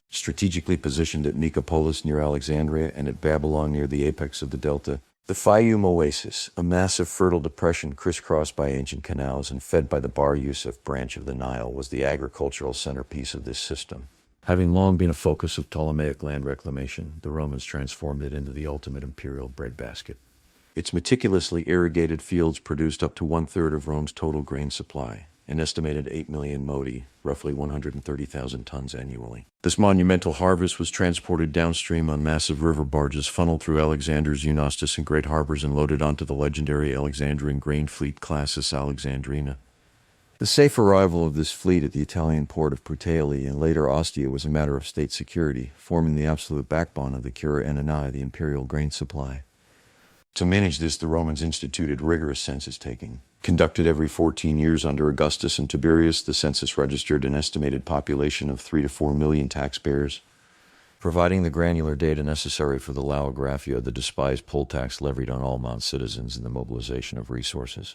S1: Strategically positioned at Nicopolis near Alexandria and at Babylon near the apex of the delta, the Fayum Oasis, a massive fertile depression crisscrossed by ancient canals and fed by the Bar Yusuf branch of the Nile, was the agricultural centerpiece of this system. Having long been a focus of Ptolemaic land reclamation, the Romans transformed it into the ultimate imperial breadbasket. Its meticulously irrigated fields produced up to 1/3 of Rome's total grain supply, an estimated 8 million modi, roughly 130,000 tons annually. This monumental harvest was transported downstream on massive river barges funneled through Alexander's Eunostus and great harbors and loaded onto the legendary Alexandrian grain fleet Classis Alexandrina. The safe arrival of this fleet at the Italian port of Puteoli and later Ostia was a matter of state security, forming the absolute backbone of the Cura Annanae, the imperial grain supply. To manage this, the Romans instituted rigorous census-taking. Conducted every 14 years under Augustus and Tiberius, the census registered an estimated population of 3 to 4 million taxpayers, providing the granular data necessary for the Lauographia, the despised poll tax levied on all non-citizens, and the mobilization of resources.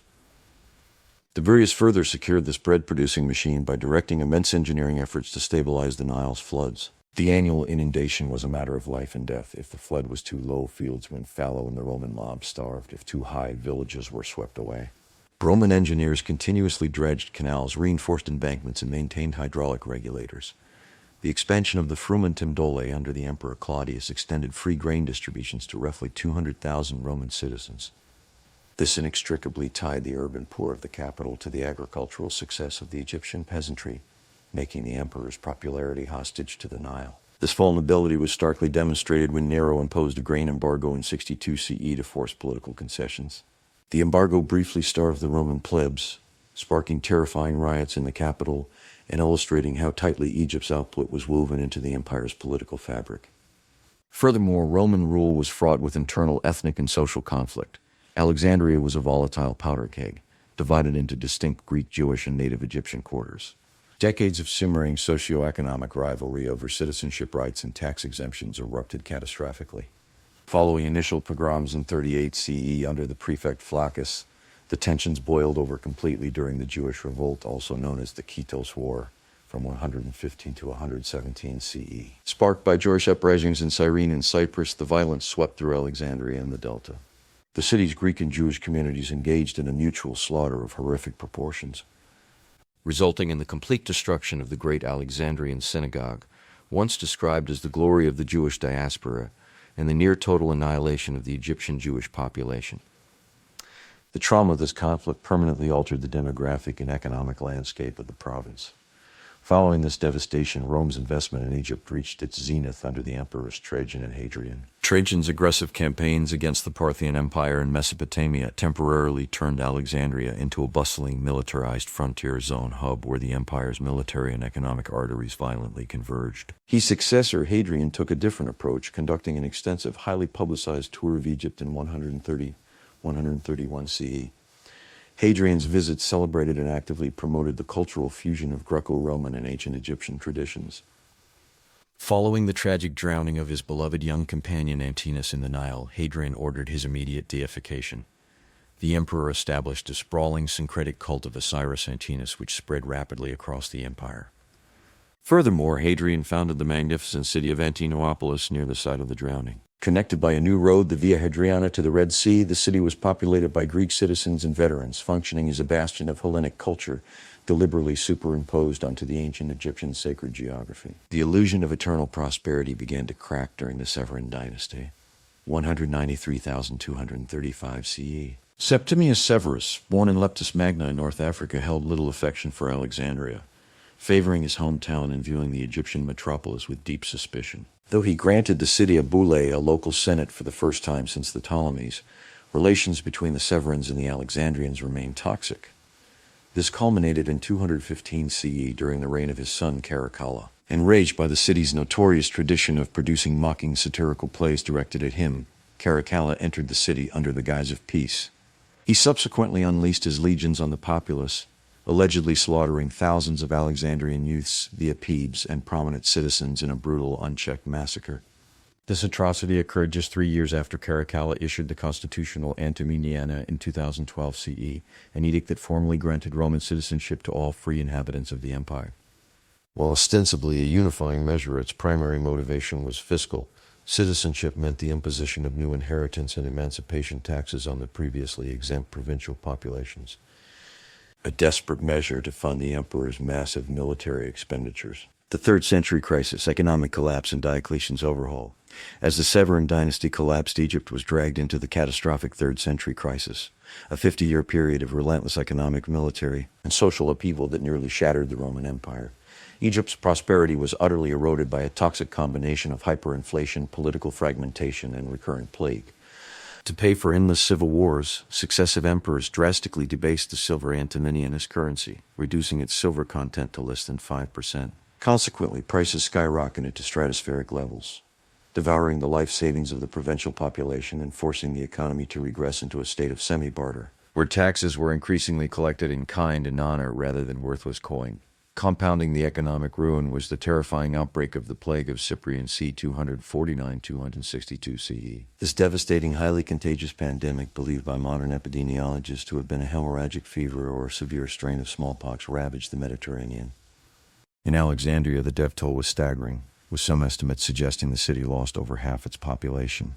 S1: Tiberius further secured this bread-producing machine by directing immense engineering efforts to stabilize the Nile's floods. The annual inundation was a matter of life and death. If the flood was too low, fields went fallow and the Roman mob starved. If too high, villages were swept away. Roman engineers continuously dredged canals, reinforced embankments, and maintained hydraulic regulators. The expansion of the frumentum dole under the Emperor Claudius extended free grain distributions to roughly 200,000 Roman citizens. This inextricably tied the urban poor of the capital to the agricultural success of the Egyptian peasantry, making the emperor's popularity hostage to the Nile. This vulnerability was starkly demonstrated when Nero imposed a grain embargo in 62 CE to force political concessions. The embargo briefly starved the Roman plebs, sparking terrifying riots in the capital and illustrating how tightly Egypt's output was woven into the empire's political fabric. Furthermore, Roman rule was fraught with internal ethnic and social conflict. Alexandria was a volatile powder keg, divided into distinct Greek, Jewish, and native Egyptian quarters. Decades of simmering socio-economic rivalry over citizenship rights and tax exemptions erupted catastrophically. Following initial pogroms in 38 CE under the prefect Flaccus, the tensions boiled over completely during the Jewish revolt, also known as the Kitos War, from 115 to 117 CE. Sparked by Jewish uprisings in Cyrene and Cyprus, the violence swept through Alexandria and the Delta. The city's Greek and Jewish communities engaged in a mutual slaughter of horrific proportions, resulting in the complete destruction of the great Alexandrian synagogue, once described as the glory of the Jewish diaspora, and the near-total annihilation of the Egyptian Jewish population. The trauma of this conflict permanently altered the demographic and economic landscape of the province. Following this devastation, Rome's investment in Egypt reached its zenith under the emperors Trajan and Hadrian. Trajan's aggressive campaigns against the Parthian Empire in Mesopotamia temporarily turned Alexandria into a bustling, militarized frontier zone hub where the empire's military and economic arteries violently converged. His successor, Hadrian, took a different approach, conducting an extensive, highly publicized tour of Egypt in 131 CE. Hadrian's visit celebrated and actively promoted the cultural fusion of Greco-Roman and ancient Egyptian traditions. Following the tragic drowning of his beloved young companion Antinous in the Nile, Hadrian ordered his immediate deification. The emperor established a sprawling syncretic cult of Osiris Antinous, which spread rapidly across the empire. Furthermore, Hadrian founded the magnificent city of Antinopolis near the site of the drowning. Connected by a new road, the Via Hadriana, to the Red Sea, the city was populated by Greek citizens and veterans, functioning as a bastion of Hellenic culture, deliberately superimposed onto the ancient Egyptian sacred geography. The illusion of eternal prosperity began to crack during the Severan dynasty, 193,235 CE. Septimius Severus, born in Leptis Magna in North Africa, held little affection for Alexandria, favoring his hometown and viewing the Egyptian metropolis with deep suspicion. Though he granted the city of Boulé a local senate for the first time since the Ptolemies, relations between the Severans and the Alexandrians remained toxic. This culminated in 215 CE during the reign of his son Caracalla. Enraged by the city's notorious tradition of producing mocking satirical plays directed at him, Caracalla entered the city under the guise of peace. He subsequently unleashed his legions on the populace, allegedly slaughtering thousands of Alexandrian youths, the Epebes, and prominent citizens in a brutal, unchecked massacre. This atrocity occurred just 3 years after Caracalla issued the constitutional Anteminiana in 2012 CE, an edict that formally granted Roman citizenship to all free inhabitants of the empire. While ostensibly a unifying measure, its primary motivation was fiscal. Citizenship meant the imposition of new inheritance and emancipation taxes on the previously exempt provincial populations, a desperate measure to fund the emperor's massive military expenditures. The 3rd century crisis, economic collapse, and Diocletian's overhaul. As the Severan dynasty collapsed, Egypt was dragged into the catastrophic 3rd century crisis, a 50-year period of relentless economic, military, and social upheaval that nearly shattered the Roman Empire. Egypt's prosperity was utterly eroded by a toxic combination of hyperinflation, political fragmentation, and recurrent plague. To pay for endless civil wars, successive emperors drastically debased the silver Anteminian as currency, reducing its silver content to less than 5%. Consequently, prices skyrocketed to stratospheric levels, devouring the life savings of the provincial population and forcing the economy to regress into a state of semi-barter, where taxes were increasingly collected in kind and honor rather than worthless coin. Compounding the economic ruin was the terrifying outbreak of the plague of Cyprian c. 249-262 CE. This devastating, highly contagious pandemic, believed by modern epidemiologists to have been a hemorrhagic fever or a severe strain of smallpox, ravaged the Mediterranean. In Alexandria, the death toll was staggering, with some estimates suggesting the city lost over half its population.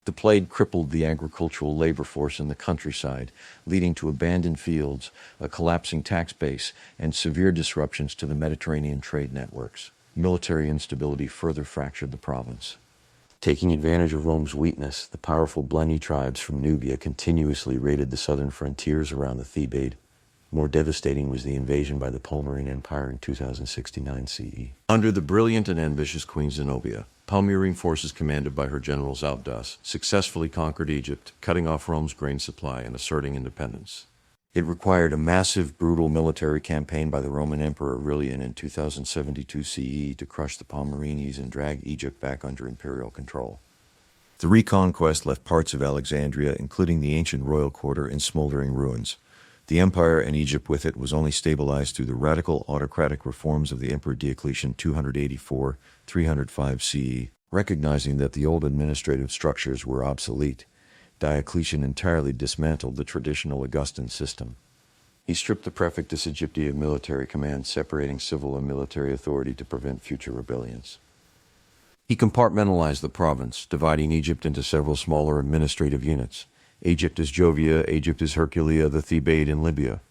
S1: The plague crippled the agricultural labor force in the countryside, leading to abandoned fields, a collapsing tax base, and severe disruptions to the Mediterranean trade networks. Military instability further fractured the province. Taking advantage of Rome's weakness, the powerful Blenny tribes from Nubia continuously raided the southern frontiers around the Thebaid. More devastating was the invasion by the Palmyrene Empire in 2069 CE. Under the brilliant and ambitious Queen Zenobia, Palmyrene forces commanded by her general Zabdas successfully conquered Egypt, cutting off Rome's grain supply and asserting independence. It required a massive, brutal military campaign by the Roman Emperor Aurelian in 2072 CE to crush the Palmyrenes and drag Egypt back under imperial control. The reconquest left parts of Alexandria, including the ancient royal quarter, in smoldering ruins. The empire, and Egypt with it, was only stabilized through the radical autocratic reforms of the Emperor Diocletian 284-305 CE. Recognizing that the old administrative structures were obsolete, Diocletian entirely dismantled the traditional Augustan system. He stripped the Prefectus Aegypti of military command, separating civil and military authority to prevent future rebellions. He compartmentalized the province, dividing Egypt into several smaller administrative units. Egypt is Jovia, Egypt is Herculea, the Thebaid, and Libya,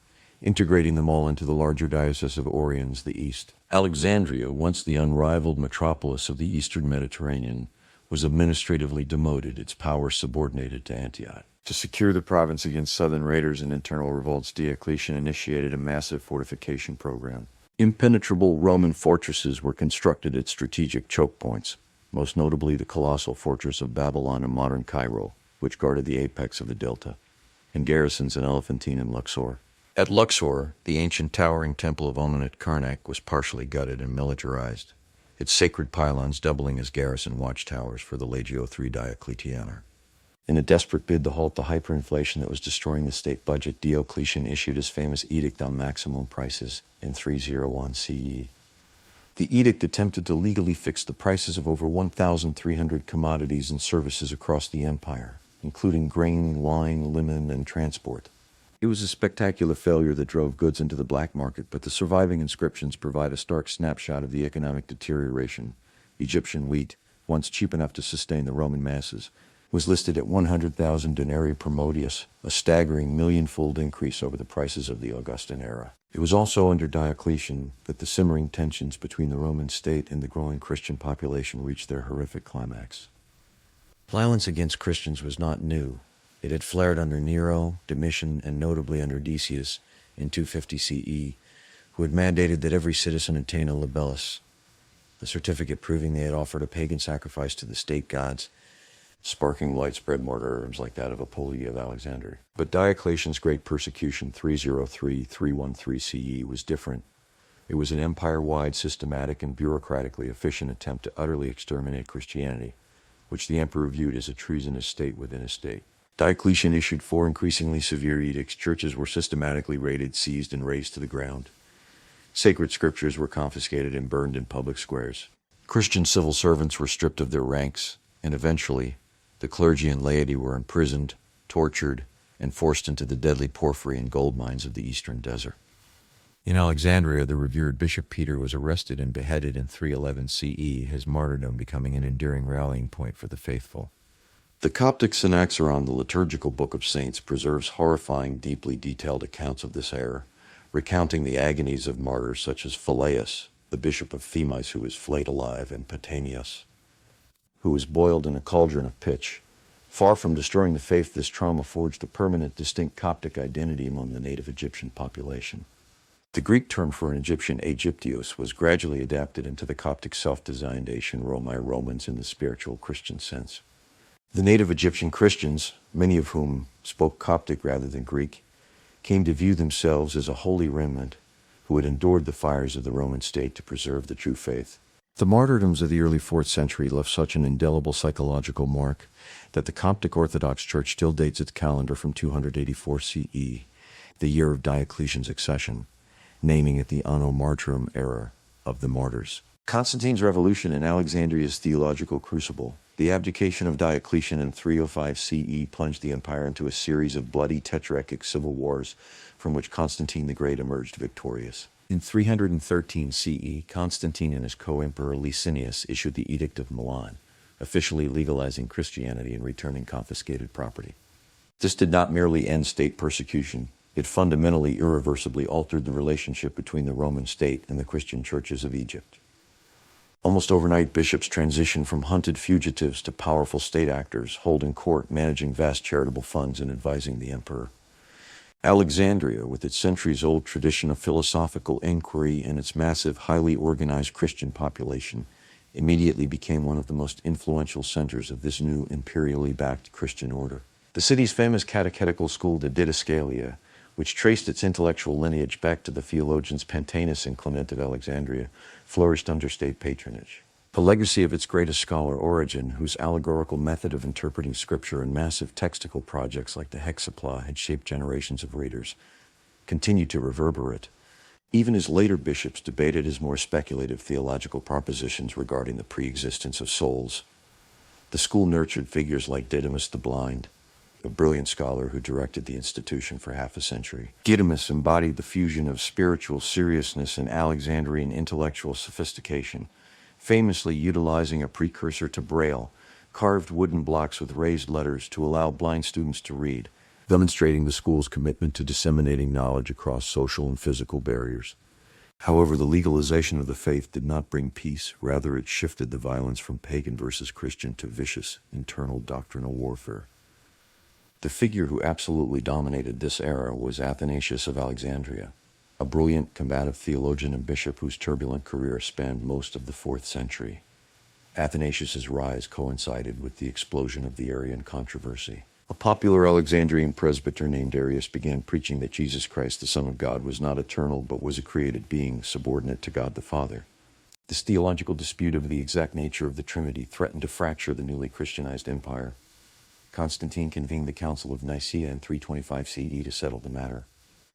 S1: integrating them all into the larger diocese of Oriens, the east. Alexandria, once the unrivaled metropolis of the eastern Mediterranean, was administratively demoted, its power subordinated to Antioch. To secure the province against southern raiders and internal revolts, Diocletian initiated a massive fortification program. Impenetrable Roman fortresses were constructed at strategic choke points, most notably the colossal fortress of Babylon in modern Cairo, which guarded the apex of the delta, and garrisons in Elephantine and Luxor. At Luxor, the ancient towering temple of Amun at Karnak was partially gutted and militarized, its sacred pylons doubling as garrison watchtowers for the Legio III Diocletianer. In a desperate bid to halt the hyperinflation that was destroying the state budget, Diocletian issued his famous Edict on Maximum Prices in 301 CE. The edict attempted to legally fix the prices of over 1,300 commodities and services across the empire, including grain, wine, linen, and transport. It was a spectacular failure that drove goods into the black market, but the surviving inscriptions provide a stark snapshot of the economic deterioration. Egyptian wheat, once cheap enough to sustain the Roman masses, was listed at 100,000 denarii per modius, a staggering millionfold increase over the prices of the Augustan era. It was also under Diocletian that the simmering tensions between the Roman state and the growing Christian population reached their horrific climax. Violence against Christians was not new. It had flared under Nero, Domitian, and notably under Decius in 250 CE, who had mandated that every citizen obtain a libellus, a certificate proving they had offered a pagan sacrifice to the state gods, sparking widespread martyrdoms like that of Apollonia of Alexandria. But Diocletian's great persecution 303-313 CE was different. It was an empire-wide, systematic, and bureaucratically efficient attempt to utterly exterminate Christianity, which the emperor viewed as a treasonous state within a state. Diocletian issued 4 increasingly severe edicts. Churches were systematically raided, seized, and razed to the ground. Sacred scriptures were confiscated and burned in public squares. Christian civil servants were stripped of their ranks, and eventually, the clergy and laity were imprisoned, tortured, and forced into the deadly porphyry and gold mines of the eastern desert. In Alexandria, the revered Bishop Peter was arrested and beheaded in 311 CE, his martyrdom becoming an enduring rallying point for the faithful. The Coptic Synaxaron, the liturgical book of saints, preserves horrifying, deeply detailed accounts of this error, recounting the agonies of martyrs such as Philaeus, the bishop of Themais, who was flayed alive, and Paetanius, who was boiled in a cauldron of pitch. Far from destroying the faith, this trauma forged a permanent, distinct Coptic identity among the native Egyptian population. The Greek term for an Egyptian, Aegyptios, was gradually adapted into the Coptic self-designed Asian Romi, Romans in the spiritual Christian sense. The native Egyptian Christians, many of whom spoke Coptic rather than Greek, came to view themselves as a holy remnant who had endured the fires of the Roman state to preserve the true faith. The martyrdoms of the early 4th century left such an indelible psychological mark that the Coptic Orthodox Church still dates its calendar from 284 CE, the year of Diocletian's accession, naming it the Anno Martyrum era of the martyrs. Constantine's revolution in Alexandria's theological crucible, the abdication of Diocletian in 305 CE, plunged the empire into a series of bloody tetrarchic civil wars from which Constantine the Great emerged victorious. In 313 CE, Constantine and his co-emperor Licinius issued the Edict of Milan, officially legalizing Christianity and returning confiscated property. This did not merely end state persecution, it fundamentally, irreversibly altered the relationship between the Roman state and the Christian churches of Egypt. Almost overnight, bishops transitioned from hunted fugitives to powerful state actors, holding court, managing vast charitable funds, and advising the emperor. Alexandria, with its centuries-old tradition of philosophical inquiry and its massive, highly organized Christian population, immediately became one of the most influential centers of this new imperially backed Christian order. The city's famous catechetical school, the Didascalia, which traced its intellectual lineage back to the theologians Pantaenus and Clement of Alexandria, flourished under state patronage. The legacy of its greatest scholar, Origen, whose allegorical method of interpreting scripture and massive textical projects like the Hexapla had shaped generations of readers, continued to reverberate. Even as later bishops debated his more speculative theological propositions regarding the pre-existence of souls, the school nurtured figures like Didymus the Blind, a brilliant scholar who directed the institution for half a century. Didymus embodied the fusion of spiritual seriousness and Alexandrian intellectual sophistication, famously utilizing a precursor to Braille, carved wooden blocks with raised letters to allow blind students to read, demonstrating the school's commitment to disseminating knowledge across social and physical barriers. However, the legalization of the faith did not bring peace. Rather, it shifted the violence from pagan versus Christian to vicious, internal doctrinal warfare. The figure who absolutely dominated this era was Athanasius of Alexandria, a brilliant, combative theologian and bishop whose turbulent career spanned most of the 4th century. Athanasius's rise coincided with the explosion of the Arian controversy. A popular Alexandrian presbyter named Arius began preaching that Jesus Christ, the Son of God, was not eternal but was a created being subordinate to God the Father. This theological dispute over the exact nature of the Trinity threatened to fracture the newly Christianized empire. Constantine convened the Council of Nicaea in 325 CE to settle the matter.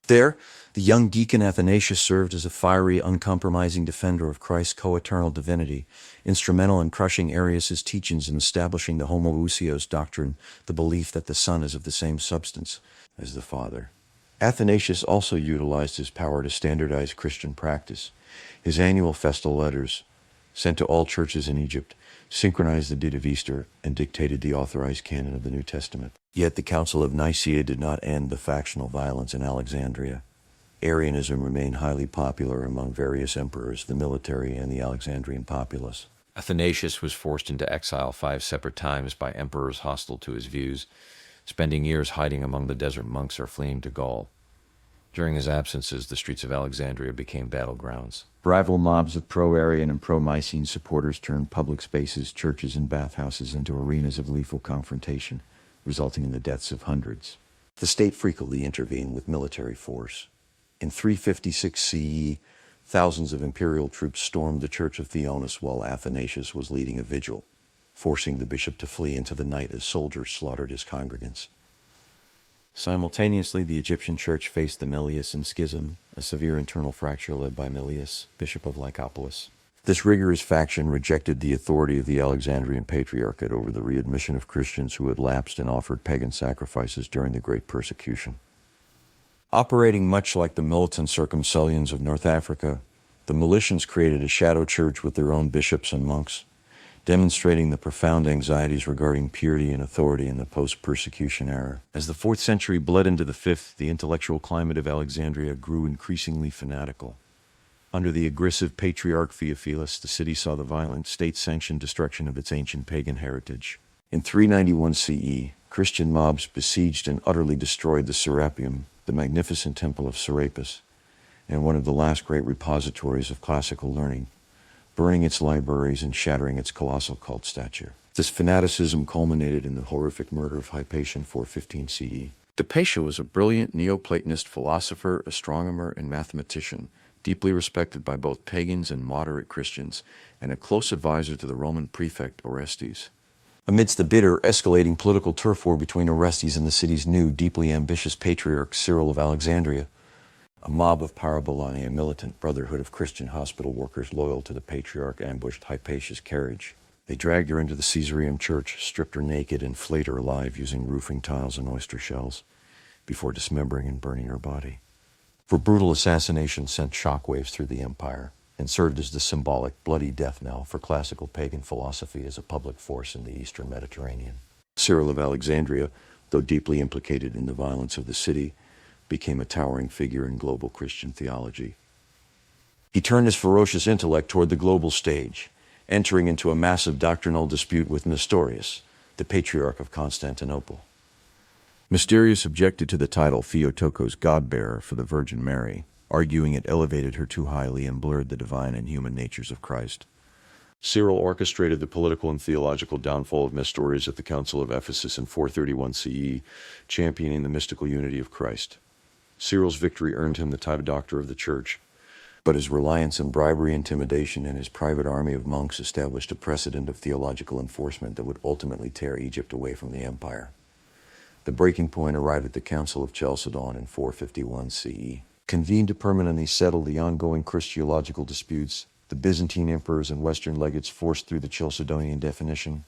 S1: There, the young deacon Athanasius served as a fiery, uncompromising defender of Christ's co-eternal divinity, instrumental in crushing Arius' teachings and establishing the homoousios doctrine, the belief that the Son is of the same substance as the Father. Athanasius also utilized his power to standardize Christian practice. His annual festal letters, sent to all churches in Egypt, synchronized the date of Easter and dictated the authorized canon of the New Testament. Yet the Council of Nicaea did not end the factional violence in Alexandria. Arianism remained highly popular among various emperors, the military, and the Alexandrian populace.
S6: Athanasius was forced into exile 5 separate times by emperors hostile to his views, spending years hiding among the desert monks or fleeing to Gaul. During his absences, the streets of Alexandria became battlegrounds.
S4: Rival mobs of pro-Arian and pro-Mycene supporters turned public spaces, churches, and bathhouses into arenas of lethal confrontation, resulting in the deaths of hundreds.
S1: The state frequently intervened with military force. In 356 CE, thousands of imperial troops stormed the church of Theonis while Athanasius was leading a vigil, forcing the bishop to flee into the night as soldiers slaughtered his congregants. Simultaneously, the Egyptian church faced the Miliusian Schism, a severe internal fracture led by Milius, bishop of Lycopolis. This rigorous faction rejected the authority of the Alexandrian Patriarchate over the readmission of Christians who had lapsed and offered pagan sacrifices during the Great Persecution. Operating much like the militant circumcellions of North Africa, the Militians created a shadow church with their own bishops and monks, demonstrating the profound anxieties regarding purity and authority in the post-persecution era. As the 4th century bled into the 5th, the intellectual climate of Alexandria grew increasingly fanatical. Under the aggressive patriarch Theophilus, the city saw the violent, state-sanctioned destruction of its ancient pagan heritage. In 391 CE, Christian mobs besieged and utterly destroyed the Serapeum, the magnificent temple of Serapis, and one of the last great repositories of classical learning, burning its libraries and shattering its colossal cult stature. This fanaticism culminated in the horrific murder of Hypatia in 415 CE. Hypatia was a brilliant Neoplatonist philosopher, astronomer, and mathematician, deeply respected by both pagans and moderate Christians, and a close advisor to the Roman prefect Orestes. Amidst the bitter, escalating political turf war between Orestes and the city's new, deeply ambitious patriarch Cyril of Alexandria, a mob of Parabolani, a militant brotherhood of Christian hospital workers loyal to the patriarch, ambushed Hypatia's carriage. They dragged her into the Caesareum church, stripped her naked, and flayed her alive using roofing tiles and oyster shells, before dismembering and burning her body. Her brutal assassination sent shockwaves through the empire and served as the symbolic bloody death knell for classical pagan philosophy as a public force in the eastern Mediterranean. Cyril of Alexandria, though deeply implicated in the violence of the city, became a towering figure in global Christian theology. He turned his ferocious intellect toward the global stage, entering into a massive doctrinal dispute with Nestorius, the Patriarch of Constantinople.
S5: Mysterious objected to the title Theotokos, God-bearer, for the Virgin Mary, arguing it elevated her too highly and blurred the divine and human natures of Christ.
S1: Cyril orchestrated the political and theological downfall of Nestorius at the Council of Ephesus in 431 CE, championing the mystical unity of Christ. Cyril's victory earned him the title Doctor of the Church, but his reliance on bribery, intimidation, and his private army of monks established a precedent of theological enforcement that would ultimately tear Egypt away from the empire. The breaking point arrived at the Council of Chalcedon in 451 CE. Convened to permanently settle the ongoing Christological disputes, the Byzantine emperors and Western legates forced through the Chalcedonian definition,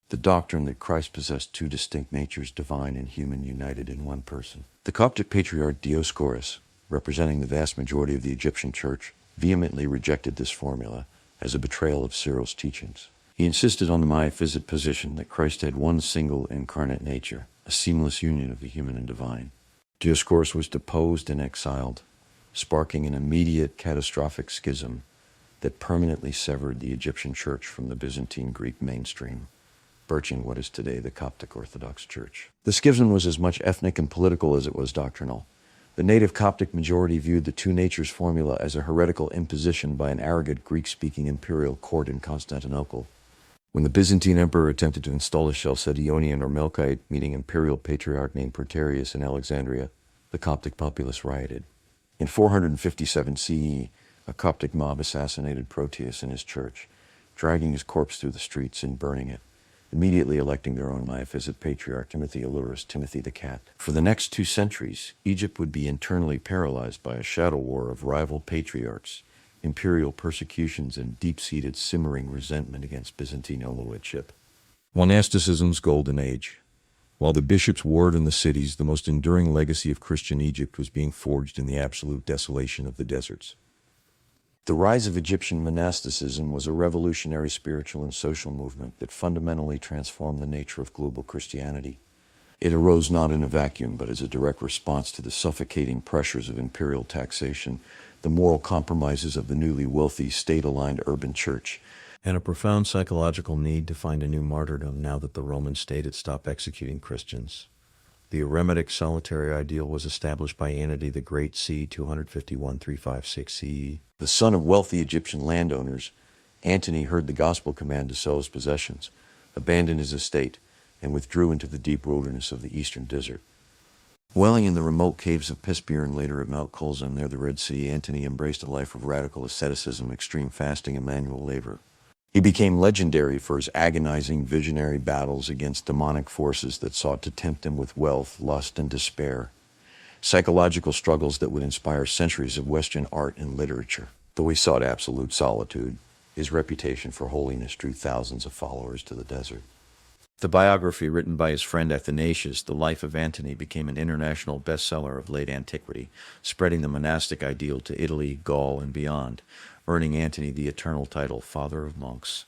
S1: the doctrine that Christ possessed two distinct natures, divine and human, united in one person. The Coptic Patriarch Dioscorus, representing the vast majority of the Egyptian church, vehemently rejected this formula as a betrayal of Cyril's teachings. He insisted on the Miaphysite position that Christ had one single incarnate nature, a seamless union of the human and divine. Dioscorus was deposed and exiled, sparking an immediate catastrophic schism that permanently severed the Egyptian church from the Byzantine Greek mainstream, birching what is today the Coptic Orthodox Church. The schism was as much ethnic and political as it was doctrinal. The native Coptic majority viewed the two natures formula as a heretical imposition by an arrogant Greek-speaking imperial court in Constantinople. When the Byzantine emperor attempted to install a Chalcedonian or Melkite, meaning imperial patriarch named Proterius in Alexandria, the Coptic populace rioted. In 457 CE, a Coptic mob assassinated Proteus in his church, dragging his corpse through the streets and burning it, immediately electing their own Miaphysite patriarch, Timothy Allurus, Timothy the Cat. For the next 2 centuries, Egypt would be internally paralyzed by a shadow war of rival patriarchs, imperial persecutions, and deep-seated simmering resentment against Byzantine lordship.
S5: Monasticism's golden age. While the bishops warred in the cities, the most enduring legacy of Christian Egypt was being forged in the absolute desolation of the deserts.
S1: The rise of Egyptian monasticism was a revolutionary spiritual and social movement that fundamentally transformed the nature of global Christianity. It arose not in a vacuum, but as a direct response to the suffocating pressures of imperial taxation, the moral compromises of the newly wealthy, state-aligned urban church,
S5: And a profound psychological need to find a new martyrdom now that the Roman state had stopped executing Christians. The eremitic solitary ideal was established by Antony the Great c. 251-356 CE.
S1: The son of wealthy Egyptian landowners, Antony heard the gospel command to sell his possessions, abandon his estate, and withdrew into the deep wilderness of the eastern desert. Dwelling in the remote caves of Pispir and later at Mount Colzim near the Red Sea, Antony embraced a life of radical asceticism, extreme fasting, and manual labor. He became legendary for his agonizing visionary battles against demonic forces that sought to tempt him with wealth, lust, and despair, psychological struggles that would inspire centuries of Western art and literature. Though he sought absolute solitude, his reputation for holiness drew thousands of followers to the desert. The biography written by his friend Athanasius, The Life of Antony, became an international bestseller of late antiquity, spreading the monastic ideal to Italy, Gaul, and beyond, earning Antony the eternal title, Father of Monks.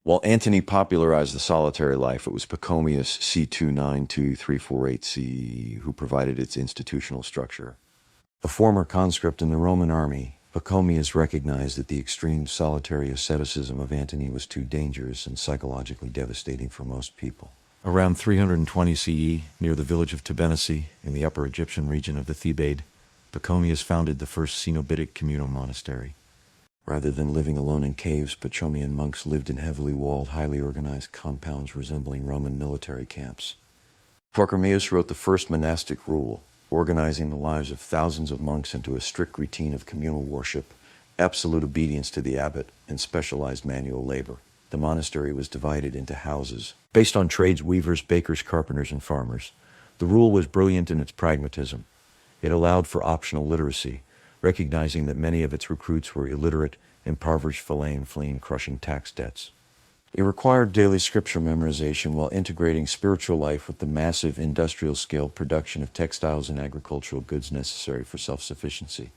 S1: While Antony popularized the solitary life, it was Pachomius c. 292-348 CE who provided its institutional structure. A former conscript in the Roman army, Pachomius recognized that the extreme solitary asceticism of Antony was too dangerous and psychologically devastating for most people.
S5: Around 320 CE, near the village of Tebenice, in the upper Egyptian region of the Thebaid, Pachomius founded the first Cenobitic communal monastery.
S1: Rather than living alone in caves, Pachomian monks lived in heavily walled, highly organized compounds resembling Roman military camps. Pachomius wrote the first monastic rule, organizing the lives of thousands of monks into a strict routine of communal worship, absolute obedience to the abbot, and specialized manual labor. The monastery was divided into houses, based on trades: weavers, bakers, carpenters, and farmers. The rule was brilliant in its pragmatism. It allowed for optional literacy, recognizing that many of its recruits were illiterate, impoverished, fleeing crushing tax debts. It required daily scripture memorization while integrating spiritual life with the massive industrial-scale production of textiles and agricultural goods necessary for self-sufficiency.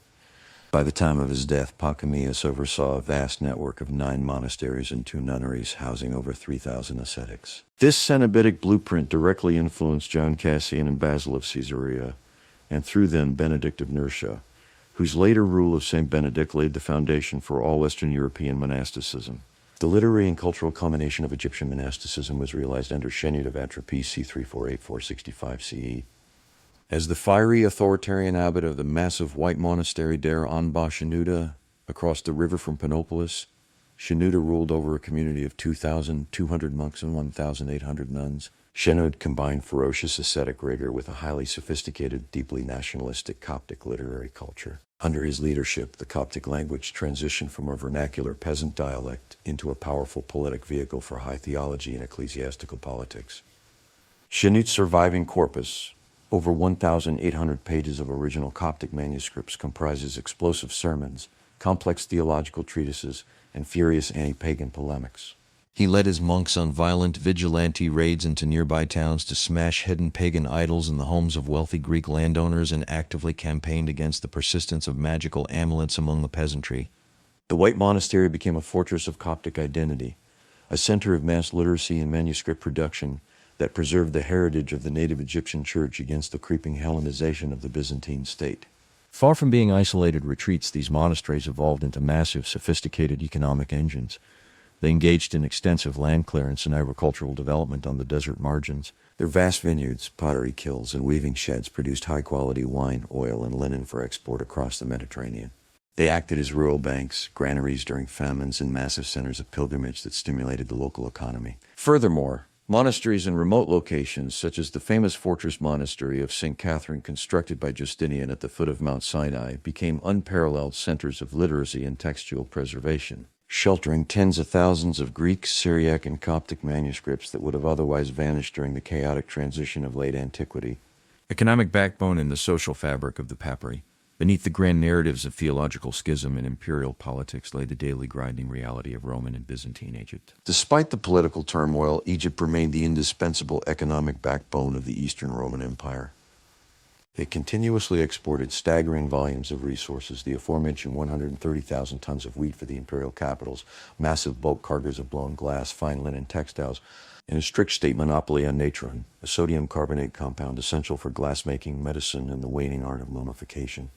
S1: By the time of his death, Pachomius oversaw a vast network of 9 monasteries and 2 nunneries housing over 3,000 ascetics. This Cenobitic blueprint directly influenced John Cassian and Basil of Caesarea, and through them Benedict of Nursia, whose later rule of St. Benedict laid the foundation for all Western European monasticism. The literary and cultural culmination of Egyptian monasticism was realized under Shenut of Atropis c. 348-465 CE. As the fiery authoritarian abbot of the massive white monastery Der Anba Shenouda across the river from Panopolis, Shenouda ruled over a community of 2,200 monks and 1,800 nuns. Shenouda combined ferocious ascetic rigor with a highly sophisticated, deeply nationalistic Coptic literary culture. Under his leadership, the Coptic language transitioned from a vernacular peasant dialect into a powerful poetic vehicle for high theology and ecclesiastical politics. Shenut's surviving corpus, over 1,800 pages of original Coptic manuscripts, comprises explosive sermons, complex theological treatises, and furious anti-pagan polemics.
S3: He led his monks on violent vigilante raids into nearby towns to smash hidden pagan idols in the homes of wealthy Greek landowners and actively campaigned against the persistence of magical amulets among the peasantry.
S1: The White Monastery became a fortress of Coptic identity, a center of mass literacy and manuscript production that preserved the heritage of the native Egyptian church against the creeping Hellenization of the Byzantine state.
S5: Far from being isolated retreats, these monasteries evolved into massive, sophisticated economic engines. They engaged in extensive land clearance and agricultural development on the desert margins.
S1: Their vast vineyards, pottery kilns, and weaving sheds produced high-quality wine, oil, and linen for export across the Mediterranean. They acted as rural banks, granaries during famines, and massive centers of pilgrimage that stimulated the local economy. Furthermore, monasteries in remote locations, such as the famous fortress monastery of St. Catherine constructed by Justinian at the foot of Mount Sinai, became unparalleled centers of literacy and textual preservation, sheltering tens of thousands of Greek, Syriac, and Coptic manuscripts that would have otherwise vanished during the chaotic transition of late antiquity.
S5: Economic backbone and the social fabric of the papyri. Beneath the grand narratives of theological schism and imperial politics lay the daily grinding reality of Roman and Byzantine Egypt.
S1: Despite the political turmoil, Egypt remained the indispensable economic backbone of the Eastern Roman Empire. They continuously exported staggering volumes of resources, the aforementioned 130,000 tons of wheat for the imperial capitals, massive bulk cargoes of blown glass, fine linen, textiles, and a strict state monopoly on natron, a sodium carbonate compound essential for glassmaking, medicine, and the waning art of mummification.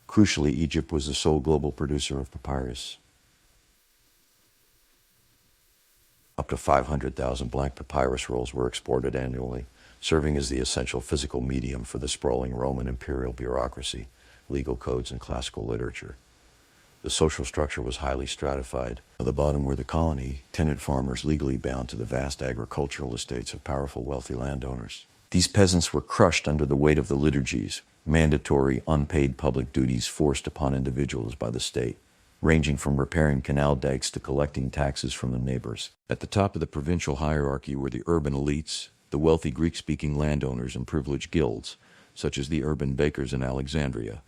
S1: Crucially, Egypt was the sole global producer of papyrus. Up to 500,000 blank papyrus rolls were exported annually, serving as the essential physical medium for the sprawling Roman imperial bureaucracy, legal codes, and classical literature. The social structure was highly stratified. At the bottom were the colony, tenant farmers legally bound to the vast agricultural estates of powerful, wealthy landowners. These peasants were crushed under the weight of the liturgies, mandatory, unpaid public duties forced upon individuals by the state, ranging from repairing canal dikes to collecting taxes from the neighbors. At the top of the provincial hierarchy were the urban elites, the wealthy Greek-speaking landowners and privileged guilds, such as the urban bakers in Alexandria,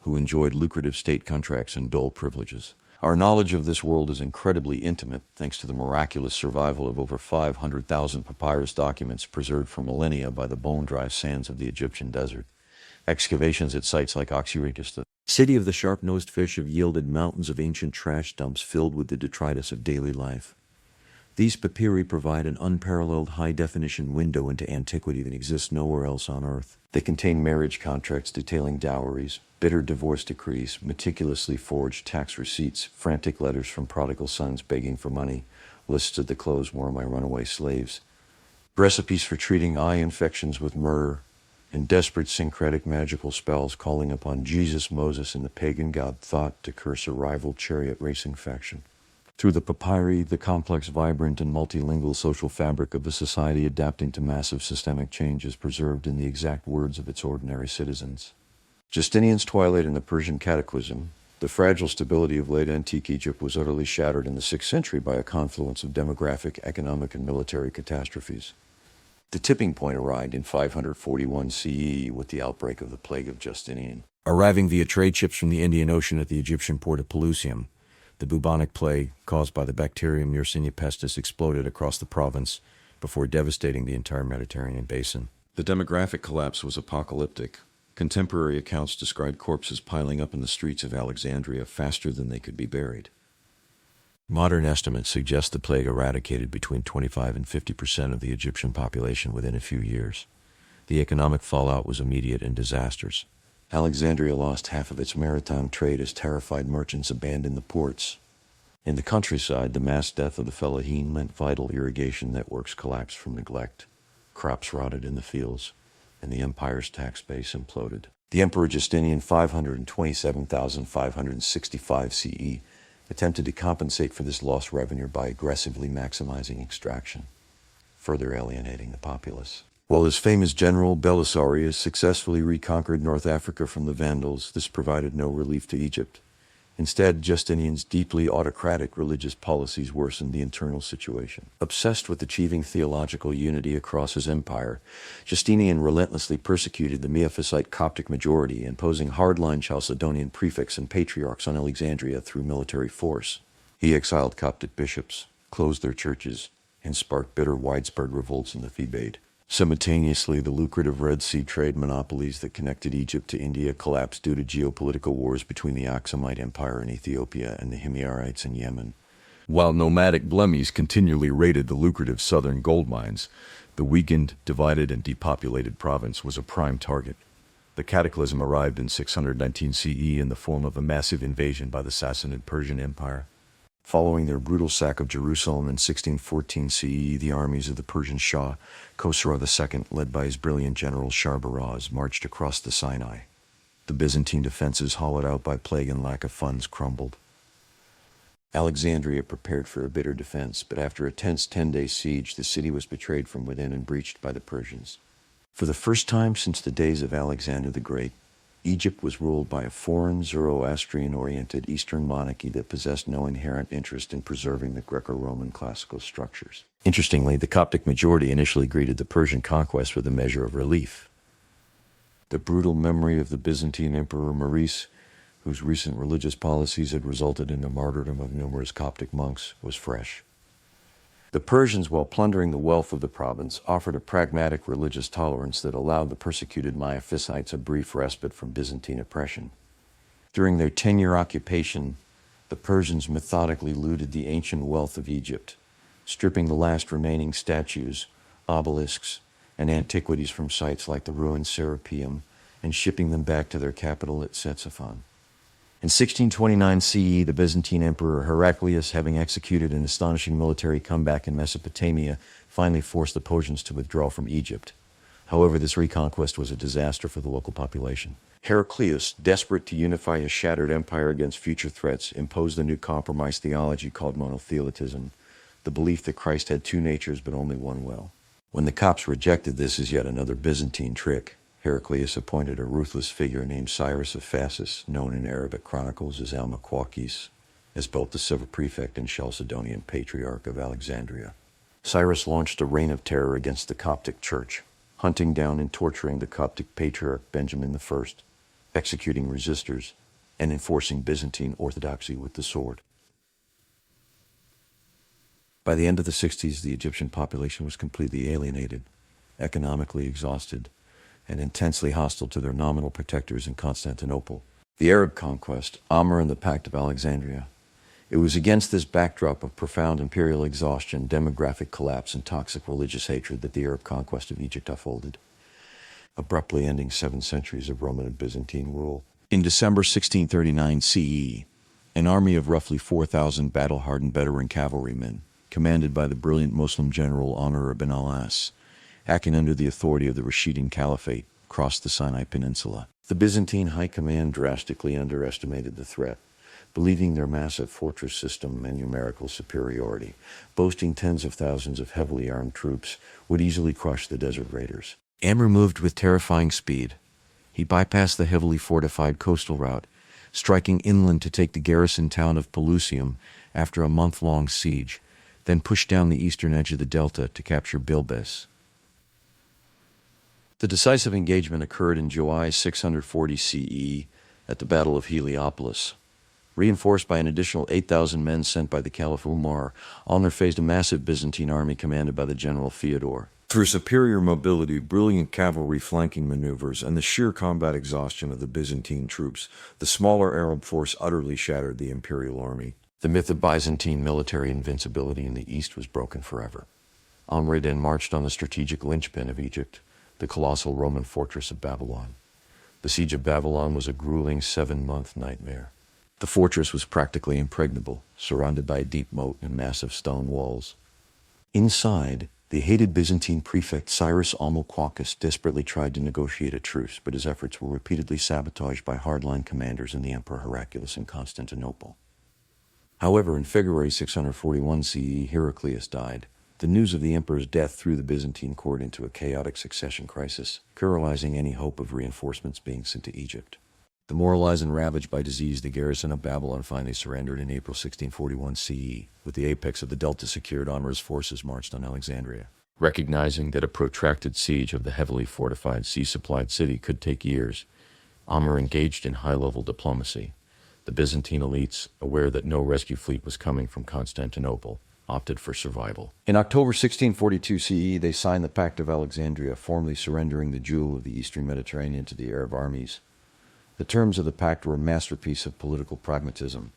S1: who enjoyed lucrative state contracts and dole privileges. Our knowledge of this world is incredibly intimate, thanks to the miraculous survival of over 500,000 papyrus documents preserved for millennia by the bone-dry sands of the Egyptian desert. Excavations at sites like Oxyrhynchus, the city of the sharp-nosed fish, have yielded mountains of ancient trash dumps filled with the detritus of daily life. These papyri provide an unparalleled high-definition window into antiquity that exists nowhere else on Earth. They contain marriage contracts detailing dowries, bitter divorce decrees, meticulously forged tax receipts, frantic letters from prodigal sons begging for money, lists of the clothes worn by runaway slaves, recipes for treating eye infections with myrrh, and desperate syncretic magical spells calling upon Jesus, Moses, and the pagan god Thoth to curse a rival chariot racing faction. Through the papyri, the complex, vibrant, and multilingual social fabric of a society adapting to massive systemic change is preserved in the exact words of its ordinary citizens. Justinian's twilight in the Persian Cataclysm, the fragile stability of late antique Egypt was utterly shattered in the 6th century by a confluence of demographic, economic, and military catastrophes. The tipping point arrived in 541 CE with the outbreak of the plague of Justinian.
S5: Arriving via trade ships from the Indian Ocean at the Egyptian port of Pelusium, the bubonic plague, caused by the bacterium Yersinia pestis, exploded across the province before devastating the entire Mediterranean basin.
S3: The demographic collapse was apocalyptic. Contemporary accounts describe corpses piling up in the streets of Alexandria faster than they could be buried.
S5: Modern estimates suggest the plague eradicated between 25 and 50% of the Egyptian population within a few years. The economic fallout was immediate and disastrous.
S1: Alexandria lost half of its maritime trade as terrified merchants abandoned the ports. In the countryside, the mass death of the fellahin meant vital irrigation networks collapsed from neglect, crops rotted in the fields, and the empire's tax base imploded. The Emperor Justinian, 527,565 CE, attempted to compensate for this lost revenue by aggressively maximizing extraction, further alienating the populace. While his famous general Belisarius successfully reconquered North Africa from the Vandals, this provided no relief to Egypt. Instead, Justinian's deeply autocratic religious policies worsened the internal situation. Obsessed with achieving theological unity across his empire, Justinian relentlessly persecuted the Miaphysite Coptic majority, imposing hardline Chalcedonian prefects and patriarchs on Alexandria through military force. He exiled Coptic bishops, closed their churches, and sparked bitter widespread revolts in the Thebaid. Simultaneously, the lucrative Red Sea trade monopolies that connected Egypt to India collapsed due to geopolitical wars between the Aksumite Empire in Ethiopia and the Himyarites in Yemen.
S5: While nomadic Blemmyes continually raided the lucrative southern gold mines, the weakened, divided, and depopulated province was a prime target. The cataclysm arrived in 619 CE in the form of a massive invasion by the Sassanid Persian Empire.
S1: Following their brutal sack of Jerusalem in 1614 CE, the armies of the Persian Shah, Khosrow II, led by his brilliant general Sharbaraz, marched across the Sinai. The Byzantine defenses, hollowed out by plague and lack of funds, crumbled. Alexandria prepared for a bitter defense, but after a tense 10-day siege, the city was betrayed from within and breached by the Persians. For the first time since the days of Alexander the Great, Egypt was ruled by a foreign, Zoroastrian-oriented Eastern monarchy that possessed no inherent interest in preserving the Greco-Roman classical structures. Interestingly, the Coptic majority initially greeted the Persian conquest with a measure of relief. The brutal memory of the Byzantine Emperor Maurice, whose recent religious policies had resulted in the martyrdom of numerous Coptic monks, was fresh. The Persians, while plundering the wealth of the province, offered a pragmatic religious tolerance that allowed the persecuted Miaphysites a brief respite from Byzantine oppression. During their 10-year occupation, the Persians methodically looted the ancient wealth of Egypt, stripping the last remaining statues, obelisks, and antiquities from sites like the ruined Serapeum and shipping them back to their capital at Ctesiphon. In 1629 CE, the Byzantine Emperor Heraclius, having executed an astonishing military comeback in Mesopotamia, finally forced the Persians to withdraw from Egypt. However, this reconquest was a disaster for the local population. Heraclius, desperate to unify a shattered empire against future threats, imposed a new compromise theology called monothelitism, the belief that Christ had two natures but only one will. When the Copts rejected this as yet another Byzantine trick, Heraclius appointed a ruthless figure named Cyrus of Phasis, known in Arabic chronicles as Almaquakis, as both the civil prefect and Chalcedonian patriarch of Alexandria. Cyrus launched a reign of terror against the Coptic Church, hunting down and torturing the Coptic patriarch Benjamin I, executing resistors, and enforcing Byzantine orthodoxy with the sword. By the end of the 60s, the Egyptian population was completely alienated, economically exhausted, and intensely hostile to their nominal protectors in Constantinople. The Arab conquest, Amr and the Pact of Alexandria. It was against this backdrop of profound imperial exhaustion, demographic collapse, and toxic religious hatred that the Arab conquest of Egypt unfolded, abruptly ending 7 centuries of Roman and Byzantine rule. In December 1639 CE, an army of roughly 4,000 battle-hardened Bedouin cavalrymen, commanded by the brilliant Muslim general Amr ibn al-As, acting under the authority of the Rashidun Caliphate, crossed the Sinai Peninsula. The Byzantine high command drastically underestimated the threat, believing their massive fortress system and numerical superiority, boasting tens of thousands of heavily armed troops, would easily crush the desert raiders. Amr moved with terrifying speed. He bypassed the heavily fortified coastal route, striking inland to take the garrison town of Pelusium after a month-long siege, then pushed down the eastern edge of the delta to capture Bilbis. The decisive engagement occurred in July 640 CE at the Battle of Heliopolis. Reinforced by an additional 8,000 men sent by the Caliph Umar, Alner faced a massive Byzantine army commanded by the general Theodore. Through superior mobility, brilliant cavalry flanking maneuvers, and the sheer combat exhaustion of the Byzantine troops, the smaller Arab force utterly shattered the imperial army. The myth of Byzantine military invincibility in the east was broken forever. Amr then marched on the strategic linchpin of Egypt, the colossal Roman fortress of Babylon. The siege of Babylon was a grueling 7-month nightmare. The fortress was practically impregnable, surrounded by a deep moat and massive stone walls. Inside, the hated Byzantine prefect Cyrus Almuquaquis desperately tried to negotiate a truce, but his efforts were repeatedly sabotaged by hardline commanders and the Emperor Heraclius in Constantinople. However, in February 641 CE, Heraclius died. The news of the emperor's death threw the Byzantine court into a chaotic succession crisis, paralyzing any hope of reinforcements being sent to Egypt. Demoralized and ravaged by disease, the garrison of Babylon finally surrendered in April 1641 CE. With the apex of the Delta secured, Amr's forces marched on Alexandria. Recognizing that a protracted siege of the heavily fortified sea-supplied city could take years, Amr engaged in high-level diplomacy. The Byzantine elites, aware that no rescue fleet was coming from Constantinople, opted for survival. In October 1642 CE, they signed the Pact of Alexandria, formally surrendering the jewel of the eastern Mediterranean to the Arab armies. The terms of the pact were a masterpiece of political pragmatism.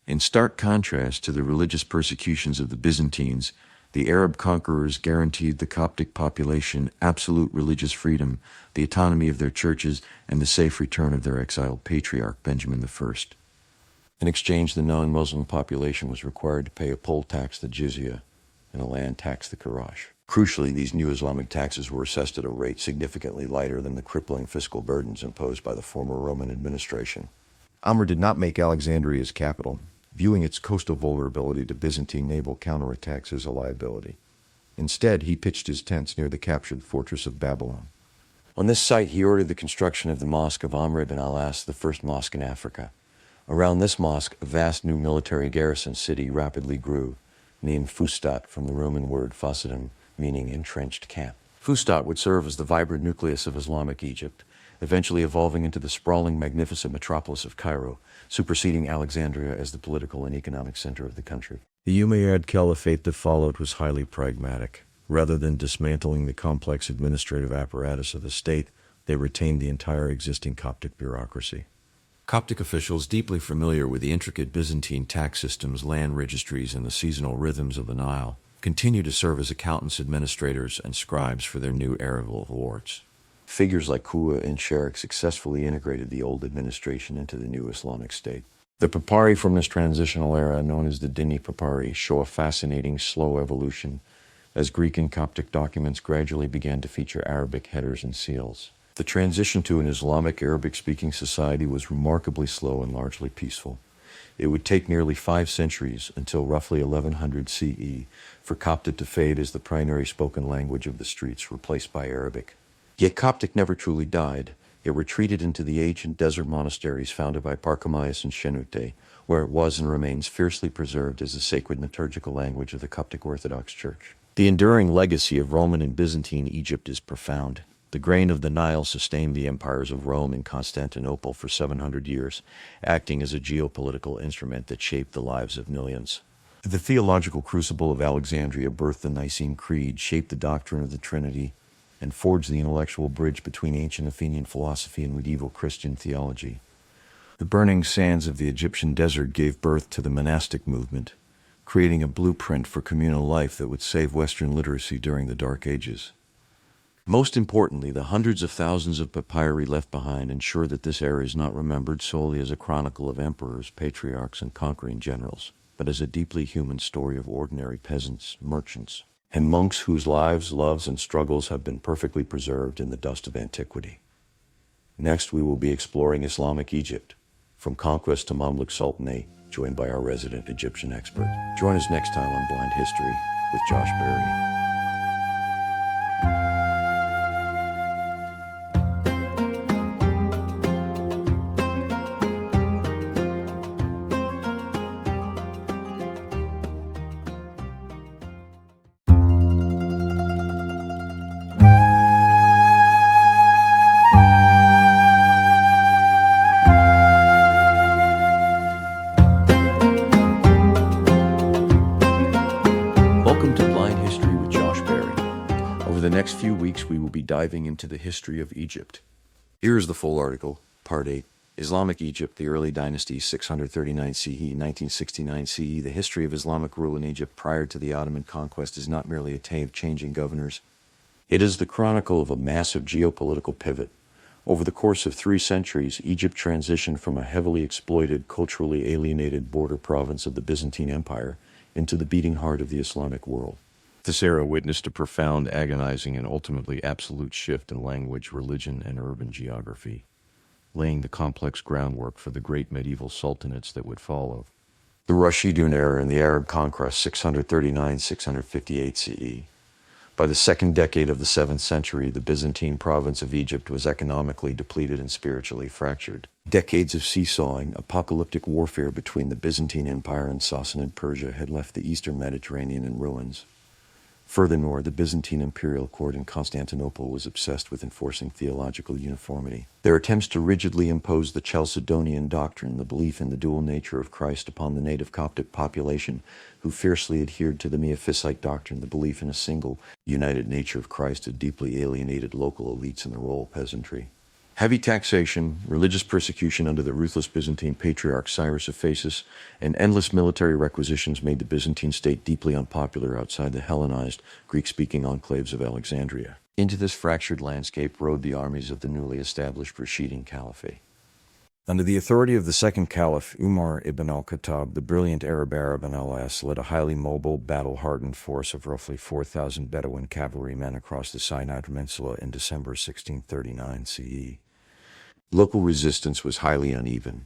S1: In stark contrast to the religious persecutions of the Byzantines, the Arab conquerors guaranteed the Coptic population absolute religious freedom, the autonomy of their churches, and the safe return of their exiled patriarch Benjamin I. In exchange, the non-Muslim population was required to pay a poll tax, the jizya, and a land tax, the kharaj. Crucially, these new Islamic taxes were assessed at a rate significantly lighter than the crippling fiscal burdens imposed by the former Roman administration. Amr did not make Alexandria his capital, viewing its coastal vulnerability to Byzantine naval counterattacks as a liability. Instead, he pitched his tents near the captured fortress of Babylon. On this site, he ordered the construction of the Mosque of Amr ibn al-As, the first mosque in Africa. Around this mosque, a vast new military garrison city rapidly grew, named Fustat from the Roman word fasidum, meaning entrenched camp. Fustat would serve as the vibrant nucleus of Islamic Egypt, eventually evolving into the sprawling, magnificent metropolis of Cairo, superseding Alexandria as the political and economic center of the country. The Umayyad Caliphate that followed was highly pragmatic. Rather than dismantling the complex administrative apparatus of the state, they retained the entire existing Coptic bureaucracy. Coptic officials, deeply familiar with the intricate Byzantine tax systems, land registries, and the seasonal rhythms of the Nile, continue to serve as accountants, administrators, and scribes for their new Arab lords. Figures like Kua and Sharik successfully integrated the old administration into the new Islamic state. The papyri from this transitional era, known as the Dini papyri, show a fascinating, slow evolution as Greek and Coptic documents gradually began to feature Arabic headers and seals. The transition to an Islamic Arabic-speaking society was remarkably slow and largely peaceful. It would take nearly 5 centuries, until roughly 1100 CE, for Coptic to fade as the primary spoken language of the streets, replaced by Arabic. Yet Coptic never truly died. It retreated into the ancient desert monasteries founded by Parchamius and Shenute, where it was and remains fiercely preserved as the sacred liturgical language of the Coptic Orthodox Church. The enduring legacy of Roman and Byzantine Egypt is profound. The grain of the Nile sustained the empires of Rome and Constantinople for 700 years, acting as a geopolitical instrument that shaped the lives of millions. The theological crucible of Alexandria birthed the Nicene Creed, shaped the doctrine of the Trinity, and forged the intellectual bridge between ancient Athenian philosophy and medieval Christian theology. The burning sands of the Egyptian desert gave birth to the monastic movement, creating a blueprint for communal life that would save Western literacy during the Dark Ages. Most importantly, the hundreds of thousands of papyri left behind ensure that this era is not remembered solely as a chronicle of emperors, patriarchs, and conquering generals, but as a deeply human story of ordinary peasants, merchants, and monks whose lives, loves, and struggles have been perfectly preserved in the dust of antiquity. Next, we will be exploring Islamic Egypt, from conquest to Mamluk Sultanate, joined by our resident Egyptian expert. Join us next time on Blind History with Josh Berry. Welcome to Blind History with Josh Berry. Over the next few weeks, we will be diving into the history of Egypt. Here is the full article, Part 8, Islamic Egypt, the Early Dynasty, 639 CE, 1969 CE. The history of Islamic rule in Egypt prior to the Ottoman conquest is not merely a tale of changing governors. It is the chronicle of a massive geopolitical pivot, Over the course of 3 centuries, Egypt transitioned from a heavily exploited, culturally alienated border province of the Byzantine Empire into the beating heart of the Islamic world.
S2: This era witnessed a profound, agonizing, and ultimately absolute shift in language, religion, and urban geography, laying the complex groundwork for the great medieval sultanates that would follow.
S1: The Rashidun era and the Arab conquest 639-658 CE. By the second decade of the 7th century, the Byzantine province of Egypt was economically depleted and spiritually fractured. Decades of seesawing, apocalyptic warfare between the Byzantine Empire and Sassanid Persia had left the eastern Mediterranean in ruins. Furthermore, the Byzantine imperial court in Constantinople was obsessed with enforcing theological uniformity. Their attempts to rigidly impose the Chalcedonian doctrine, the belief in the dual nature of Christ, upon the native Coptic population, who fiercely adhered to the Miaphysite doctrine, the belief in a single, united nature of Christ, had deeply alienated local elites and the rural peasantry. Heavy taxation, religious persecution under the ruthless Byzantine patriarch Cyrus of Ephesus, and endless military requisitions made the Byzantine state deeply unpopular outside the Hellenized, Greek-speaking enclaves of Alexandria. Into this fractured landscape rode the armies of the newly established Rashidun Caliphate.
S5: Under the authority of the second caliph, Umar ibn al-Khattab, the brilliant Arab ibn al-As led a highly mobile, battle-hardened force of roughly 4,000 Bedouin cavalrymen across the Sinai Peninsula in December 1639 CE.
S1: Local resistance was highly uneven.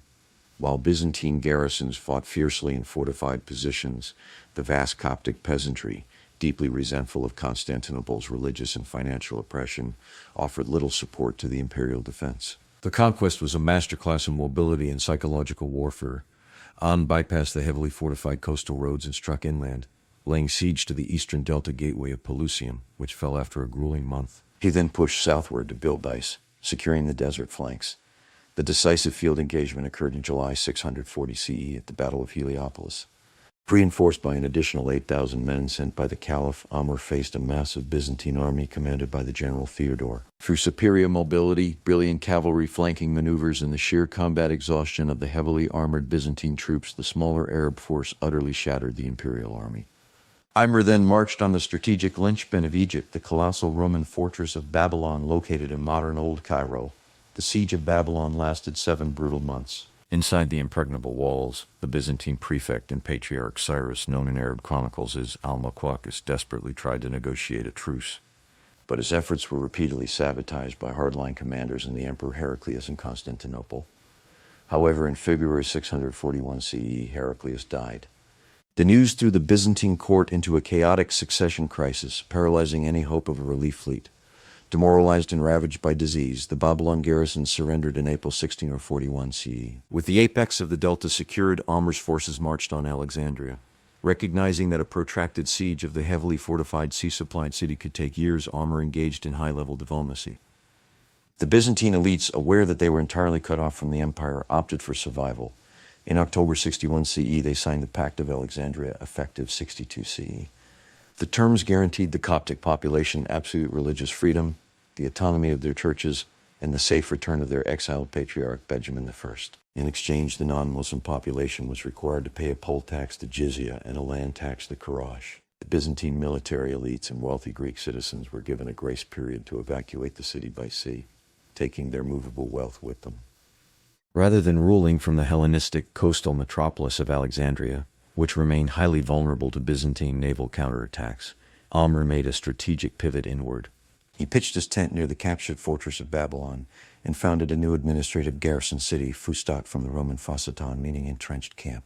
S1: While Byzantine garrisons fought fiercely in fortified positions, the vast Coptic peasantry, deeply resentful of Constantinople's religious and financial oppression, offered little support to the imperial defense.
S5: The conquest was a masterclass in mobility and psychological warfare. An bypassed the heavily fortified coastal roads and struck inland, laying siege to the eastern delta gateway of Pelusium, which fell after a grueling month.
S1: He then pushed southward to Bilbais, securing the desert flanks. The decisive field engagement occurred in July 640 CE at the Battle of Heliopolis. Reinforced by an additional 8,000 men sent by the Caliph, Amr faced a massive Byzantine army commanded by the general Theodore. Through superior mobility, brilliant cavalry flanking maneuvers, and the sheer combat exhaustion of the heavily armored Byzantine troops, the smaller Arab force utterly shattered the imperial army. Amr then marched on the strategic linchpin of Egypt, the colossal Roman fortress of Babylon located in modern Old Cairo. The siege of Babylon lasted 7 brutal months.
S5: Inside the impregnable walls, the Byzantine prefect and patriarch Cyrus, known in Arab chronicles as Al-Muqawqis, desperately tried to negotiate a truce.
S1: But his efforts were repeatedly sabotaged by hardline commanders and the Emperor Heraclius in Constantinople. However, in February 641 CE, Heraclius died. The news threw the Byzantine court into a chaotic succession crisis, paralyzing any hope of a relief fleet. Demoralized and ravaged by disease, the Babylon garrison surrendered in April 1641 CE. With the apex of the Delta secured, Amr's forces marched on Alexandria. Recognizing that a protracted siege of the heavily fortified sea-supplied city could take years, Amr engaged in high-level diplomacy. The Byzantine elites, aware that they were entirely cut off from the empire, opted for survival. In October 61 CE, they signed the Pact of Alexandria, effective 62 CE. The terms guaranteed the Coptic population absolute religious freedom, the autonomy of their churches, and the safe return of their exiled patriarch Benjamin I. In exchange, the non-Muslim population was required to pay a poll tax, the jizya, and a land tax, the kharaj. The Byzantine military elites and wealthy Greek citizens were given a grace period to evacuate the city by sea, taking their movable wealth with them.
S5: Rather than ruling from the Hellenistic coastal metropolis of Alexandria, which remained highly vulnerable to Byzantine naval counterattacks, Amr made a strategic pivot inward.
S1: He pitched his tent near the captured fortress of Babylon and founded a new administrative garrison city, Fustat, from the Roman Fossaton, meaning entrenched camp.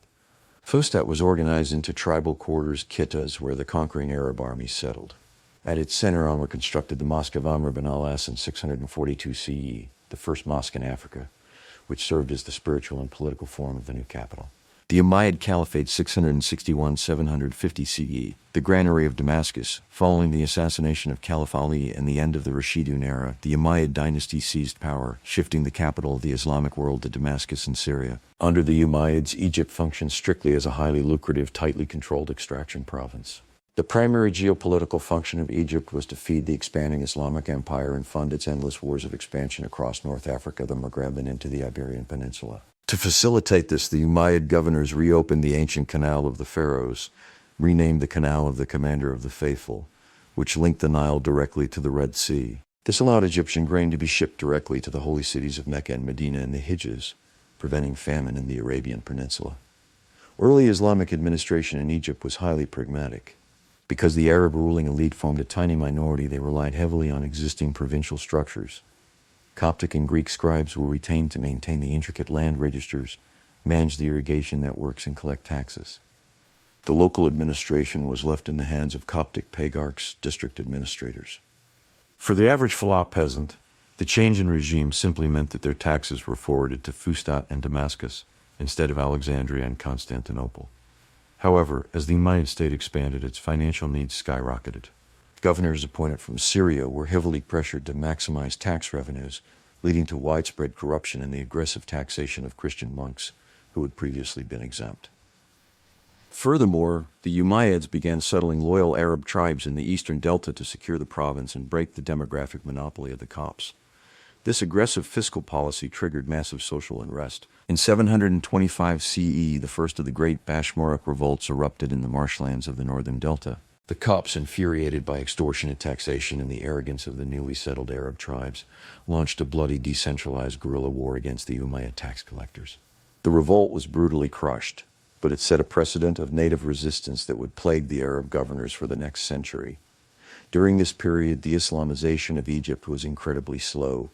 S1: Fustat was organized into tribal quarters, kittas, where the conquering Arab armies settled. At its center, Amr constructed the Mosque of Amr ibn al-As in 642 CE, the first mosque in Africa, which served as the spiritual and political form of the new capital. The Umayyad Caliphate 661-750 CE, the granary of Damascus. Following the assassination of Caliph Ali and the end of the Rashidun era, the Umayyad dynasty seized power, shifting the capital of the Islamic world to Damascus in Syria. Under the Umayyads, Egypt functioned strictly as a highly lucrative, tightly controlled extraction province. The primary geopolitical function of Egypt was to feed the expanding Islamic Empire and fund its endless wars of expansion across North Africa, the Maghreb, and into the Iberian Peninsula. To facilitate this, the Umayyad governors reopened the ancient Canal of the Pharaohs, renamed the Canal of the Commander of the Faithful, which linked the Nile directly to the Red Sea. This allowed Egyptian grain to be shipped directly to the holy cities of Mecca and Medina and the Hijaz, preventing famine in the Arabian Peninsula. Early Islamic administration in Egypt was highly pragmatic. Because the Arab ruling elite formed a tiny minority, they relied heavily on existing provincial structures. Coptic and Greek scribes were retained to maintain the intricate land registers, manage the irrigation networks, and collect taxes. The local administration was left in the hands of Coptic pagarchs, district administrators. For the average Falah peasant, the change in regime simply meant that their taxes were forwarded to Fustat and Damascus instead of Alexandria and Constantinople. However, as the Umayyad state expanded, its financial needs skyrocketed. Governors appointed from Syria were heavily pressured to maximize tax revenues, leading to widespread corruption and the aggressive taxation of Christian monks who had previously been exempt. Furthermore, the Umayyads began settling loyal Arab tribes in the eastern delta to secure the province and break the demographic monopoly of the Copts. This aggressive fiscal policy triggered massive social unrest. In 725 CE, the first of the great Bashmoruk revolts erupted in the marshlands of the northern delta. The Copts, infuriated by extortionate taxation and the arrogance of the newly settled Arab tribes, launched a bloody decentralized guerrilla war against the Umayyad tax collectors. The revolt was brutally crushed, but it set a precedent of native resistance that would plague the Arab governors for the next century. During this period, the Islamization of Egypt was incredibly slow.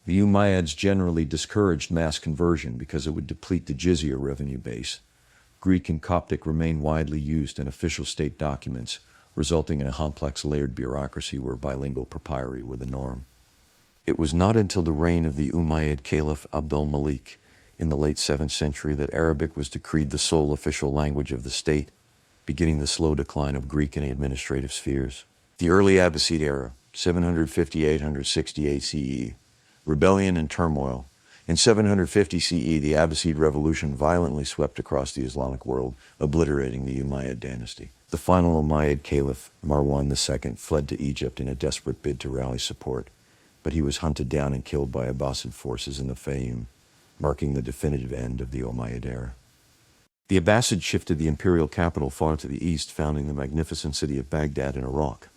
S1: The Umayyads generally discouraged mass conversion because it would deplete the jizya revenue base. Greek and Coptic remain widely used in official state documents, resulting in a complex layered bureaucracy where bilingual papyri were the norm. It was not until the reign of the Umayyad Caliph Abd al-Malik in the late 7th century that Arabic was decreed the sole official language of the state, beginning the slow decline of Greek in the administrative spheres. The early Abbasid era, 750-868 CE, rebellion and turmoil. In 750 CE, the Abbasid revolution violently swept across the Islamic world, obliterating the Umayyad dynasty. The final Umayyad Caliph, Marwan II, fled to Egypt in a desperate bid to rally support, but he was hunted down and killed by Abbasid forces in the Fayum, marking the definitive end of the Umayyad era. The Abbasids shifted the imperial capital far to the east, founding the magnificent city of Baghdad in Iraq.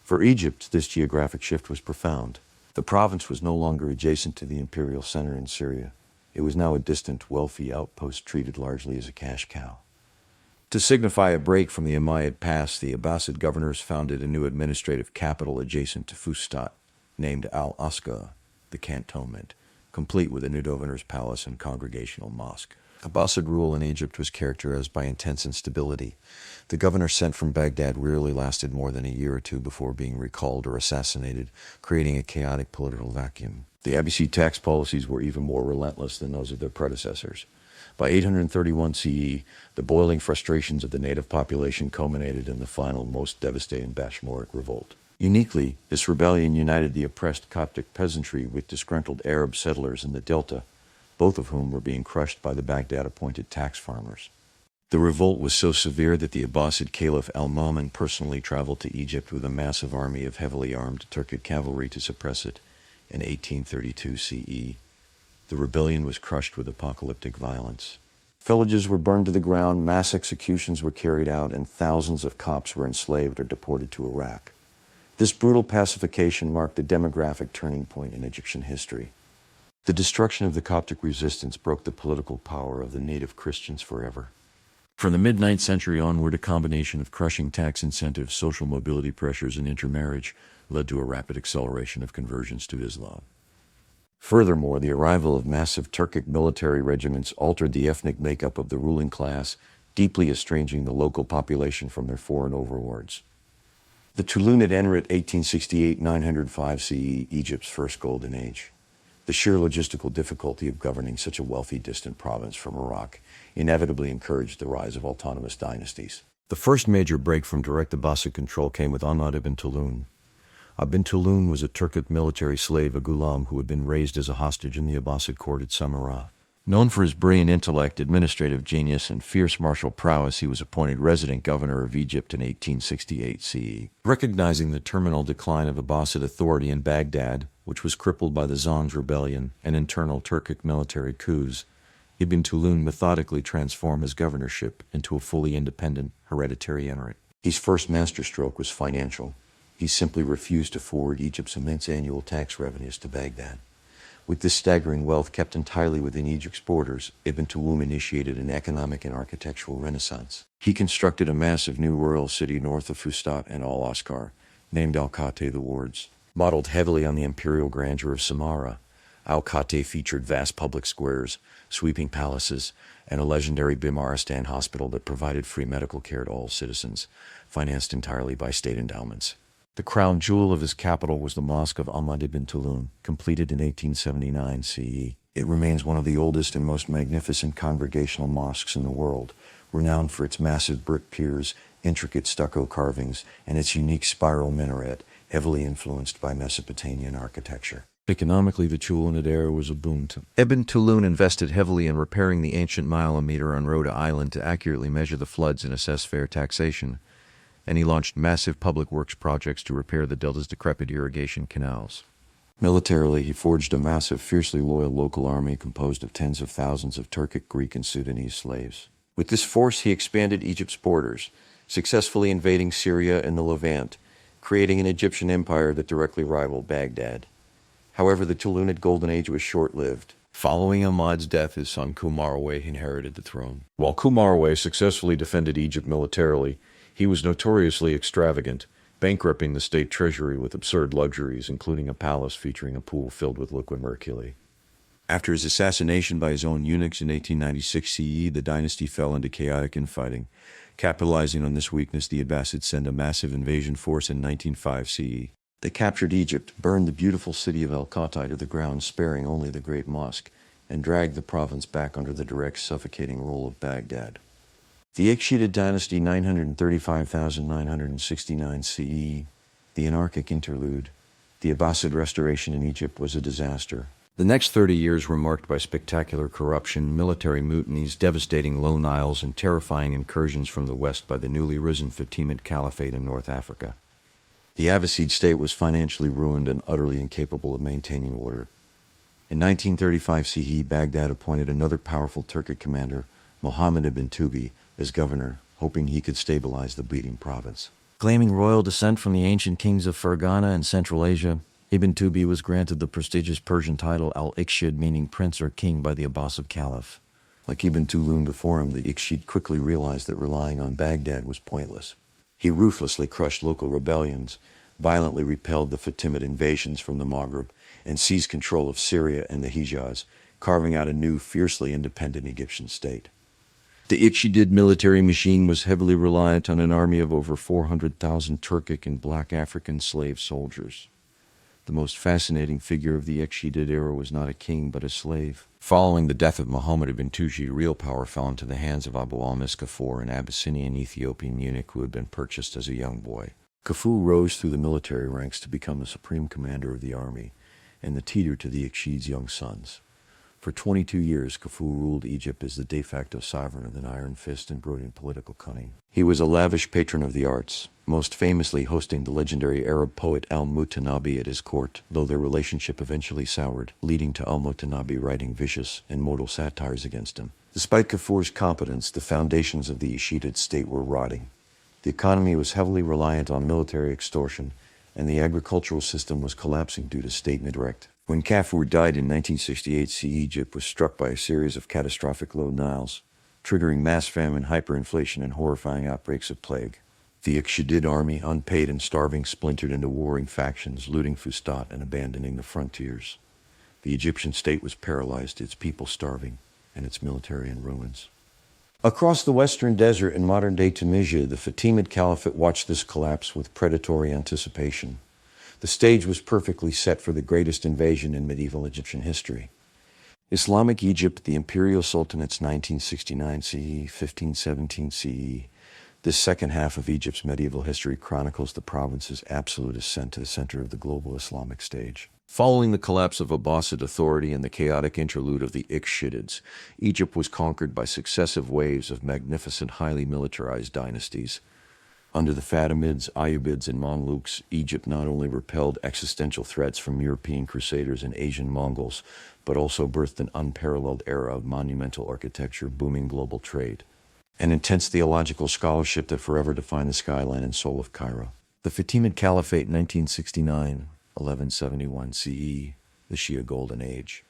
S1: For Egypt, this geographic shift was profound. The province was no longer adjacent to the imperial center in Syria. It was now a distant, wealthy outpost treated largely as a cash cow. To signify a break from the Umayyad past, the Abbasid governors founded a new administrative capital adjacent to Fustat, named Al-Aska, the cantonment, complete with a new governor's palace and congregational mosque. Abbasid rule in Egypt was characterized by intense instability. The governor sent from Baghdad rarely lasted more than a year or two before being recalled or assassinated, creating a chaotic political vacuum. The Abbasid tax policies were even more relentless than those of their predecessors. By 831 CE, the boiling frustrations of the native population culminated in the final, most devastating Bashmoruk revolt. Uniquely, this rebellion united the oppressed Coptic peasantry with disgruntled Arab settlers in the Delta, both of whom were being crushed by the Baghdad-appointed tax farmers. The revolt was so severe that the Abbasid Caliph al-Ma'mun personally traveled to Egypt with a massive army of heavily armed Turkic cavalry to suppress it in 1832 CE. The rebellion was crushed with apocalyptic violence. Villages were burned to the ground, mass executions were carried out, and thousands of Copts were enslaved or deported to Iraq. This brutal pacification marked a demographic turning point in Egyptian history. The destruction of the Coptic resistance broke the political power of the native Christians forever. From the mid-9th century onward, a combination of crushing tax incentives, social mobility pressures, and intermarriage led to a rapid acceleration of conversions to Islam. Furthermore, the arrival of massive Turkic military regiments altered the ethnic makeup of the ruling class, deeply estranging the local population from their foreign overlords. The Tulunid Enrit 1868-905 CE, Egypt's first golden age. The sheer logistical difficulty of governing such a wealthy, distant province from Iraq inevitably encouraged the rise of autonomous dynasties. The first major break from direct Abbasid control came with Ahmad ibn Tulun. Ibn Tulun was a Turkic military slave, a ghulam who had been raised as a hostage in the Abbasid court at Samarra. Known for his brilliant intellect, administrative genius, and fierce martial prowess, he was appointed resident governor of Egypt in 1868 CE. Recognizing the terminal decline of Abbasid authority in Baghdad, which was crippled by the Zanj rebellion and internal Turkic military coups, Ibn Tulun methodically transformed his governorship into a fully independent hereditary emirate. His first masterstroke was financial. He simply refused to forward Egypt's immense annual tax revenues to Baghdad. With this staggering wealth kept entirely within Egypt's borders, Ibn Tulun initiated an economic and architectural renaissance. He constructed a massive new royal city north of Fustat and Al-Askar, named Al-Kate the Wards. Modeled heavily on the imperial grandeur of Samarra, Al-Kate featured vast public squares, sweeping palaces, and a legendary Bimaristan hospital that provided free medical care to all citizens, financed entirely by state endowments. The crown jewel of his capital was the Mosque of Ahmad ibn Tulun, completed in 1879 CE. It remains one of the oldest and most magnificent congregational mosques in the world, renowned for its massive brick piers, intricate stucco carvings, and its unique spiral minaret, heavily influenced by Mesopotamian architecture. Economically, the Tulunid era was a boon to
S3: Ibn Tulun invested heavily in repairing the ancient milometer on Rhoda Island to accurately measure the floods and assess fair taxation, and he launched massive public works projects to repair the delta's decrepit irrigation canals.
S1: Militarily, he forged a massive, fiercely loyal local army composed of tens of thousands of Turkic, Greek, and Sudanese slaves. With this force, he expanded Egypt's borders, successfully invading Syria and the Levant, creating an Egyptian empire that directly rivaled Baghdad. However, the Tulunid Golden Age was short-lived. Following Ahmad's death, his son Kumarwe inherited the throne. While Kumarwe successfully defended Egypt militarily, he was notoriously extravagant, bankrupting the state treasury with absurd luxuries, including a palace featuring a pool filled with liquid mercury. After his assassination by his own eunuchs in 1896 CE, the dynasty fell into chaotic infighting. Capitalizing on this weakness, the Abbasids sent a massive invasion force in 1905 CE. They captured Egypt, burned the beautiful city of El-Khatai to the ground, sparing only the great mosque, and dragged the province back under the direct suffocating rule of Baghdad. The Ikhshidid dynasty 935,969 CE, the anarchic interlude, the Abbasid restoration in Egypt was a disaster. The next 30 years were marked by spectacular corruption, military mutinies, devastating low Niles, and terrifying incursions from the west by the newly risen Fatimid Caliphate in North Africa. The Abbasid state was financially ruined and utterly incapable of maintaining order. In 1935 CE, Baghdad appointed another powerful Turkic commander, Muhammad ibn Tubi, as governor, hoping he could stabilize the bleeding province. Claiming royal descent from the ancient kings of Fergana and Central Asia, Ibn Tubi was granted the prestigious Persian title al-Ikhshid, meaning prince or king, by the Abbasid caliph. Like Ibn Tulun before him, the Ikhshid quickly realized that relying on Baghdad was pointless. He ruthlessly crushed local rebellions, violently repelled the Fatimid invasions from the Maghreb, and seized control of Syria and the Hijaz, carving out a new, fiercely independent Egyptian state. The Ikhshidid military machine was heavily reliant on an army of over 400,000 Turkic and black African slave soldiers. The most fascinating figure of the Ikhshidid era was not a king, but a slave. Following the death of Muhammad ibn Tuji, real power fell into the hands of Abu al-Miskafor, an Abyssinian Ethiopian eunuch who had been purchased as a young boy. Khufu rose through the military ranks to become the supreme commander of the army and the tutor to the Ikhshid's young sons. For 22 years, Khufu ruled Egypt as the de facto sovereign with an iron fist and brilliant political cunning. He was a lavish patron of the arts, most famously hosting the legendary Arab poet al-Mutanabi at his court, though their relationship eventually soured, leading to al-Mutanabi writing vicious and mortal satires against him. Despite Khufu's competence, the foundations of the Ikhshidid state were rotting. The economy was heavily reliant on military extortion, and the agricultural system was collapsing due to state neglect. When Kafur died in 1968 CE, Egypt was struck by a series of catastrophic low Niles, triggering mass famine, hyperinflation, and horrifying outbreaks of plague. The Ikhshidid army, unpaid and starving, splintered into warring factions, looting Fustat and abandoning the frontiers. The Egyptian state was paralyzed, its people starving, and its military in ruins. Across the western desert in modern-day Tunisia, the Fatimid Caliphate watched this collapse with predatory anticipation. The stage was perfectly set for the greatest invasion in medieval Egyptian history. Islamic Egypt, the Imperial Sultanate's 1969 CE, 1517 CE. This second half of Egypt's medieval history chronicles the province's absolute ascent to the center of the global Islamic stage. Following the collapse of Abbasid authority and the chaotic interlude of the Ikhshidids, Egypt was conquered by successive waves of magnificent, highly militarized dynasties. Under the Fatimids, Ayyubids, and Mamluks, Egypt not only repelled existential threats from European crusaders and Asian Mongols, but also birthed an unparalleled era of monumental architecture, booming global trade, and intense theological scholarship that forever defined the skyline and soul of Cairo. The Fatimid Caliphate 1969, 1171 CE, the Shia Golden Age.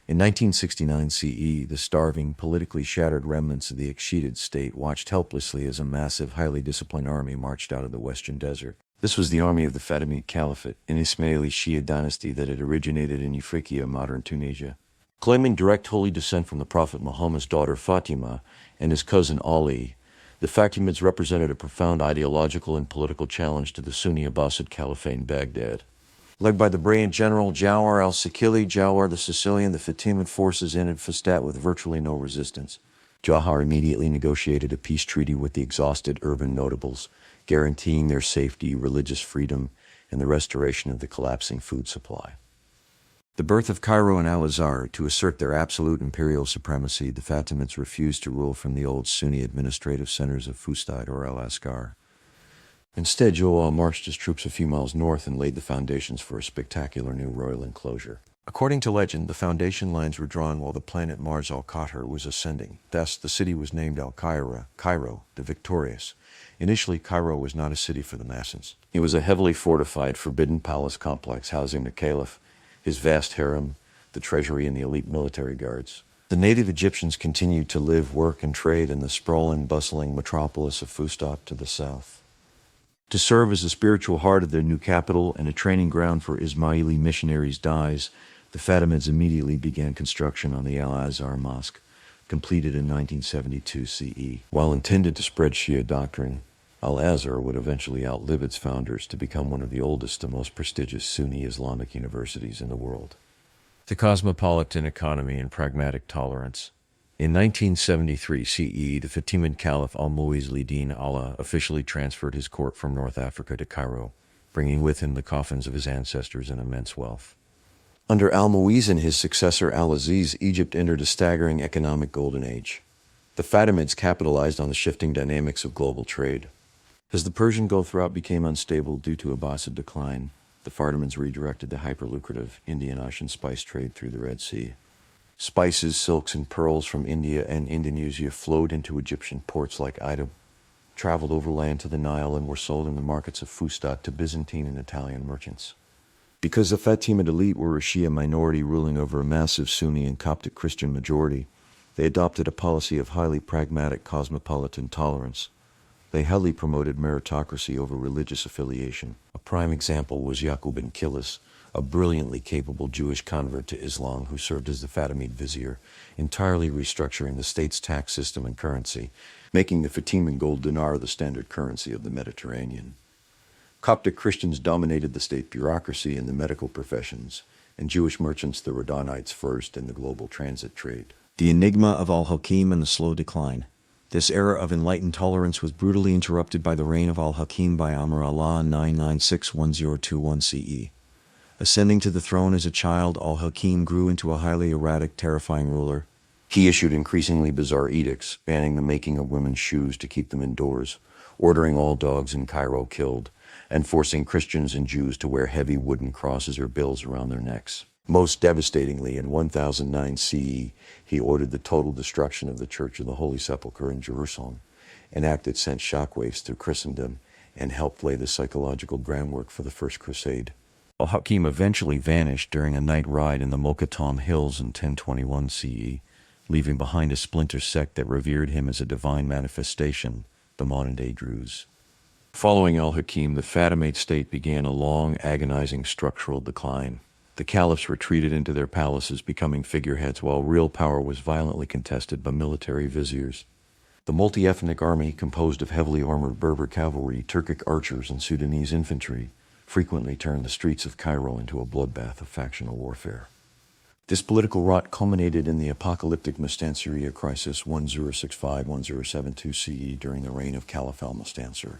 S1: In 1969 CE, the starving, politically shattered remnants of the Excited state watched helplessly as a massive, highly disciplined army marched out of the Western Desert. This was the army of the Fatimid Caliphate, an Ismaili Shia dynasty that had originated in Ifriqiya, modern Tunisia. Claiming direct holy descent from the Prophet Muhammad's daughter Fatima and his cousin Ali, the Fatimids represented a profound ideological and political challenge to the Sunni Abbasid Caliphate in Baghdad. Led by the brilliant general Jawhar al-Sakili, Jawhar the Sicilian, the Fatimid forces entered Fustat with virtually no resistance. Jawhar immediately negotiated a peace treaty with the exhausted urban notables, guaranteeing their safety, religious freedom, and the restoration of the collapsing food supply. The birth of Cairo and Al-Azhar. To assert their absolute imperial supremacy, the Fatimids refused to rule from the old Sunni administrative centers of Fustat or Al-Askar. Instead, Jawhar marched his troops a few miles north and laid the foundations for a spectacular new royal enclosure. According to legend, the foundation lines were drawn while the planet Mars Al-Qatar was ascending. Thus, the city was named Al-Qaira, Cairo, the victorious. Initially, Cairo was not a city for the masses. It was a heavily fortified, forbidden palace complex housing the caliph, his vast harem, the treasury, and the elite military guards. The native Egyptians continued to live, work, and trade in the sprawling, bustling metropolis of Fustat to the south. To serve as the spiritual heart of their new capital and a training ground for Ismaili missionaries' dies, the Fatimids immediately began construction on the Al-Azhar Mosque, completed in 1972 CE. While intended to spread Shia doctrine, Al-Azhar would eventually outlive its founders to become one of the oldest and most prestigious Sunni Islamic universities in the world.
S3: The cosmopolitan economy and pragmatic tolerance. In 1973 CE, the Fatimid Caliph Al-Mu'izz Din Allah officially transferred his court from North Africa to Cairo, bringing with him the coffins of his ancestors and immense wealth.
S1: Under Al-Mu'izz and his successor Al-Aziz, Egypt entered a staggering economic golden age. The Fatimids capitalized on the shifting dynamics of global trade. As the Persian Gulf route became unstable due to Abbasid decline, the Fatimids redirected the hyper-lucrative Indian Ocean spice trade through the Red Sea. Spices, silks, and pearls from India and Indonesia flowed into Egyptian ports like Aden, traveled overland to the Nile, and were sold in the markets of Fustat to Byzantine and Italian merchants. Because the Fatimid elite were a Shia minority ruling over a massive Sunni and Coptic Christian majority, they adopted a policy of highly pragmatic cosmopolitan tolerance. They heavily promoted meritocracy over religious affiliation. A prime example was Yaqub bin Kilis, a brilliantly capable Jewish convert to Islam who served as the Fatimid vizier, entirely restructuring the state's tax system and currency, making the Fatimid gold dinar the standard currency of the Mediterranean. Coptic Christians dominated the state bureaucracy and the medical professions, and Jewish merchants the Radhanites first in the global transit trade.
S5: The enigma of al-Hakim and the slow decline. This era of enlightened tolerance was brutally interrupted by the reign of al-Hakim by Amr Allah in 996-1021 CE. Ascending to the throne as a child, al-Hakim grew into a highly erratic, terrifying ruler.
S1: He issued increasingly bizarre edicts, banning the making of women's shoes to keep them indoors, ordering all dogs in Cairo killed, and forcing Christians and Jews to wear heavy wooden crosses or bills around their necks. Most devastatingly, in 1009 CE, he ordered the total destruction of the Church of the Holy Sepulchre in Jerusalem, an act that sent shockwaves through Christendom and helped lay the psychological groundwork for the First Crusade. Al-Hakim eventually vanished during a night ride in the Mokattam Hills in 1021 CE, leaving behind a splinter sect that revered him as a divine manifestation, the modern-day Druze. Following al-Hakim, the Fatimid state began a long, agonizing structural decline. The caliphs retreated into their palaces, becoming figureheads, while real power was violently contested by military viziers. The multi-ethnic army, composed of heavily armored Berber cavalry, Turkic archers, and Sudanese infantry, frequently turned the streets of Cairo into a bloodbath of factional warfare. This political rot culminated in the apocalyptic Mustansiriya crisis 1065-1072 CE during the reign of Caliph al-Mustansir.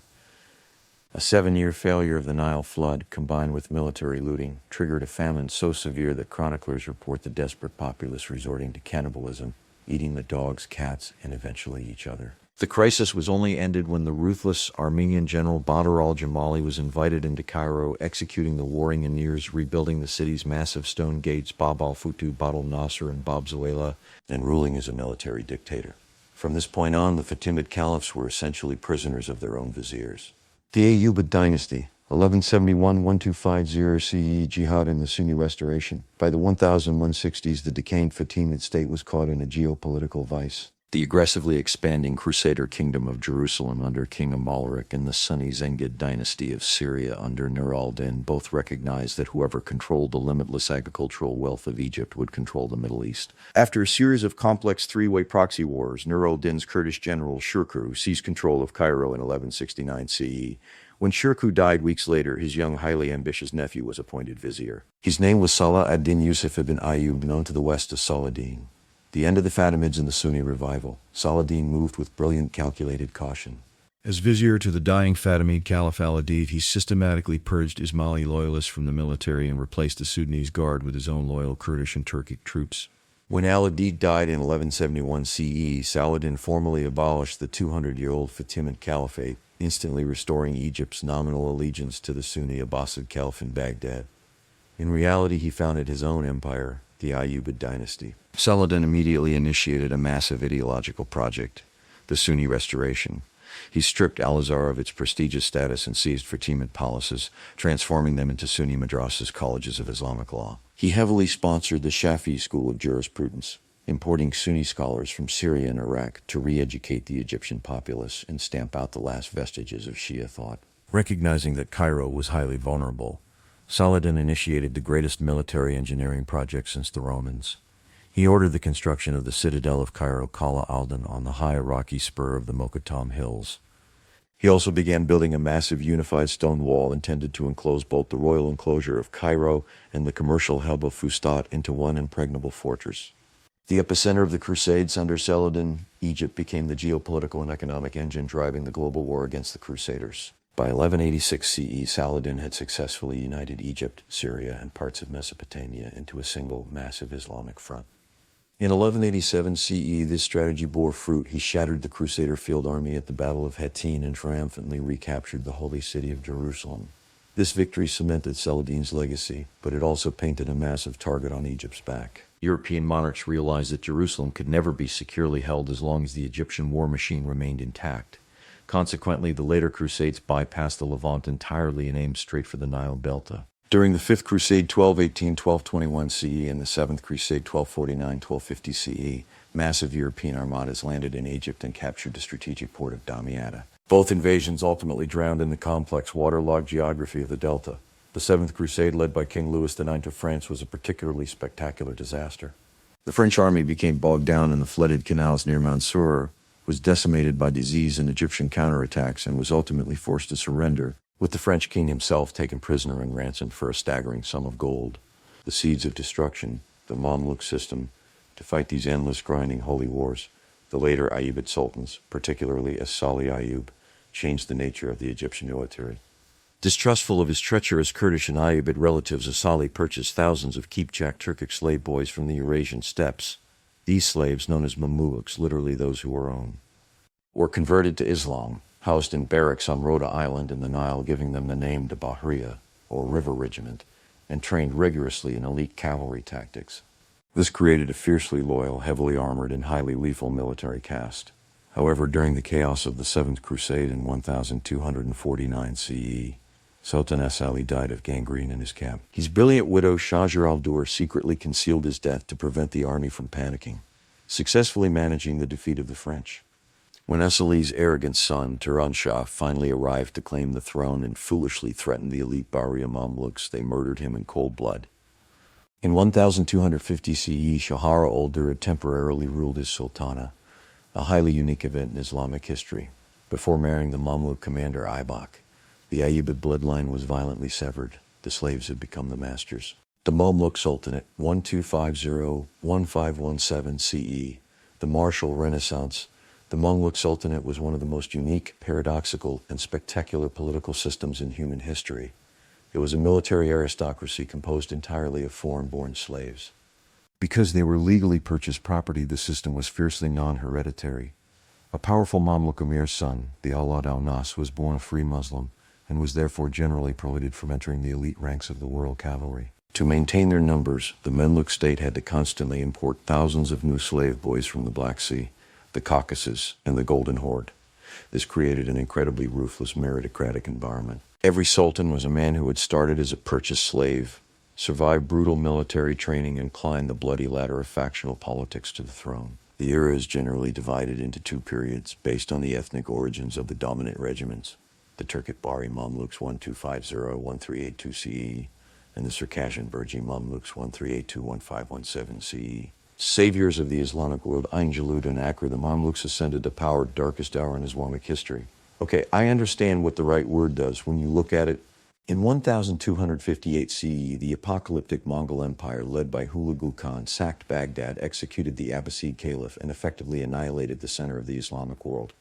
S1: A 7-year failure of the Nile flood, combined with military looting, triggered a famine so severe that chroniclers report the desperate populace resorting to cannibalism, eating the dogs, cats, and eventually each other. The crisis was only ended when the ruthless Armenian general Badr al-Jamali was invited into Cairo, executing the warring emirs, rebuilding the city's massive stone gates, Bab al-Futu, Bab al-Nasr, and Bab Zuela, and ruling as a military dictator. From this point on, the Fatimid caliphs were essentially prisoners of their own viziers. The Ayyubid dynasty, 1171-1250 CE, jihad in the Sunni restoration. By the 1160s, the decaying Fatimid state was caught in a geopolitical vice. The aggressively expanding Crusader kingdom of Jerusalem under King Amalric and the Sunni Zengid dynasty of Syria under Nur al-Din both recognized that whoever controlled the limitless agricultural wealth of Egypt would control the Middle East. After a series of complex three-way proxy wars, Nur al-Din's Kurdish general Shirkuh seized control of Cairo in 1169 CE. When Shirkuh died weeks later, his young, highly ambitious nephew was appointed vizier. His name was Salah ad-Din Yusuf ibn Ayyub, known to the west as Saladin. The end of the Fatimids and the Sunni revival, Saladin moved with brilliant, calculated caution.
S5: As vizier to the dying Fatimid Caliph al-Adid, he systematically purged Ismaili loyalists from the military and replaced the Sudanese Guard with his own loyal Kurdish and Turkic troops.
S1: When al-Adid died in 1171 CE, Saladin formally abolished the 200-year-old Fatimid Caliphate, instantly restoring Egypt's nominal allegiance to the Sunni Abbasid Caliph in Baghdad. In reality, he founded his own empire, the Ayyubid dynasty. Saladin immediately initiated a massive ideological project, the Sunni restoration. He stripped Al-Azhar of its prestigious status and seized Fatimid palaces, transforming them into Sunni madrasas, colleges of Islamic law. He heavily sponsored the Shafi'i school of jurisprudence, importing Sunni scholars from Syria and Iraq to re-educate the Egyptian populace and stamp out the last vestiges of Shia thought.
S5: Recognizing that Cairo was highly vulnerable, Saladin initiated the greatest military engineering project since the Romans. He ordered the construction of the citadel of Cairo, Qala al-Din, on the high rocky spur of the Mokattam Hills.
S1: He also began building a massive unified stone wall intended to enclose both the royal enclosure of Cairo and the commercial hub of Fustat into one impregnable fortress. The epicenter of the Crusades under Saladin, Egypt became the geopolitical and economic engine driving the global war against the Crusaders. By 1186 CE, Saladin had successfully united Egypt, Syria, and parts of Mesopotamia into a single massive Islamic front. In 1187 CE, this strategy bore fruit. He shattered the Crusader field army at the Battle of Hattin and triumphantly recaptured the holy city of Jerusalem. This victory cemented Saladin's legacy, but it also painted a massive target on Egypt's back. European monarchs realized that Jerusalem could never be securely held as long as the Egyptian war machine remained intact. Consequently, the later Crusades bypassed the Levant entirely and aimed straight for the Nile Delta. During the Fifth Crusade 1218-1221 CE and the Seventh Crusade 1249-1250 CE, massive European armadas landed in Egypt and captured the strategic port of Damietta. Both invasions ultimately drowned in the complex waterlogged geography of the Delta. The Seventh Crusade, led by King Louis IX of France, was a particularly spectacular disaster. The French army became bogged down in the flooded canals near Mansour, was decimated by disease and Egyptian counterattacks, and was ultimately forced to surrender, with the French king himself taken prisoner and ransomed for a staggering sum of gold. The seeds of destruction, the Mamluk system, to fight these endless grinding holy wars, the later Ayyubid sultans, particularly as Salih Ayyub, changed the nature of the Egyptian military. Distrustful of his treacherous Kurdish and Ayyubid relatives, Salih purchased thousands of Kipchak Turkic slave boys from the Eurasian steppes. These slaves, known as Mamluks, literally those who were owned, were converted to Islam, housed in barracks on Rhoda Island in the Nile, giving them the name the Bahriya, or River Regiment, and trained rigorously in elite cavalry tactics. This created a fiercely loyal, heavily armored, and highly lethal military caste. However, during the chaos of the Seventh Crusade in 1249 CE, Sultan as-Ali died of gangrene in his camp. His brilliant widow Shajar al-Dur secretly concealed his death to prevent the army from panicking, successfully managing the defeat of the French. When as-Ali's arrogant son, Turan Shah, finally arrived to claim the throne and foolishly threatened the elite Bahriya Mamluks, they murdered him in cold blood. In 1250 CE, Shahar al-Dur temporarily ruled as sultana, a highly unique event in Islamic history. Before marrying the Mamluk commander Aybak, the Ayyubid bloodline was violently severed. The slaves had become the masters. The Mamluk Sultanate, 1250-1517 CE, the martial Renaissance. The Mamluk Sultanate was one of the most unique, paradoxical, and spectacular political systems in human history. It was a military aristocracy composed entirely of foreign-born slaves. Because they were legally purchased property, the system was fiercely non-hereditary. A powerful Mamluk emir's son, the Awlad al-Nas, was born a free Muslim, and was therefore generally prohibited from entering the elite ranks of the royal cavalry. To maintain their numbers, the Mamluk state had to constantly import thousands of new slave boys from the Black Sea, the Caucasus, and the Golden Horde. This created an incredibly ruthless meritocratic environment. Every sultan was a man who had started as a purchased slave, survived brutal military training, and climbed the bloody ladder of factional politics to the throne. The era is generally divided into two periods based on the ethnic origins of the dominant regiments: the Turkic-Bari Mamluks 1250-1382 CE, and the Circassian Burji Mamluks 1382-1517 CE. Saviors of the Islamic world, Ain Jalut and Akra, the Mamluks ascended to power, darkest hour in Islamic history. Okay, I understand what the right word does when you look at it. In 1258 CE, the apocalyptic Mongol Empire led by Hulagu Khan sacked Baghdad, executed the Abbasid Caliph, and effectively annihilated the center of the Islamic world.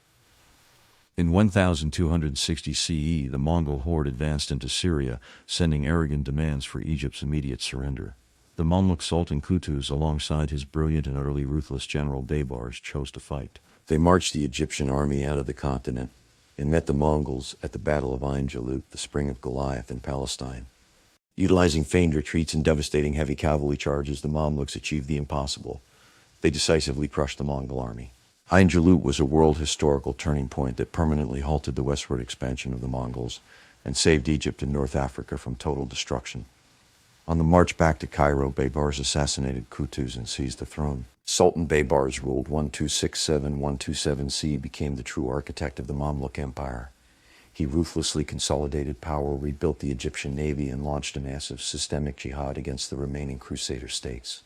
S5: In 1260 CE, the Mongol horde advanced into Syria, sending arrogant demands for Egypt's immediate surrender. The Mamluk Sultan Qutuz, alongside his brilliant and utterly ruthless general Baybars, chose to fight.
S1: They marched the Egyptian army out of the continent and met the Mongols at the Battle of Ain Jalut, the Spring of Goliath in Palestine. Utilizing feigned retreats and devastating heavy cavalry charges, the Mamluks achieved the impossible. They decisively crushed the Mongol army. Ain Jalut was a world historical turning point that permanently halted the westward expansion of the Mongols and saved Egypt and North Africa from total destruction. On the march back to Cairo, Baybars assassinated Qutuz and seized the throne. Sultan Baybars ruled 1267-127 CE, became the true architect of the Mamluk Empire. He ruthlessly consolidated power, rebuilt the Egyptian navy, and launched a massive systemic jihad against the remaining Crusader states.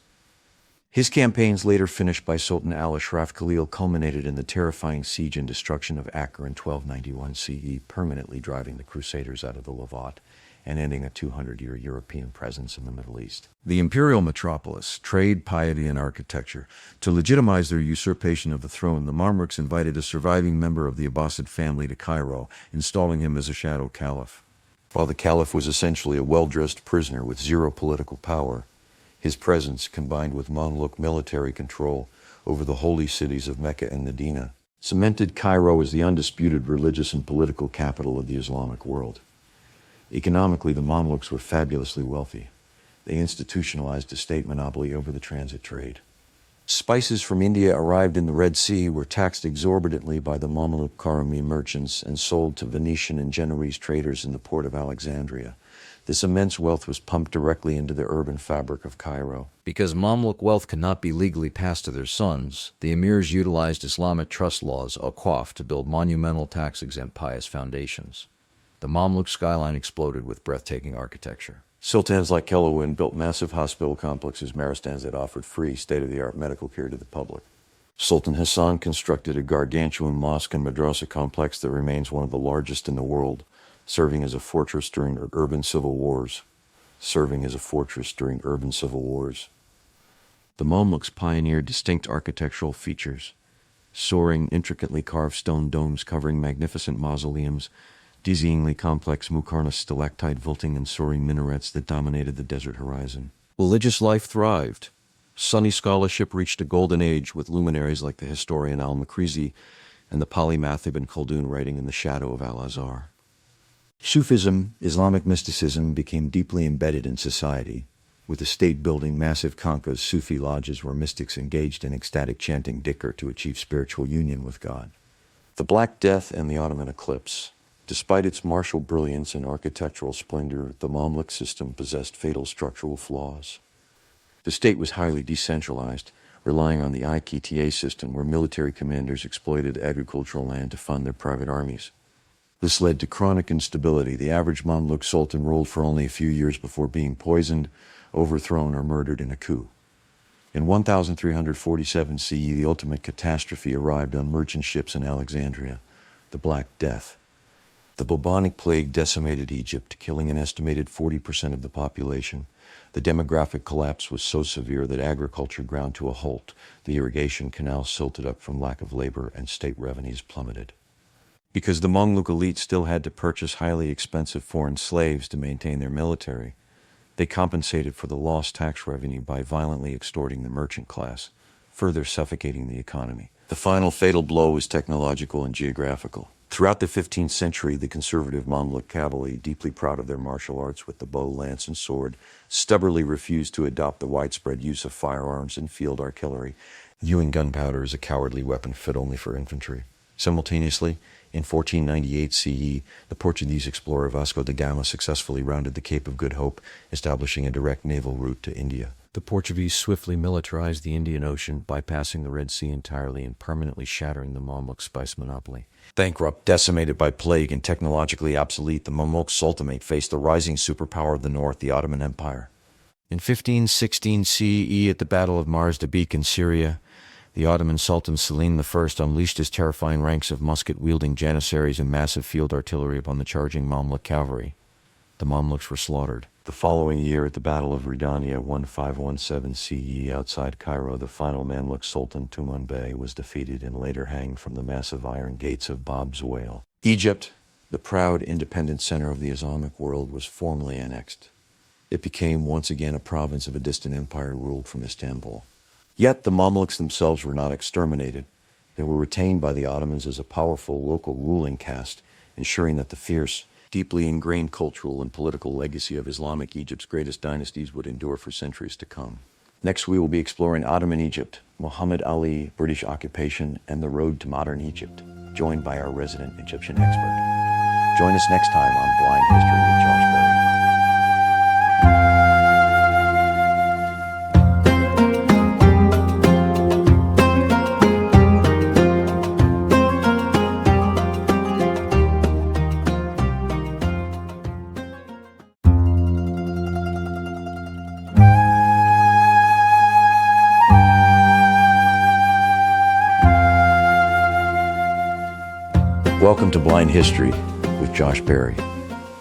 S1: His campaigns, later finished by Sultan al-Ashraf Khalil, culminated in the terrifying siege and destruction of Acre in 1291 CE, permanently driving the Crusaders out of the Levant and ending a 200-year European presence in the Middle East.
S5: The imperial metropolis, trade, piety, and architecture. To legitimize their usurpation of the throne, the Mamluks invited a surviving member of the Abbasid family to Cairo, installing him as a shadow caliph.
S1: While the caliph was essentially a well-dressed prisoner with zero political power, his presence, combined with Mamluk military control over the holy cities of Mecca and Medina, cemented Cairo as the undisputed religious and political capital of the Islamic world. Economically, the Mamluks were fabulously wealthy. They institutionalized a state monopoly over the transit trade. Spices from India arrived in the Red Sea, were taxed exorbitantly by the Mamluk Karami merchants, and sold to Venetian and Genoese traders in the port of Alexandria. This immense wealth was pumped directly into the urban fabric of Cairo.
S6: Because Mamluk wealth could not be legally passed to their sons, the emirs utilized Islamic trust laws, al-Qaf, to build monumental tax-exempt pious foundations. The Mamluk skyline exploded with breathtaking architecture.
S1: Sultans like Kelouan built massive hospital complexes, Maristans, that offered free, state-of-the-art medical care to the public. Sultan Hassan constructed a gargantuan mosque and madrasa complex that remains one of the largest in the world, serving as a fortress during urban civil wars. The Mamluks pioneered distinct architectural features: soaring, intricately carved stone domes covering magnificent mausoleums, dizzyingly complex Muqarnas stalactite vaulting, and soaring minarets that dominated the desert horizon. Religious life thrived. Sunni scholarship reached a golden age, with luminaries like the historian al-Makrizi and the polymath Ibn Khaldun writing in the shadow of Al-Azhar. Sufism, Islamic mysticism, became deeply embedded in society, with the state building massive khanqahs, Sufi lodges where mystics engaged in ecstatic chanting dhikr to achieve spiritual union with God. The Black Death and the Ottoman Eclipse. Despite its martial brilliance and architectural splendor, the Mamluk system possessed fatal structural flaws. The state was highly decentralized, relying on the IKTA system, where military commanders exploited agricultural land to fund their private armies. This led to chronic instability. The average Mamluk sultan ruled for only a few years before being poisoned, overthrown, or murdered in a coup. In 1347 CE, the ultimate catastrophe arrived on merchant ships in Alexandria, the Black Death. The bubonic plague decimated Egypt, killing an estimated 40% of the population. The demographic collapse was so severe that agriculture ground to a halt, the irrigation canals silted up from lack of labor, and state revenues plummeted. Because the Mamluk elite still had to purchase highly expensive foreign slaves to maintain their military, they compensated for the lost tax revenue by violently extorting the merchant class, further suffocating the economy. The final fatal blow was technological and geographical. Throughout the 15th century, the conservative Mamluk cavalry, deeply proud of their martial arts with the bow, lance, and sword, stubbornly refused to adopt the widespread use of firearms and field artillery, viewing gunpowder as a cowardly weapon fit only for infantry. Simultaneously, in 1498 CE, the Portuguese explorer Vasco da Gama successfully rounded the Cape of Good Hope, establishing a direct naval route to India. The Portuguese swiftly militarized the Indian Ocean, bypassing the Red Sea entirely and permanently shattering the Mamluk spice monopoly. Bankrupt, decimated by plague, and technologically obsolete, the Mamluk Sultanate faced the rising superpower of the north, the Ottoman Empire. In 1516 CE, at the Battle of Mars-Dabik in Syria, the Ottoman Sultan Selim I unleashed his terrifying ranks of musket-wielding janissaries and massive field artillery upon the charging Mamluk cavalry. The Mamluks were slaughtered. The following year, at the Battle of Ridania 1517 CE outside Cairo, the final Mamluk Sultan Tuman Bey was defeated and later hanged from the massive iron gates of Bab's Whale. Egypt, the proud independent center of the Islamic world, was formally annexed. It became once again a province of a distant empire ruled from Istanbul. Yet the Mamluks themselves were not exterminated. They were retained by the Ottomans as a powerful local ruling caste, ensuring that the fierce, deeply ingrained cultural and political legacy of Islamic Egypt's greatest dynasties would endure for centuries to come. Next, we will be exploring Ottoman Egypt, Muhammad Ali, British occupation, and the road to modern Egypt, joined by our resident Egyptian expert. Join us next time on Blind History with Josh Berry. Welcome to Blind History with Josh Berry.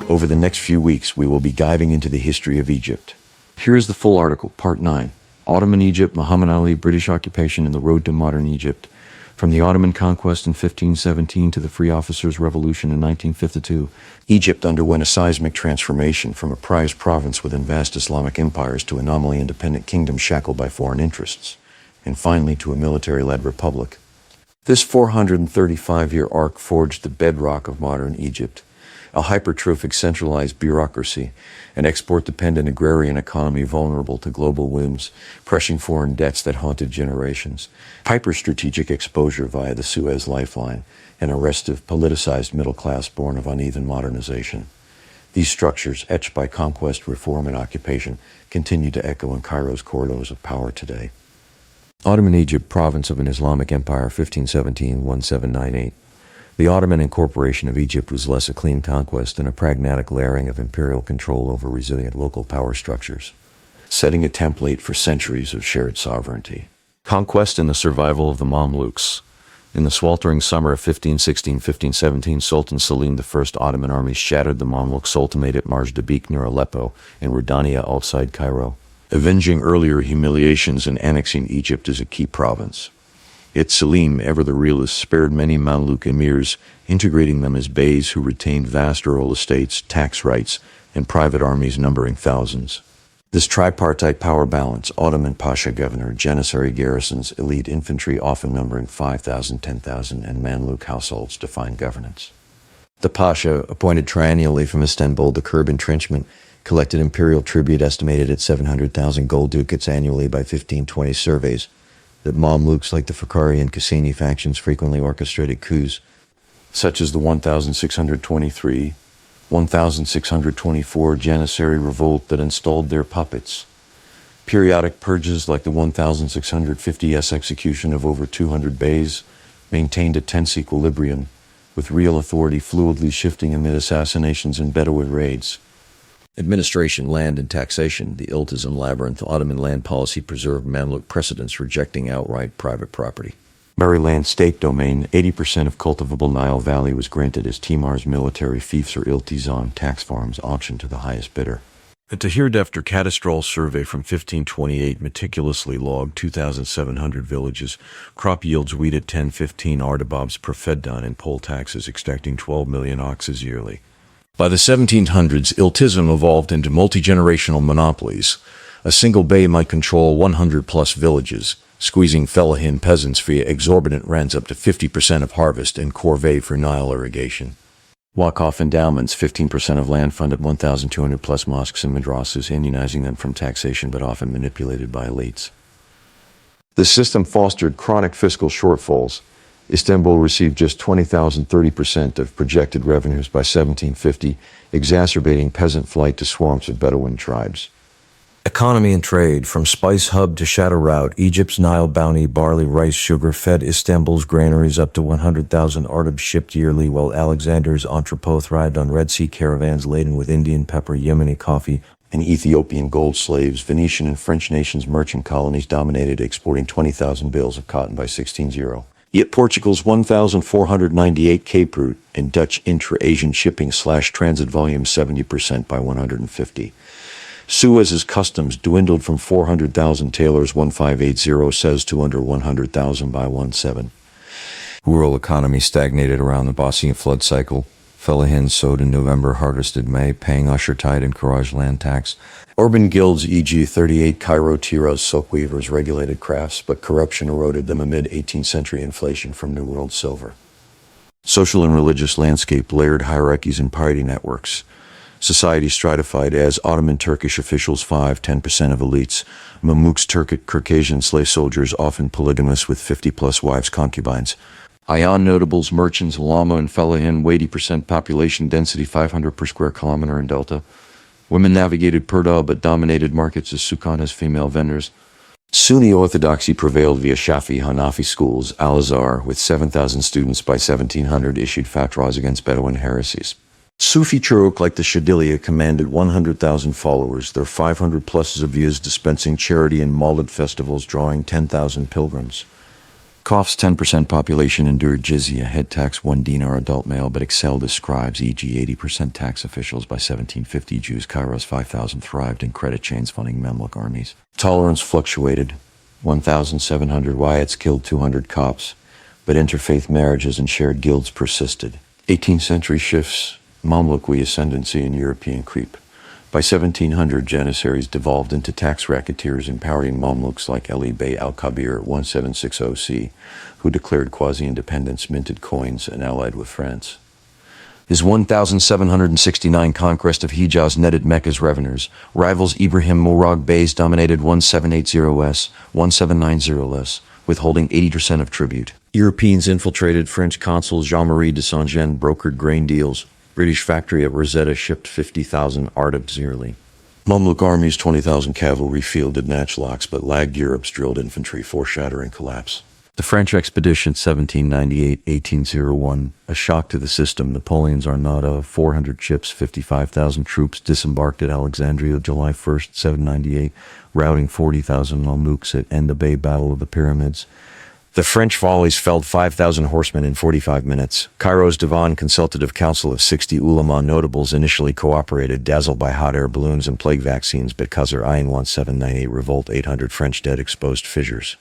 S1: Over the next few weeks, we will be diving into the history of Egypt. Here is the full article, Part 9, Ottoman Egypt, Muhammad Ali, British occupation, and the road to modern Egypt. From the Ottoman conquest in 1517 to the Free Officers' Revolution in 1952, Egypt underwent a seismic transformation from a prized province within vast Islamic empires to a nominally independent kingdom shackled by foreign interests, and finally to a military-led republic. This 435-year arc forged the bedrock of modern Egypt, a hypertrophic centralized bureaucracy, an export-dependent agrarian economy vulnerable to global whims, pressing foreign debts that haunted generations, hyper-strategic exposure via the Suez lifeline, and a restive, politicized middle class born of uneven modernization. These structures, etched by conquest, reform, and occupation, continue to echo in Cairo's corridors of power today. Ottoman Egypt, province of an Islamic empire, 1517-1798. The Ottoman incorporation of Egypt was less a clean conquest than a pragmatic layering of imperial control over resilient local power structures, setting a template for centuries of shared sovereignty. Conquest and the survival of the Mamluks. In the sweltering summer of 1516-1517, Sultan Selim I Ottoman army shattered the Mamluk Sultanate at Mars-Dabik near Aleppo and Ridania outside Cairo, avenging earlier humiliations and annexing Egypt as a key province. Yet Selim, ever the realist, spared many Mamluk emirs, integrating them as beys who retained vast rural estates, tax rights, and private armies numbering thousands. This tripartite power balance, Ottoman Pasha governor, Janissary garrisons, elite infantry often numbering 5,000, 10,000, and Mamluk households defined governance. The Pasha, appointed triennially from Istanbul to curb entrenchment, collected imperial tribute estimated at 700,000 gold ducats annually by 1520 surveys. That Mamluks like the Fakhari and Cassini factions frequently orchestrated coups, such as the 1623, 1624 Janissary revolt that installed their puppets. Periodic purges like the 1650 execution of over 200 beys maintained a tense equilibrium, with real authority fluidly shifting amid assassinations and Bedouin raids. Administration, land, and taxation, the Iltizam labyrinth. Ottoman land policy preserved Mamluk precedents rejecting outright private property. Maryland state domain, 80% of cultivable Nile Valley was granted as Timar's military fiefs or Iltizam tax farms auctioned to the highest bidder. A Tahir-Defter cadastral survey from 1528 meticulously logged 2,700 villages, crop yields wheat at 10-15 ardabobs per feddan, and poll taxes extracting 12 million oxes yearly. By the 1700s, Iltizam evolved into multi-generational monopolies. A single bey might control 100-plus villages, squeezing fellahin peasants via exorbitant rents up to 50% of harvest and corvée for Nile irrigation. Waqf endowments, 15% of land funded 1,200-plus mosques and madrasas, immunizing them from taxation but often manipulated by elites. The system fostered chronic fiscal shortfalls, Istanbul received just 20,000, 30% of projected revenues by 1750, exacerbating peasant flight to swamps of Bedouin tribes.
S5: Economy and trade, from spice hub to shadow route, Egypt's Nile bounty, barley, rice, sugar fed Istanbul's granaries up to 100,000 Arabs shipped yearly, while Alexander's entrepot thrived on Red Sea caravans laden with Indian pepper, Yemeni coffee,
S1: And Ethiopian gold slaves, Venetian and French nations' merchant colonies dominated, exporting 20,000 bales of cotton by 1600. Yet Portugal's 1,498 Cape route and Dutch intra-Asian shipping slashed transit volume 70% by 150. Suez's customs dwindled from 400,000 tailors 1580 says to under 100,000 by 17.
S3: Rural economy stagnated around the Bossian flood cycle. Fellahin sowed in November, harvested May, paying usher tide and courage land tax.
S1: Urban guilds, e.g. 38 Cairo Tiras silk weavers, regulated crafts, but corruption eroded them amid 18th century inflation from New World silver. Social and religious landscape, layered hierarchies and piety networks. Society stratified as Ottoman Turkish officials 5-10% of elites, Mamluks Turkic Caucasian slave soldiers often polygamous with 50-plus wives concubines. Ayan notables, merchants, Lama and Fellahin, 80% population density 500 per square kilometer in Delta. Women navigated Purdal but dominated markets as Sukan as female vendors. Sunni orthodoxy prevailed via Shafi Hanafi schools. Al-Azhar, with 7,000 students by 1700, issued fatwas against Bedouin heresies. Sufi Churuk, like the Shadiliya, commanded 100,000 followers, their 500-plus Zavias dispensing charity in Maulid festivals, drawing 10,000 pilgrims. Kaf's 10% population endured jizya, head tax 1 dinar adult male, but excelled as scribes, e.g. 80% tax officials by 1750. Jews, Cairo's 5,000 thrived in credit chains funding Mamluk armies. Tolerance fluctuated. 1,700 riots killed 200 Copts, but interfaith marriages and shared guilds persisted. 18th century shifts, Mamlukwi ascendancy and European creep. By 1700, Janissaries devolved into tax racketeers, empowering Mamluks like Ali Bey al-Kabir 1760c, who declared quasi-independence, minted coins, and allied with France. His 1,769 conquest of Hijaz netted Mecca's revenues. Rivals Ibrahim Morag Beys dominated 1780s, 1790s, withholding 80% of tribute. Europeans infiltrated French consul Jean-Marie de Saint-Jean, brokered grain deals. British factory at Rosetta shipped 50,000 Arabs yearly. Mamluk armies, 20,000 cavalry fielded Nachlocks, but lagged Europe's drilled infantry, foreshadowing collapse. The French expedition 1798-1801, a shock to the system. Napoleon's Armada of 400 ships, 55,000 troops disembarked at Alexandria July 1st, 798, routing 40,000 Mamluks at Enda Bay Battle of the Pyramids. The French volleys felled 5,000 horsemen in 45 minutes. Cairo's Divan Consultative Council of 60 ulama notables initially cooperated, dazzled by hot air balloons and plague vaccines, but Khazar Ayn 1798 revolt, 800 French dead, exposed fissures.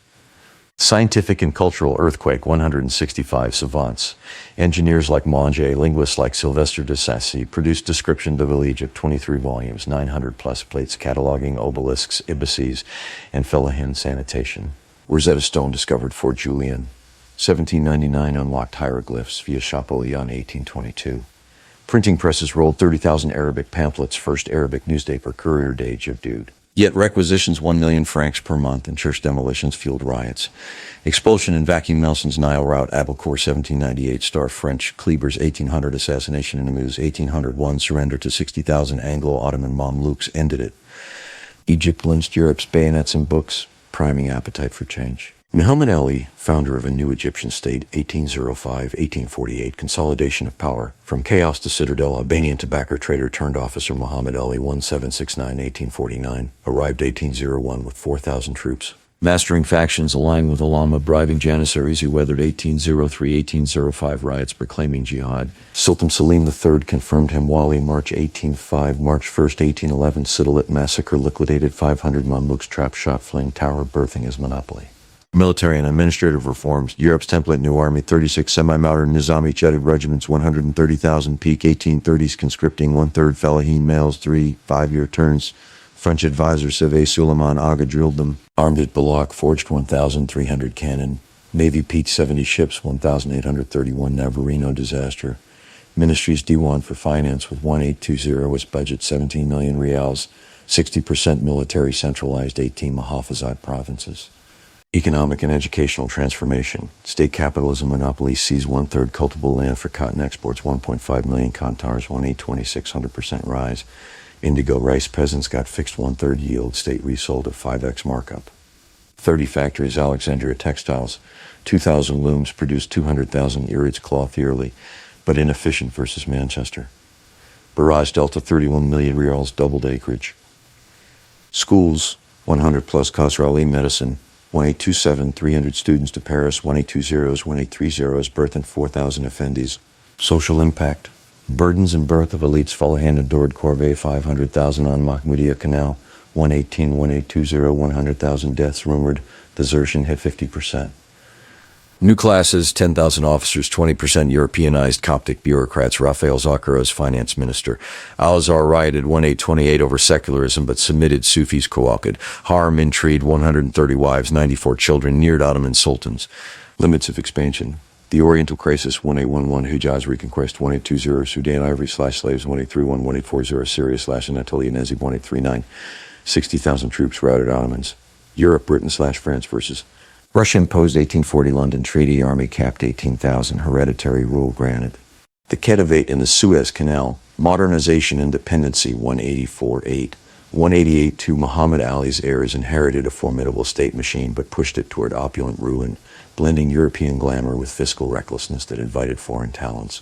S1: Scientific and cultural earthquake, 165 savants. Engineers like Monge, linguists like Sylvestre de Sassy, produced Description de Egypt, 23 volumes, 900-plus plates cataloging obelisks, ibises, and Fellahin sanitation. Rosetta Stone discovered Fort Julian. 1799 unlocked hieroglyphs via Chapolian 1822. Printing presses rolled 30,000 Arabic pamphlets, first Arabic newspaper, Courier des Jevdoud. Yet requisitions 1 million francs per month and church demolitions fueled riots. Expulsion in Vacuum Nelson's Nile route, Abelcourt 1798, Star French, Kleber's 1800 assassination in Amuse 1801, surrender to 60,000 Anglo-Ottoman Mamluks ended it. Egypt lynched Europe's bayonets and books, priming appetite for change. Muhammad Ali, founder of a new Egyptian state, 1805-1848, consolidation of power. From chaos to citadel, Albanian tobacco trader turned officer Muhammad Ali, 1769-1849, arrived 1801 with 4,000 troops. Mastering factions aligned with Ulama, bribing Janissaries who weathered 1803-1805 riots proclaiming jihad. Sultan Selim III confirmed him Wali, March 1805, March 1st, 1811, Sidalit massacre liquidated 500 Mamluks, trap shot flame tower, birthing his monopoly. Military and administrative reforms, Europe's template new army, 36 semi-modern Nizami jetted regiments, 130,000 peak 1830s conscripting, one-third Fellahin males, 3 5-year terms. French advisor Seve Suleiman Aga drilled them. Armed at Balak, forged 1,300 cannon. Navy peaked 70 ships, 1,831 Navarino disaster. Ministry's Diwan for Finance with 1820 was budget 17 million reals, 60% military centralized 18 Mahafazat provinces. Economic and educational transformation. State capitalism monopoly seized one-third cultivable land for cotton exports, 1.5 million contars, 1.82600% rise. Indigo rice peasants got fixed one-third yield. State resold at 5x markup. 30 factories, Alexandria Textiles. 2,000 looms produced 200,000 irids cloth yearly, but inefficient versus Manchester. Barrage Delta, 31 million reals, doubled acreage. Schools, 100 plus Khosraw medicine. 1827, 300 students to Paris, 1820s, 1830s, birth and 4,000 effendis. Social impact. Burdens and birth of elites Falahan adored Corvée, 500,000 on Mahmoudia Canal, 118, 1820, 100,000 deaths rumored. Desertion hit 50%. New classes, 10,000 officers, 20% Europeanized Coptic bureaucrats. Raphael Zakharos, finance minister. Al-Azhar rioted 1828 over secularism, but submitted Sufis co-opted. Harem intrigued 130 wives, 94 children, neared Ottoman sultans. Limits of expansion. The Oriental Crisis, 1811, Hijaz reconquest, 1820, Sudan ivory slaves, 1831, 1840, Syria Anatolia Nezib, 1839, 60,000 troops routed Ottomans. Europe, Britain France versus Russia imposed 1840 London Treaty, army capped 18,000, hereditary rule granted. The Khedivate in the Suez Canal, modernization and dependency, 184-8. 188-2, Muhammad Ali's heirs inherited a formidable state machine but pushed it toward opulent ruin, blending European glamour with fiscal recklessness that invited foreign talents.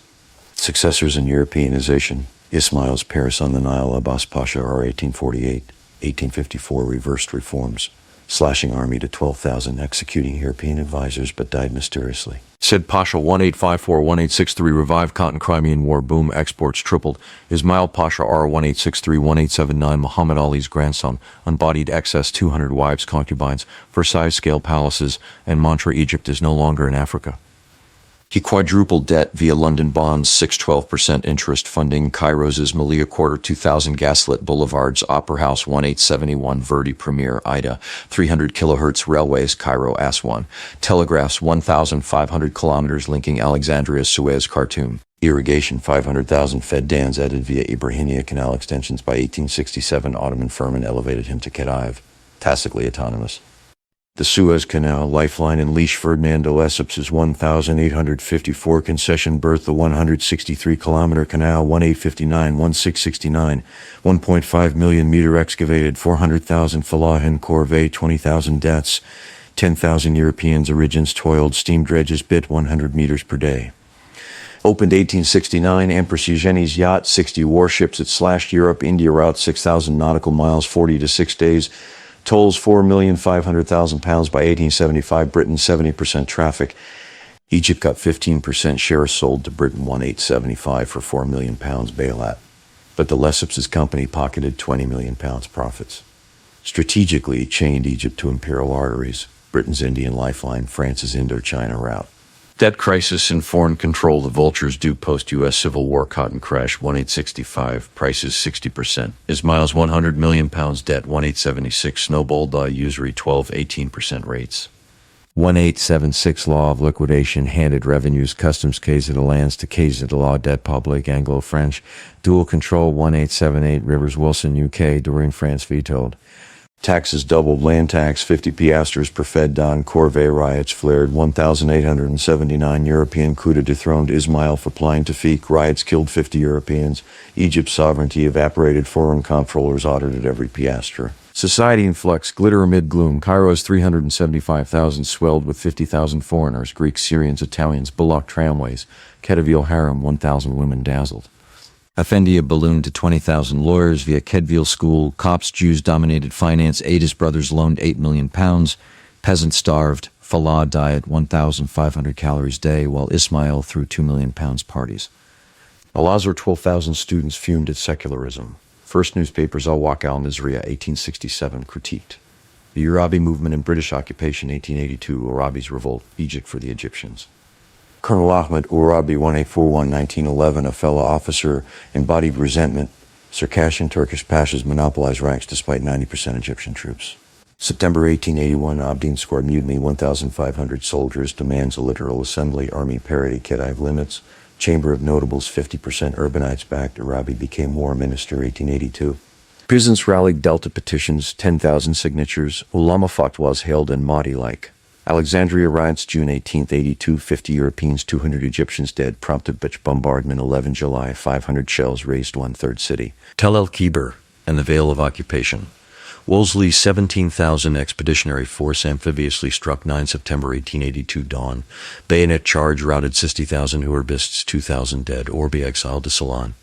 S1: Successors in Europeanization, Ismail's Paris on the Nile, Abbas Pasha, R. 1848, 1854, reversed reforms. Slashing army to 12,000, executing European advisors, but died mysteriously. Said Pasha, 1854-1863, revived cotton Crimean War boom, exports tripled. Ismail Pasha, R. 1863-1879, Muhammad Ali's grandson, unbodied excess, 200 wives, concubines, Versailles-scale palaces, and mantra, Egypt is no longer in Africa. He quadrupled debt via London bonds, 6-12% interest funding, Cairo's Ismailia Quarter, 2000 gaslit boulevards, Opera House, 1871, Verdi Premier, Ida, 300 kilohertz railways, Cairo, Aswan, telegraphs, 1,500 kilometers linking Alexandria, Suez, Khartoum, irrigation, 500,000 fed dams added via Ibrahimiya Canal extensions by 1867, Ottoman firman elevated him to Khedive, tacitly autonomous. The Suez Canal, lifeline in Leash Ferdinando Lesseps's 1,854 concession berth, the 163-kilometer canal, 1859-1669, 1.5 million meter excavated, 400,000 Falahin Corvée, 20,000 deaths, 10,000 Europeans origins toiled, steam dredges bit 100 meters per day. Opened 1869, Empress Eugenie's yacht, 60 warships, it slashed Europe, India route, 6,000 nautical miles, 40 to 6 days, tolls £4,500,000 by 1875, Britain 70% traffic. Egypt got 15% share, sold to Britain 1875 for £4 million bailout. But the Lesseps's company pocketed £20 million profits. Strategically chained Egypt to imperial arteries, Britain's Indian lifeline, France's Indochina route. Debt crisis and foreign control, the vultures due post-U.S. Civil War cotton crash, 1865, prices 60%. Ismail's £100 million debt, 1876, snowballed by usury 12-18% rates. 1876 law of liquidation, handed revenues, customs, caisse de lands to caisse de law, debt public, Anglo-French, dual control, 1878, Rivers Wilson, UK, during France vetoed. Taxes doubled, land tax 50 piastres per fed don, Corvée riots flared, 1,879 European coup dethroned Ismail for plying Tawfiq, riots killed 50 Europeans, Egypt's sovereignty evaporated, foreign comptrollers audited every piastre. Society in flux, glitter amid gloom, Cairo's 375,000 swelled with 50,000 foreigners, Greeks, Syrians, Italians, Bullock tramways, Khediville harem, 1,000 women dazzled. Effendia ballooned to 20,000 lawyers via Khediville school, Copts, Jews-dominated finance, Aidis brothers loaned £8 million, peasants starved, Falah diet 1,500 calories day, while Ismail threw £2 million parties. Al-Azhar 12,000 students fumed at secularism. First newspapers Al-Waqt al-Mizriya, 1867, critiqued. The Arabi movement and British occupation, 1882, Arabi's revolt, Egypt for the Egyptians. Colonel Ahmed Urabi, 1841-1911, a fellow officer, embodied resentment. Circassian Turkish pashas monopolized ranks despite 90% Egyptian troops. September 1881, Abdin scored mutiny, 1,500 soldiers, demands a literal assembly, army parity, Khedive limits. Chamber of Notables, 50% urbanites backed, Arabi became war minister, 1882. Peasants rallied Delta petitions, 10,000 signatures, ulama fatwas hailed and Mahdi-like. Alexandria riots, June 18th, 82, 50 Europeans, 200 Egyptians dead, prompted by bombardment, 11 July, 500 shells razed one-third city.
S3: Tel el-Kebir and the Veil of Occupation. Wolseley's 17,000 expeditionary force amphibiously struck 9 September 1882 dawn. Bayonet charge routed 60,000 Hurbists, 2,000 dead. Orbi exiled to Ceylon.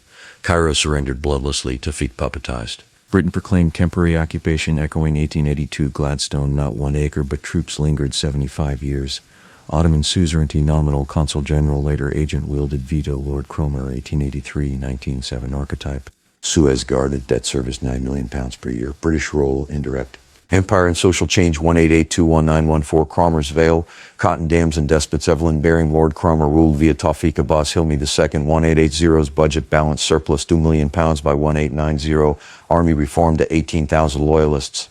S3: Cairo surrendered bloodlessly. Tafit puppetized.
S5: Britain proclaimed temporary occupation, echoing 1882 Gladstone. Not 1 acre, but troops lingered 75 years. Ottoman suzerainty, nominal consul general, later agent, wielded veto. Lord Cromer, 1883, 1907 archetype.
S1: Suez guarded, debt service £9 million per year. British role, indirect. Empire and social change, 1882-1914. Cromer's Vale, cotton dams and despots. Evelyn Baring, Lord Cromer ruled via Tawfiq Abbas Hilmi II. 1880's budget balance surplus £2 million by 1890. Army reform to 18,000 loyalists.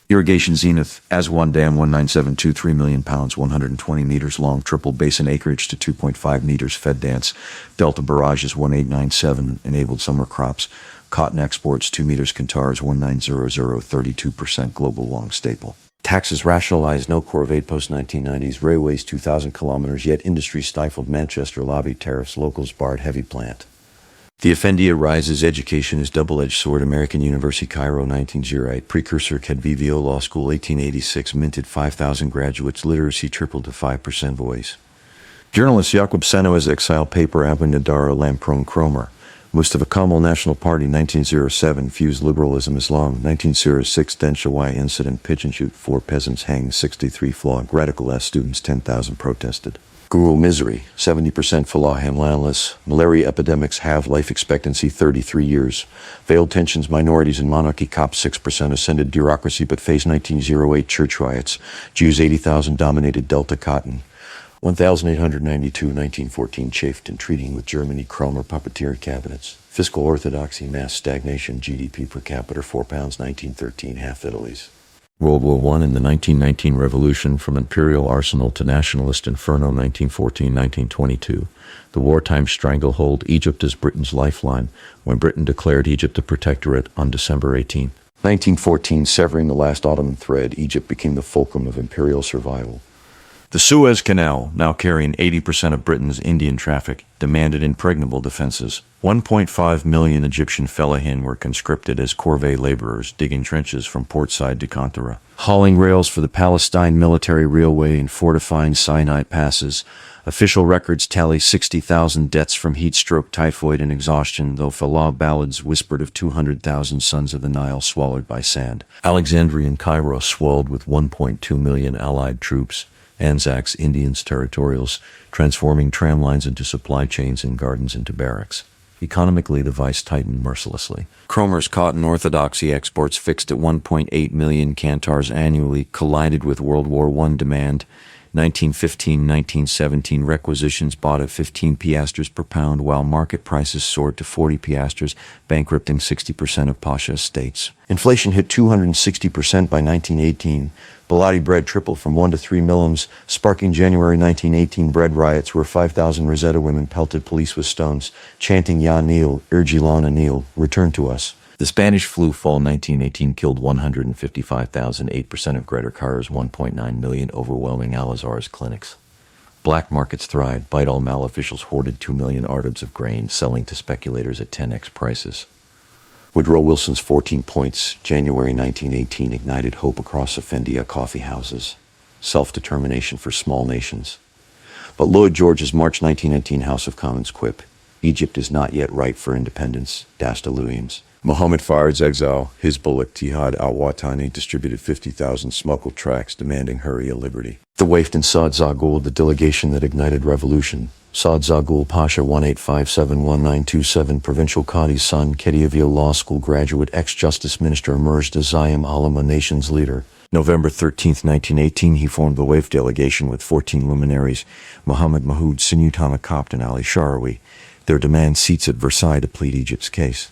S5: Irrigation zenith, Aswan Dam, 1972, £3 million, 120 meters long, triple basin acreage to 2.5 meters, fed dance. Delta barrages, 1897, enabled summer crops. Cotton exports, 2 meters, Qantar's 1900, 32% global long staple.
S1: Taxes rationalized, no corvette post-1990s. Railways, 2,000 kilometers, yet industry stifled. Manchester lobby tariffs, locals barred heavy plant. The Effendiya rises, education is double-edged sword. American University, Cairo, 1908. Precursor Kedvivio Law School, 1886. Minted 5,000 graduates. Literacy tripled to 5% voice. Journalist Yaqub Seno's exile paper, Abu Nadara Lamprone Cromer. Mustafa Kemal National Party, 1907. Fused liberalism, Islam. 1906 Den Shawai incident, pigeon shoot, 4 peasants hanged, 63 flogged. Radical S students, 10,000 protested. Guru misery, 70% Falaham landless. Malaria epidemics have life expectancy 33 years. Veiled tensions, minorities and monarchy, cops 6% ascended bureaucracy but face 1908 church riots. Jews 80,000 dominated Delta cotton. 1,892, 1914 chafed in treating with Germany. Cromer puppeteer cabinets. Fiscal orthodoxy, mass stagnation, GDP per capita £4, 1913, half Italy's.
S5: World War I and the 1919 revolution, from imperial arsenal to nationalist inferno, 1914-1922. The wartime stranglehold, Egypt as Britain's lifeline, when Britain declared Egypt a protectorate on December 18.
S1: 1914, severing the last Ottoman thread, Egypt became the fulcrum of imperial survival.
S5: The Suez Canal, now carrying 80% of Britain's Indian traffic, demanded impregnable defenses. 1.5 million Egyptian fellahin were conscripted as corvée laborers, digging trenches from portside to Qantara, hauling rails for the Palestine Military Railway and fortifying Sinai passes. Official records tally 60,000 deaths from heat stroke, typhoid, and exhaustion, though Falah ballads whispered of 200,000 sons of the Nile swallowed by sand. Alexandria and Cairo swelled with 1.2 million allied troops. Anzacs, Indians, territorials, transforming tram lines into supply chains and gardens into barracks. Economically, the vice tightened mercilessly. Cromer's cotton orthodoxy exports, fixed at 1.8 million Qantars annually, collided with World War I demand. 1915-1917 requisitions bought at 15 piastres per pound, while market prices soared to 40 piastres, bankrupting 60% of Pasha estates.
S1: Inflation hit 260% by 1918. Baladi bread tripled from 1 to 3 millims, sparking January 1918 bread riots where 5,000 Rosetta women pelted police with stones, chanting Ya Nil, Irjilan Anil, return to us.
S5: The Spanish flu, fall 1918, killed 155,000, 8% of Greater Cairo's 1.9 million, overwhelming Al-Azhar's clinics. Black markets thrived. Bait al-Mal officials hoarded 2 million ardebs of grain, selling to speculators at 10x prices.
S1: Woodrow Wilson's 14 points, January 1918, ignited hope across Effendiya coffee houses. Self-determination for small nations. But Lloyd George's March 1919 House of Commons quip, Egypt is not yet ripe for independence, Dasta Williams. Mohammed Farid's exile, Hizbul Ittihad al-Watani distributed 50,000 smuggled tracts demanding Hurriya liberty. The waifed in Saad Zaghul, the delegation that ignited revolution. Saad Zaghul Pasha, 1857-1927, provincial Qadi's son, Kedivio Law School graduate, ex-justice minister, emerged as Zayim Alam, a nation's leader. November 13, 1918, he formed the waifed delegation with 14 luminaries, Muhammad Mahoud, Sinutama Kopt, and Ali Sharawi. Their demand seats at Versailles to plead Egypt's case.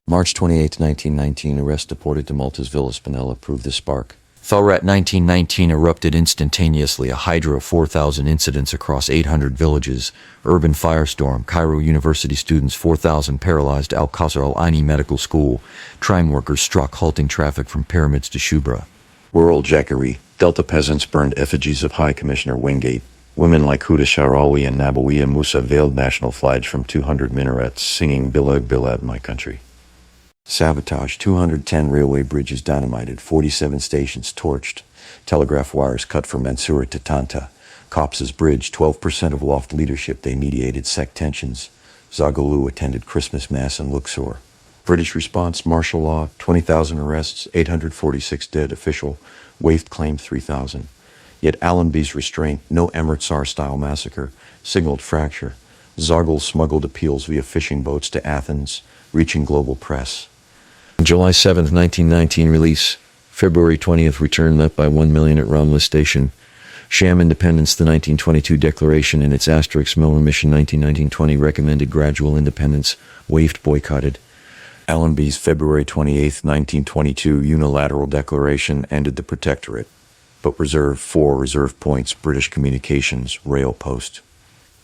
S1: March 28, 1919, arrest deported to Malta's Villa Spinella proved the spark. Thawrat 1919 erupted instantaneously, a hydra of 4,000 incidents across 800 villages. Urban firestorm, Cairo University students 4,000 paralyzed. Al-Qasr Al-Aini Medical School, tram workers struck, halting traffic from Pyramids to Shubra. Rural Jackery, Delta peasants burned effigies of High Commissioner Wingate. Women like Huda Sharawi and Nabawiya Musa veiled national flags from 200 minarets, singing Bilad Bilad, my country. Sabotage: 210 railway bridges dynamited, 47 stations torched, telegraph wires cut from Mansoura to Tanta. Copses Bridge: 12% of Loft leadership, they mediated sect tensions. Zaghalou attended Christmas Mass in Luxor. British response: martial law, 20,000 arrests, 846 dead. Official: Waif claimed 3,000. Yet Allenby's restraint, no Amritsar-style massacre, signaled fracture. Zarghul smuggled appeals via fishing boats to Athens, reaching global press.
S3: July 7th, 1919 release. February 20th return left by 1 million at Ramla Station. Sham Independence, the 1922 Declaration and its asterisk Miller Mission 1919-20 recommended gradual independence, waived boycotted.
S1: Allenby's February 28, 1922 unilateral declaration ended the protectorate, but reserved 4 reserve points: British communications, rail post,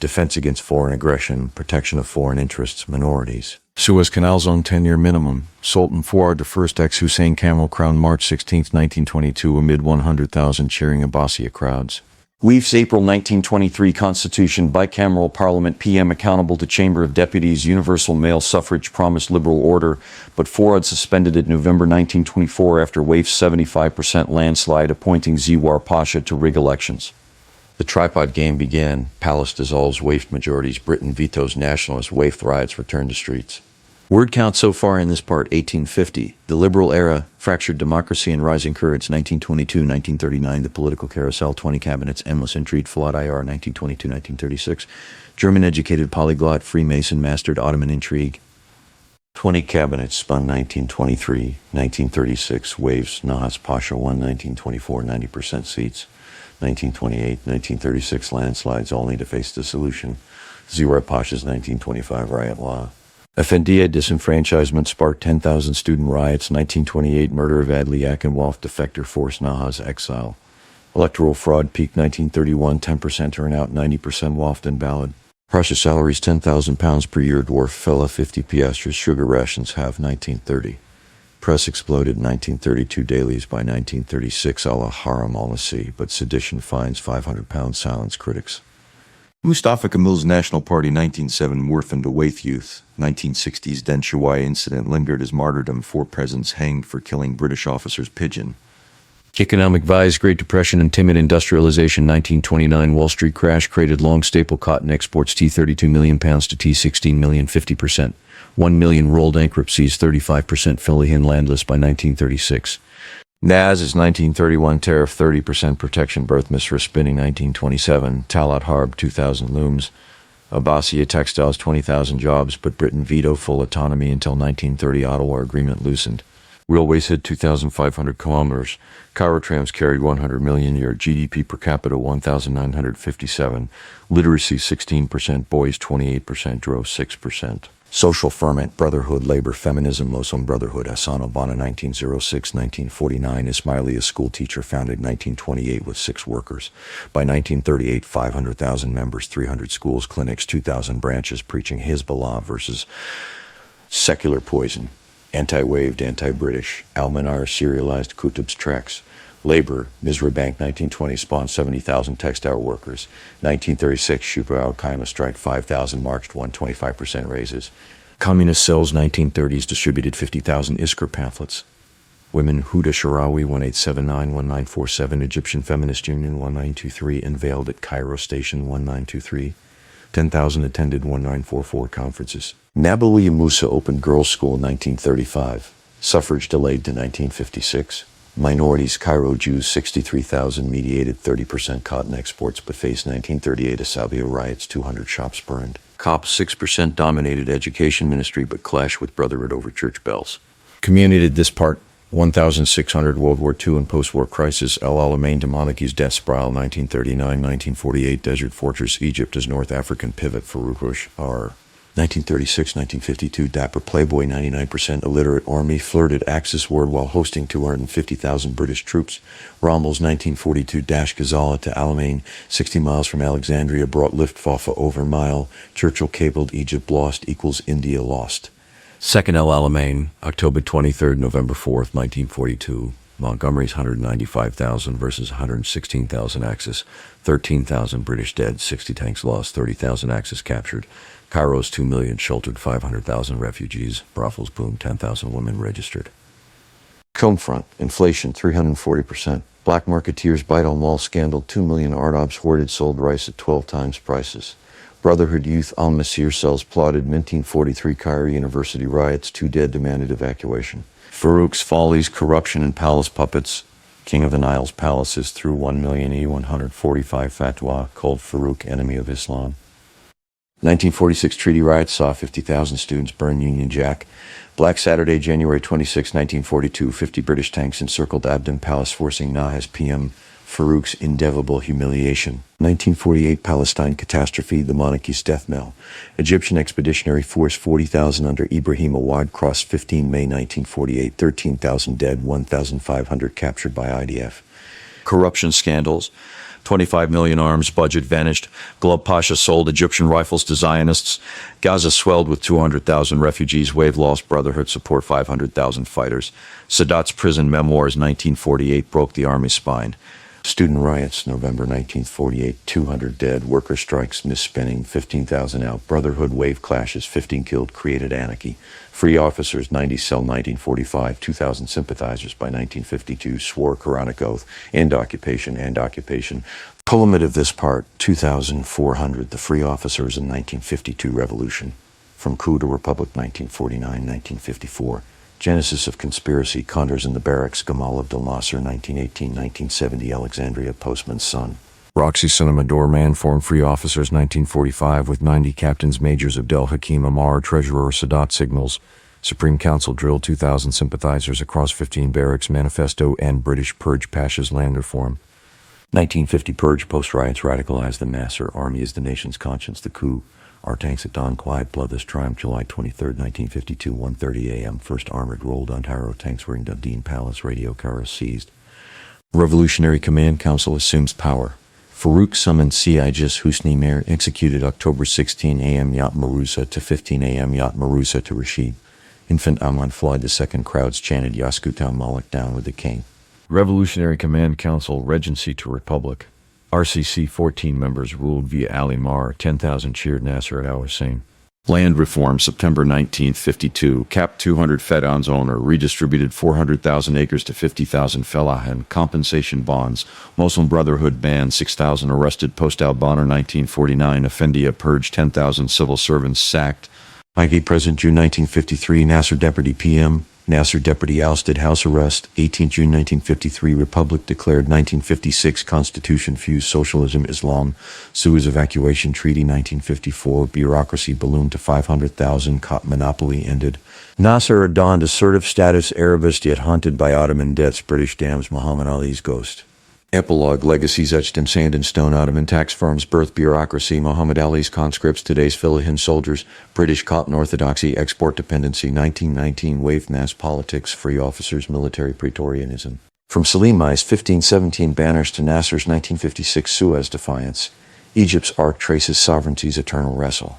S1: defense against foreign aggression, protection of foreign interests, minorities. Suez Canal Zone 10-year minimum. Sultan Fuad I ex-Hussein Camel Crown March 16, 1922 amid 100,000 cheering Abbasiya crowds. Weaves April 1923 Constitution, bicameral parliament, PM accountable to Chamber of Deputies, universal male suffrage, promised liberal order, but Fuad suspended it November 1924 after Waif's 75% landslide appointing Ziwar Pasha to rig elections. The tripod game began. Palace dissolves Waif majorities. Britain vetoes nationalist. Waif riots return to streets. Word count so far in this part: 1850. The liberal era, fractured democracy and rising courage, 1922, 1939. The political carousel, 20 cabinets, endless intrigue, Fuad IR, 1922, 1936. German-educated polyglot, Freemason mastered Ottoman intrigue. 20 cabinets spun, 1923, 1936. Waves, Nahas Pasha won, 1924, 90% seats. 1928, 1936 landslides, only to face dissolution. Ziwar Pasha's 1925 riot law. Effendiya disenfranchisement sparked 10,000 student riots. 1928 murder of Adliyak and Waf defector forced Nahas exile. Electoral fraud peaked 1931, 10% turnout, 90% Wafd invalid. Prussia salaries £10,000 per year, dwarf fella 50 piastres, sugar rations half 1930. Press exploded 1932, dailies by 1936, Allah haram al-Nasi, but sedition fines £500, silence critics. Mustafa Kemal's National Party 1907 orphaned a Waith youth. 1960s Denshawai incident lingered as martyrdom, 4 presidents hanged for killing British officer's pigeon.
S3: Economic vice, Great Depression and timid industrialization, 1929 Wall Street crash created long staple cotton exports, T32 million pounds to T16 million, 50%. 1 million rolled bankruptcies, 35% Philihan landless by 1936. Naz's 1931 tariff, 30% protection, birth mistress spinning, 1927. Talat Harb, 2,000 looms. Abbasiya textiles, 20,000 jobs, but Britain veto full autonomy until 1930 Ottawa Agreement loosened. Railways hit 2,500 kilometers. Cairo trams carried 100 million year. GDP per capita 1,957. Literacy 16%, boys 28%, drove 6%. Social ferment, brotherhood, labor, feminism, Muslim Brotherhood, Hassan al-Banna 1906-1949, Ismailia school teacher founded 1928 with 6 workers. By 1938, 500,000 members, 300 schools, clinics, 2,000 branches preaching Hezbollah versus secular poison. Anti-waved, anti-British, Al-Manar serialized Qutb's tracks. Labor, Misra Bank 1920 spawned 70,000 textile workers. 1936, Shubha al-Qaima strike 5,000 marched, won 25% raises. Communist cells 1930s distributed 50,000 Iskra pamphlets. Women, Huda Sharawi 1879-1947, Egyptian Feminist Union 1923, unveiled at Cairo Station 1923. 10,000 attended 1944 conferences. Nabawiya Musa opened girls' school in 1935. Suffrage delayed to 1956. Minorities, Cairo Jews 63,000 mediated 30% cotton exports, but faced 1938 Asabia riots, 200 shops burned. Cops 6% dominated education ministry, but clashed with brotherhood over church bells. Communicated this part, 1,600 World War II and post-war crisis, El Alamein to monarchy's death spiral, 1939-1948 Desert Fortress, Egypt as North African pivot for Rukush, R. 1936-1952 Dapper Playboy, 99% illiterate army, flirted Axis word while hosting 250,000 British troops. Rommel's 1942 Ghazala to Alamein, 60 miles from Alexandria, brought Luftwaffe over mile. Churchill cabled Egypt lost equals India lost. Second El Alamein, October 23rd, November 4th, 1942.
S1: Montgomery's 195,000 versus 116,000 Axis, 13,000 British dead, 60 tanks lost, 30,000 Axis captured. Cairo's 2 million sheltered, 500,000 refugees. Brothels boom, 10,000 women registered. Comb front, inflation 340%. Black marketeers bite on wall scandal, 2 million Ardobs hoarded sold rice at 12 times prices. Brotherhood youth al-Masir cells plotted 1943 Cairo University riots, 2 dead demanded evacuation. Farouk's follies, corruption and palace puppets. King of the Nile's palaces through 1,145 fatwa, called Farouk enemy of Islam. 1946 treaty riots saw 50,000 students burn Union Jack. Black Saturday, January 26, 1942, 50 British tanks encircled Abdin Palace, forcing Nahez PM Farouk's indelible humiliation. 1948 Palestine catastrophe, the monarchy's death knell. Egyptian expeditionary force 40,000 under Ibrahim Awad crossed 15 May 1948, 13,000 dead, 1,500 captured by IDF. Corruption scandals. 25 million arms budget vanished. Glub Pasha sold Egyptian rifles to Zionists. Gaza swelled with 200,000 refugees. Wave lost Brotherhood support 500,000 fighters. Sadat's prison memoirs 1948 broke the army's spine. Student riots, November 1948, 200 dead. Worker strikes, misspending, 15,000 out. Brotherhood wave clashes, 15 killed, created anarchy. Free officers, 90 cell 1945, 2,000 sympathizers by 1952, swore Quranic oath, end occupation, end occupation. Culminate of this part, 2,400, the free officers in 1952 revolution. From coup to republic, 1949, 1954. Genesis of conspiracy, Condors in the barracks, Gamal Abdel Nasser, 1918, 1970, Alexandria, postman's son.
S5: Roxy Cinema Doorman formed Free Officers 1945 with 90 captains, majors Abdel Hakim Amar, treasurer Sadat signals. Supreme Council drilled 2,000 sympathizers across 15 barracks, manifesto and British purge Pasha's land reform. 1950 purge post-riots radicalized the Nasser army as the nation's conscience, the coup. Our tanks at dawn, quiet, bloodless triumph, July 23, 1952, 1:30 a.m. First armored rolled on Cairo tanks were in Dundee Palace, radio Cairo seized. Revolutionary Command Council assumes power. Farouk summoned Siajis Husni Mer, executed October 16 a.m. Yacht Marusa to 15 a.m. Yacht Marusa to Rashid. Infant Aman Floyd II crowds chanted Yaskutan Malik down with the king. Revolutionary Command Council Regency to Republic. RCC 14 members ruled via Ali Mar, 10,000 cheered Nasser at Al Hussein. Land reform, September 1952. Capped 200 Fedon's owner, redistributed 400,000 acres to 50,000 Felahan, compensation bonds. Muslim Brotherhood banned 6,000 arrested. Post-Al Bonner 1949. Effendia purged 10,000 civil servants sacked.
S1: IG President June 1953. Nasser Deputy PM. Nasser Deputy ousted, house arrest. 18 June 1953. Republic declared. 1956. Constitution fused socialism, Islam. Suez Evacuation Treaty 1954. Bureaucracy ballooned to 500,000. Cop monopoly ended. Nasser adorned assertive status, Arabist yet haunted by Ottoman debts. British dams, Muhammad Ali's ghost. Epilogue, legacies etched in sand and stone. Ottoman tax firms, birth bureaucracy, Muhammad Ali's conscripts, today's Philippine soldiers, British Cotton orthodoxy, export dependency, 1919 wave mass politics, free officers, military Praetorianism. From Salimai's 1517 banners to Nasser's 1956 Suez defiance, Egypt's arc traces sovereignty's eternal wrestle.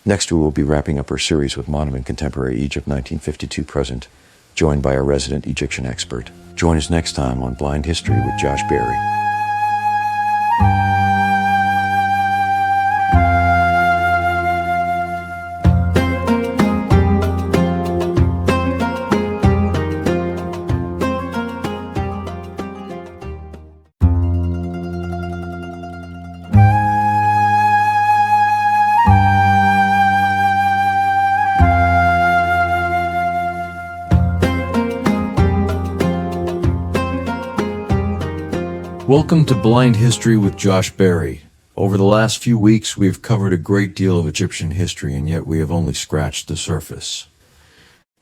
S1: Next we will be wrapping up our series with modern and contemporary Egypt 1952 present, joined by a resident Egyptian expert. Join us next time on Blind History with Josh Berry.
S5: Welcome to Blind History with Josh Berry. Over the last few weeks, we have covered a great deal of Egyptian history, and yet we have only scratched the surface.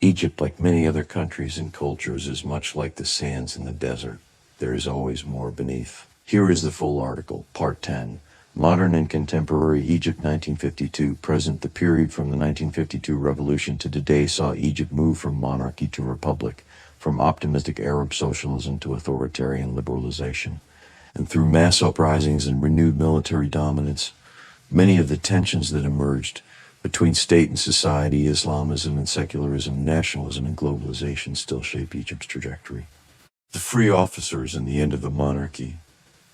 S1: Egypt, like many other countries and cultures, is much like the sands in the desert. There is always more beneath. Here is the full article, Part 10. Modern and Contemporary Egypt 1952. Present. The period from the 1952 revolution to today saw Egypt move from monarchy to republic, from optimistic Arab socialism to authoritarian liberalization. And through mass uprisings and renewed military dominance, many of the tensions that emerged between state and society, Islamism and secularism, nationalism and globalization still shape Egypt's trajectory. The Free Officers and the End of the Monarchy,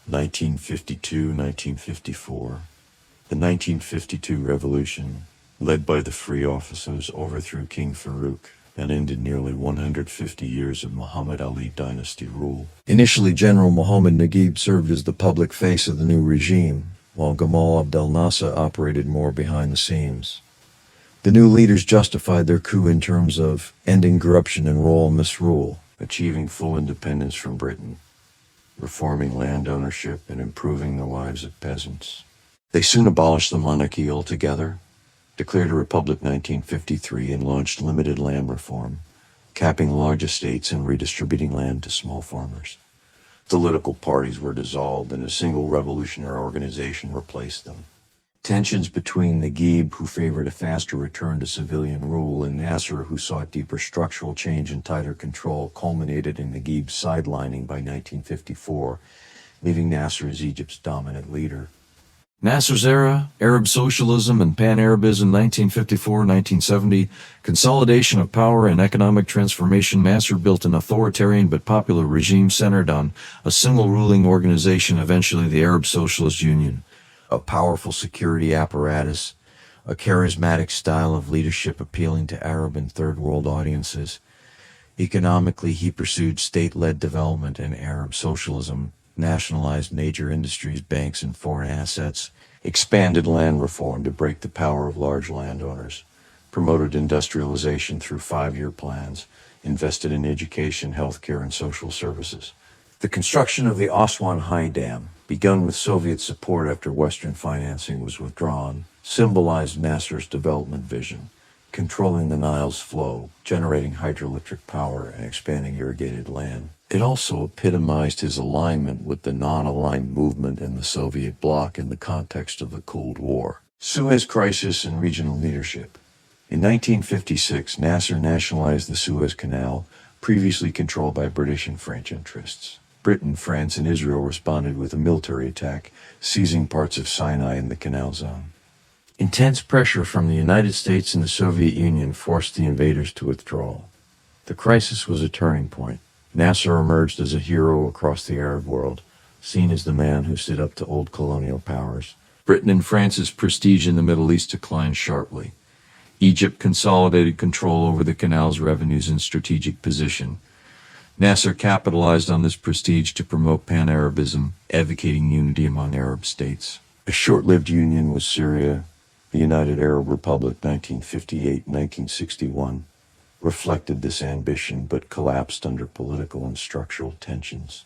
S1: 1952-1954. The 1952 revolution, led by the Free Officers, overthrew King Farouk and ended nearly 150 years of Muhammad Ali dynasty rule. Initially, General Mohammed Naguib served as the public face of the new regime, while Gamal Abdel Nasser operated more behind the scenes. The new leaders justified their coup in terms of ending corruption and royal misrule, achieving full independence from Britain, reforming land ownership, and improving the lives of peasants. They soon abolished the monarchy altogether, declared a republic 1953, and launched limited land reform, capping large estates and redistributing land to small farmers. Political parties were dissolved and a single revolutionary organization replaced them. Tensions between Naguib, who favored a faster return to civilian rule, and Nasser, who sought deeper structural change and tighter control, culminated in Naguib's sidelining by 1954, leaving Nasser as Egypt's dominant leader. Nasser's era, Arab socialism and pan-Arabism, 1954-1970, consolidation of power and economic transformation. Nasser built an authoritarian but popular regime centered on a single ruling organization, eventually the Arab Socialist Union. A powerful security apparatus, a charismatic style of leadership appealing to Arab and Third World audiences. Economically, he pursued state-led development and Arab socialism, nationalized major industries, banks, and foreign assets, expanded land reform to break the power of large landowners, promoted industrialization through 5-year plans, invested in education, healthcare, and social services. The construction of the Aswan High Dam, begun with Soviet support after Western financing was withdrawn, symbolized Nasser's development vision, controlling the Nile's flow, generating hydroelectric power, and expanding irrigated land. It also epitomized his alignment with the non-aligned movement in the Soviet bloc in the context of the Cold War. Suez Crisis and regional leadership. In 1956, Nasser nationalized the Suez Canal, previously controlled by British and French interests. Britain, France, and Israel responded with a military attack, seizing parts of Sinai and the Canal Zone. Intense pressure from the United States and the Soviet Union forced the invaders to withdraw. The crisis was a turning point. Nasser emerged as a hero across the Arab world, seen as the man who stood up to old colonial powers. Britain and France's prestige in the Middle East declined sharply. Egypt consolidated control over the canal's revenues and strategic position. Nasser capitalized on this prestige to promote pan-Arabism, advocating unity among Arab states. A short-lived union with Syria, the United Arab Republic, 1958-1961, reflected this ambition but collapsed under political and structural tensions.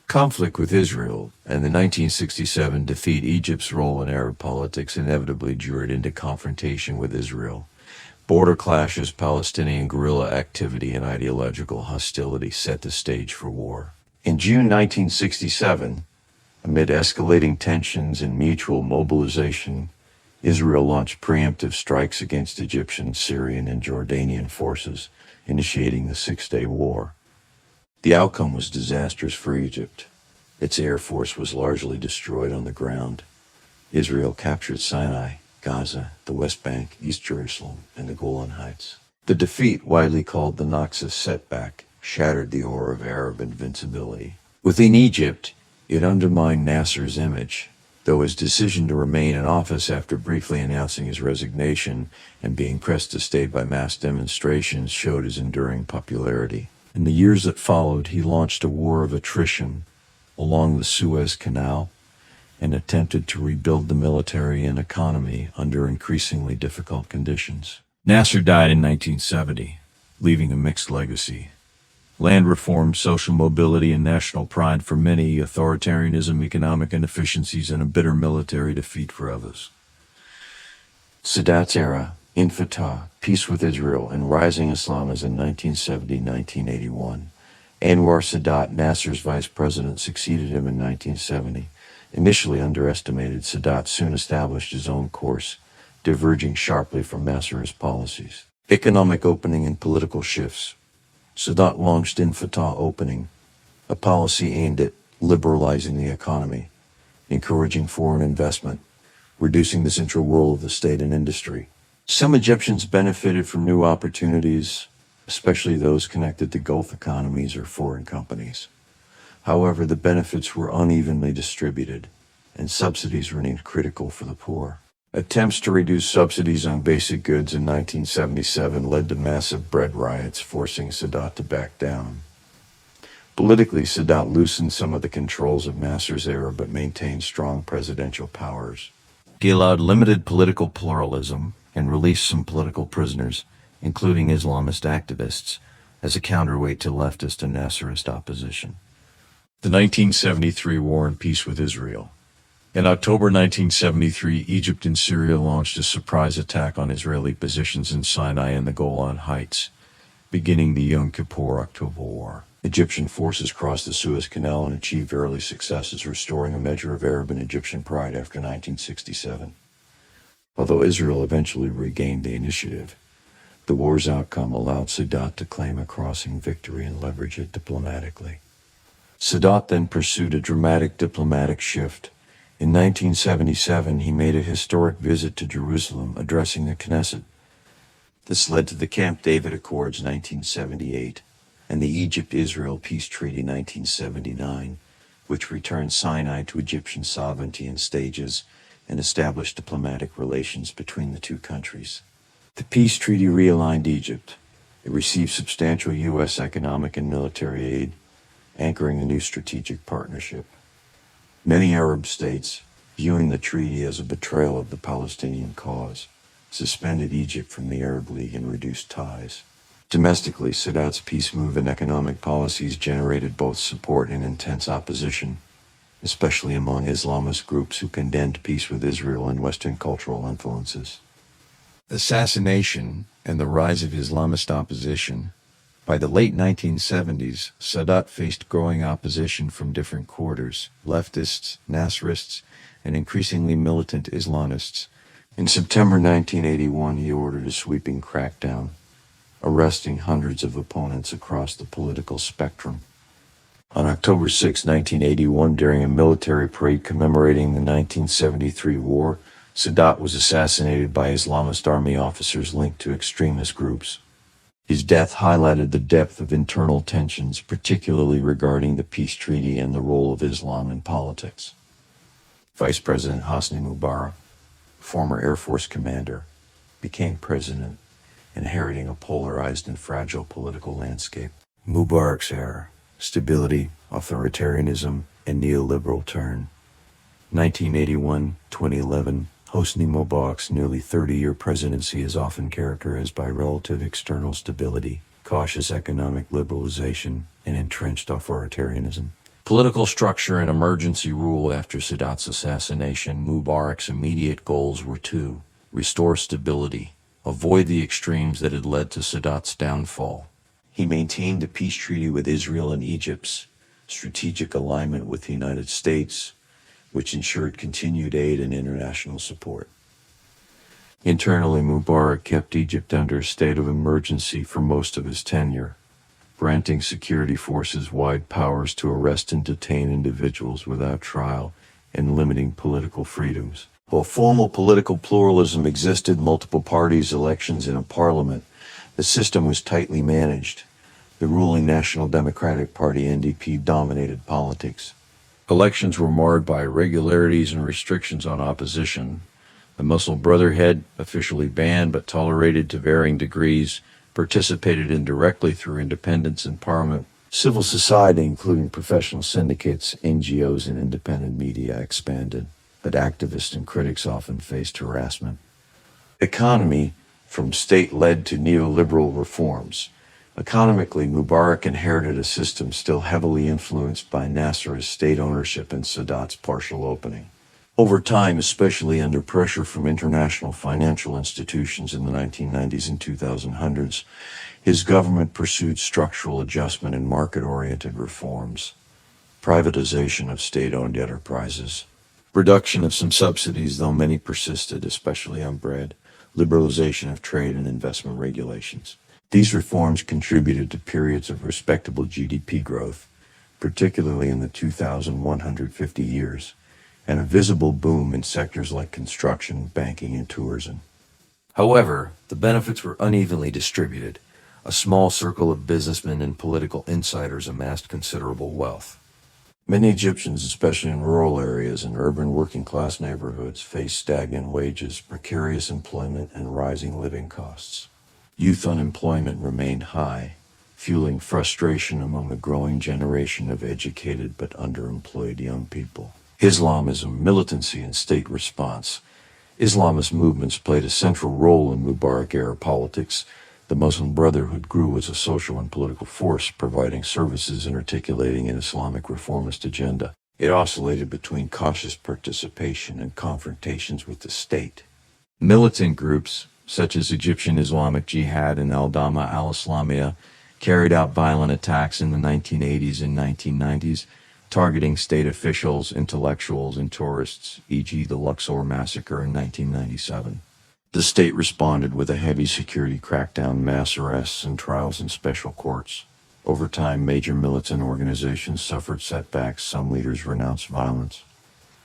S1: Conflict with Israel and the 1967 defeat. Egypt's role in Arab politics inevitably drew it into confrontation with Israel. Border clashes, Palestinian guerrilla activity, and ideological hostility set the stage for war. In June 1967, amid escalating tensions and mutual mobilization, Israel launched preemptive strikes against Egyptian, Syrian, and Jordanian forces, initiating the Six-Day War. The outcome was disastrous for Egypt. Its air force was largely destroyed on the ground. Israel captured Sinai, Gaza, the West Bank, East Jerusalem, and the Golan Heights. The defeat, widely called the Nakba setback, shattered the aura of Arab invincibility. Within Egypt, it undermined Nasser's image, though his decision to remain in office after briefly announcing his resignation and being pressed to stay by mass demonstrations showed his enduring popularity. In the years that followed, he launched a war of attrition along the Suez Canal and attempted to rebuild the military and economy under increasingly difficult conditions. Nasser died in 1970, leaving a mixed legacy. Land reform, social mobility, and national pride for many, authoritarianism, economic inefficiencies, and a bitter military defeat for others. Sadat's era, Infitah, peace with Israel, and rising Islamism, 1970-1981. Anwar Sadat, Nasser's vice president, succeeded him in 1970. Initially underestimated, Sadat soon established his own course, diverging sharply from Nasser's policies. Economic opening and political shifts. Sadat launched Infitah Opening, a policy aimed at liberalizing the economy, encouraging foreign investment, reducing the central role of the state and industry. Some Egyptians benefited from new opportunities, especially those connected to Gulf economies or foreign companies. However, the benefits were unevenly distributed, and subsidies remained critical for the poor. Attempts to reduce subsidies on basic goods in 1977 led to massive bread riots, forcing Sadat to back down. Politically, Sadat loosened some of the controls of Nasser's era but maintained strong presidential powers. He allowed limited political pluralism and released some political prisoners, including Islamist activists, as a counterweight to leftist and Nasserist opposition.
S5: The 1973 War and Peace with Israel. In October 1973, Egypt and Syria launched a surprise attack on Israeli positions in Sinai and the Golan Heights, beginning the Yom Kippur October War. Egyptian forces crossed the Suez Canal and achieved early successes, restoring a measure of Arab and Egyptian pride after 1967. Although Israel eventually regained the initiative, the war's outcome allowed Sadat to claim a crossing victory and leverage it diplomatically. Sadat then pursued a dramatic diplomatic shift. In 1977, he made a historic visit to Jerusalem, addressing the Knesset. This led to the Camp David Accords 1978 and the Egypt-Israel Peace Treaty 1979, which returned Sinai to Egyptian sovereignty in stages and established diplomatic relations between the two countries. The peace treaty realigned Egypt. It received substantial U.S. economic and military aid, anchoring the new strategic partnership. Many Arab states, viewing the treaty as a betrayal of the Palestinian cause, suspended Egypt from the Arab League and reduced ties. Domestically, Sadat's peace move and economic policies generated both support and intense opposition, especially among Islamist groups who condemned peace with Israel and Western cultural influences. Assassination and the rise of Islamist opposition. By the late 1970s, Sadat faced growing opposition from different quarters: leftists, Nasserists, and increasingly militant Islamists. In September 1981, he ordered a sweeping crackdown, arresting hundreds of opponents across the political spectrum. On October 6, 1981, during a military parade commemorating the 1973 war, Sadat was assassinated by Islamist army officers linked to extremist groups. His death highlighted the depth of internal tensions, particularly regarding the peace treaty and the role of Islam in politics. Vice President Hosni Mubarak, former Air Force commander, became president, inheriting a polarized and fragile political landscape. Mubarak's era: stability, authoritarianism, and neoliberal turn. 1981-2011, Hosni Mubarak's nearly 30-year presidency is often characterized by relative external stability, cautious economic liberalization, and entrenched authoritarianism. Political structure and emergency rule. After Sadat's assassination, Mubarak's immediate goals were to restore stability, avoid the extremes that had led to Sadat's downfall. He maintained a peace treaty with Israel and Egypt's strategic alignment with the United States, which ensured continued aid and international support. Internally, Mubarak kept Egypt under a state of emergency for most of his tenure, granting security forces wide powers to arrest and detain individuals without trial and limiting political freedoms. While formal political pluralism existed, multiple parties, elections, and a parliament, the system was tightly managed. The ruling National Democratic Party (NDP) dominated politics. Elections were marred by irregularities and restrictions on opposition. The Muslim Brotherhood, officially banned but tolerated to varying degrees, participated indirectly through independents in parliament. Civil society, including professional syndicates, NGOs, and independent media, expanded, but activists and critics often faced harassment. Economy, from state-led to neoliberal reforms. Economically, Mubarak inherited a system still heavily influenced by Nasser's state ownership and Sadat's partial opening. Over time, especially under pressure from international financial institutions in the 1990s and 2000s, his government pursued structural adjustment and market-oriented reforms. Privatization of state-owned enterprises. Reduction of some subsidies, though many persisted, especially on bread. Liberalization of trade and investment regulations. These reforms contributed to periods of respectable GDP growth, particularly in the 2,150 years, and a visible boom in sectors like construction, banking, and tourism. However, the benefits were unevenly distributed. A small circle of businessmen and political insiders amassed considerable wealth.
S1: Many Egyptians, especially in rural areas and urban working-class neighborhoods, face stagnant wages, precarious employment, and rising living costs. Youth unemployment remained high, fueling frustration among a growing generation of educated but underemployed young people. Islamism, militancy, and state response. Islamist movements played a central role in Mubarak-era politics. The Muslim Brotherhood grew as a social and political force, providing services and articulating an Islamic reformist agenda. It oscillated between cautious participation and confrontations with the state. Militant groups, such as Egyptian Islamic Jihad and Al-Dama al-Islamiyah, carried out violent attacks in the 1980s and 1990s, targeting state officials, intellectuals, and tourists, e.g. the Luxor massacre in 1997. The state responded with a heavy security crackdown, mass arrests, and trials in special courts. Over time, major militant organizations suffered setbacks. Some leaders renounced violence.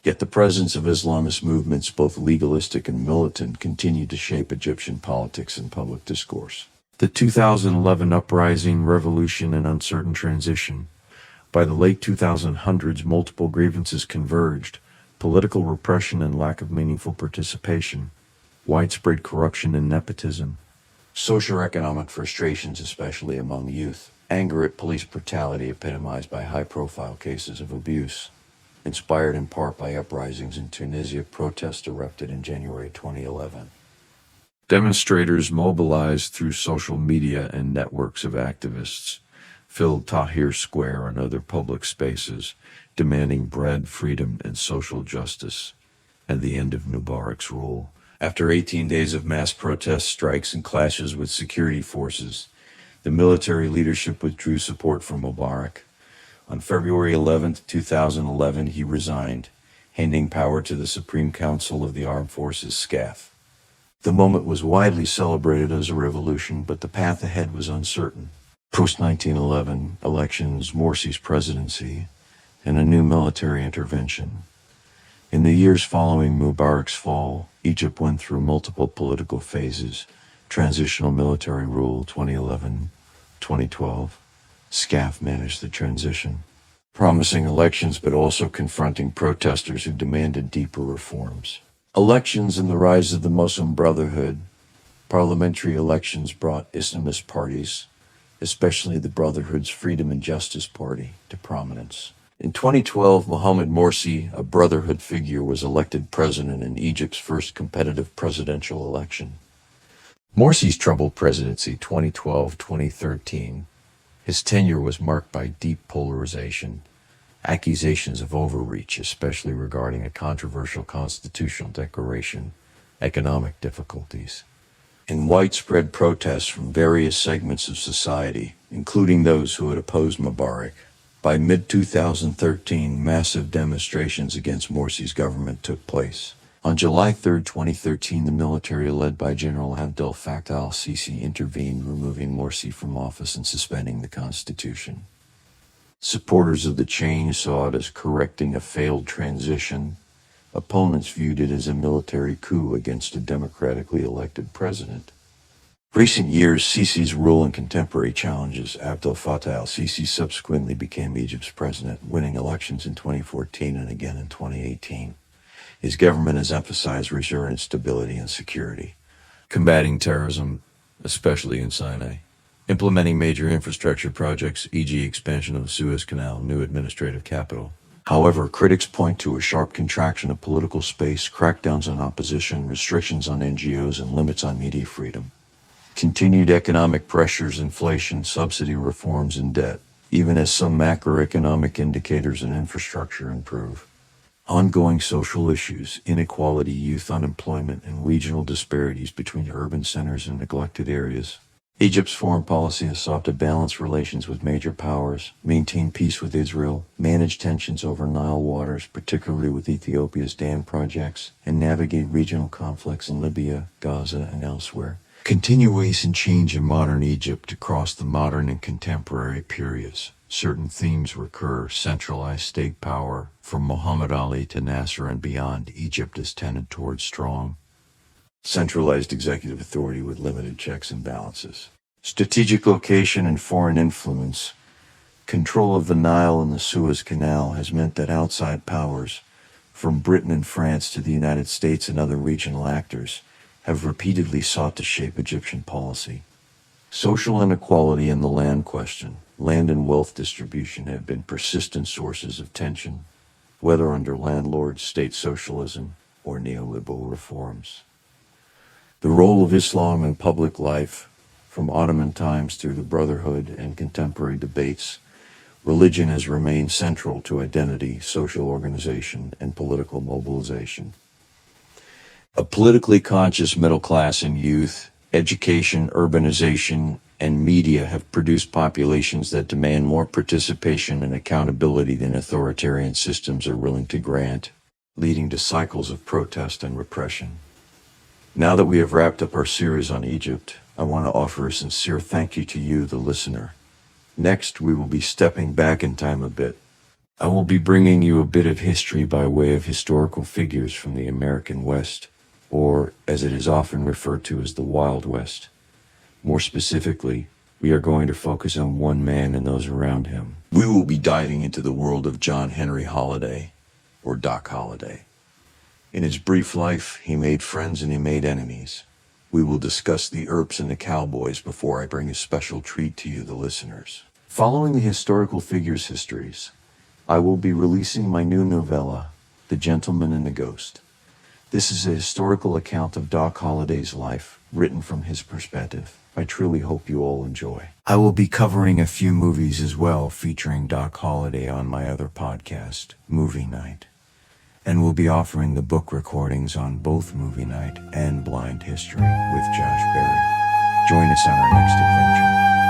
S1: Yet the presence of Islamist movements, both legalistic and militant, continued to shape Egyptian politics and public discourse. The 2011 uprising, revolution, and uncertain transition. By the late 2000s, multiple grievances converged: political repression and lack of meaningful participation, widespread corruption and nepotism, socioeconomic frustrations, especially among youth, anger at police brutality epitomized by high-profile cases of abuse. Inspired in part by uprisings in Tunisia, protests erupted in January 2011. Demonstrators mobilized through social media and networks of activists filled Tahrir Square and other public spaces, demanding bread, freedom, and social justice, and the end of Mubarak's rule. After 18 days of mass protests, strikes, and clashes with security forces, the military leadership withdrew support from Mubarak. On February 11, 2011, he resigned, handing power to the Supreme Council of the Armed Forces, SCAF. The moment was widely celebrated as a revolution, but the path ahead was uncertain. Post-1911 elections, Morsi's presidency, and a new military intervention. In the years following Mubarak's fall, Egypt went through multiple political phases: transitional military rule 2011-2012. SCAF managed the transition, promising elections but also confronting protesters who demanded deeper reforms. Elections and the rise of the Muslim Brotherhood. Parliamentary elections brought Islamist parties, especially the Brotherhood's Freedom and Justice Party, to prominence. In 2012, Mohamed Morsi, a Brotherhood figure, was elected president in Egypt's first competitive presidential election. Morsi's troubled presidency, 2012-2013. His tenure was marked by deep polarization, accusations of overreach, especially regarding a controversial constitutional declaration, economic difficulties, and widespread protests from various segments of society, including those who had opposed Mubarak. By mid-2013, massive demonstrations against Morsi's government took place. On July 3, 2013, the military led by General Abdel Fattah al-Sisi intervened, removing Morsi from office and suspending the constitution. Supporters of the change saw it as correcting a failed transition. Opponents viewed it as a military coup against a democratically elected president. Recent years, Sisi's rule and contemporary challenges. Abdel Fattah al-Sisi subsequently became Egypt's president, winning elections in 2014 and again in 2018. His government has emphasized restoring stability and security, combating terrorism, especially in Sinai, implementing major infrastructure projects, e.g. expansion of the Suez Canal, new administrative capital. However, critics point to a sharp contraction of political space, crackdowns on opposition, restrictions on NGOs, and limits on media freedom. Continued economic pressures, inflation, subsidy reforms, and debt, even as some macroeconomic indicators and infrastructure improve. Ongoing social issues, inequality, youth unemployment, and regional disparities between urban centers and neglected areas. Egypt's foreign policy has sought to balance relations with major powers, maintain peace with Israel, manage tensions over Nile waters, particularly with Ethiopia's dam projects, and navigate regional conflicts in Libya, Gaza, and elsewhere. Continuation change in modern Egypt across the modern and contemporary periods. Certain themes recur: centralized state power, from Muhammad Ali to Nasser and beyond. Egypt has tended towards strong, centralized executive authority with limited checks and balances. Strategic location and foreign influence. Control of the Nile and the Suez Canal has meant that outside powers, from Britain and France to the United States and other regional actors, have repeatedly sought to shape Egyptian policy. Social inequality and the land question, land and wealth distribution have been persistent sources of tension, whether under landlord state socialism or neoliberal reforms. The role of Islam in public life, from Ottoman times through the Brotherhood and contemporary debates, religion has remained central to identity, social organization, and political mobilization. A politically conscious middle class and youth, education, urbanization, and media have produced populations that demand more participation and accountability than authoritarian systems are willing to grant, leading to cycles of protest and repression. Now that we have wrapped up our series on Egypt, I want to offer a sincere thank you to you, the listener. Next, we will be stepping back in time a bit. I will be bringing you a bit of history by way of historical figures from the American West, or as it is often referred to as the Wild West. More specifically, we are going to focus on one man and those around him. We will be diving into the world of John Henry Holliday, or Doc Holliday. In his brief life, he made friends and he made enemies. We will discuss the Earps and the Cowboys before I bring a special treat to you, the listeners. Following the historical figures' histories, I will be releasing my new novella, The Gentleman and the Ghost. This is a historical account of Doc Holliday's life, written from his perspective. I truly hope you all enjoy. I will be covering a few movies as well, featuring Doc Holliday on my other podcast, Movie Night. And we'll be offering the book recordings on both Movie Night and Blind History with Josh Berry. Join us on our next adventure.